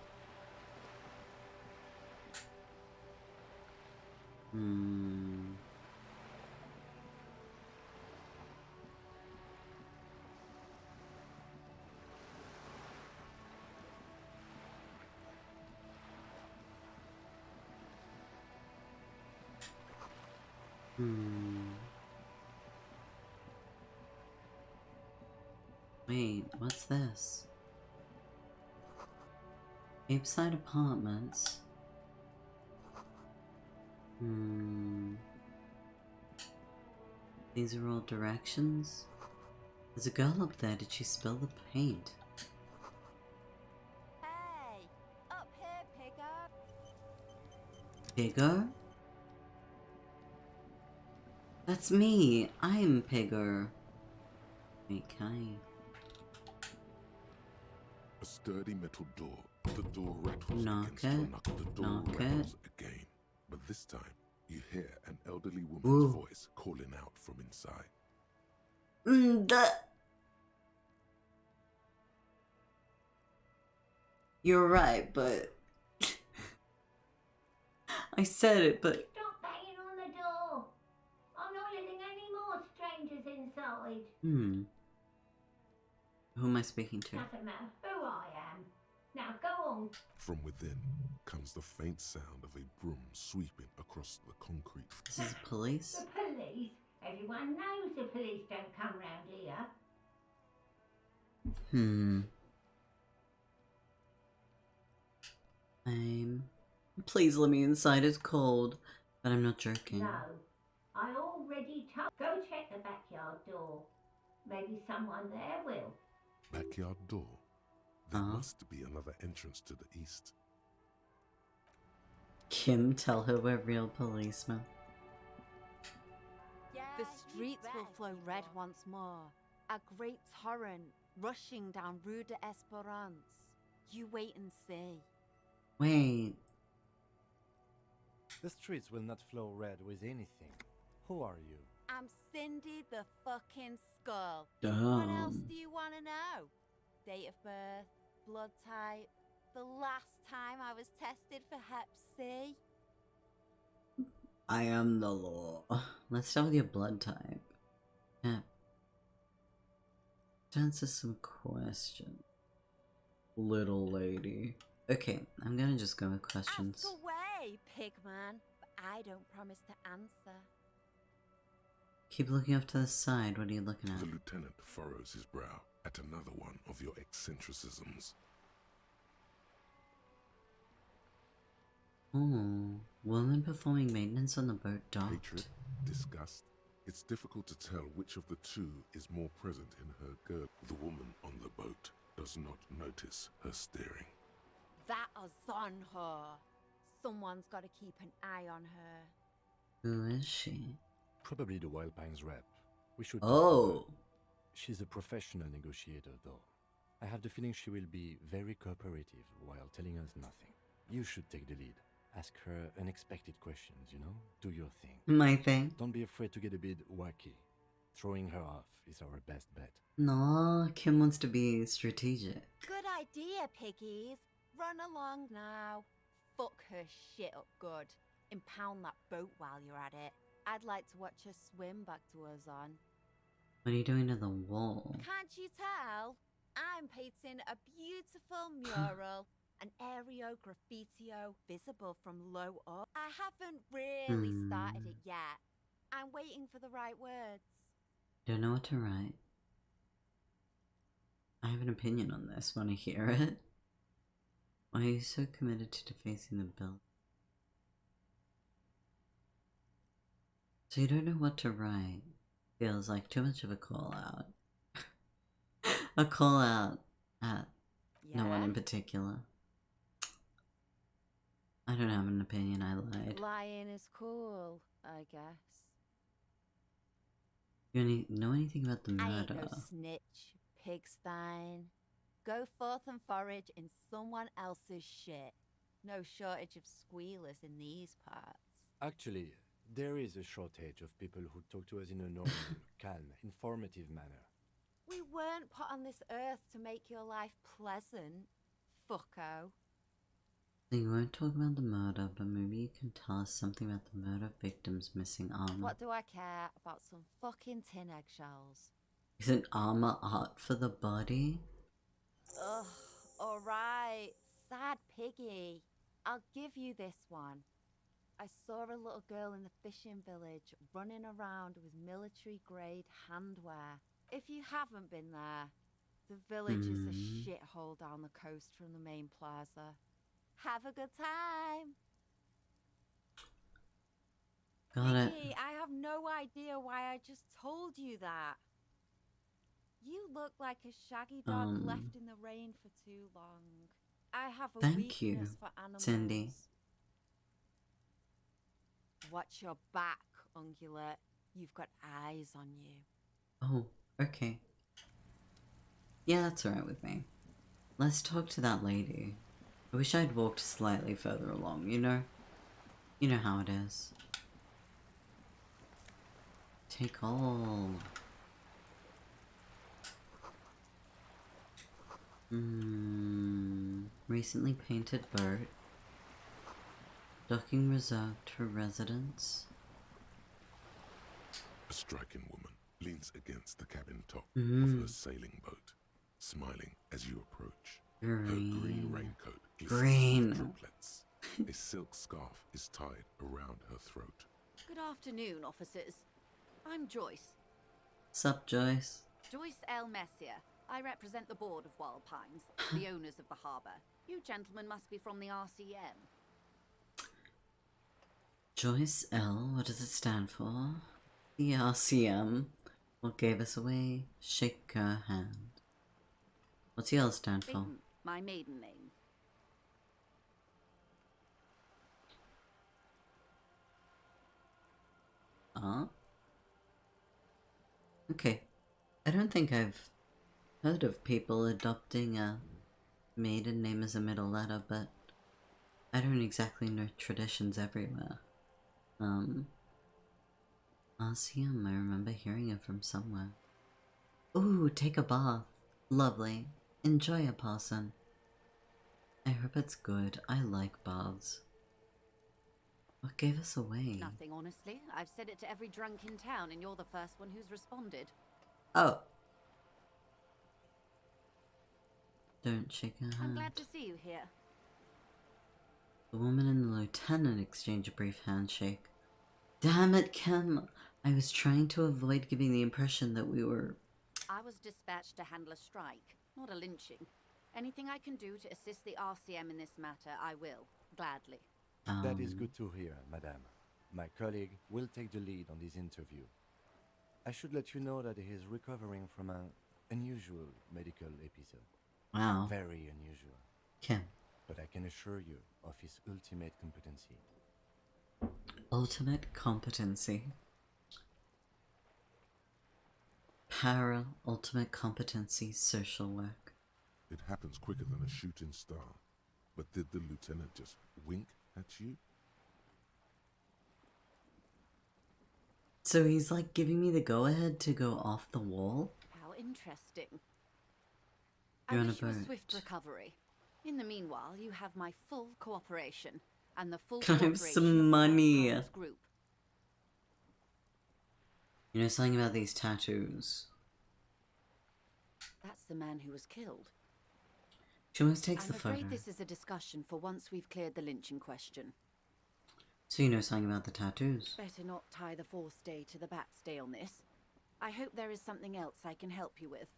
Wait, what's this? Capeside Apartments. These are all directions. There's a girl up there. Did she spill the paint? Hey, up here, pigger. Pigger? That's me. I'm Pigger. Wait, can I? A sturdy metal door. The door rattles Knock against your it. knuckle. The door Knock rattles it. again. But this time, you hear an elderly woman's voice calling out from inside. You're right, but... I said it, but... Stop banging on the door. I'm not letting any more strangers inside. Who am I speaking to? Doesn't matter who I am. Now go on. From within comes the faint sound of a broom sweeping across the concrete. This is police? The police? Everyone knows the police don't come round here. Please let me inside, it's cold. But I'm not joking. No. I already told. Go check the backyard door. Maybe someone there will. Backyard door? There must be another entrance to the east. Kim, tell her we're real policemen. The streets will flow red once more. A great torrent rushing down Rue de Esperance. You wait and see. Wait. The streets will not flow red with anything. Who are you? I'm Cindy the fucking Skull. Damn. What else do you want to know? Date of birth, blood type, the last time I was tested for Hep C. I am the law. Let's start with your blood type. Yeah. To answer some questions. Little lady. Okay, I'm gonna just go with questions. Ask away, pigman. But I don't promise to answer. Keep looking off to the side. What are you looking at? The lieutenant furrows his brow at another one of your eccentricisms. Oh, woman performing maintenance on the boat docked. Hatred, disgust. It's difficult to tell which of the two is more present in her girl. The woman on the boat does not notice her staring. That is on her. Someone's got to keep an eye on her. Who is she? Probably the Wild Pines rep. We should. Oh. She's a professional negotiator, though. I have the feeling she will be very cooperative while telling us nothing. You should take the lead. Ask her unexpected questions, you know? Do your thing. My thing? Don't be afraid to get a bit wacky. Throwing her off is our best bet. No, Kim wants to be strategic. Good idea, piggies. Run along now. Fuck her shit up good. Impound that boat while you're at it. I'd like to watch her swim back to her on. What are you doing to the wall? Can't you tell? I'm painting a beautiful mural. An aereo graffitio visible from low up. I haven't really started it yet. I'm waiting for the right words. Don't know what to write. I have an opinion on this. Want to hear it? Why are you so committed to defacing the bill? So you don't know what to write. Feels like too much of a call out. A call out at no one in particular. I don't have an opinion, I lied. Lying is cool, I guess. You know anything about the I ain't murder? no snitch, pigstein. Go forth and forage in someone else's shit. No shortage of squealers in these parts. Actually, there is a shortage of people who talk to us in a normal, calm, informative manner. We weren't put on this earth to make your life pleasant, fucko. So you won't talk about the murder, but maybe you can tell us something about the murder victim's missing armor. What do I care about some fucking tin eggshells? Isn't armor art for the body? Ugh, alright, sad piggy. I'll give you this one. I saw a little girl in the fishing village running around with military-grade handwear. If you haven't been there, the village is a shithole down the coast from the main plaza. Have a good time. Got Vicky, I have no idea why I just told you that. You look like a shaggy dog left in the rain for too long. I have a Thank you, weakness for animals. Cindy. Watch your back, ungulate. You've got eyes on you. Oh, okay. Yeah, that's alright with me. Let's talk to that lady. I wish I'd walked slightly further along, you know? You know how it is. Take all. Recently painted boat. Docking reserved for residents. A striking woman leans against the cabin top of her sailing boat, smiling as you approach. Her green raincoat glistens with droplets. A silk scarf is tied around her throat. Good afternoon, officers. I'm Joyce. Sup, Joyce? Joyce L. Messier. I represent the board of Wild Pines, the owners of the harbour. You gentlemen must be from the RCM. Joyce L. What does it stand for? The RCM. What gave us away? Shake her hand. What's the L stand for? Bing, my maiden name. Okay. I don't think I've heard of people adopting a maiden name as a middle letter, but I don't exactly know traditions everywhere. Elysium, I remember hearing it from somewhere. Ooh, take a bath. Lovely. Enjoy a parson. I hope it's good. I like baths. What gave us away? Nothing, honestly. I've said it to every drunk in town, and you're the first one who's responded. Oh. Don't shake her hand. I'm glad to see you here. The woman and the lieutenant exchange a brief handshake. Damn it, Kim! I was trying to avoid giving the impression that we were... I was dispatched to handle a strike, not a lynching. Anything I can do to assist the RCM in this matter, I will. Gladly. That is good to hear, madame. My colleague will take the lead on this interview. I should let you know that he is recovering from an unusual medical episode. Wow. Very unusual. Kim. But I can assure you of his ultimate competency. Ultimate competency. Ultimate competency social work. It happens quicker than a shooting star. But did the lieutenant just wink at you? So he's like giving me the go-ahead to go off the wall? How interesting. You're I on a wish you a boat. swift recovery. In the meanwhile, you have my full cooperation and the full Can I have cooperation some of money? Paul's group. You know something about these tattoos? That's the man who was killed. She almost takes I'm the photo. afraid this is a discussion for once we've cleared the lynching question. So you know something about the tattoos? Better not tie the fourth day to the bat's day on this. I hope there is something else I can help you with.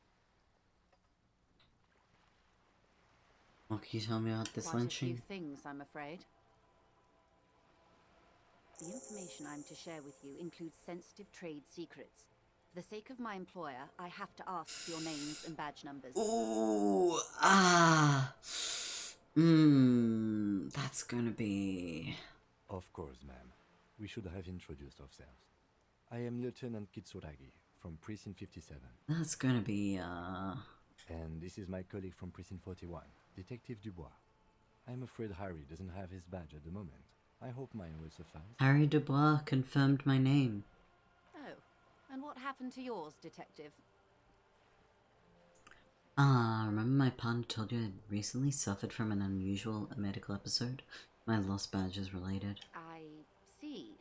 What can you tell me about this Quite lynching? a few things, I'm afraid. The information I'm to share with you includes sensitive trade secrets. For the sake of my employer, I have to ask for your names and badge numbers. Ooh, that's gonna be... Of course, ma'am. We should have introduced ourselves. I am Lieutenant Kitsuragi from Precinct 57. That's gonna be, And this is my colleague from Precinct 41, Detective Dubois. I'm afraid Harry doesn't have his badge at the moment. I hope mine will suffice. Harry Dubois confirmed my name. Oh, and what happened to yours, Detective? Remember my partner told you I recently suffered from an unusual medical episode? My lost badge is related. I see.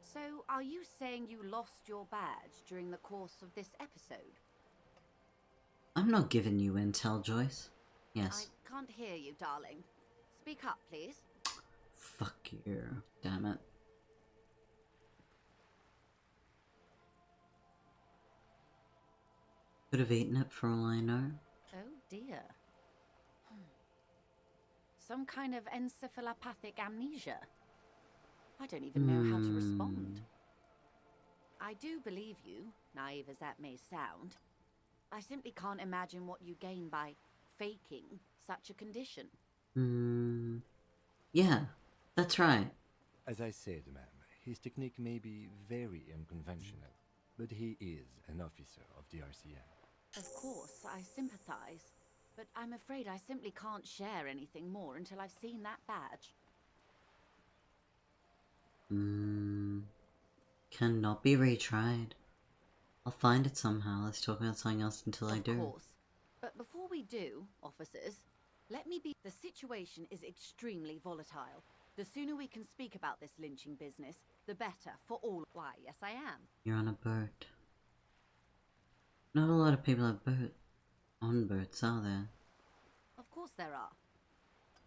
So, are you saying you lost your badge during the course of this episode? I'm not giving you intel, Joyce. Yes. I can't hear you, darling. Speak up, please. Fuck you. Damn it. Could have eaten it for all I know. Oh dear. Some kind of encephalopathic amnesia. I don't even know how to respond. I do believe you, naive as that may sound. I simply can't imagine what you gain by faking such a condition. Yeah, that's right. As I said, ma'am, his technique may be very unconventional, but he is an officer of the RCM. Of course, I sympathize, but I'm afraid I simply can't share anything more until I've seen that badge. Cannot be retried. I'll find it somehow. Let's talk about something else until I do. Of course. But before we do, officers, let me be... The situation is extremely volatile. The sooner we can speak about this lynching business, the better for all. Why, yes I am. You're on a boat. Not a lot of people have on boats, are there? Of course there are.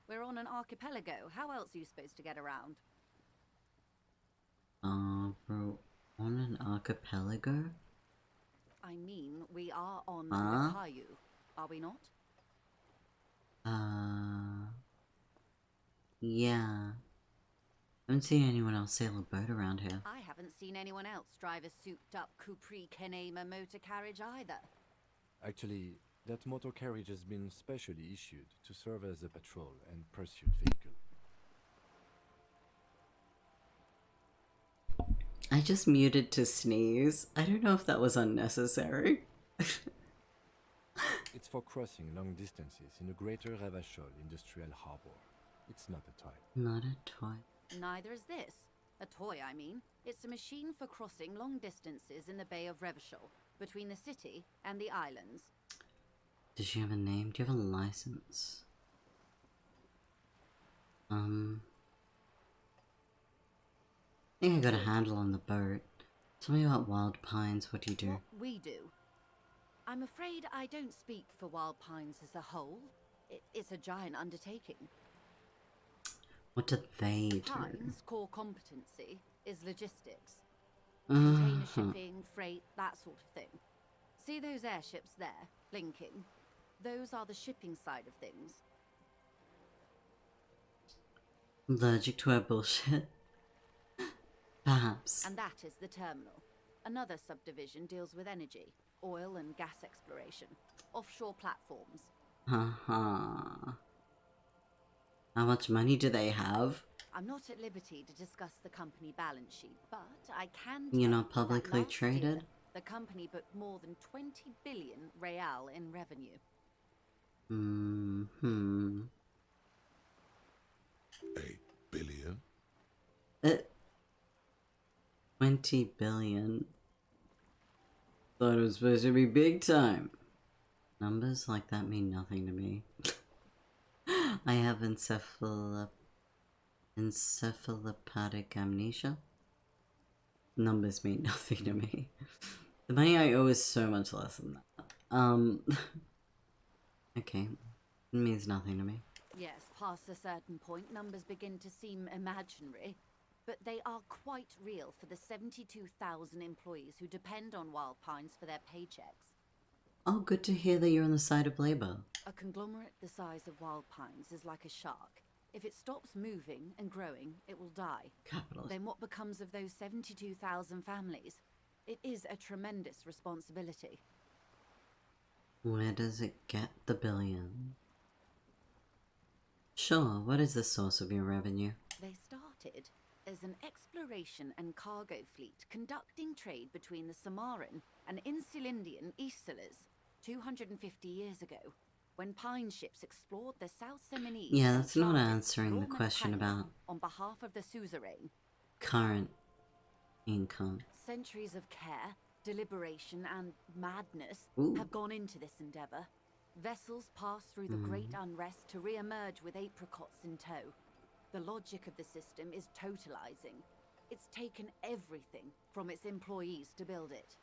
We're on an archipelago. How else are you supposed to get around? Bro, on an archipelago? I mean, we are on the Caillou, are we not? Yeah. I haven't seen anyone else sail a boat around here. I haven't seen anyone else drive a souped-up Capri Kenema motor carriage either. Actually, that motor carriage has been specially issued to serve as a patrol and pursuit vehicle. I just muted to sneeze. I don't know if that was unnecessary. It's for crossing long distances in the greater Revachol industrial harbor. It's not a toy. Not a toy. Neither is this. A toy, I mean. It's a machine for crossing long distances in the Bay of Revachol, between the city and the islands. Does she have a name? Do you have a license? I think I got a handle on the boat. Tell me about Wild Pines. What do you do? What we do. I'm afraid I don't speak for Wild Pines as a whole. It's a giant undertaking. What do they do? Pines' core competency is logistics. Container shipping, freight, that sort of thing. See those airships there, blinking? Those are the shipping side of things. Allergic to our bullshit? Perhaps. And that is the terminal. Another subdivision deals with energy, oil and gas exploration, offshore platforms. How much money do they have? I'm not at liberty to discuss the company balance sheet, but I can You're tell not publicly that last traded? year, the company booked more than 20 billion real in revenue. A billion? 20 billion. Thought it was supposed to be big time. Numbers like that mean nothing to me. I have encephalopathic amnesia. Numbers mean nothing to me. The money I owe is so much less than that. Okay. It means nothing to me. Yes, past a certain point, numbers begin to seem imaginary, but they are quite real for the 72,000 employees who depend on Wild Pines for their paychecks. Oh, good to hear that you're on the side of labor. A conglomerate the size of Wild Pines is like a shark. If it stops moving and growing, it will die. Capitalist. Then what becomes of those 72,000 families? It is a tremendous responsibility. Where does it get the billion? Sure, what is the source of your revenue? They started as an exploration and cargo fleet conducting trade between the Samaran and Insulindian Isolas 250 years ago, when pine ships explored the South Seminese. Yeah, that's not answering the question about on behalf of the suzerain. Current income. Centuries of care, deliberation, and madness have gone into this endeavor. Vessels pass through the great unrest to re-emerge with apricots in tow. The logic of the system is totalizing. It's taken everything from its employees to build it.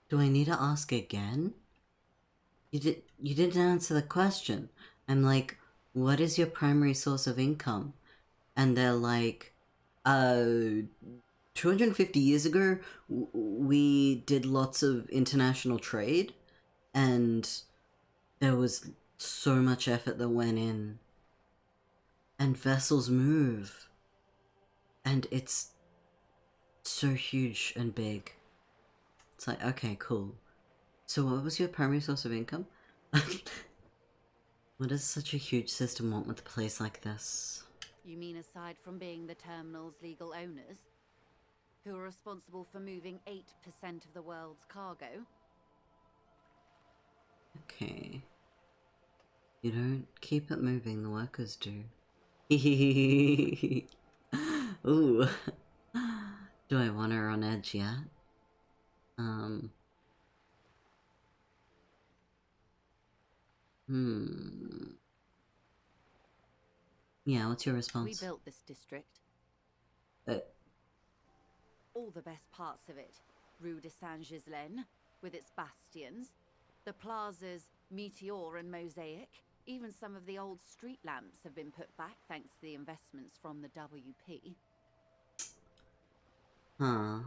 Do I need to ask again? You didn't answer the question. I'm like, what is your primary source of income? And they're like, 250 years ago, we did lots of international trade, and there was so much effort that went in. And vessels move. And it's so huge and big. It's like, okay, cool. So what was your primary source of income? What does such a huge system want with a place like this? You mean aside from being the terminal's legal owners, who are responsible for moving 8% of the world's cargo? Okay. You don't keep it moving, the workers do. Ooh. Do I want her on edge yet? Yeah, what's your response? We built this district. All the best parts of it. Rue de Saint-Ghislain, with its bastions. The plazas Meteor and Mosaic. Even some of the old street lamps have been put back thanks to the investments from the WP. Huh.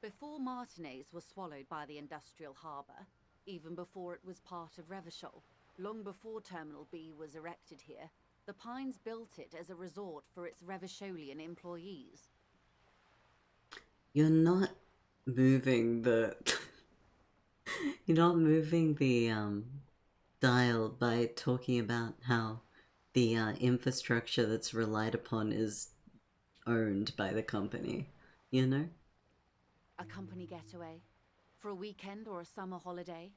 Before Martinez was swallowed by the industrial harbour, even before it was part of Revachol, long before Terminal B was erected here, the Pines built it as a resort for its Revacholian employees. You're not moving the... You're not moving the, dial by talking about how the infrastructure that's relied upon is owned by the company, you know? A company getaway, for a weekend or a summer holiday.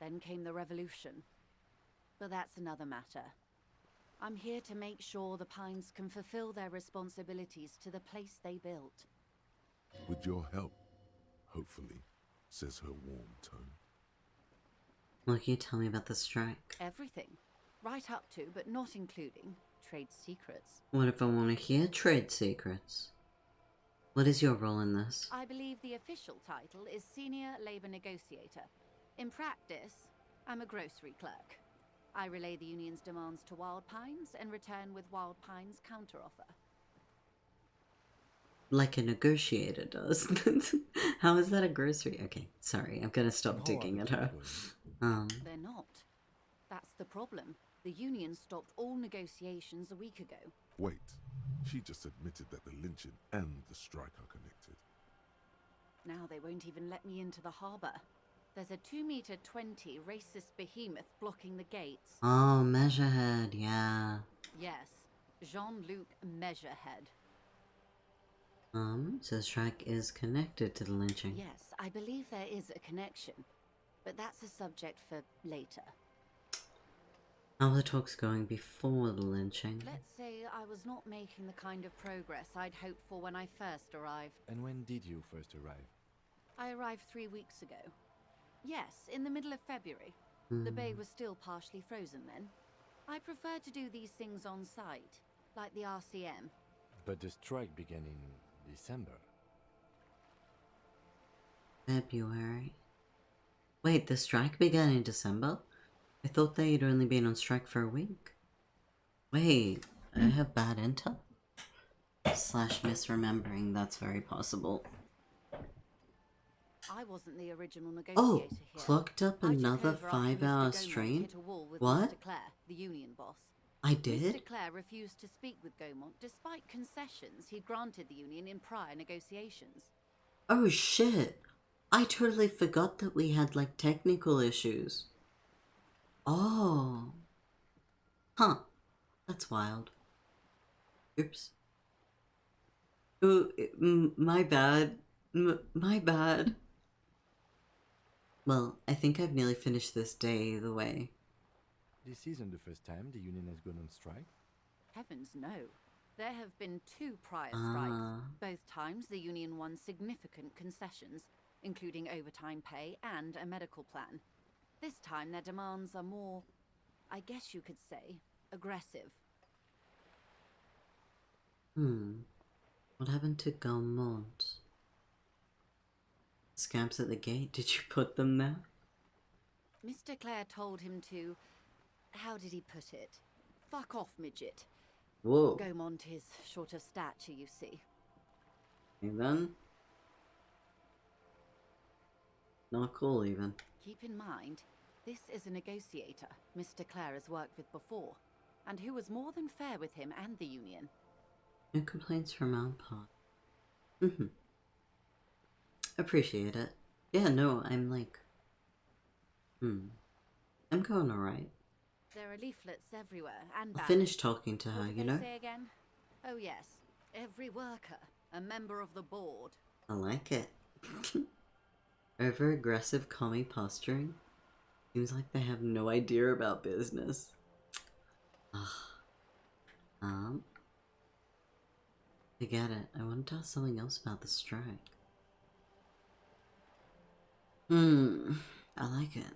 Then came the revolution. But that's another matter. I'm here to make sure the Pines can fulfill their responsibilities to the place they built. With your help, hopefully, says her warm tone. What can you tell me about the strike? Everything. Right up to, but not including, trade secrets. What if I want to hear trade secrets? What is your role in this? I believe the official title is Senior Labor Negotiator. In practice, I'm a grocery clerk. I relay the union's demands to Wild Pines and return with Wild Pines' counteroffer. Like a negotiator does. How is that a grocery? Okay, sorry, I'm gonna stop digging at her. They're not. That's the problem. The union stopped all negotiations a week ago. Wait, she just admitted that the lynching and the strike are connected. Now they won't even let me into the harbour. There's a 2-meter 20 racist behemoth blocking the gates. Oh, Measurehead, yeah. Yes, Jean-Luc Measurehead. So the strike is connected to the lynching. Yes, I believe there is a connection, but that's a subject for later. How are the talks going before the lynching? Let's say I was not making the kind of progress I'd hoped for when I first arrived. And when did you first arrive? I arrived 3 weeks ago. Yes, in the middle of February. The bay was still partially frozen then. I prefer to do these things on site, like the RCM. But the strike began in December. February. Wait, the strike began in December? I thought they'd only been on strike for a week. Wait, I have bad intel? / misremembering, that's very possible. I wasn't the original negotiator Oh, here. clocked up another 5-hour strain? What? Mr. Clare, the union boss. I did? Mr. Clare refused to speak with Gaumont despite concessions he'd granted the union in prior negotiations. Oh shit! I totally forgot that we had like technical issues. Oh. Huh. That's wild. Oops. Ooh, my bad. My bad. Well, I think I've nearly finished this day either way. This isn't the first time the union has gone on strike. Heavens no. There have been 2 prior strikes. Both times the union won significant concessions, including overtime pay and a medical plan. This time their demands are more, I guess you could say, aggressive. What happened to Gaumont? Scamps at the gate? Did you put them there? Mr. Clare told him to, how did he put it? Fuck off, midget. Whoa. Gaumont is short of stature, you see. And then? Not cool, even. Keep in mind, this is a negotiator Mr. Clare has worked with before, and who was more than fair with him and the union. No complaints from our part. Appreciate it. Yeah, no, I'm like... I'm going alright. There are leaflets everywhere, and I'll finish talking to her, what did you they know? say again? Oh yes, every worker, a member of the board. I like it. Over-aggressive commie posturing? Seems like they have no idea about business. Forget it. I want to tell something else about the strike. I like it.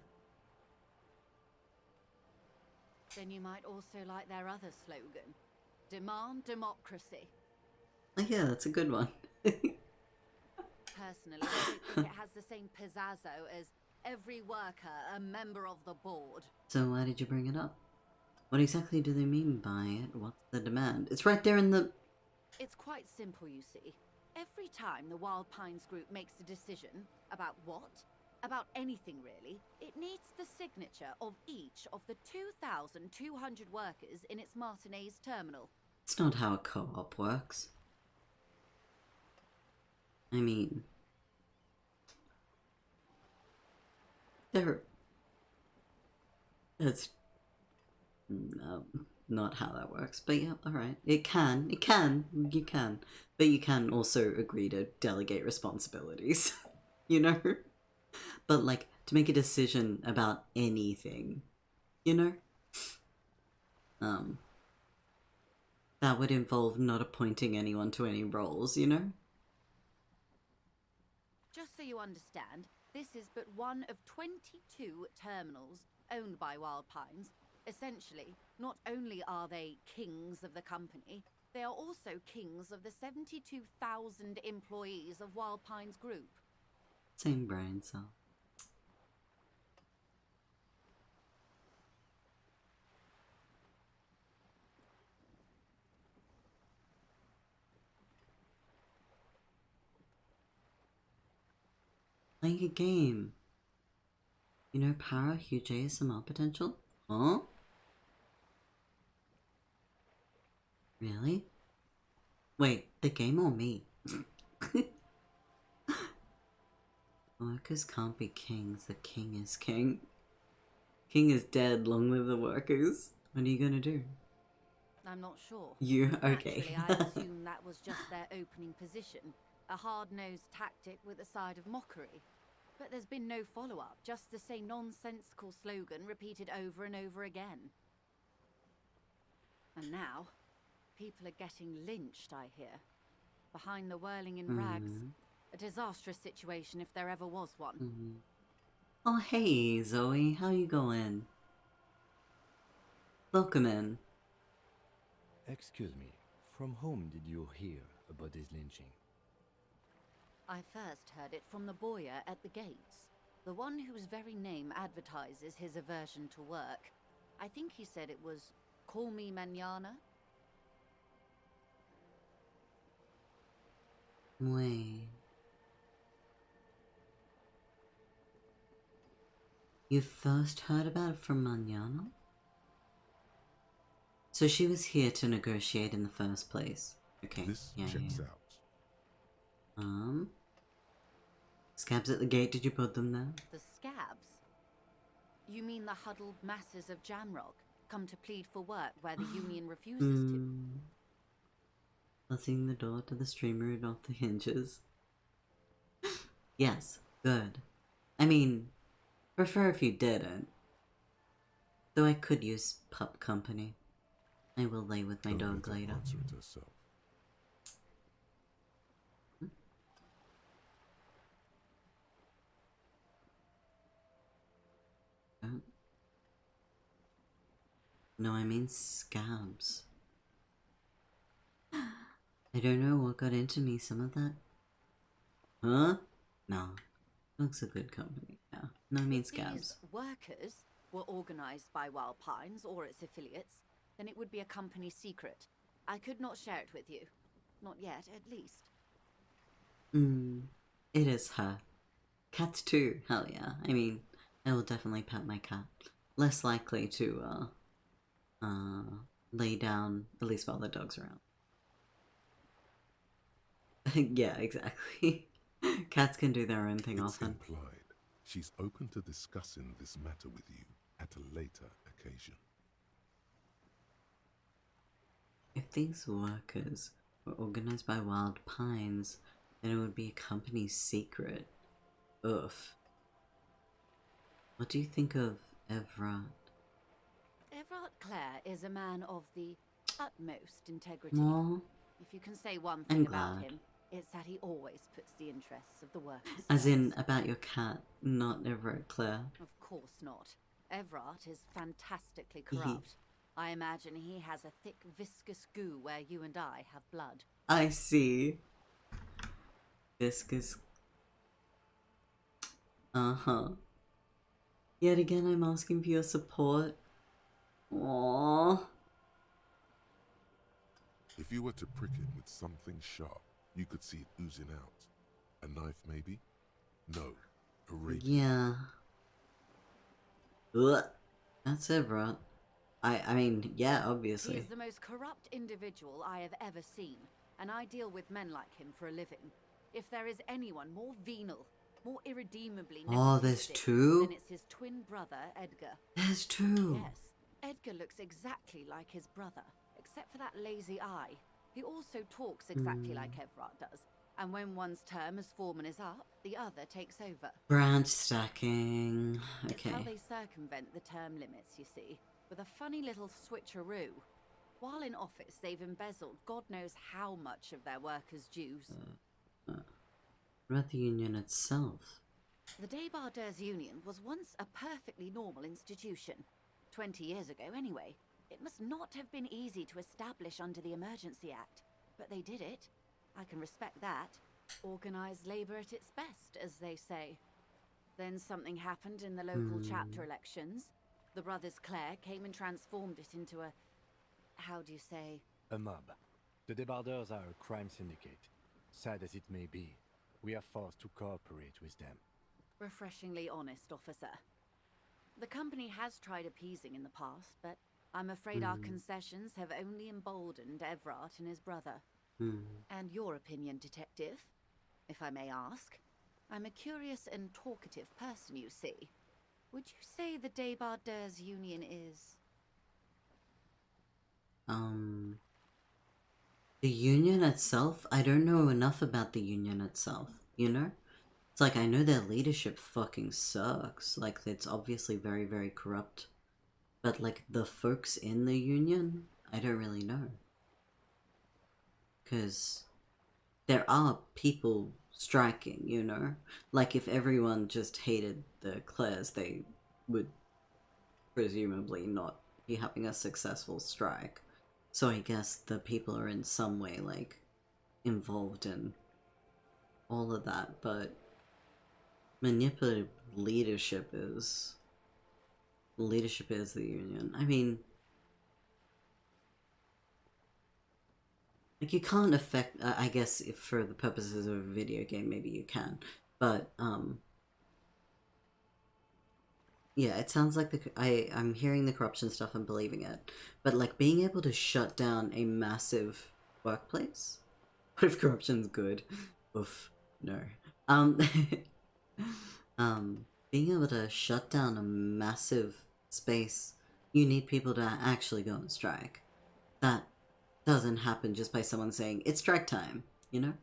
Then you might also like their other slogan. Demand democracy. Oh yeah, that's a good one. Personally, I don't think it has the same pizazzo as every worker, a member of the board. So why did you bring it up? What exactly do they mean by it? What's the demand? It's right there in the... It's quite simple, you see. Every time the Wild Pines group makes a decision about what? About anything really, it needs the signature of each of the 2,200 workers in its Martinez terminal. It's not how a co-op works. I mean... That's... No, not how that works. But yeah, alright. You can. But you can also agree to delegate responsibilities, you know? But like, to make a decision about anything, you know? That would involve not appointing anyone to any roles, you know? Just so you understand, this is but one of 22 terminals owned by Wild Pines. Essentially, not only are they kings of the company, they are also kings of the 72,000 employees of Wild Pines Group. Same brain cell. Playing a game. You know, power, huge ASMR potential? Huh? Really? Wait, the game or me? Workers can't be kings, the king is king. King is dead, long live the workers. What are you gonna do? I'm not sure. You, okay. Naturally, I assume that was just their opening position. A hard-nosed tactic with a side of mockery. But there's been no follow-up, just the same nonsensical slogan repeated over and over again. And now, people are getting lynched, I hear. Behind the whirling in rags. A disastrous situation if there ever was one. Oh, hey, Zoe. How you going? Welcome in. Excuse me, from whom did you hear about this lynching? I first heard it from the bowyer at the gates. The one whose very name advertises his aversion to work. I think he said it was, "Call me mañana." Wait. You first heard about it from Mañana? So she was here to negotiate in the first place. Okay. This yeah, checks yeah. out. Scabs at the gate, did you put them there? The scabs? You mean the huddled masses of Jamrock, come to plead for work where the union refuses to? Buzzing the door to the streamer and off the hinges. Yes, good. I mean, prefer if you didn't. Though I could use pup company. I will lay with my dog later. Answer it herself. No, I mean scabs. I don't know what got into me, some of that. Huh? No. Looks a good company. Yeah. No, I mean scabs. If these workers were organized by Wild Pines or its affiliates, then it would be a company secret. I could not share it with you. Not yet, at least. It is her. Cats too, hell yeah. I mean, I will definitely pet my cat. Less likely to, lay down, at least while the dog's around. Yeah, exactly. Cats can do their own thing It's often. implied she's open to discussing this matter with you at a later occasion. If these workers were organized by Wild Pines, then it would be a company secret. Oof. What do you think of Everard? Everard Clare is a man of the utmost integrity. Aw. If you can say one I'm thing about glad. him, it's that he always puts the interests of the workers As in, first. about your cat, not Everard Clare. Of course not. Everard is fantastically corrupt. I imagine he has a thick, viscous goo where you and I have blood. I see. Viscous. Uh-huh. Yet again, I'm asking for your support. Aww. If you were to prick him with something sharp, you could see it oozing out. A knife, maybe? No, a rapier. Yeah. Ugh. That's Everard. I mean, yeah, He obviously. is the most corrupt individual I have ever seen, and I deal with men like him for a living. If there is anyone more venal, more irredeemably Oh, there's nepotistic, two? then it's his twin brother, Edgar. There's two. Yes, Edgar looks exactly like his brother, except for that lazy eye. He also talks exactly like Everard does, and when one's term as foreman is up, the other takes over. Branch stacking. It's Okay. how they circumvent the term limits, you see, with a funny little switcheroo. While in office, they've embezzled God knows how much of their workers' dues. What about the union itself? The Débardeurs Union was once a perfectly normal institution. 20 years ago, anyway. It must not have been easy to establish under the Emergency Act, but they did it. I can respect that. Organised labour at its best, as they say. Then something happened in the local chapter elections. The brothers Clare came and transformed it into a... how do you say? A mob. The Débardeurs are a crime syndicate. Sad as it may be, we are forced to cooperate with them. Refreshingly honest, officer. The company has tried appeasing in the past, but I'm afraid our concessions have only emboldened Everard and his brother. And your opinion, detective, if I may ask? I'm a curious and talkative person, you see. Would you say the Débardeurs Union is... The union itself? I don't know enough about the union itself, you know? It's like, I know their leadership fucking sucks. Like, it's obviously very, very corrupt. But, like, the folks in the union, I don't really know. Because there are people striking, you know? Like, if everyone just hated the Clares, they would presumably not be having a successful strike. So I guess the people are in some way, like, involved in all of that, but manipulative leadership is the union. I mean, like, you can't affect, I guess if for the purposes of a video game, maybe you can, but, yeah, it sounds like I'm hearing the corruption stuff and believing it, but, like, being able to shut down a massive workplace? What if corruption's good? Oof, no. Being able to shut down a massive space, you need people to actually go on strike. That doesn't happen just by someone saying, it's strike time, you know?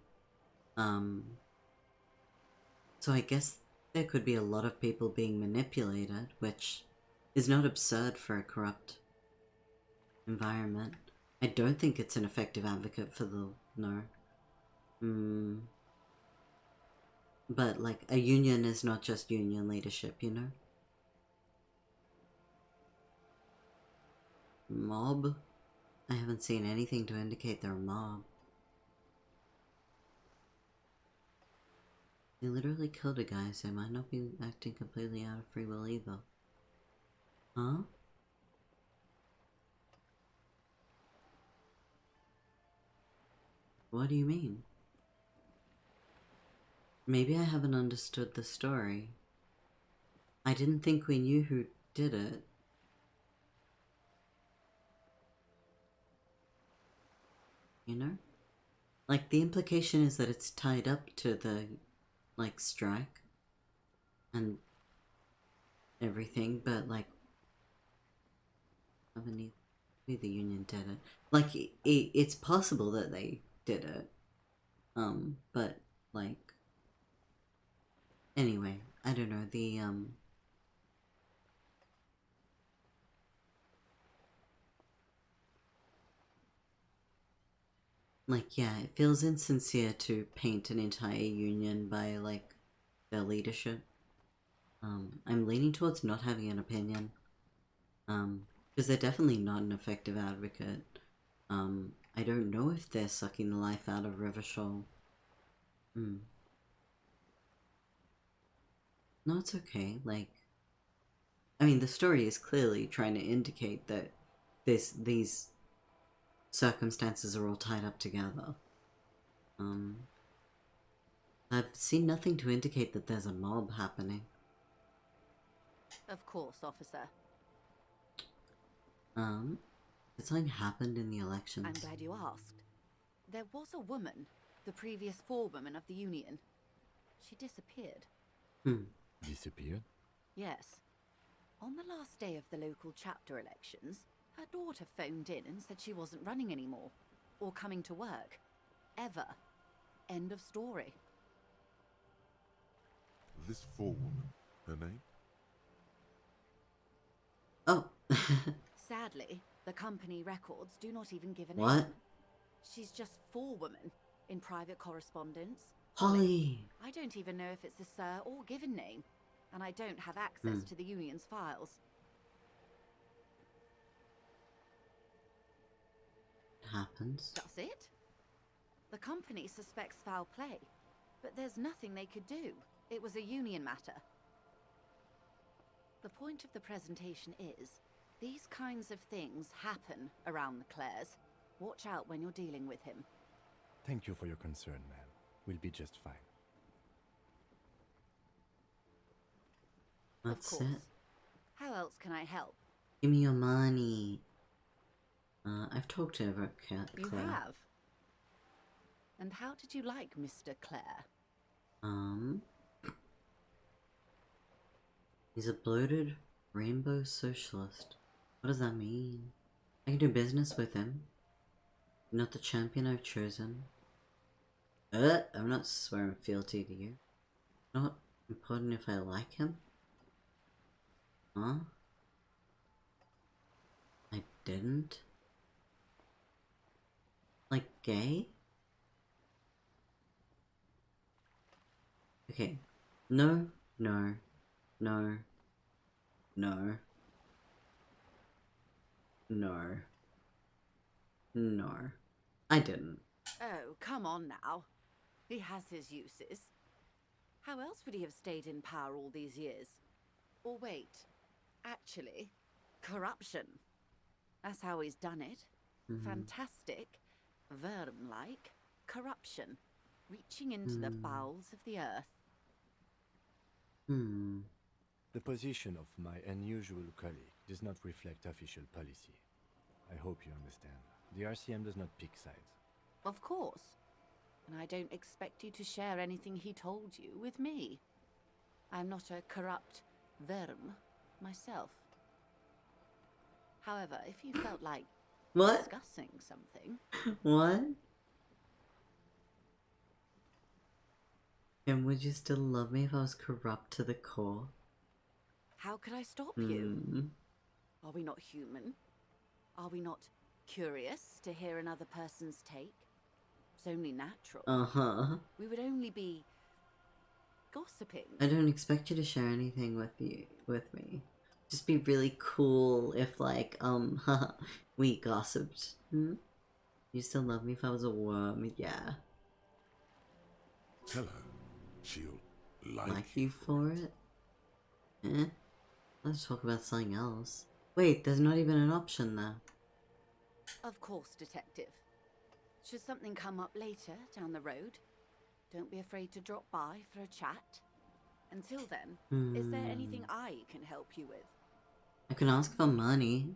So I guess there could be a lot of people being manipulated, which is not absurd for a corrupt environment. I don't think it's an effective advocate for the... no. But, like, a union is not just union leadership, you know? Mob? I haven't seen anything to indicate they're a mob. They literally killed a guy, so they might not be acting completely out of free will either. Huh? What do you mean? Maybe I haven't understood the story. I didn't think we knew who did it. You know? Like, the implication is that it's tied up to the, like, strike and everything, but, like, maybe the union did it. Like, it's possible that they did it. But, like, anyway, I don't know, like, yeah, it feels insincere to paint an entire union by, like, their leadership. I'm leaning towards not having an opinion. Because they're definitely not an effective advocate. I don't know if they're sucking the life out of Revachol. No, it's okay, like... I mean, the story is clearly trying to indicate that these circumstances are all tied up together. I've seen nothing to indicate that there's a mob happening. Of course, officer. Did something happened in the elections? I'm glad you asked. There was a woman, the previous forewoman of the union. She disappeared. Disappeared? Yes. On the last day of the local chapter elections, her daughter phoned in and said she wasn't running anymore, or coming to work. Ever. End of story. This forewoman, her name? Oh. Sadly, the company records do not even give a name. What? She's just forewoman in private correspondence. Holly. I don't even know if it's a sir or given name, and I don't have access to the union's files. It happens. That's it? The company suspects foul play, but there's nothing they could do. It was a union matter. The point of the presentation is, these kinds of things happen around the Clares. Watch out when you're dealing with him. Thank you for your concern, ma'am. We'll be just fine. That's Of course. it. How else can I help? Give me your money. I've talked to her, Claire. You have? And how did you like Mr. Clare? He's a bloated rainbow socialist. What does that mean? I can do business with him. You're not the champion I've chosen. I'm not swearing fealty to you. Not important if I like him? Huh? I didn't? Like gay? Okay. No, no, no, no, no, no. I didn't. Oh, come on now. He has his uses. How else would he have stayed in power all these years? Or wait, actually, corruption. That's how he's done it. Fantastic, Verm-like corruption, reaching into the bowels of the earth. The position of my unusual colleague does not reflect official policy. I hope you understand. The RCM does not pick sides. Of course. And I don't expect you to share anything he told you with me. I'm not a corrupt Verm myself. However, if you felt like discussing something... What? And would you still love me if I was corrupt to the core? How could I stop you? Are we not human? Are we not curious to hear another person's take? It's only natural. We would only be gossiping. I don't expect you to share anything with me. Just be really cool if like, we gossiped. You still love me if I was a worm? Yeah. Tell her she'll like you for it? Let's talk about something else. Wait, there's not even an option there. Of course, detective. Should something come up later down the road, don't be afraid to drop by for a chat. Until then, is there anything I can help you with? I can ask for money.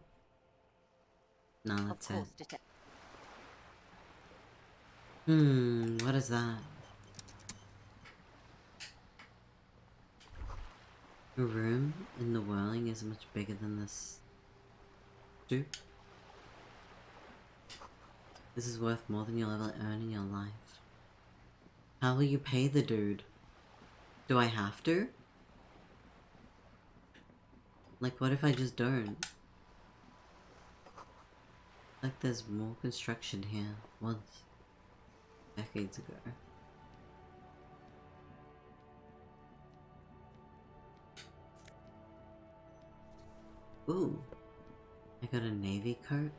No, that's of course, it. What is that? Your room in the whirling is much bigger than this. Stoop. This is worth more than you'll ever earn in your life. How will you pay the dude? Do I have to? Like, what if I just don't? Like, there's more construction here. Once. Decades ago. Ooh. I got a navy coat.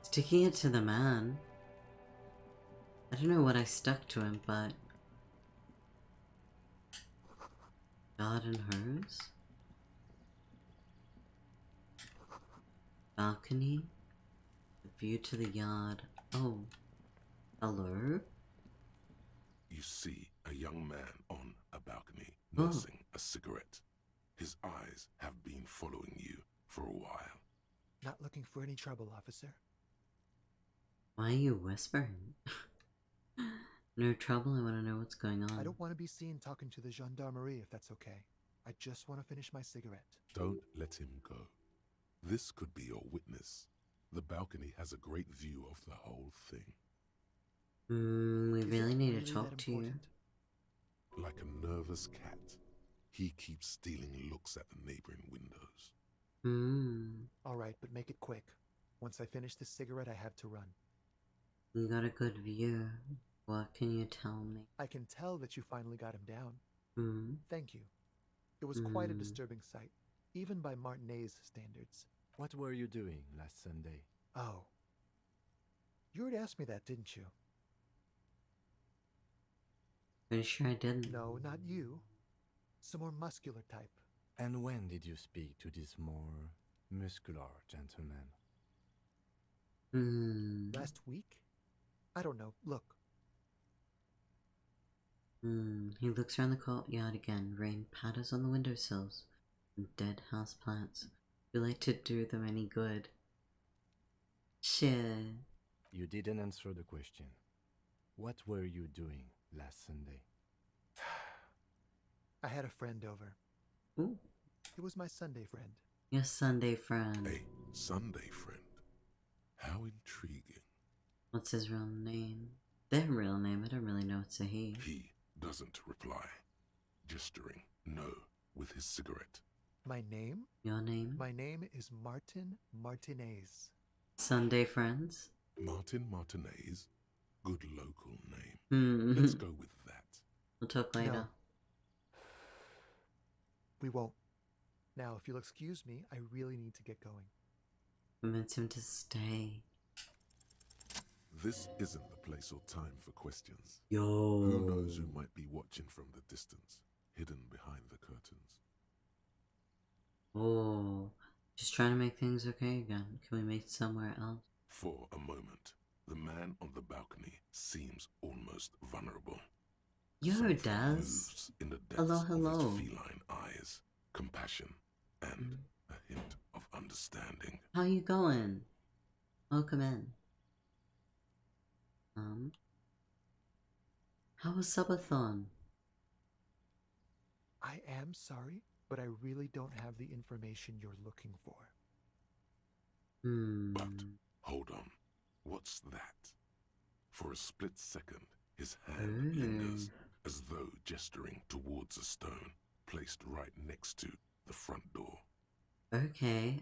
Sticking it to the man. I don't know what I stuck to him, but... Garden hose? Balcony? The view to the yard. Oh. Hello? You see a young man on a balcony nursing a cigarette. His eyes have been following you for a while. Not looking for any trouble, officer. Why are you whispering? No trouble, I want to know what's going on. I don't want to be seen talking to the gendarmerie if that's okay. I just want to finish my cigarette. Don't let him go. This could be your witness. The balcony has a great view of the whole thing. We really need to talk that to you. Like a nervous cat, he keeps stealing looks at the neighboring windows. All right, but make it quick. Once I finish this cigarette, I have to run. You got a good view. What can you tell me? I can tell that you finally got him down. Thank you. It was quite a disturbing sight, even by Martinet's standards. What were you doing last Sunday? Oh. You already asked me that, didn't you? Pretty sure I didn't. No, not you. Some more muscular type. And when did you speak to this more muscular gentleman? Last week? I don't know. Look. He looks around the courtyard again. Rain patters on the windowsills and dead house plants. You like to do them any good? Shit. You didn't answer the question. What were you doing last Sunday? I had a friend over. Ooh. It was my Sunday friend. Your Sunday friend. A Sunday friend. How intriguing. What's his real name? Their real name, I don't really know it's a he. He doesn't reply, gesturing no with his cigarette. My name? Your name? My name is Martin Martinez. Sunday friends? Martin Martinez? Good local name. Let's go with that. We'll talk later. No. We won't. Now, if you'll excuse me, I really need to get going. Convince him to stay. This isn't the place or time for questions. Yo. Who knows who might be watching from the distance, hidden behind the curtains. Oh, just trying to make things okay again. Can we meet somewhere else? For a moment, the man on the balcony seems almost vulnerable. Yo, Daz. In the depths hello. of his feline eyes, compassion, and a hint of understanding. How you going? Welcome in. How was Subathon? I am sorry, but I really don't have the information you're looking for. But, hold on. What's that? For a split second, his hand lingers, as though gesturing towards a stone placed right next to the front door. Okay.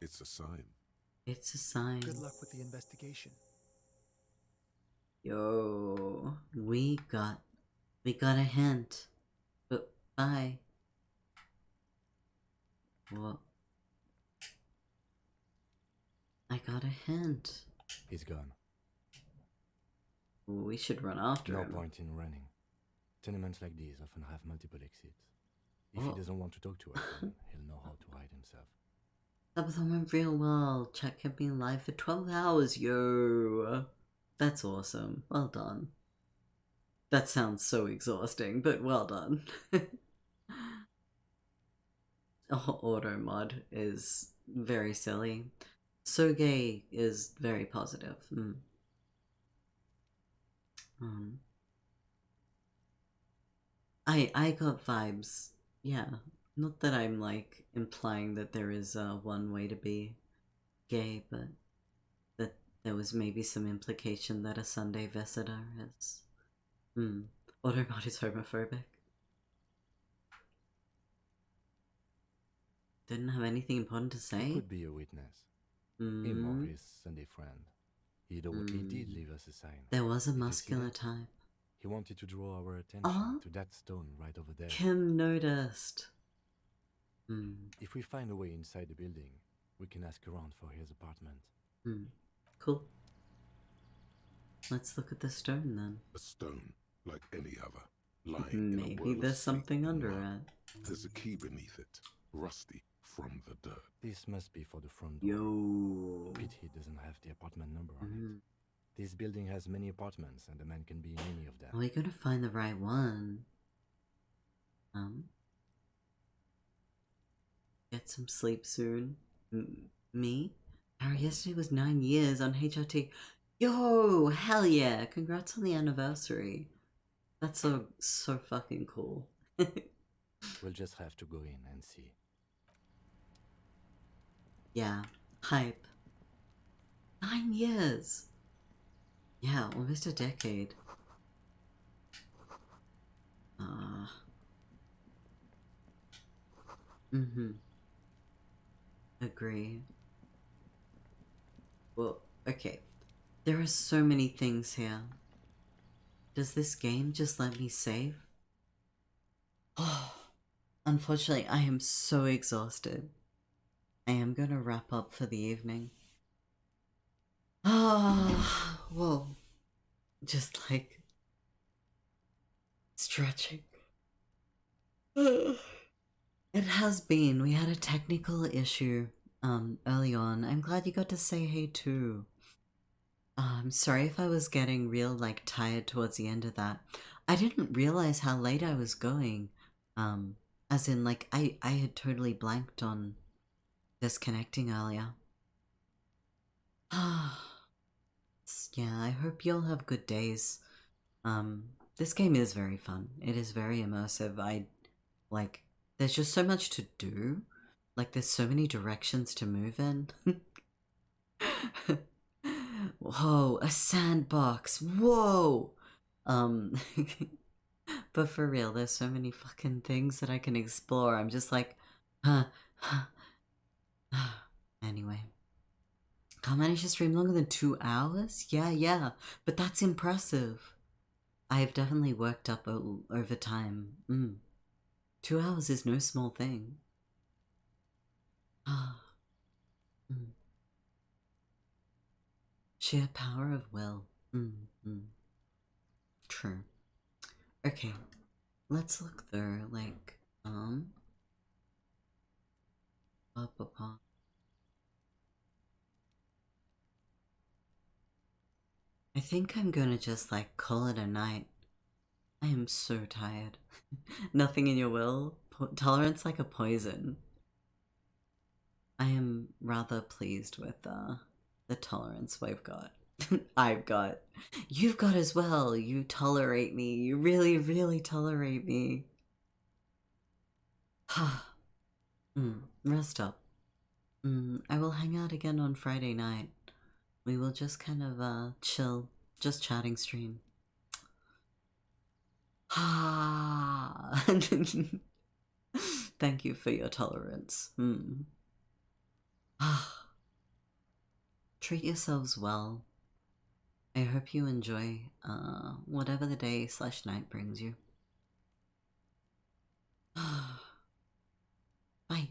It's a sign. It's a sign. Good luck with the investigation. Yo, we got a hint. But bye. What? I got a hint. He's gone. We should run after him. No point in running. Tenements like these often have multiple exits. If he doesn't want to talk to us, then he'll know how to hide himself. Subathon went real well. Chat kept me alive for 12 hours, yo. That's awesome. Well done. That sounds so exhausting, but well done. Auto mod is very silly. So gay is very positive. I got vibes. Yeah. Not that I'm like implying that there is one way to be gay, but that there was maybe some implication that a Sunday visitor is Autobot is homophobic. Didn't have anything important to say. He could be a witness. Him or his Sunday friend. He did leave us a sign. There was a muscular type. He wanted to draw our attention to that stone right over there. Kim noticed. If we find a way inside the building, we can ask around for his apartment. Cool. Let's look at the stone then. A stone, like any other, lying Maybe there's something under it. There's a key beneath it, rusty from the dirt. This must be for the front door. Yo. Pity he doesn't have the apartment number on it. This building has many apartments, and a man can be in any of them. Are we gonna find the right one? Get some sleep soon. Me? Our yesterday was 9 years on HRT. Yo, hell yeah! Congrats on the anniversary. That's so fucking cool. We'll just have to go in and see. Yeah, hype. 9 years. Yeah, almost a decade. Agree. Well, okay. There are so many things here. Does this game just let me save? Oh, unfortunately, I am so exhausted. I am gonna wrap up for the evening. Ah, whoa. Just like stretching. It has been. We had a technical issue early on. I'm glad you got to say hey too. I'm sorry if I was getting real like tired towards the end of that. I didn't realize how late I was going. As in like I had totally blanked on disconnecting earlier. Yeah, I hope you'll have good days. This game is very fun. It is very immersive. There's just so much to do. Like, there's so many directions to move in. Whoa, a sandbox. Whoa! But for real, there's so many fucking things that I can explore. I'm just like, Anyway. Can't manage to stream longer than 2 hours? Yeah, but that's impressive. I have definitely worked up over time. 2 hours is no small thing. Sheer power of will. True. Okay, let's look through, like, I think I'm gonna just, like, call it a night. I am so tired. Nothing in your will. Tolerance like a poison. I am rather pleased with the tolerance we've got. I've got. You've got as well. You tolerate me. You really, really tolerate me. Rest up. I will hang out again on Friday night. We will just kind of chill. Just chatting stream. Thank you for your tolerance. Treat yourselves well. I hope you enjoy whatever the day/night brings you. Bye.